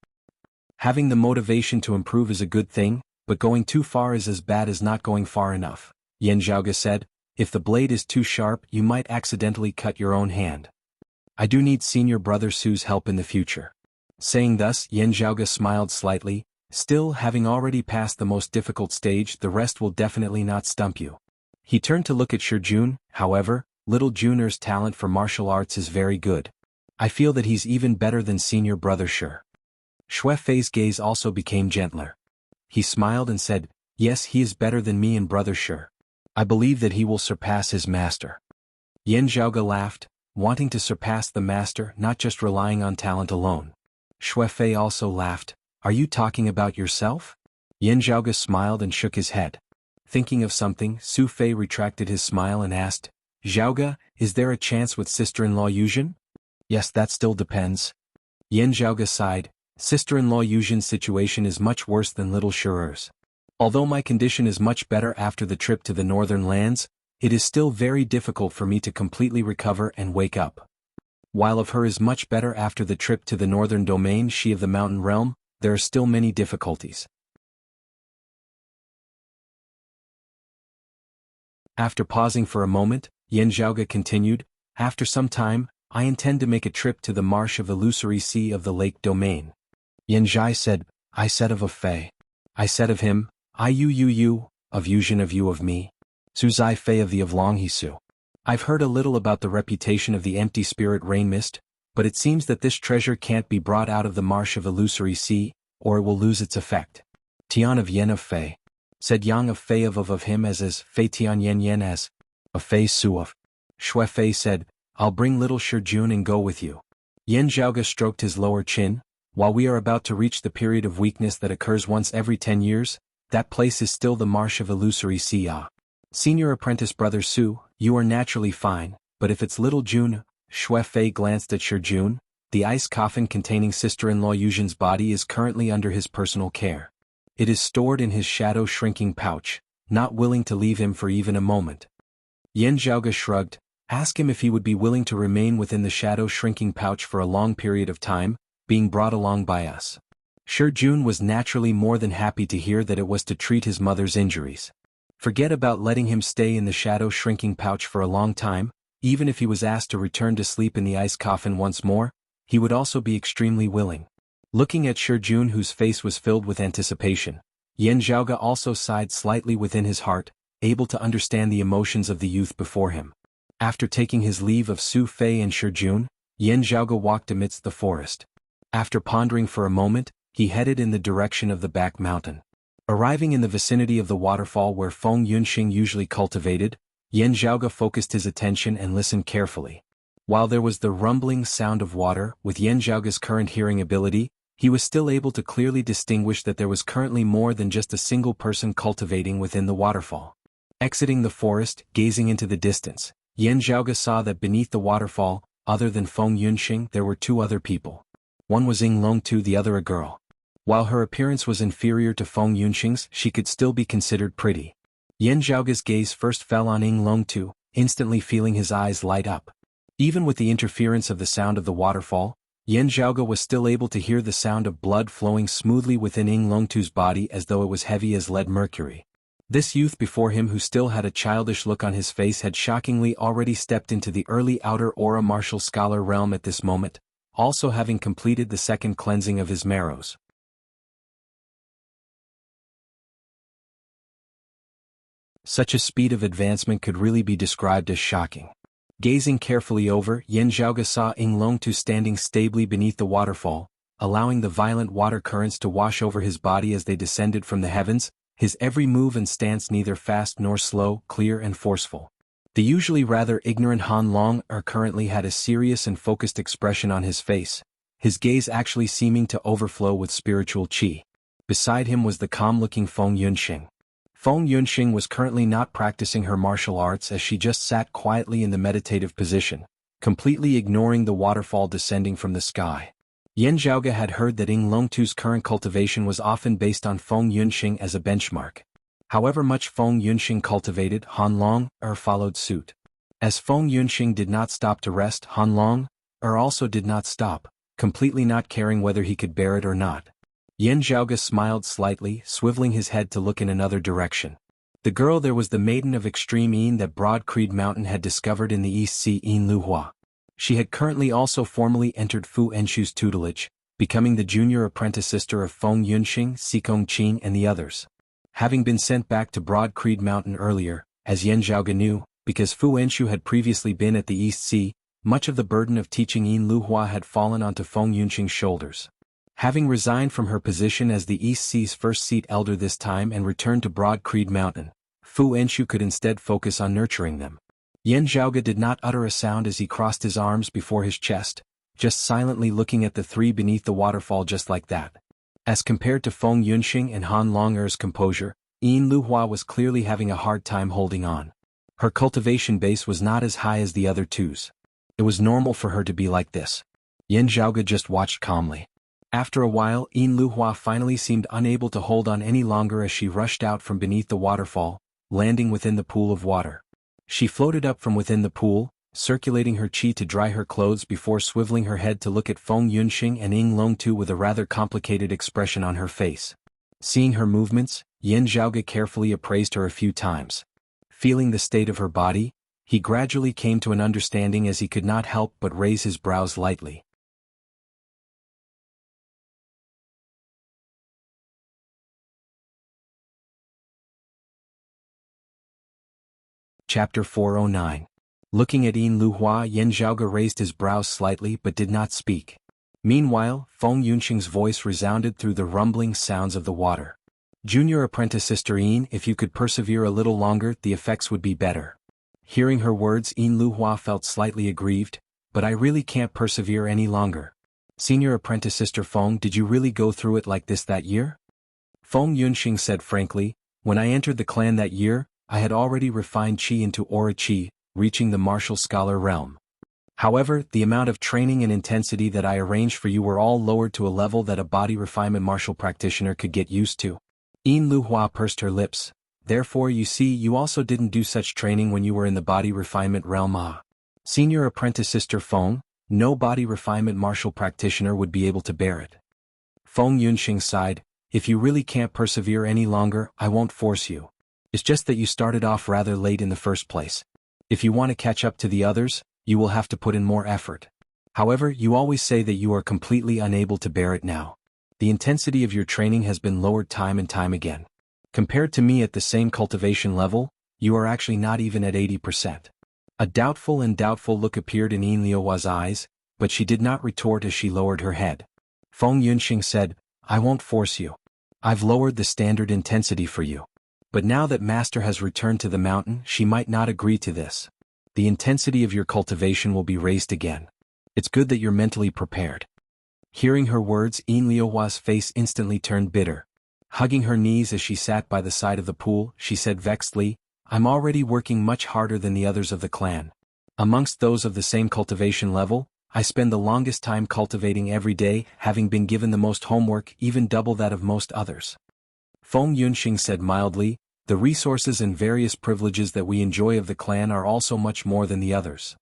Having the motivation to improve is a good thing, but going too far is as bad as not going far enough." Yan Zhaoge said, "If the blade is too sharp you might accidentally cut your own hand. I do need senior brother Su's help in the future." Saying thus, Yan Zhaoge smiled slightly, "Still, having already passed the most difficult stage, the rest will definitely not stump you." He turned to look at Shi Jun, however, little Jun's talent for martial arts is very good. I feel that he's even better than senior brother Shi. Xue Fei's gaze also became gentler. He smiled and said, "Yes, he is better than me and brother Shi. I believe that he will surpass his master." Yan Zhaoge laughed, wanting to surpass the master, not just relying on talent alone. Xue Fei also laughed, "Are you talking about yourself?" Yan Zhaoge smiled and shook his head. Thinking of something, Xu Fei retracted his smile and asked, "Zhaoge, is there a chance with sister-in-law Yuzhen?" "Yes, that still depends." Yan Zhaoge sighed, "Sister-in-law Yuzhen's situation is much worse than little Shi's. Although my condition is much better after the trip to the northern lands, it is still very difficult for me to completely recover and wake up. While of her is much better after the trip to the northern domain she of the mountain realm, there are still many difficulties. After pausing for a moment, Yan Zhaoge continued, after some time, I intend to make a trip to the marsh of illusory sea of the lake domain. Yan Zhai said, I said of Fei. I said of him, I you, of Yuzhen of you of me. Su Zai Fei of the of Long Hisu. I've heard a little about the reputation of the empty spirit rain mist, but it seems that this treasure can't be brought out of the marsh of illusory sea, or it will lose its effect. Tian of Yen of Fei. Said Yang of Fei of him as Fei Tian Yen as, of Fei Su of. Shui Fei said, I'll bring little Shijun and go with you. Yan Zhaoge stroked his lower chin, while we are about to reach the period of weakness that occurs once every 10 years, that place is still the marsh of illusory sea. Senior apprentice brother Su, you are naturally fine, but if it's little Jun, Shui Fei glanced at Shijun, the ice coffin containing sister-in-law Yuzhen's body is currently under his personal care. It is stored in his shadow-shrinking pouch, not willing to leave him for even a moment. Yan Zhaoge shrugged, ask him if he would be willing to remain within the shadow-shrinking pouch for a long period of time, being brought along by us. Shijun was naturally more than happy to hear that it was to treat his mother's injuries. Forget about letting him stay in the shadow-shrinking pouch for a long time, even if he was asked to return to sleep in the ice coffin once more, he would also be extremely willing. Looking at Shijun whose face was filled with anticipation, Yan Zhaoge also sighed slightly within his heart, able to understand the emotions of the youth before him. After taking his leave of Su Fei and Shijun, Yan Zhaoge walked amidst the forest. After pondering for a moment, he headed in the direction of the back mountain. Arriving in the vicinity of the waterfall where Feng Yunxing usually cultivated, Yan Zhaoge focused his attention and listened carefully. While there was the rumbling sound of water, with Yan Zhaoge's current hearing ability, he was still able to clearly distinguish that there was currently more than just a single person cultivating within the waterfall. Exiting the forest, gazing into the distance, Yan Zhaoge saw that beneath the waterfall, other than Feng Yunxing, there were two other people. One was Ying Longtu, the other a girl. While her appearance was inferior to Feng Yunxing's, she could still be considered pretty. Yan Zhaoge's gaze first fell on Ying Longtu, instantly feeling his eyes light up. Even with the interference of the sound of the waterfall, Yan Zhaoge was still able to hear the sound of blood flowing smoothly within Ying Longtu's body as though it was heavy as lead mercury. This youth before him who still had a childish look on his face had shockingly already stepped into the early outer aura martial scholar realm at this moment, also having completed the second cleansing of his marrows. Such a speed of advancement could really be described as shocking. Gazing carefully over, Yan Zhaoge saw Ying Longtu standing stably beneath the waterfall, allowing the violent water currents to wash over his body as they descended from the heavens, his every move and stance neither fast nor slow, clear and forceful. The usually rather ignorant Han Long currently had a serious and focused expression on his face, his gaze actually seeming to overflow with spiritual qi. Beside him was the calm-looking Feng Yunxing. Feng Yunxing was currently not practicing her martial arts as she just sat quietly in the meditative position, completely ignoring the waterfall descending from the sky. Yan Zhaoge had heard that Ying Longtu's current cultivation was often based on Feng Yunxing as a benchmark. However much Feng Yunxing cultivated, Han Long followed suit. As Feng Yunxing did not stop to rest, Han Long also did not stop, completely not caring whether he could bear it or not. Yan Zhaoge smiled slightly, swiveling his head to look in another direction. The girl there was the maiden of extreme Yin that Broad Creed Mountain had discovered in the East Sea Yin Luhua. She had currently also formally entered Fu Enshu's tutelage, becoming the junior apprentice sister of Feng Yunxing, Sikong Qing and the others. Having been sent back to Broad Creed Mountain earlier, as Yan Zhaoge knew, because Fu Enshu had previously been at the East Sea, much of the burden of teaching Yin Luhua had fallen onto Feng Yunxing's shoulders. Having resigned from her position as the East Sea's first seat elder this time and returned to Broad Creed Mountain, Fu Enshu could instead focus on nurturing them. Yan Zhaoge did not utter a sound as he crossed his arms before his chest, just silently looking at the three beneath the waterfall just like that. As compared to Feng Yunxing and Han Longer's composure, Yin Luhua was clearly having a hard time holding on. Her cultivation base was not as high as the other two's. It was normal for her to be like this. Yan Zhaoge just watched calmly. After a while, Yin Luhua finally seemed unable to hold on any longer as she rushed out from beneath the waterfall, landing within the pool of water. She floated up from within the pool, circulating her qi to dry her clothes before swiveling her head to look at Feng Yunxing and Ying Longtu with a rather complicated expression on her face. Seeing her movements, Yin Zhaoge carefully appraised her a few times. Feeling the state of her body, he gradually came to an understanding as he could not help but raise his brows lightly. Chapter 409. Looking at Yin Luhua, Yin Zhaoge raised his brows slightly but did not speak. Meanwhile, Feng Yunxing's voice resounded through the rumbling sounds of the water. Junior apprentice Sister Yin, if you could persevere a little longer, the effects would be better. Hearing her words, Yin Luhua felt slightly aggrieved, but I really can't persevere any longer. Senior apprentice Sister Feng, did you really go through it like this that year? Feng Yunxing said frankly, when I entered the clan that year, I had already refined qi into aura qi, reaching the martial scholar realm. However, the amount of training and intensity that I arranged for you were all lowered to a level that a body refinement martial practitioner could get used to. Yin Luhua pursed her lips. Therefore you see, you also didn't do such training when you were in the body refinement realm. Senior apprentice Sister Feng, no body refinement martial practitioner would be able to bear it. Feng Yunxing sighed, if you really can't persevere any longer, I won't force you. It's just that you started off rather late in the first place. If you want to catch up to the others, you will have to put in more effort. However, you always say that you are completely unable to bear it now. The intensity of your training has been lowered time and time again. Compared to me at the same cultivation level, you are actually not even at 80%. A doubtful look appeared in Yin Liuhua's eyes, but she did not retort as she lowered her head. Feng Yunxing said, I won't force you. I've lowered the standard intensity for you. But now that Master has returned to the mountain, she might not agree to this. The intensity of your cultivation will be raised again. It's good that you're mentally prepared. Hearing her words, Yin Liuhua's face instantly turned bitter. Hugging her knees as she sat by the side of the pool, she said vexedly, I'm already working much harder than the others of the clan. Amongst those of the same cultivation level, I spend the longest time cultivating every day, having been given the most homework, even double that of most others. Feng Yunxing said mildly, the resources and various privileges that we enjoy of the clan are also much more than the others.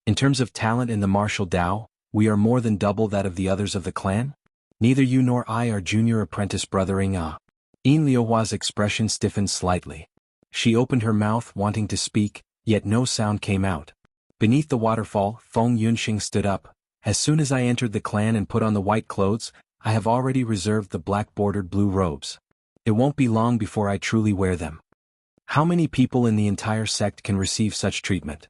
In terms of talent in the martial Dao, we are more than double that of the others of the clan? Neither you nor I are junior apprentice brothering. Yin Liuhua's expression stiffened slightly. She opened her mouth wanting to speak, yet no sound came out. Beneath the waterfall, Feng Yunxing stood up. As soon as I entered the clan and put on the white clothes, I have already reserved the black-bordered blue robes. It won't be long before I truly wear them. How many people in the entire sect can receive such treatment?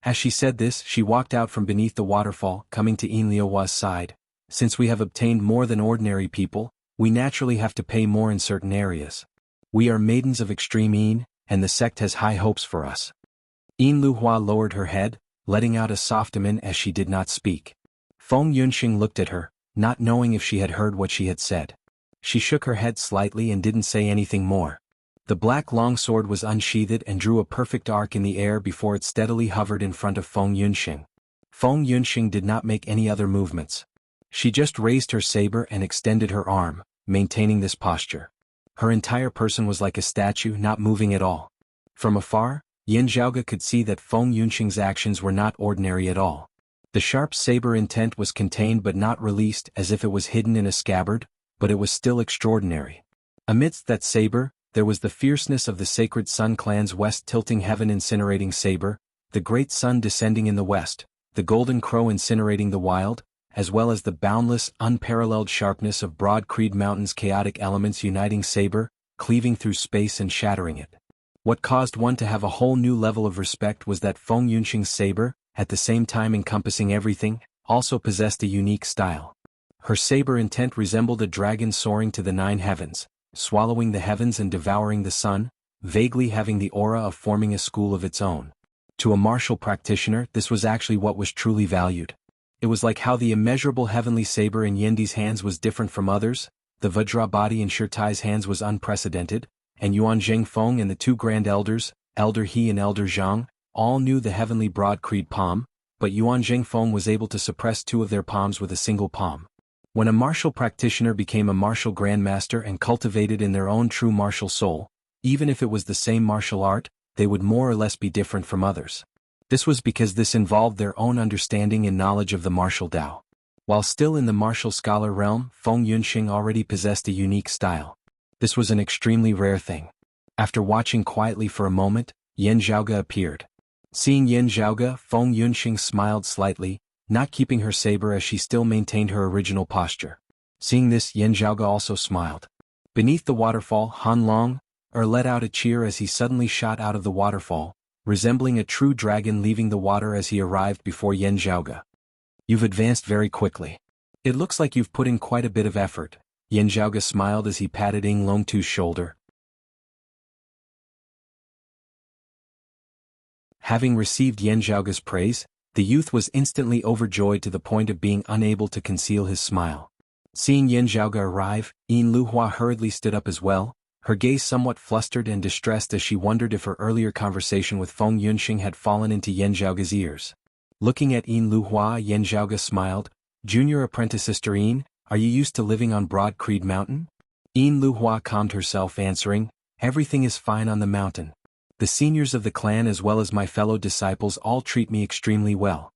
As she said this, she walked out from beneath the waterfall, coming to Yin Liuhua's side. Since we have obtained more than ordinary people, we naturally have to pay more in certain areas. We are maidens of extreme Yin, and the sect has high hopes for us. Yin Luhua lowered her head, letting out a soft amen as she did not speak. Feng Yunxing looked at her, not knowing if she had heard what she had said. She shook her head slightly and didn't say anything more. The black longsword was unsheathed and drew a perfect arc in the air before it steadily hovered in front of Feng Yunxing. Feng Yunxing did not make any other movements. She just raised her saber and extended her arm, maintaining this posture. Her entire person was like a statue, not moving at all. From afar, Yin Zhaoge could see that Feng Yunxing's actions were not ordinary at all. The sharp saber intent was contained but not released, as if it was hidden in a scabbard, but it was still extraordinary. Amidst that saber, there was the fierceness of the sacred Sun clan's west-tilting heaven incinerating saber, the great sun descending in the west, the golden crow incinerating the wild, as well as the boundless, unparalleled sharpness of Broad Creed Mountain's chaotic elements uniting saber, cleaving through space and shattering it. What caused one to have a whole new level of respect was that Feng Yunxing's saber, at the same time encompassing everything, also possessed a unique style. Her saber intent resembled a dragon soaring to the 9 heavens, swallowing the heavens and devouring the sun, vaguely having the aura of forming a school of its own. To a martial practitioner, this was actually what was truly valued. It was like how the immeasurable heavenly saber in Yendi's hands was different from others, the Vajra body in Shirtai's hands was unprecedented, and Yuan Zhengfeng and the 2 grand elders, Elder He and Elder Zhang, all knew the heavenly broad creed palm, but Yuan Zhengfeng was able to suppress 2 of their palms with a single palm. When a martial practitioner became a martial grandmaster and cultivated in their own true martial soul, Even if it was the same martial art, they would more or less be different from others. This was because this involved their own understanding and knowledge of the martial Tao. While still in the martial scholar realm, Feng Yunxing already possessed a unique style. This was an extremely rare thing. After watching quietly for a moment, Yan Zhaoge appeared. Seeing Yan Zhaoge, Feng Yunxing smiled slightly, not keeping her saber as she still maintained her original posture. Seeing this, Yan Zhaoge also smiled. Beneath the waterfall, Han Long let out a cheer as he suddenly shot out of the waterfall, resembling a true dragon leaving the water as he arrived before Yan Zhaoge. You've advanced very quickly. It looks like you've put in quite a bit of effort. Yan Zhaoge smiled as he patted Ying Longtu's shoulder. Having received Yan Zhaoge's praise, the youth was instantly overjoyed to the point of being unable to conceal his smile. Seeing Yan Zhaoge arrive, Yin Luhua hurriedly stood up as well, her gaze somewhat flustered and distressed as she wondered if her earlier conversation with Feng Yunxing had fallen into Yan Zhaoge's ears. Looking at Yin Luhua, Yan Zhaoge smiled. Junior apprentice Sister Yin, are you used to living on Broad Creed Mountain? Yin Luhua calmed herself, answering, everything is fine on the mountain. The seniors of the clan as well as my fellow disciples all treat me extremely well.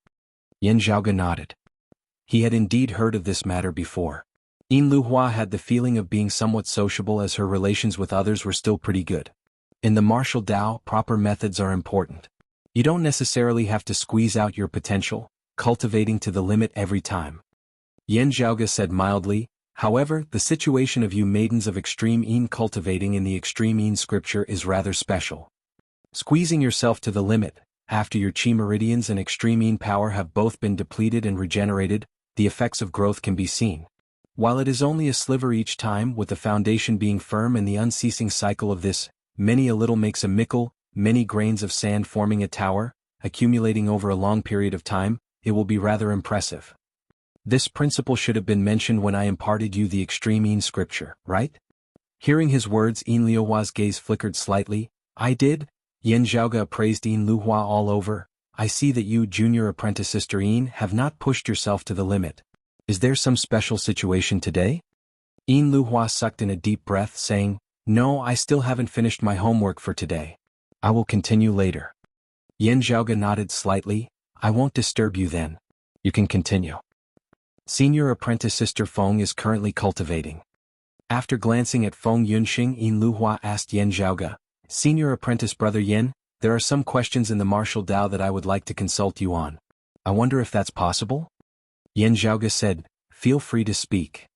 Yan Zhaoge nodded. He had indeed heard of this matter before. Yin Luhua had the feeling of being somewhat sociable as her relations with others were still pretty good. In the martial Tao, proper methods are important. You don't necessarily have to squeeze out your potential, cultivating to the limit every time. Yan Zhaoge said mildly, however, the situation of you maidens of extreme Yin cultivating in the extreme Yin scripture is rather special. Squeezing yourself to the limit, after your Qi meridians and extreme Yin power have both been depleted and regenerated, the effects of growth can be seen. While it is only a sliver each time, with the foundation being firm and the unceasing cycle of this, many a little makes a mickle, many grains of sand forming a tower, accumulating over a long period of time, it will be rather impressive. This principle should have been mentioned when I imparted you the extreme Yin scripture, right? Hearing his words, Yin Liuhua's gaze flickered slightly. I did? Yan Zhaoge appraised Yin Luhua all over. I see that you, junior apprentice Sister Yin, have not pushed yourself to the limit. Is there some special situation today? Yin Luhua sucked in a deep breath, saying, no, I still haven't finished my homework for today. I will continue later. Yan Zhaoge nodded slightly. I won't disturb you then. You can continue. Senior apprentice Sister Feng is currently cultivating. After glancing at Feng Yunxing, Yin Luhua asked Yan Zhaoge, Senior apprentice Brother Yin, there are some questions in the martial Tao that I would like to consult you on. I wonder if that's possible? Yan Zhaoge said, feel free to speak.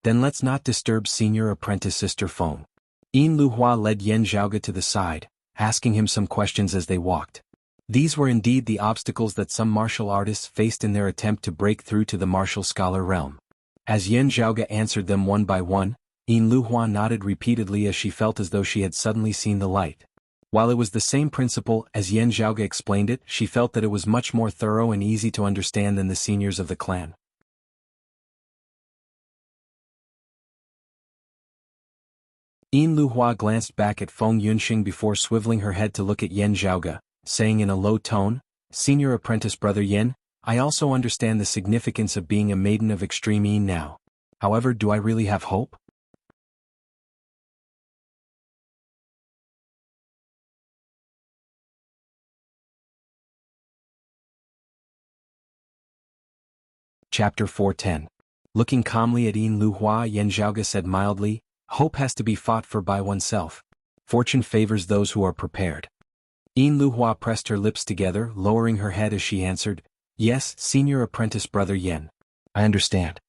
Then let's not disturb Senior apprentice Sister Feng. Yin Luhua led Yan Zhaoge to the side, asking him some questions as they walked. These were indeed the obstacles that some martial artists faced in their attempt to break through to the martial scholar realm. As Yan Zhaoge answered them one by one, Yin Luhua nodded repeatedly as she felt as though she had suddenly seen the light. While it was the same principle as Yan Zhaoge explained it, she felt that it was much more thorough and easy to understand than the seniors of the clan. Yin Luhua glanced back at Feng Yunxing before swiveling her head to look at Yan Zhaoge, saying in a low tone, Senior apprentice Brother Yin, I also understand the significance of being a maiden of extreme Yin now. However, do I really have hope? Chapter 410. Looking calmly at Yin Luhua, Yan Zhaoge said mildly, hope has to be fought for by oneself. Fortune favors those who are prepared. Yin Luhua pressed her lips together, lowering her head as she answered, yes, Senior apprentice Brother Yin. I understand.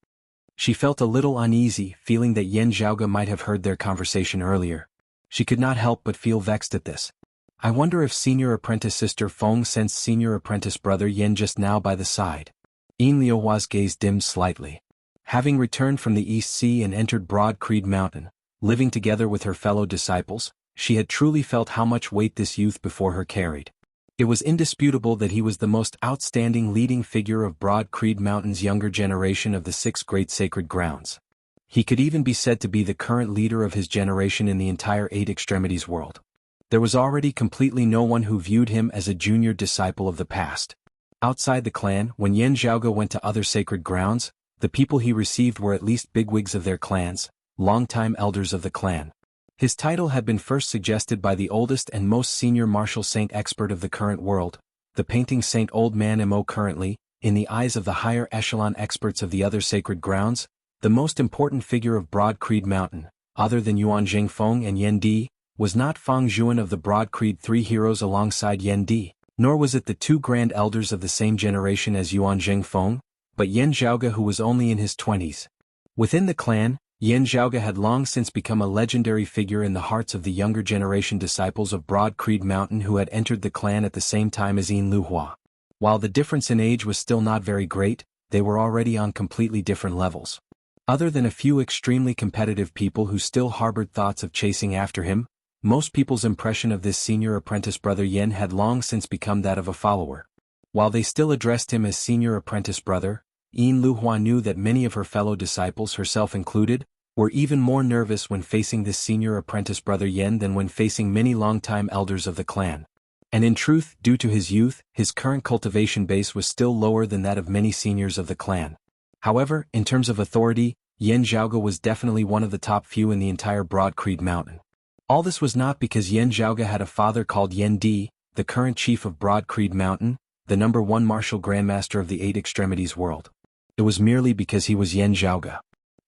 She felt a little uneasy, feeling that Yan Zhaoge might have heard their conversation earlier. She could not help but feel vexed at this. I wonder if Senior apprentice Sister Feng sensed Senior apprentice Brother Yin just now by the side. Yin Liuhua's gaze dimmed slightly. Having returned from the East Sea and entered Broad Creed Mountain, living together with her fellow disciples, she had truly felt how much weight this youth before her carried. It was indisputable that he was the most outstanding leading figure of Broad Creed Mountain's younger generation of the 6 great sacred grounds. He could even be said to be the current leader of his generation in the entire 8 extremities world. There was already completely no one who viewed him as a junior disciple of the past. Outside the clan, when Yan Zhaoge went to other sacred grounds, the people he received were at least bigwigs of their clans, longtime elders of the clan. His title had been first suggested by the oldest and most senior martial saint expert of the current world, the painting saint Old Man Mo. Currently, in the eyes of the higher echelon experts of the other sacred grounds, the most important figure of Broad Creed Mountain, other than Yuan Jingfeng and Yan Di, was not Fang Juan of the Broad Creed Three Heroes alongside Yan Di, nor was it the two grand elders of the same generation as Yuan Jingfeng, but Yan Zhaoge, who was only in his 20s. Within the clan, Yan Zhaoge had long since become a legendary figure in the hearts of the younger generation disciples of Broad Creed Mountain who had entered the clan at the same time as Yin Luhua. While the difference in age was still not very great, they were already on completely different levels. Other than a few extremely competitive people who still harbored thoughts of chasing after him, most people's impression of this senior apprentice brother Yen had long since become that of a follower. While they still addressed him as senior apprentice brother, Yin Luhua knew that many of her fellow disciples, herself included, were even more nervous when facing this senior apprentice brother Yen than when facing many longtime elders of the clan. And in truth, due to his youth, his current cultivation base was still lower than that of many seniors of the clan. However, in terms of authority, Yan Zhaoge was definitely one of the top few in the entire Broad Creed Mountain. All this was not because Yan Zhaoge had a father called Yan Di, the current chief of Broad Creed Mountain, the #1 martial grandmaster of the Eight Extremities world. It was merely because he was Yan Zhaoge.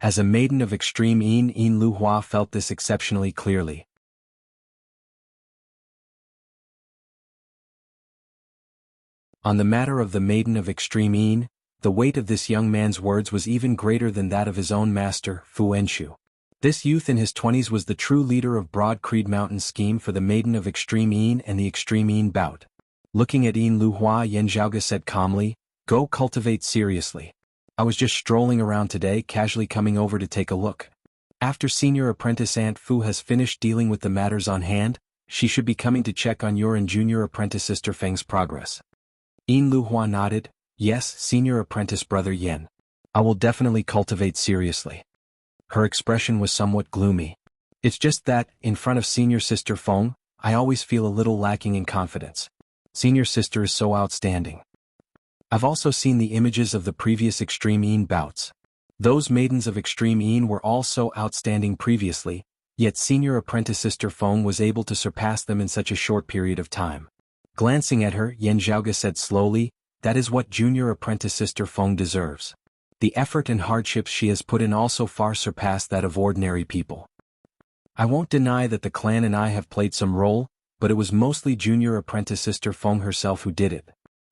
As a maiden of extreme Yin Luhua felt this exceptionally clearly. On the matter of the maiden of extreme Yin, the weight of this young man's words was even greater than that of his own master, Fu Enshu. This youth in his 20s was the true leader of Broad Creed Mountain's scheme for the maiden of extreme Yin and the extreme Yin bout. Looking at Yin Luhua, Yan Zhaoge said calmly, "Go cultivate seriously. I was just strolling around today, casually coming over to take a look. After senior apprentice Aunt Fu has finished dealing with the matters on hand, she should be coming to check on your and junior apprentice sister Feng's progress." Yin Luhua nodded, "Yes, senior apprentice brother Yen. I will definitely cultivate seriously." Her expression was somewhat gloomy. "It's just that, in front of senior sister Feng, I always feel a little lacking in confidence. Senior sister is so outstanding. I've also seen the images of the previous Extreme Yin bouts. Those maidens of Extreme Yin were all so outstanding previously, yet senior apprentice sister Feng was able to surpass them in such a short period of time." Glancing at her, Yan Zhaoge said slowly, "That is what junior apprentice sister Feng deserves. The effort and hardships she has put in also far surpass that of ordinary people. I won't deny that the clan and I have played some role, but it was mostly junior apprentice sister Feng herself who did it."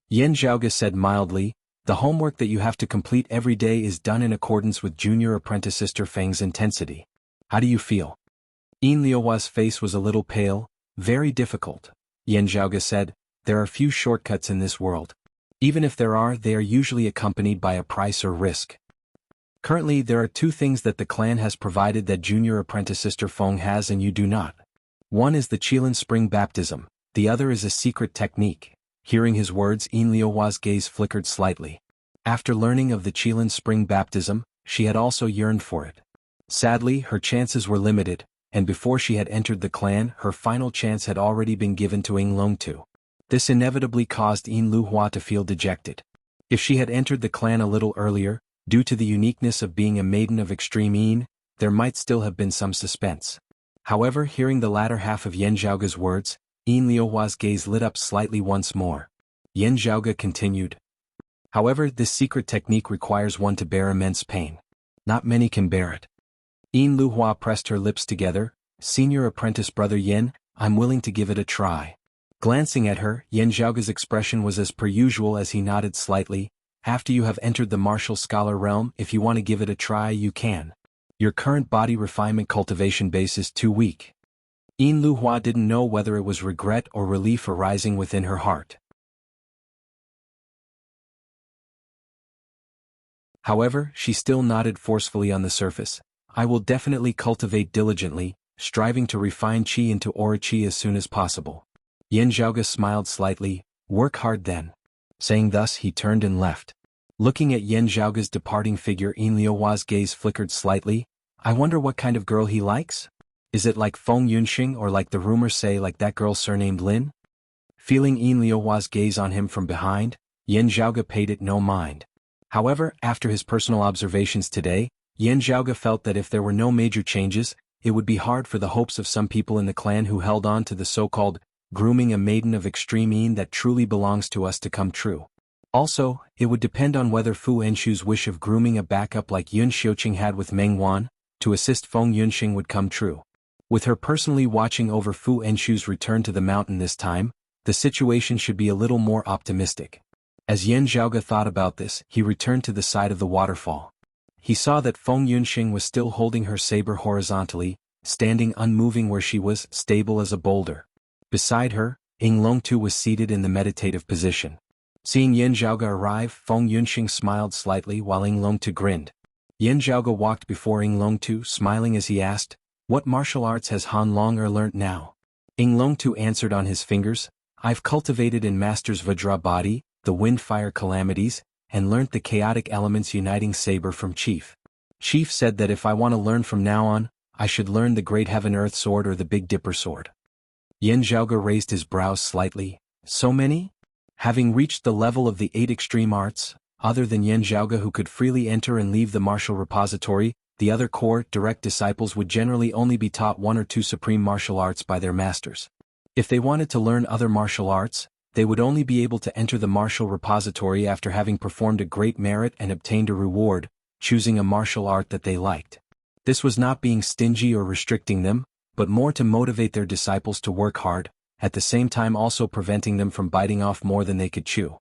Yan Zhaoge said mildly, "The homework that you have to complete every day is done in accordance with junior apprentice sister Feng's intensity. How do you feel?" Yin Liuhua's face was a little pale. "Very difficult." Yan Zhaoge said, "There are few shortcuts in this world. Even if there are, they are usually accompanied by a price or risk. Currently there are two things that the clan has provided that junior apprentice sister Feng has and you do not. One is the Qilin spring baptism, the other is a secret technique." Hearing his words, Yin Liuhua's gaze flickered slightly. After learning of the Qilin spring baptism, she had also yearned for it. Sadly, her chances were limited, and before she had entered the clan, her final chance had already been given to Ying Longtu. This inevitably caused Yin Luhua to feel dejected. If she had entered the clan a little earlier, due to the uniqueness of being a maiden of extreme Yin, there might still have been some suspense. However, hearing the latter half of Yan Zhaoge's words, Yin Liuhua's gaze lit up slightly once more. Yan Zhaoge continued, "However, this secret technique requires one to bear immense pain. Not many can bear it." Yin Luhua pressed her lips together. "Senior apprentice brother Yen, I'm willing to give it a try." Glancing at her, Yan Zhaoge's expression was as per usual as he nodded slightly. "After you have entered the martial scholar realm, if you want to give it a try, you can. Your current body refinement cultivation base is too weak." Yin Luhua didn't know whether it was regret or relief arising within her heart. However, she still nodded forcefully on the surface. "I will definitely cultivate diligently, striving to refine qi into aura qi as soon as possible." Yan Zhaoge smiled slightly. "Work hard then." Saying thus, he turned and left. Looking at Yan Zhaoge's departing figure, Yin Liuhua's gaze flickered slightly. "I wonder what kind of girl he likes? Is it like Feng Yunxing or like the rumors say like that girl surnamed Lin?" Feeling Yin Liuhua's gaze on him from behind, Yan Zhaoge paid it no mind. However, after his personal observations today, Yan Zhaoge felt that if there were no major changes, it would be hard for the hopes of some people in the clan who held on to the so-called grooming a maiden of extreme mean that truly belongs to us to come true. Also, it would depend on whether Fu Enshu's wish of grooming a backup like Yun Xiuqing had with Meng Wan, to assist Feng Yunxing would come true. With her personally watching over Fu Enshu's return to the mountain this time, the situation should be a little more optimistic. As Yan Zhaoge thought about this, he returned to the side of the waterfall. He saw that Feng Yunxing was still holding her saber horizontally, standing unmoving where she was, stable as a boulder. Beside her, Ying Longtu was seated in the meditative position. Seeing Yan Zhaoge arrive, Feng Yunxing smiled slightly while Ying Longtu grinned. Yan Zhaoge walked before Ying Longtu, smiling as he asked, "What martial arts has Han Longer learnt now?" Ying Longtu answered on his fingers, "I've cultivated in Master's Vajra body, the wind-fire calamities, and learnt the chaotic elements uniting saber from Chief. Chief said that if I want to learn from now on, I should learn the Great Heaven-Earth Sword or the Big Dipper Sword." Yan Zhaoge raised his brows slightly. So many? Having reached the level of the 8 extreme arts, other than Yan Zhaoge who could freely enter and leave the martial repository, the other core, direct disciples would generally only be taught 1 or 2 supreme martial arts by their masters. If they wanted to learn other martial arts, they would only be able to enter the martial repository after having performed a great merit and obtained a reward, choosing a martial art that they liked. This was not being stingy or restricting them, but more to motivate their disciples to work hard, at the same time also preventing them from biting off more than they could chew.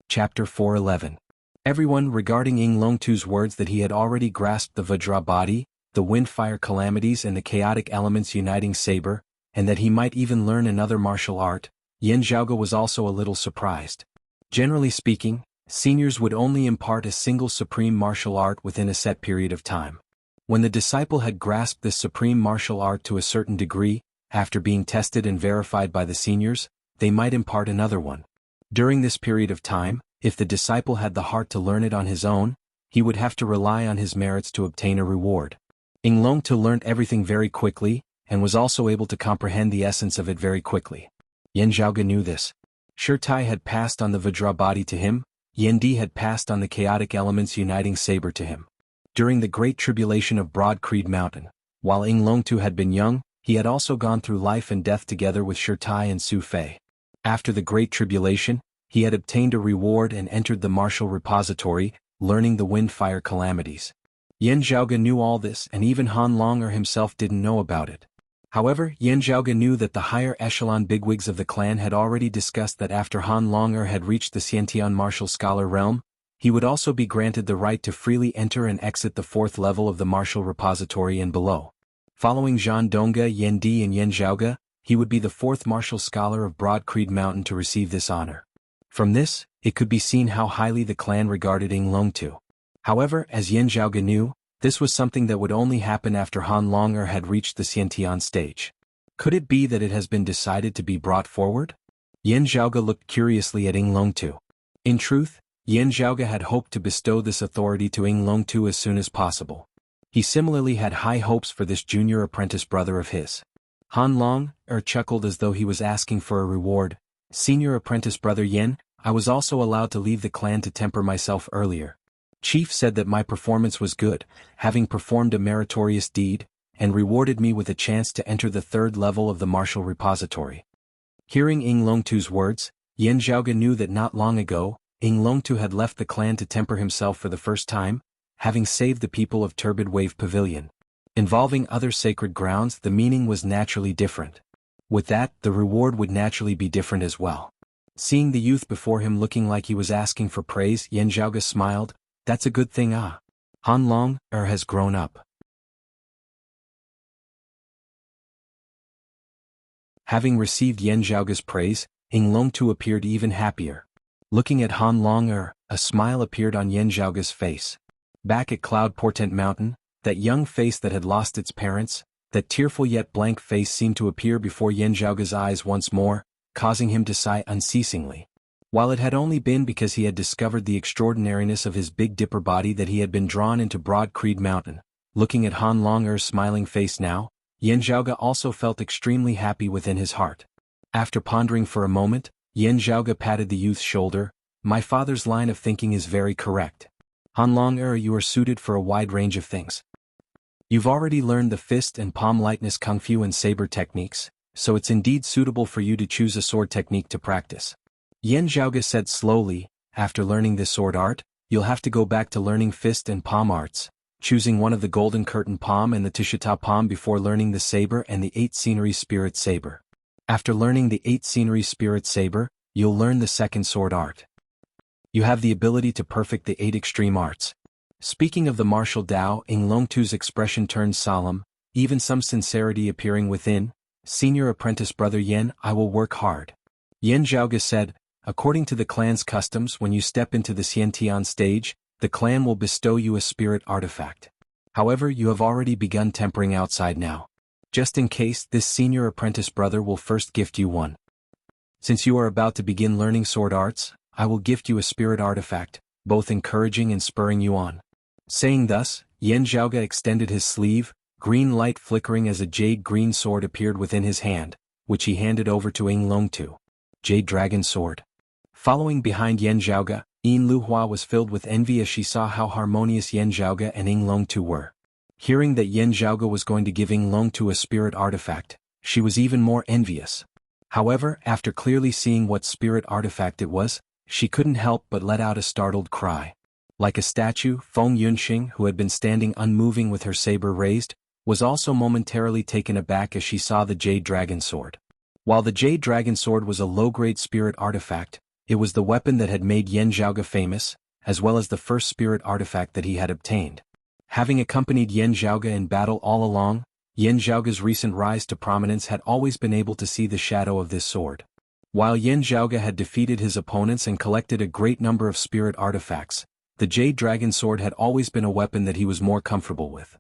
Chapter 411. Everyone regarding Ying Longtu's words that he had already grasped the Vajra body, the wind-fire calamities and the chaotic elements uniting saber, and that he might even learn another martial art, Yan Zhaoge was also a little surprised. Generally speaking, seniors would only impart a single supreme martial art within a set period of time. When the disciple had grasped this supreme martial art to a certain degree, after being tested and verified by the seniors, they might impart another one. During this period of time, if the disciple had the heart to learn it on his own, he would have to rely on his merits to obtain a reward. Ying Longtu learned everything very quickly, and was also able to comprehend the essence of it very quickly. Yan Zhaoge knew this. Shirtai had passed on the Vajra body to him, Yan Di had passed on the chaotic elements uniting saber to him. During the great tribulation of Broad Creed Mountain, while Ying Longtu had been young, he had also gone through life and death together with Shirtai and Su Fei. After the great tribulation, he had obtained a reward and entered the martial repository, learning the wind-fire calamities. Yan Zhaoge knew all this, and even Han Longer himself didn't know about it. However, Yan Zhaoge knew that the higher echelon bigwigs of the clan had already discussed that after Han Longer had reached the Xiantian martial scholar realm, he would also be granted the right to freely enter and exit the 4th level of the martial repository and below. Following Zhan Dongge, Yan Di and Yan Zhaoge, he would be the 4th martial scholar of Broad Creed Mountain to receive this honor. From this, it could be seen how highly the clan regarded Ying Longtu. However, as Yan Zhaoge knew, this was something that would only happen after Han Longer had reached the Xiantian stage. Could it be that it has been decided to be brought forward? Yan Zhaoge looked curiously at Ying Longtu. In truth, Yan Zhaoge had hoped to bestow this authority to Ying Longtu as soon as possible. He similarly had high hopes for this junior apprentice brother of his. Han Longer chuckled as though he was asking for a reward. "Senior apprentice brother Yan, I was also allowed to leave the clan to temper myself earlier. Chief said that my performance was good, having performed a meritorious deed, and rewarded me with a chance to enter the 3rd level of the martial repository." Hearing Ying Longtu's words, Yan Zhaoge knew that not long ago, Ying Longtu had left the clan to temper himself for the first time, having saved the people of Turbid Wave Pavilion. Involving other sacred grounds, the meaning was naturally different. With that, the reward would naturally be different as well. Seeing the youth before him looking like he was asking for praise, Yan Zhaoge smiled. "That's a good thing. Han Longer has grown up." Having received Yan Zhaoge's praise, Ying Longtu appeared even happier. Looking at Han Longer, a smile appeared on Yan Zhaoge's face. Back at Cloud Portent Mountain, that young face that had lost its parents, that tearful yet blank face seemed to appear before Yan Zhaoge's eyes once more, causing him to sigh unceasingly. While it had only been because he had discovered the extraordinariness of his Big Dipper body that he had been drawn into Broad Creed Mountain, looking at Han Longer's smiling face now, Yan Zhaoge also felt extremely happy within his heart. After pondering for a moment, Yan Zhaoge patted the youth's shoulder. My father's line of thinking is very correct. Han Long, you are suited for a wide range of things. You've already learned the fist and palm lightness kung fu and saber techniques, so it's indeed suitable for you to choose a sword technique to practice. Yan Zhaoge said slowly, after learning this sword art, you'll have to go back to learning fist and palm arts, choosing one of the golden curtain palm and the Tishita palm before learning the saber and the 8 scenery spirit saber. After learning the 8 scenery spirit saber, you'll learn the second sword art. You have the ability to perfect the 8 extreme arts. Speaking of the martial Tao, Ing Longtu's expression turned solemn, even some sincerity appearing within. Senior apprentice brother Yen, I will work hard. Yan Zhaoge said, according to the clan's customs, when you step into the Xiantian stage, the clan will bestow you a spirit artifact. However, you have already begun tempering outside now. Just in case, this senior apprentice brother will first gift you one. Since you are about to begin learning sword arts, I will gift you a spirit artifact, both encouraging and spurring you on. Saying thus, Yan Zhaoge extended his sleeve, green light flickering as a jade green sword appeared within his hand, which he handed over to Ing Longtu. Jade Dragon Sword. Following behind Yan Zhaoge, Yin Luhua was filled with envy as she saw how harmonious Yan Zhaoge and Ing Longtu were. Hearing that Yan Zhaoge was going to give Ing Longtu a spirit artifact, she was even more envious. However, after clearly seeing what spirit artifact it was, she couldn't help but let out a startled cry. Like a statue, Feng Yunxing, who had been standing unmoving with her saber raised, was also momentarily taken aback as she saw the Jade Dragon Sword. While the Jade Dragon Sword was a low-grade spirit artifact, it was the weapon that had made Yan Zhaoge famous, as well as the first spirit artifact that he had obtained. Having accompanied Yan Zhaoge in battle all along, Yan Zhaoge's recent rise to prominence had always been able to see the shadow of this sword. While Yan Zhaoge had defeated his opponents and collected a great number of spirit artifacts, the Jade Dragon Sword had always been a weapon that he was more comfortable with.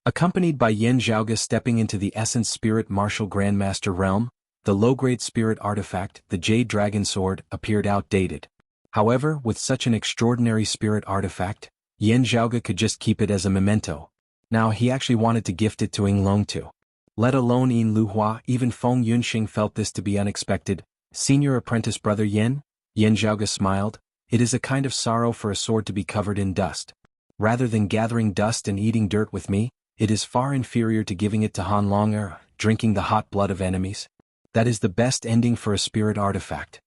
Accompanied by Yan Zhaoge stepping into the Essence Spirit Martial Grandmaster realm, the low-grade spirit artifact, the Jade Dragon Sword, appeared outdated. However, with such an extraordinary spirit artifact, Yan Zhaoge could just keep it as a memento. Now he actually wanted to gift it to Ing Longtu. Let alone Yin Luhua, even Feng Yunxing felt this to be unexpected. Senior apprentice brother Yan? Yan Zhaoge smiled. It is a kind of sorrow for a sword to be covered in dust. Rather than gathering dust and eating dirt with me, it is far inferior to giving it to Han Long, drinking the hot blood of enemies. That is the best ending for a spirit artifact.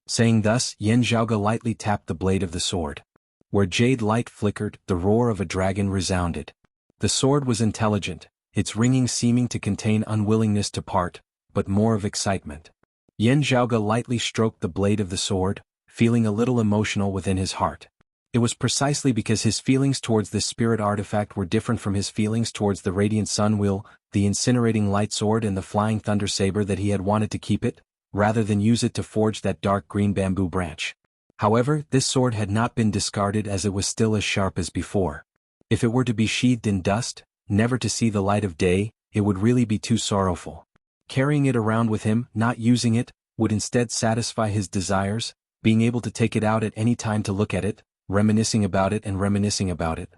Saying thus, Yan Zhaoge lightly tapped the blade of the sword. Where jade light flickered, the roar of a dragon resounded. The sword was intelligent, its ringing seeming to contain unwillingness to part, but more of excitement. Yan Zhaoge lightly stroked the blade of the sword, feeling a little emotional within his heart. It was precisely because his feelings towards this spirit artifact were different from his feelings towards the Radiant Sun Wheel, the Incinerating Light Sword and the Flying Thunder Saber that he had wanted to keep it, rather than use it to forge that dark green bamboo branch. However, this sword had not been discarded as it was still as sharp as before. If it were to be sheathed in dust, never to see the light of day, it would really be too sorrowful. Carrying it around with him, not using it, would instead satisfy his desires, being able to take it out at any time to look at it, reminiscing about it and reminiscing about it.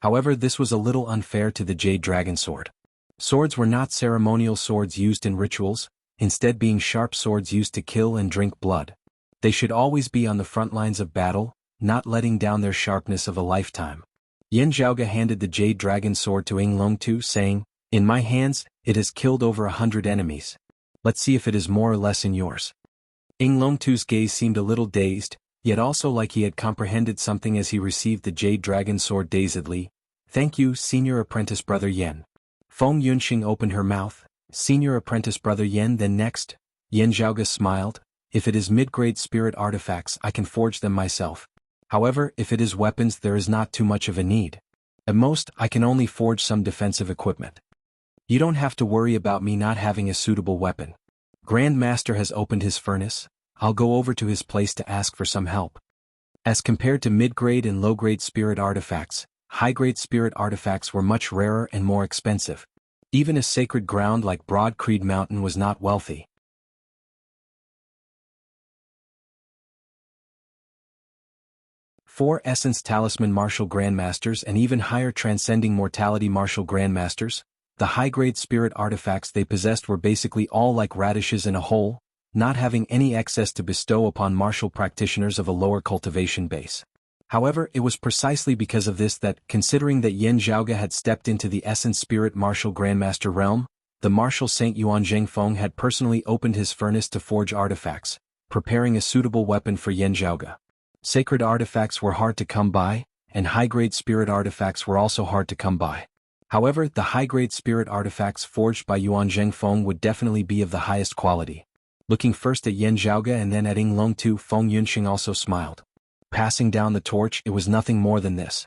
However, this was a little unfair to the Jade Dragon Sword. Swords were not ceremonial swords used in rituals, instead being sharp swords used to kill and drink blood. They should always be on the front lines of battle, not letting down their sharpness of a lifetime. Yan Zhaoge handed the Jade Dragon Sword to Ing Longtu, saying, "In my hands, it has killed over 100 enemies. Let's see if it is more or less in yours." Ing Longtu's gaze seemed a little dazed, yet also like he had comprehended something as he received the Jade Dragon Sword dazedly. "Thank you, Senior Apprentice Brother Yen." Feng Yunxing opened her mouth. "Senior Apprentice Brother Yen, then next?" Yan Zhaoge smiled. "If it is mid-grade spirit artifacts, I can forge them myself. However, if it is weapons, there is not too much of a need. At most, I can only forge some defensive equipment. You don't have to worry about me not having a suitable weapon. Grand Master has opened his furnace. I'll go over to his place to ask for some help." As compared to mid-grade and low-grade spirit artifacts, high-grade spirit artifacts were much rarer and more expensive. Even a sacred ground like Broad Creed Mountain was not wealthy. 4 Essence Talisman Martial Grandmasters and even higher Transcending Mortality Martial Grandmasters, the high-grade spirit artifacts they possessed were basically all like radishes in a hole, not having any excess to bestow upon martial practitioners of a lower cultivation base. However, it was precisely because of this that, considering that Yan Zhaoge had stepped into the Essence Spirit Martial Grandmaster realm, the martial Saint Yuan Zhengfeng had personally opened his furnace to forge artifacts, preparing a suitable weapon for Yan Zhaoge. Sacred artifacts were hard to come by, and high-grade spirit artifacts were also hard to come by. However, the high-grade spirit artifacts forged by Yuan Zhengfeng would definitely be of the highest quality. Looking first at Yan Zhaoge and then at Ying Longtu, Feng Yunxing also smiled. Passing down the torch, it was nothing more than this.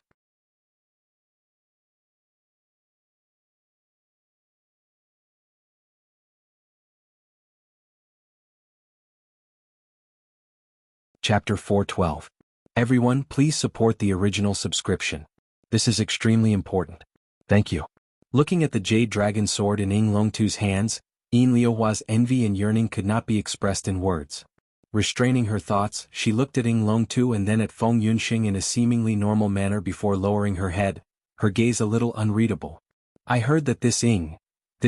Chapter 412. Everyone, please support the original subscription. This is extremely important. Thank you. Looking at the Jade Dragon Sword in Ying Longtu's hands, Yin Liuhua's envy and yearning could not be expressed in words. Restraining her thoughts, she looked at Ying Longtu and then at Feng Yunxing in a seemingly normal manner before lowering her head, her gaze a little unreadable. I heard that this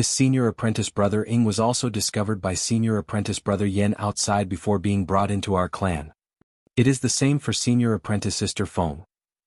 senior apprentice brother Ying was also discovered by senior apprentice brother Yan outside before being brought into our clan. It is the same for senior apprentice sister Feng.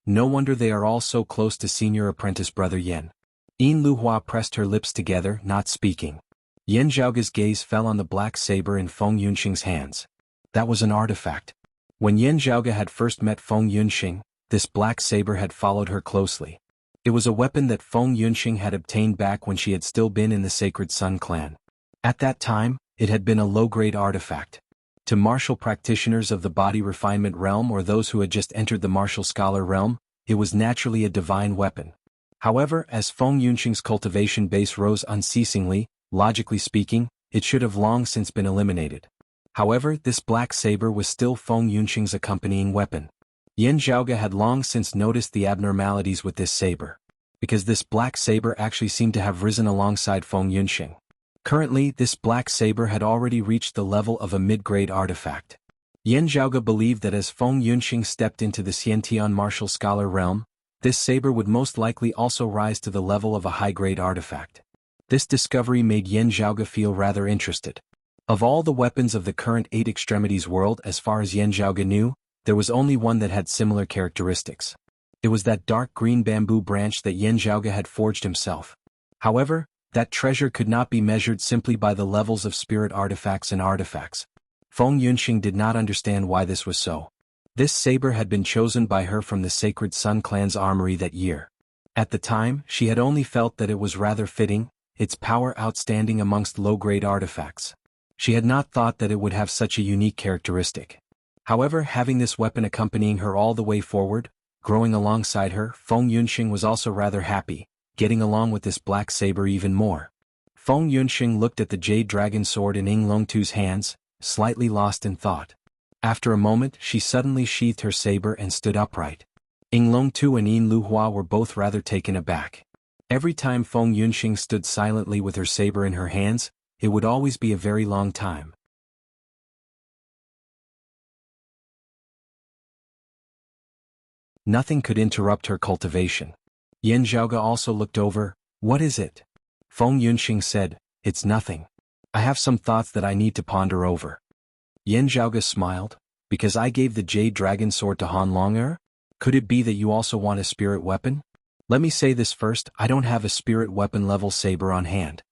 No wonder they are all so close to senior apprentice brother Yan. Yin Luhua pressed her lips together, not speaking. Yan Zhaoge's gaze fell on the black saber in Feng Yunxing's hands. That was an artifact. When Yan Zhaoge had first met Feng Yunxing, this black saber had followed her closely. It was a weapon that Feng Yunxing had obtained back when she had still been in the Sacred Sun clan. At that time, it had been a low-grade artifact. To martial practitioners of the body refinement realm or those who had just entered the martial scholar realm, it was naturally a divine weapon. However, as Feng Yunxing's cultivation base rose unceasingly, logically speaking, it should have long since been eliminated. However, this black saber was still Feng Yunxing's accompanying weapon. Yan Zhaoge had long since noticed the abnormalities with this saber, because this black saber actually seemed to have risen alongside Feng Yunxing. Currently, this black saber had already reached the level of a mid-grade artifact. Yan Zhaoge believed that as Feng Yunxing stepped into the Xiantian martial scholar realm, this saber would most likely also rise to the level of a high-grade artifact. This discovery made Yan Zhaoge feel rather interested. Of all the weapons of the current 8 extremities world, as far as Yan Zhaoge knew, there was only one that had similar characteristics. It was that dark green bamboo branch that Yan Zhaoge had forged himself. However, that treasure could not be measured simply by the levels of spirit artifacts and artifacts. Feng Yunxing did not understand why this was so. This saber had been chosen by her from the Sacred Sun clan's armory that year. At the time, she had only felt that it was rather fitting, its power outstanding amongst low-grade artifacts. She had not thought that it would have such a unique characteristic. However, having this weapon accompanying her all the way forward, growing alongside her, Feng Yunxing was also rather happy, getting along with this black saber even more. Feng Yunxing looked at the Jade Dragon Sword in Ying Longtu's hands, slightly lost in thought. After a moment, she suddenly sheathed her saber and stood upright. Ying Longtu and Yin Luhua were both rather taken aback. Every time Feng Yunxing stood silently with her saber in her hands, it would always be a very long time. Nothing could interrupt her cultivation. Yan Zhaoge also looked over. What is it? Feng Yunxing said, It's nothing. I have some thoughts that I need to ponder over. Yan Zhaoge smiled, Because I gave the Jade Dragon Sword to Han Longer? Could it be that you also want a spirit weapon? Let me say this first, I don't have a spirit weapon level saber on hand.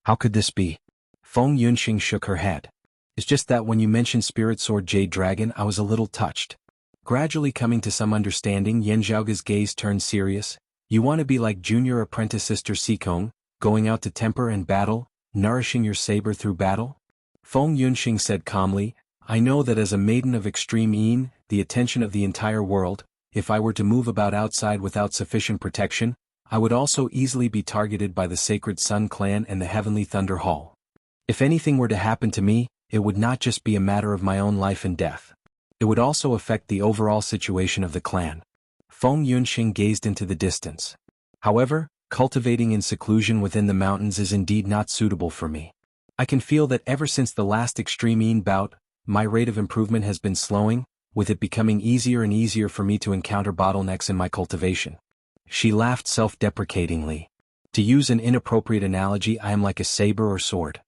How could this be? Feng Yunxing shook her head. It's just that when you mentioned Spirit Sword Jade Dragon, I was a little touched. Gradually coming to some understanding, Yan Zhaoge's gaze turned serious. You want to be like junior apprentice sister Sikong, going out to temper and battle, nourishing your saber through battle? Feng Yunxing said calmly, I know that as a maiden of extreme Yin, the attention of the entire world, if I were to move about outside without sufficient protection, I would also easily be targeted by the Sacred Sun clan and the Heavenly Thunder Hall. If anything were to happen to me, it would not just be a matter of my own life and death. It would also affect the overall situation of the clan. Feng Yunxing gazed into the distance. However, cultivating in seclusion within the mountains is indeed not suitable for me. I can feel that ever since the last extreme Yin bout, my rate of improvement has been slowing, with it becoming easier and easier for me to encounter bottlenecks in my cultivation. She laughed self-deprecatingly. To use an inappropriate analogy, I am like a saber or sword.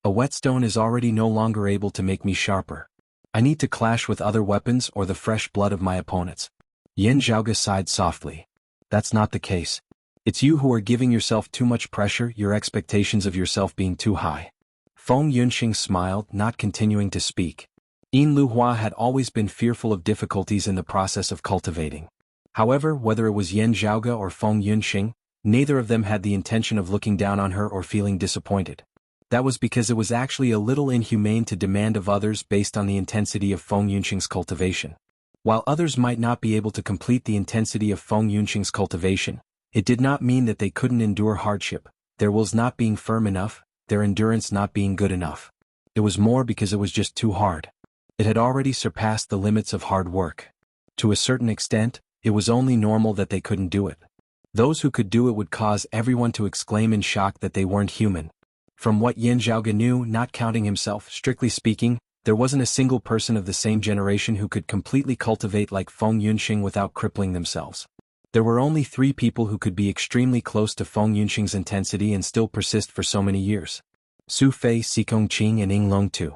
A whetstone is already no longer able to make me sharper. I need to clash with other weapons or the fresh blood of my opponents. Yan Zhaoge sighed softly. That's not the case. It's you who are giving yourself too much pressure, your expectations of yourself being too high. Feng Yunxing smiled, not continuing to speak. Yin Luhua had always been fearful of difficulties in the process of cultivating. However, whether it was Yan Zhaoge or Feng Yunxing, neither of them had the intention of looking down on her or feeling disappointed. That was because it was actually a little inhumane to demand of others based on the intensity of Feng Yunxing's cultivation. While others might not be able to complete the intensity of Feng Yunxing's cultivation, it did not mean that they couldn't endure hardship, their wills not being firm enough, their endurance not being good enough. It was more because it was just too hard. It had already surpassed the limits of hard work. To a certain extent, it was only normal that they couldn't do it. Those who could do it would cause everyone to exclaim in shock that they weren't human. From what Yan Zhaoge knew, not counting himself, strictly speaking, there wasn't a single person of the same generation who could completely cultivate like Feng Yunxing without crippling themselves. There were only 3 people who could be extremely close to Feng Yunxing's intensity and still persist for so many years. Su Fei, Xikong Qing and Ying Long Tu.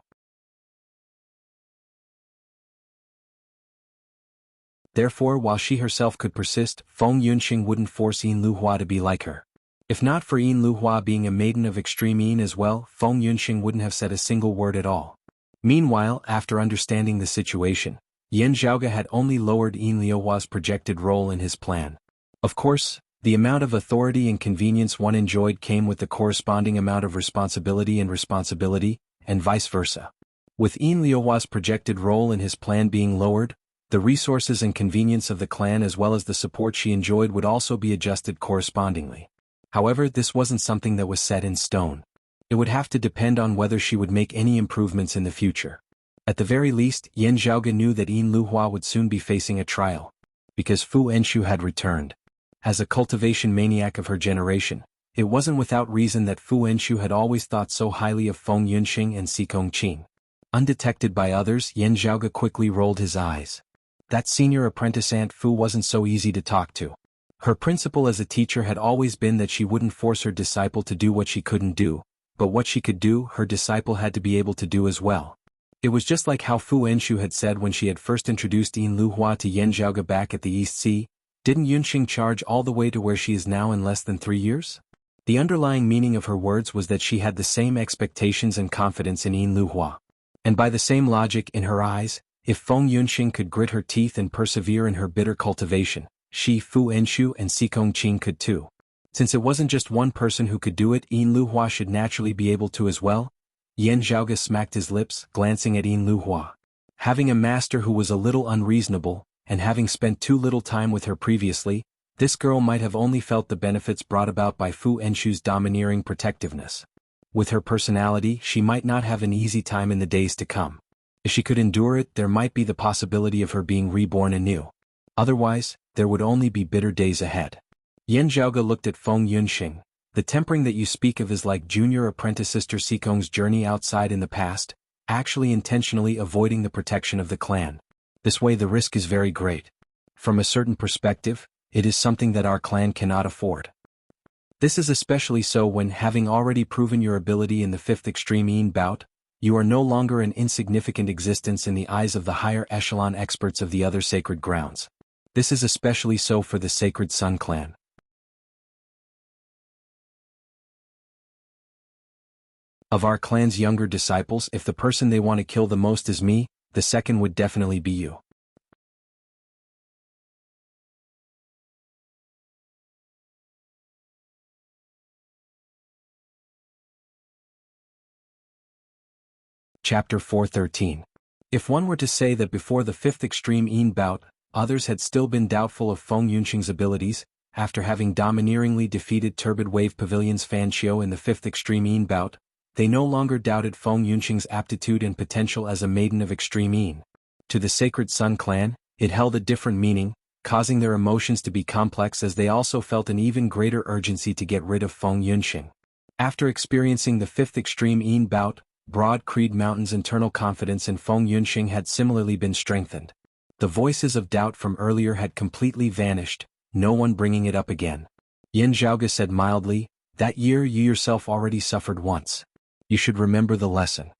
Therefore, while she herself could persist, Feng Yunxing wouldn't force Yin Luhua to be like her. If not for Yin Luhua being a maiden of extreme Yin as well, Feng Yunxing wouldn't have said a single word at all. Meanwhile, after understanding the situation, Yan Zhaoge had only lowered Yin Luhua's projected role in his plan. Of course, the amount of authority and convenience one enjoyed came with the corresponding amount of responsibility, and vice versa. With Yin Luhua's projected role in his plan being lowered, the resources and convenience of the clan as well as the support she enjoyed would also be adjusted correspondingly. However, this wasn't something that was set in stone. It would have to depend on whether she would make any improvements in the future. At the very least, Yan Zhaoge knew that Yin Luhua would soon be facing a trial. Because Fu Enshu had returned. As a cultivation maniac of her generation, it wasn't without reason that Fu Enshu had always thought so highly of Feng Yunxing and Xikong Qing. Undetected by others, Yan Zhaoge quickly rolled his eyes. That senior apprentice Aunt Fu wasn't so easy to talk to. Her principle as a teacher had always been that she wouldn't force her disciple to do what she couldn't do, but what she could do, her disciple had to be able to do as well. It was just like how Fu Enshu had said when she had first introduced Yin Luhua to Yan Zhaoge back at the East Sea, didn't Yunxing charge all the way to where she is now in less than 3 years? The underlying meaning of her words was that she had the same expectations and confidence in Yin Luhua. And by the same logic in her eyes, if Feng Yunxing could grit her teeth and persevere in her bitter cultivation, she, Fu Enshu and Xikong Qing could too. Since it wasn't just one person who could do it, Yin Luhua should naturally be able to as well. Yan Zhaoge smacked his lips, glancing at Yin Luhua. Having a master who was a little unreasonable, and having spent too little time with her previously, this girl might have only felt the benefits brought about by Fu Enshu's domineering protectiveness. With her personality, she might not have an easy time in the days to come. If she could endure it, there might be the possibility of her being reborn anew. Otherwise, there would only be bitter days ahead. Yan Zhaoge looked at Feng Yunxing. The tempering that you speak of is like junior apprentice sister Xikong's journey outside in the past, actually intentionally avoiding the protection of the clan. This way the risk is very great. From a certain perspective, it is something that our clan cannot afford. This is especially so when, having already proven your ability in the 5th Extreme Yin bout, you are no longer an insignificant existence in the eyes of the higher echelon experts of the other sacred grounds. This is especially so for the Sacred Sun clan. Of our clan's younger disciples, if the person they want to kill the most is me, the second would definitely be you. Chapter 413. If one were to say that before the 5th Extreme Yin bout, others had still been doubtful of Feng Yunxing's abilities, after having domineeringly defeated Turbid Wave Pavilion's Fan Xiao in the 5th Extreme Yin bout, they no longer doubted Feng Yunxing's aptitude and potential as a maiden of extreme Yin. To the Sacred Sun clan, it held a different meaning, causing their emotions to be complex as they also felt an even greater urgency to get rid of Feng Yunxing. After experiencing the 5th Extreme Yin bout, Broad Creed Mountain's internal confidence in Feng Yunxing had similarly been strengthened. The voices of doubt from earlier had completely vanished, no one bringing it up again. Yan Zhaoge said mildly, That year you yourself already suffered once. You should remember the lesson.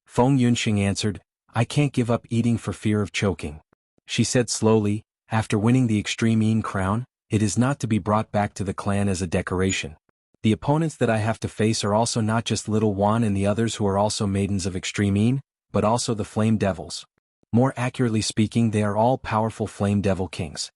Feng Yunxing answered, I can't give up eating for fear of choking. She said slowly, after winning the Extreme Yin crown, it is not to be brought back to the clan as a decoration. The opponents that I have to face are also not just Little Wan and the others who are also maidens of Extreme Yin, but also the Flame Devils. More accurately speaking, they are all powerful Flame Devil Kings,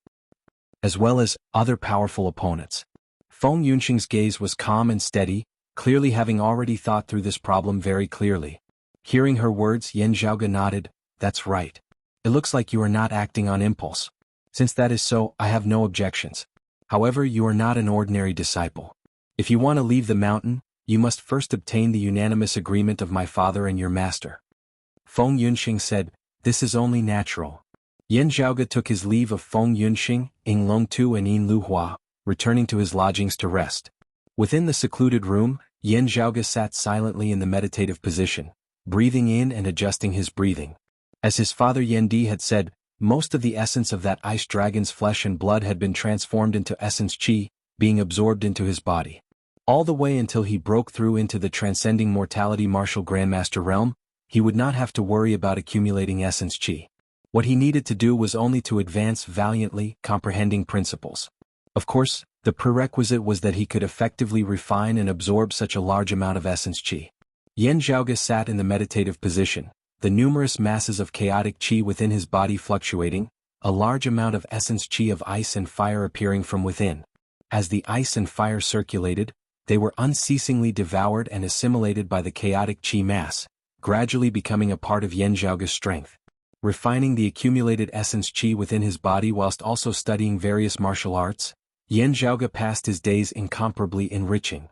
as well as other powerful opponents. Feng Yunxing's gaze was calm and steady, clearly having already thought through this problem very clearly. Hearing her words, Yan Zhaoge nodded, that's right. It looks like you are not acting on impulse. Since that is so, I have no objections. However, you are not an ordinary disciple. If you want to leave the mountain, you must first obtain the unanimous agreement of my father and your master. Feng Yunxing said, this is only natural. Yan Zhaoge took his leave of Feng Yunxing, Ying Longtu and Yin Luhua, returning to his lodgings to rest. Within the secluded room, Yan Zhaoge sat silently in the meditative position, breathing in and adjusting his breathing. As his father Yan Di had said, most of the essence of that ice dragon's flesh and blood had been transformed into essence qi, being absorbed into his body. All the way until he broke through into the transcending mortality martial grandmaster realm, he would not have to worry about accumulating essence qi. What he needed to do was only to advance valiantly, comprehending principles. Of course, the prerequisite was that he could effectively refine and absorb such a large amount of essence qi. Yan Zhaoge sat in the meditative position, the numerous masses of chaotic qi within his body fluctuating, a large amount of essence qi of ice and fire appearing from within. As the ice and fire circulated, they were unceasingly devoured and assimilated by the chaotic qi mass, gradually becoming a part of Yan Zhaoge's strength. Refining the accumulated essence qi within his body whilst also studying various martial arts, Yan Zhaoge passed his days incomparably enriching.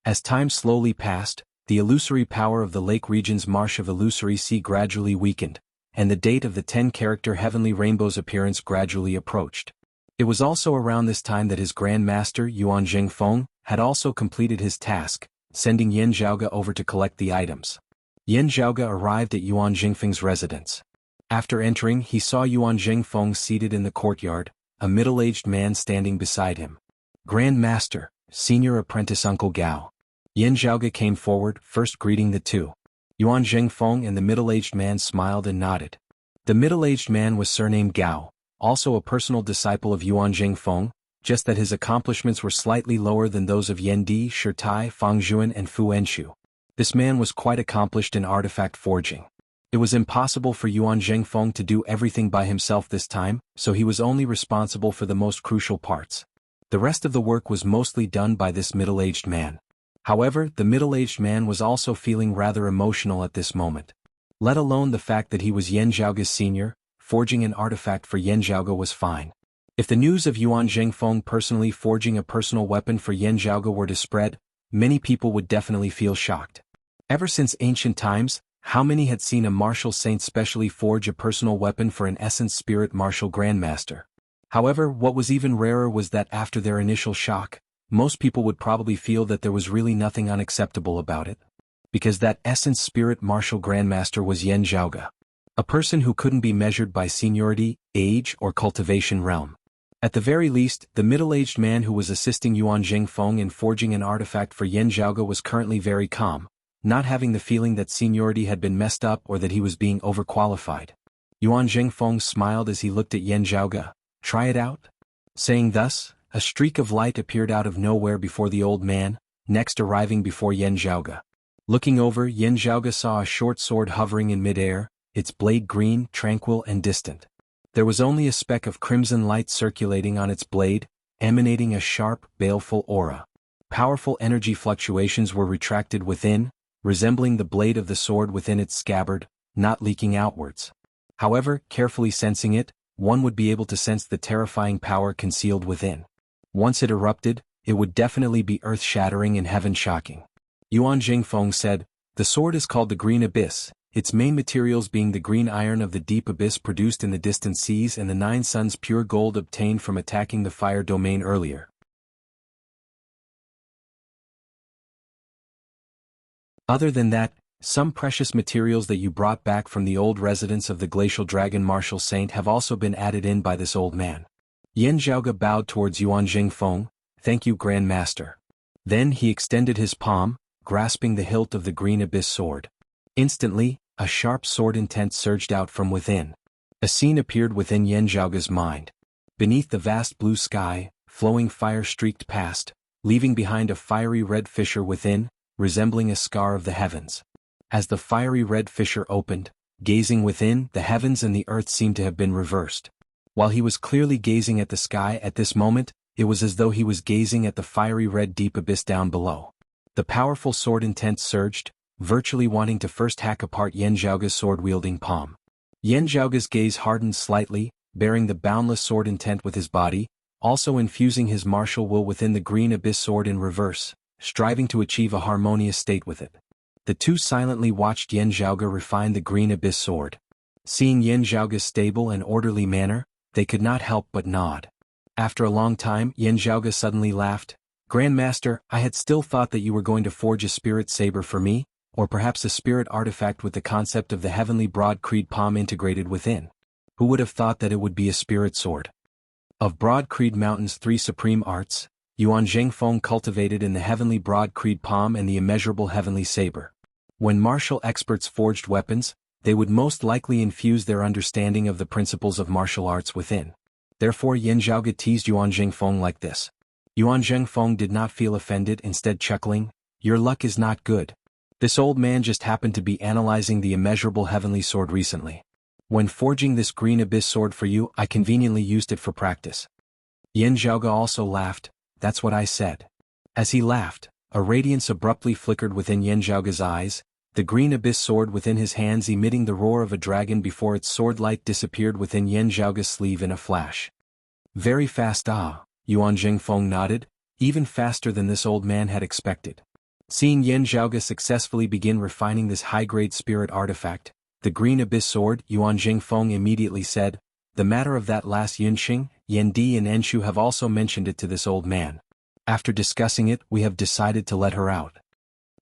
As time slowly passed, the illusory power of the lake region's marsh of illusory sea gradually weakened, and the date of the 10-character Heavenly Rainbow's appearance gradually approached. It was also around this time that his Grand Master Yuan Zhengfeng had also completed his task, sending Yan Zhaoge over to collect the items. Yan Zhaoge arrived at Yuan Zhengfeng's residence. After entering, he saw Yuan Zhengfeng seated in the courtyard, a middle-aged man standing beside him. Grand Master, Senior Apprentice Uncle Gao. Yan Zhaoge came forward, first greeting the two. Yuan Zhengfeng and the middle-aged man smiled and nodded. The middle-aged man was surnamed Gao, also a personal disciple of Yuan Zhengfeng, just that his accomplishments were slightly lower than those of Yan Di, Shirtai, Fang Zhuan and Fu Enshu. This man was quite accomplished in artifact forging. It was impossible for Yuan Zhengfeng to do everything by himself this time, so he was only responsible for the most crucial parts. The rest of the work was mostly done by this middle-aged man. However, the middle-aged man was also feeling rather emotional at this moment. Let alone the fact that he was Yan Zhaoge's senior, forging an artifact for Yan Zhaoge was fine. If the news of Yuan Zhengfeng personally forging a personal weapon for Yan Zhaoge were to spread, many people would definitely feel shocked. Ever since ancient times, how many had seen a martial saint specially forge a personal weapon for an essence spirit martial grandmaster? However, what was even rarer was that after their initial shock, most people would probably feel that there was really nothing unacceptable about it. Because that essence spirit martial grandmaster was Yan Zhaoge. A person who couldn't be measured by seniority, age, or cultivation realm. At the very least, the middle-aged man who was assisting Yuan Zhengfeng in forging an artifact for Yan Zhaoge was currently very calm, not having the feeling that seniority had been messed up or that he was being overqualified. Yuan Zhengfeng smiled as he looked at Yan Zhaoge. Try it out? Saying thus, a streak of light appeared out of nowhere before the old man, next arriving before Yan Zhaoge. Looking over, Yan Zhaoge saw a short sword hovering in midair, its blade green, tranquil and distant. There was only a speck of crimson light circulating on its blade, emanating a sharp, baleful aura. Powerful energy fluctuations were retracted within, resembling the blade of the sword within its scabbard, not leaking outwards. However, carefully sensing it, one would be able to sense the terrifying power concealed within. Once it erupted, it would definitely be earth-shattering and heaven-shocking. Yuan Zhengfeng said, the sword is called the Green Abyss, its main materials being the green iron of the deep abyss produced in the distant seas and the 9 suns pure gold obtained from attacking the fire domain earlier. Other than that, Some precious materials that you brought back from the old residence of the glacial dragon Martial Saint have also been added in by this old man. Yan Zhaoge bowed towards Yuan Jingfeng. Thank you, Grand Master. Then he extended his palm, grasping the hilt of the green abyss sword. Instantly, a sharp sword intent surged out from within. A scene appeared within Yan Zhaoge's mind. Beneath the vast blue sky, flowing fire streaked past, leaving behind a fiery red fissure within, resembling a scar of the heavens. As the fiery red fissure opened, gazing within, the heavens and the earth seemed to have been reversed. While he was clearly gazing at the sky at this moment, it was as though he was gazing at the fiery red deep abyss down below. The powerful sword intent surged, virtually wanting to first hack apart Yan Zhaoge's sword-wielding palm. Yan Zhaoge's gaze hardened slightly, bearing the boundless sword intent with his body, also infusing his martial will within the green abyss sword in reverse, striving to achieve a harmonious state with it. The two silently watched Yan Zhaoge refine the green abyss sword. Seeing Yan Zhaoge's stable and orderly manner, they could not help but nod. After a long time, Yan Zhaoge suddenly laughed. Grandmaster, I had still thought that you were going to forge a spirit saber for me, or perhaps a spirit artifact with the concept of the heavenly broad creed palm integrated within. Who would have thought that it would be a spirit sword? Of Broad Creed Mountain's three supreme arts, Yuan Jingfeng cultivated in the heavenly broad creed palm and the immeasurable heavenly saber. When martial experts forged weapons, they would most likely infuse their understanding of the principles of martial arts within. Therefore Yan Zhaoge teased Yuan Jingfeng like this. Yuan Jingfeng did not feel offended, instead chuckling, "Your luck is not good. This old man just happened to be analyzing the immeasurable heavenly sword recently. When forging this green abyss sword for you, I conveniently used it for practice." Yan Zhaoge also laughed. "That's what I said." As he laughed, a radiance abruptly flickered within Yan Zhaoge's eyes, the green abyss sword within his hands emitting the roar of a dragon before its sword light disappeared within Yan Zhaoge's sleeve in a flash. Very fast. Yuan Jingfeng nodded, even faster than this old man had expected. Seeing Yan Zhaoge successfully begin refining this high-grade spirit artifact, the green abyss sword, Yuan Jingfeng immediately said, "The matter of that last Yunxing, Yendi and Enshu have also mentioned it to this old man. After discussing it, we have decided to let her out.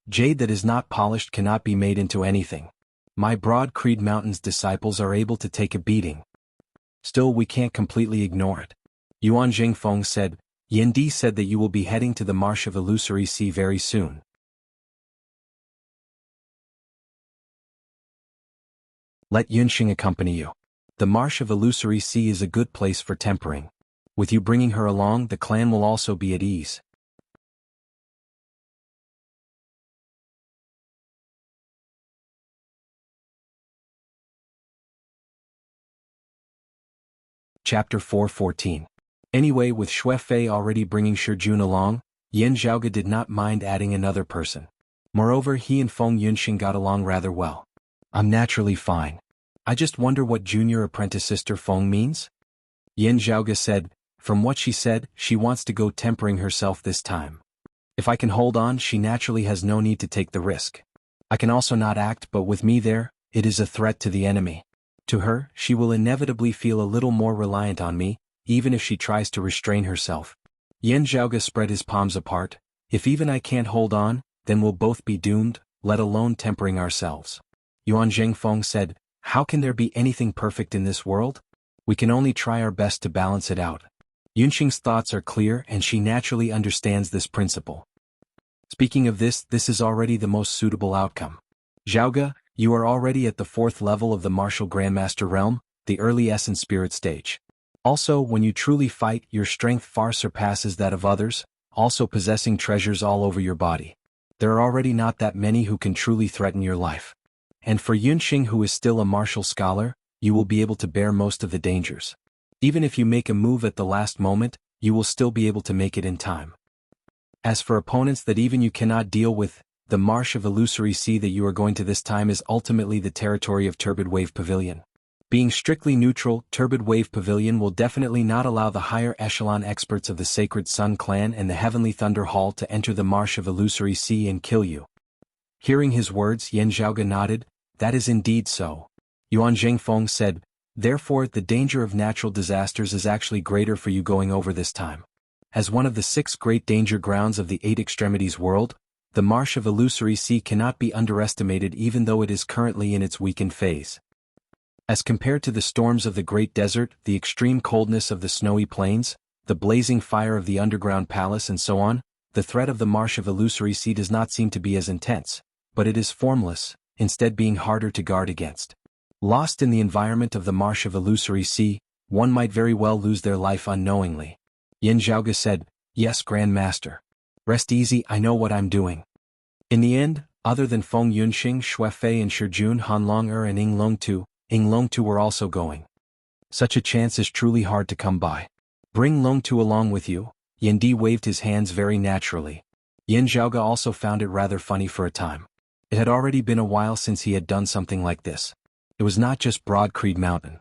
Jade that is not polished cannot be made into anything. My Broad Creed Mountain's disciples are able to take a beating. Still, we can't completely ignore it." Yuan Jingfeng said, "Yendi said that you will be heading to the Marsh of Illusory Sea very soon. Let Yunxing accompany you. The Marsh of Illusory Sea is a good place for tempering. With you bringing her along, the clan will also be at ease." Chapter 4:14. Anyway, with Xue Fei already bringing Shijun along, Yan Zhaoge did not mind adding another person. Moreover, he and Feng Yunxing got along rather well. "I'm naturally fine. I just wonder what junior apprentice sister Feng means?" Yan Zhaoge said. "From what she said, she wants to go tempering herself this time. If I can hold on, she naturally has no need to take the risk. I can also not act, but with me there, it is a threat to the enemy. To her, she will inevitably feel a little more reliant on me, even if she tries to restrain herself." Yan Zhaoge spread his palms apart. "If even I can't hold on, then we'll both be doomed, let alone tempering ourselves." Yuan Jingfeng said, "How can there be anything perfect in this world? We can only try our best to balance it out." Yunxing's thoughts are clear and she naturally understands this principle. Speaking of this is already the most suitable outcome. Zhaoge, you are already at the 4th level of the martial grandmaster realm, the early essence spirit stage. Also, when you truly fight, your strength far surpasses that of others, also possessing treasures all over your body. There are already not that many who can truly threaten your life. And for Yunxing, who is still a martial scholar, you will be able to bear most of the dangers. Even if you make a move at the last moment, you will still be able to make it in time. As for opponents that even you cannot deal with, the Marsh of Illusory Sea that you are going to this time is ultimately the territory of Turbid Wave Pavilion. Being strictly neutral, Turbid Wave Pavilion will definitely not allow the higher echelon experts of the Sacred Sun Clan and the Heavenly Thunder Hall to enter the Marsh of Illusory Sea and kill you." Hearing his words, Yan Zhaoge nodded. "That is indeed so." Yuan Jingfeng said, "Therefore, the danger of natural disasters is actually greater for you going over this time. As one of the 6 great danger grounds of the 8 extremities world, The marsh of Illusory Sea cannot be underestimated even though it is currently in its weakened phase. As compared to the storms of the Great Desert, the extreme coldness of the snowy plains, the blazing fire of the underground palace and so on, the threat of the marsh of Illusory Sea does not seem to be as intense, but it is formless, instead being harder to guard against. Lost in the environment of the marsh of Illusory Sea, one might very well lose their life unknowingly. Yin Zhaoge said, "Yes, Grand Master. Rest easy, I know what I'm doing." In the end, other than Feng Yunxing, Shuefei and Shijun Hanlong and Ing Longtu were also going. Such a chance is truly hard to come by. Bring Longtu along with you. Yin Di waved his hands very naturally. Yin Zhaoge also found it rather funny for a time. It had already been a while since he had done something like this. It was not just Broad Creed Mountain.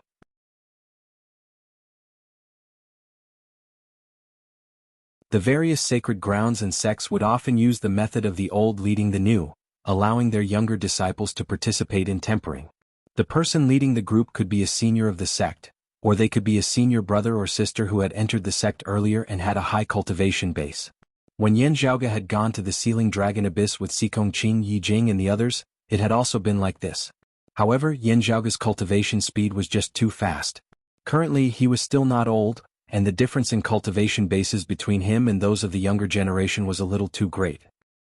The various sacred grounds and sects would often use the method of the old leading the new, allowing their younger disciples to participate in tempering. The person leading the group could be a senior of the sect, or they could be a senior brother or sister who had entered the sect earlier and had a high cultivation base. When Yin Zhaoge had gone to the Sealing Dragon Abyss with Xikong Qing Yi Jing and the others, it had also been like this. However, Yin Zhaoge's cultivation speed was just too fast. Currently he was still not old, and the difference in cultivation bases between him and those of the younger generation was a little too great.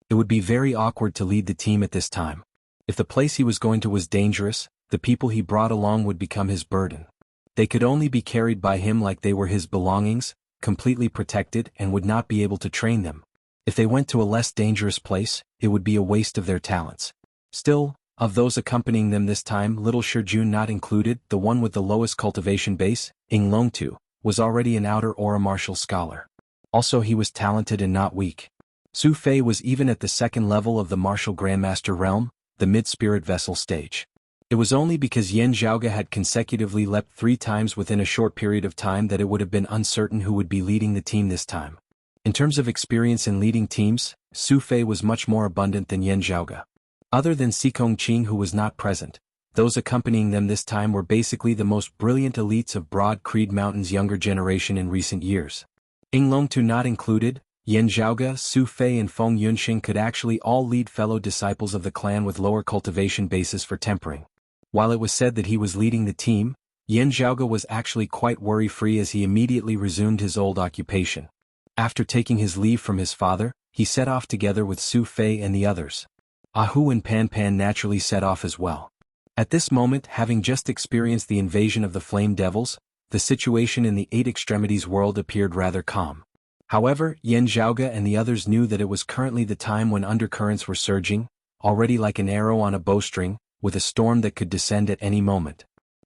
It would be very awkward to lead the team at this time. If the place he was going to was dangerous, the people he brought along would become his burden. They could only be carried by him like they were his belongings, completely protected, and would not be able to train them. If they went to a less dangerous place, it would be a waste of their talents. Still, of those accompanying them this time, little Shijun not included, the one with the lowest cultivation base, Ing Longtu, was already an outer aura martial scholar. Also he was talented and not weak. Su Fei was even at the second level of the martial grandmaster realm, the mid-spirit vessel stage. It was only because Yin Zhaoge had consecutively leapt 3 times within a short period of time that it would have been uncertain who would be leading the team this time. In terms of experience in leading teams, Su Fei was much more abundant than Yin Zhaoge. Other than Xikong Qing who was not present, those accompanying them this time were basically the most brilliant elites of Broad Creed Mountain's younger generation in recent years. Ing Longtu not included, Yin Zhaoge, Su Fei and Feng Yunxing could actually all lead fellow disciples of the clan with lower cultivation bases for tempering. While it was said that he was leading the team, Yin Zhaoge was actually quite worry-free as he immediately resumed his old occupation. After taking his leave from his father, he set off together with Su Fei and the others. Ahu and Pan Pan naturally set off as well. At this moment, having just experienced the invasion of the Flame Devils, the situation in the Eight Extremities world appeared rather calm. However, Yin Zhaoge and the others knew that it was currently the time when undercurrents were surging, already like an arrow on a bowstring, with a storm that could descend at any moment.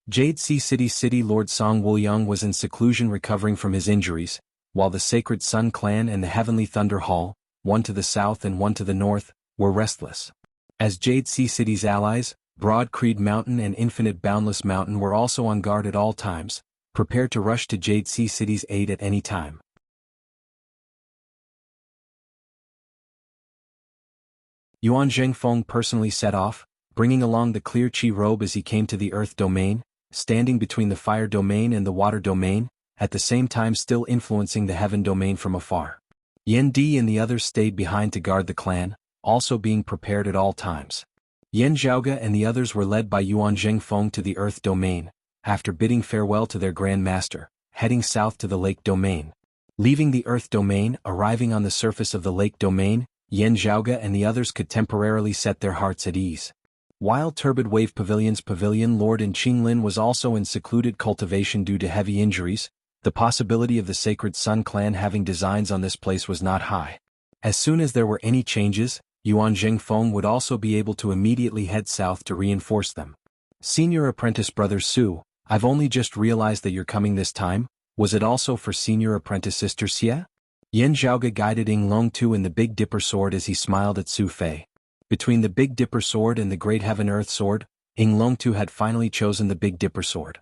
Jade Sea City Lord Song Wuliang was in seclusion recovering from his injuries, while the Sacred Sun Clan and the Heavenly Thunder Hall, one to the south and one to the north, were restless. As Jade Sea City's allies, Broad Creed Mountain and Infinite Boundless Mountain were also on guard at all times, prepared to rush to Jade Sea City's aid at any time. Yuan Zhengfeng personally set off, bringing along the clear chi robe as he came to the earth domain, standing between the fire domain and the water domain, at the same time still influencing the heaven domain from afar. Yen Di and the others stayed behind to guard the clan, also being prepared at all times. Yin Zhaoge and the others were led by Yuan Zhengfeng to the earth domain, after bidding farewell to their Grand Master, heading south to the lake domain. Leaving the earth domain, arriving on the surface of the lake domain, Yin Zhaoge and the others could temporarily set their hearts at ease. While Turbid Wave Pavilion's Pavilion Lord in Qinglin was also in secluded cultivation due to heavy injuries, the possibility of the Sacred Sun Clan having designs on this place was not high. As soon as there were any changes, Yuan Zhengfeng would also be able to immediately head south to reinforce them. Senior Apprentice Brother Su, I've only just realized that you're coming this time, was it also for Senior Apprentice Sister Xie? Yin Zhaoge guided Ing Longtu in the Big Dipper Sword as he smiled at Su Fei. Between the Big Dipper Sword and the Great Heaven Earth Sword, Ing Longtu had finally chosen the Big Dipper Sword.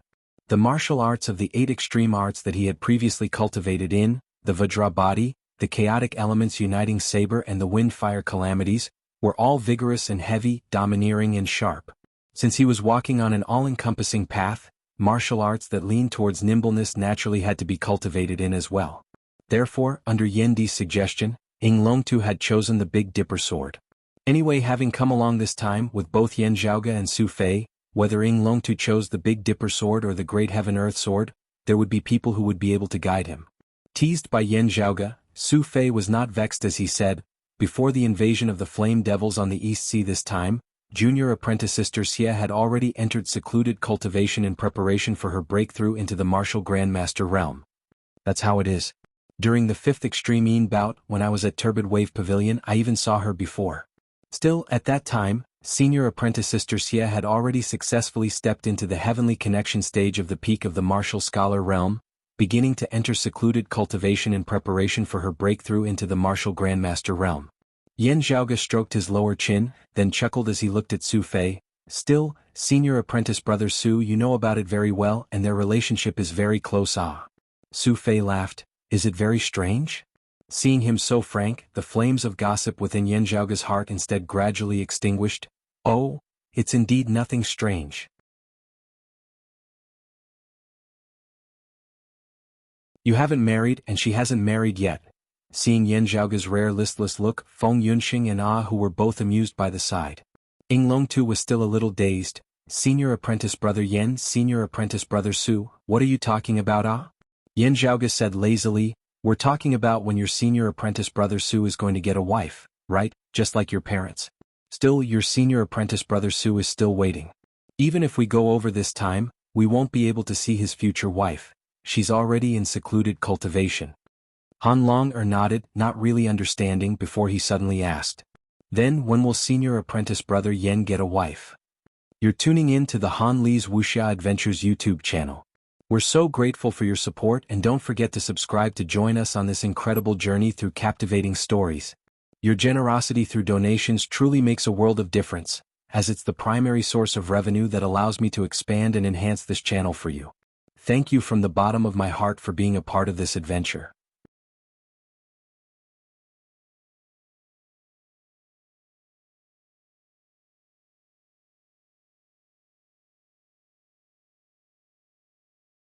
The martial arts of the 8 extreme arts that he had previously cultivated in, the Vajra body, the chaotic elements uniting saber and the wind-fire calamities, were all vigorous and heavy, domineering and sharp. Since he was walking on an all-encompassing path, martial arts that leaned towards nimbleness naturally had to be cultivated in as well. Therefore, under Yen Di's suggestion, Ing Longtu had chosen the Big Dipper Sword. Anyway, having come along this time with both Yan Zhaoge and Su Fei, whether Ying Longtu chose the Big Dipper sword or the Great Heaven-Earth sword, there would be people who would be able to guide him. Teased by Yan Zhaoge, Su Fei was not vexed as he said, before the invasion of the Flame Devils on the East Sea this time, junior apprentice Sister Xia had already entered secluded cultivation in preparation for her breakthrough into the martial Grandmaster realm. That's how it is. During the 5th Extreme Yin bout when I was at Turbid Wave Pavilion I even saw her before. Still, at that time, senior apprentice Sister Xia had already successfully stepped into the heavenly connection stage of the peak of the martial scholar realm, beginning to enter secluded cultivation in preparation for her breakthrough into the martial Grandmaster realm. Yan Zhaoge stroked his lower chin, then chuckled as he looked at Su Fei. Still, senior apprentice brother Su, you know about it very well and their relationship is very close. Ah. Su Fei laughed. Is it very strange? Seeing him so frank, the flames of gossip within Yan Zhaoge's heart instead gradually extinguished. Oh, it's indeed nothing strange. You haven't married and she hasn't married yet. Seeing Yan Zhaoge's rare listless look, Feng Yunxing and Ah who were both amused by the side. Ying Longtu was still a little dazed. Senior apprentice brother Yan, senior apprentice brother Su, what are you talking about? Ah? Yan Zhaoge said lazily, we're talking about when your senior apprentice brother Su is going to get a wife, right, just like your parents. Still, your senior apprentice brother Su is still waiting. Even if we go over this time, we won't be able to see his future wife. She's already in secluded cultivation. Han Long nodded, not really understanding before he suddenly asked. Then when will senior apprentice brother Yan get a wife? You're tuning in to the Han Li's Wuxia Adventures YouTube channel. We're so grateful for your support and don't forget to subscribe to join us on this incredible journey through captivating stories. Your generosity through donations truly makes a world of difference, as it's the primary source of revenue that allows me to expand and enhance this channel for you. Thank you from the bottom of my heart for being a part of this adventure.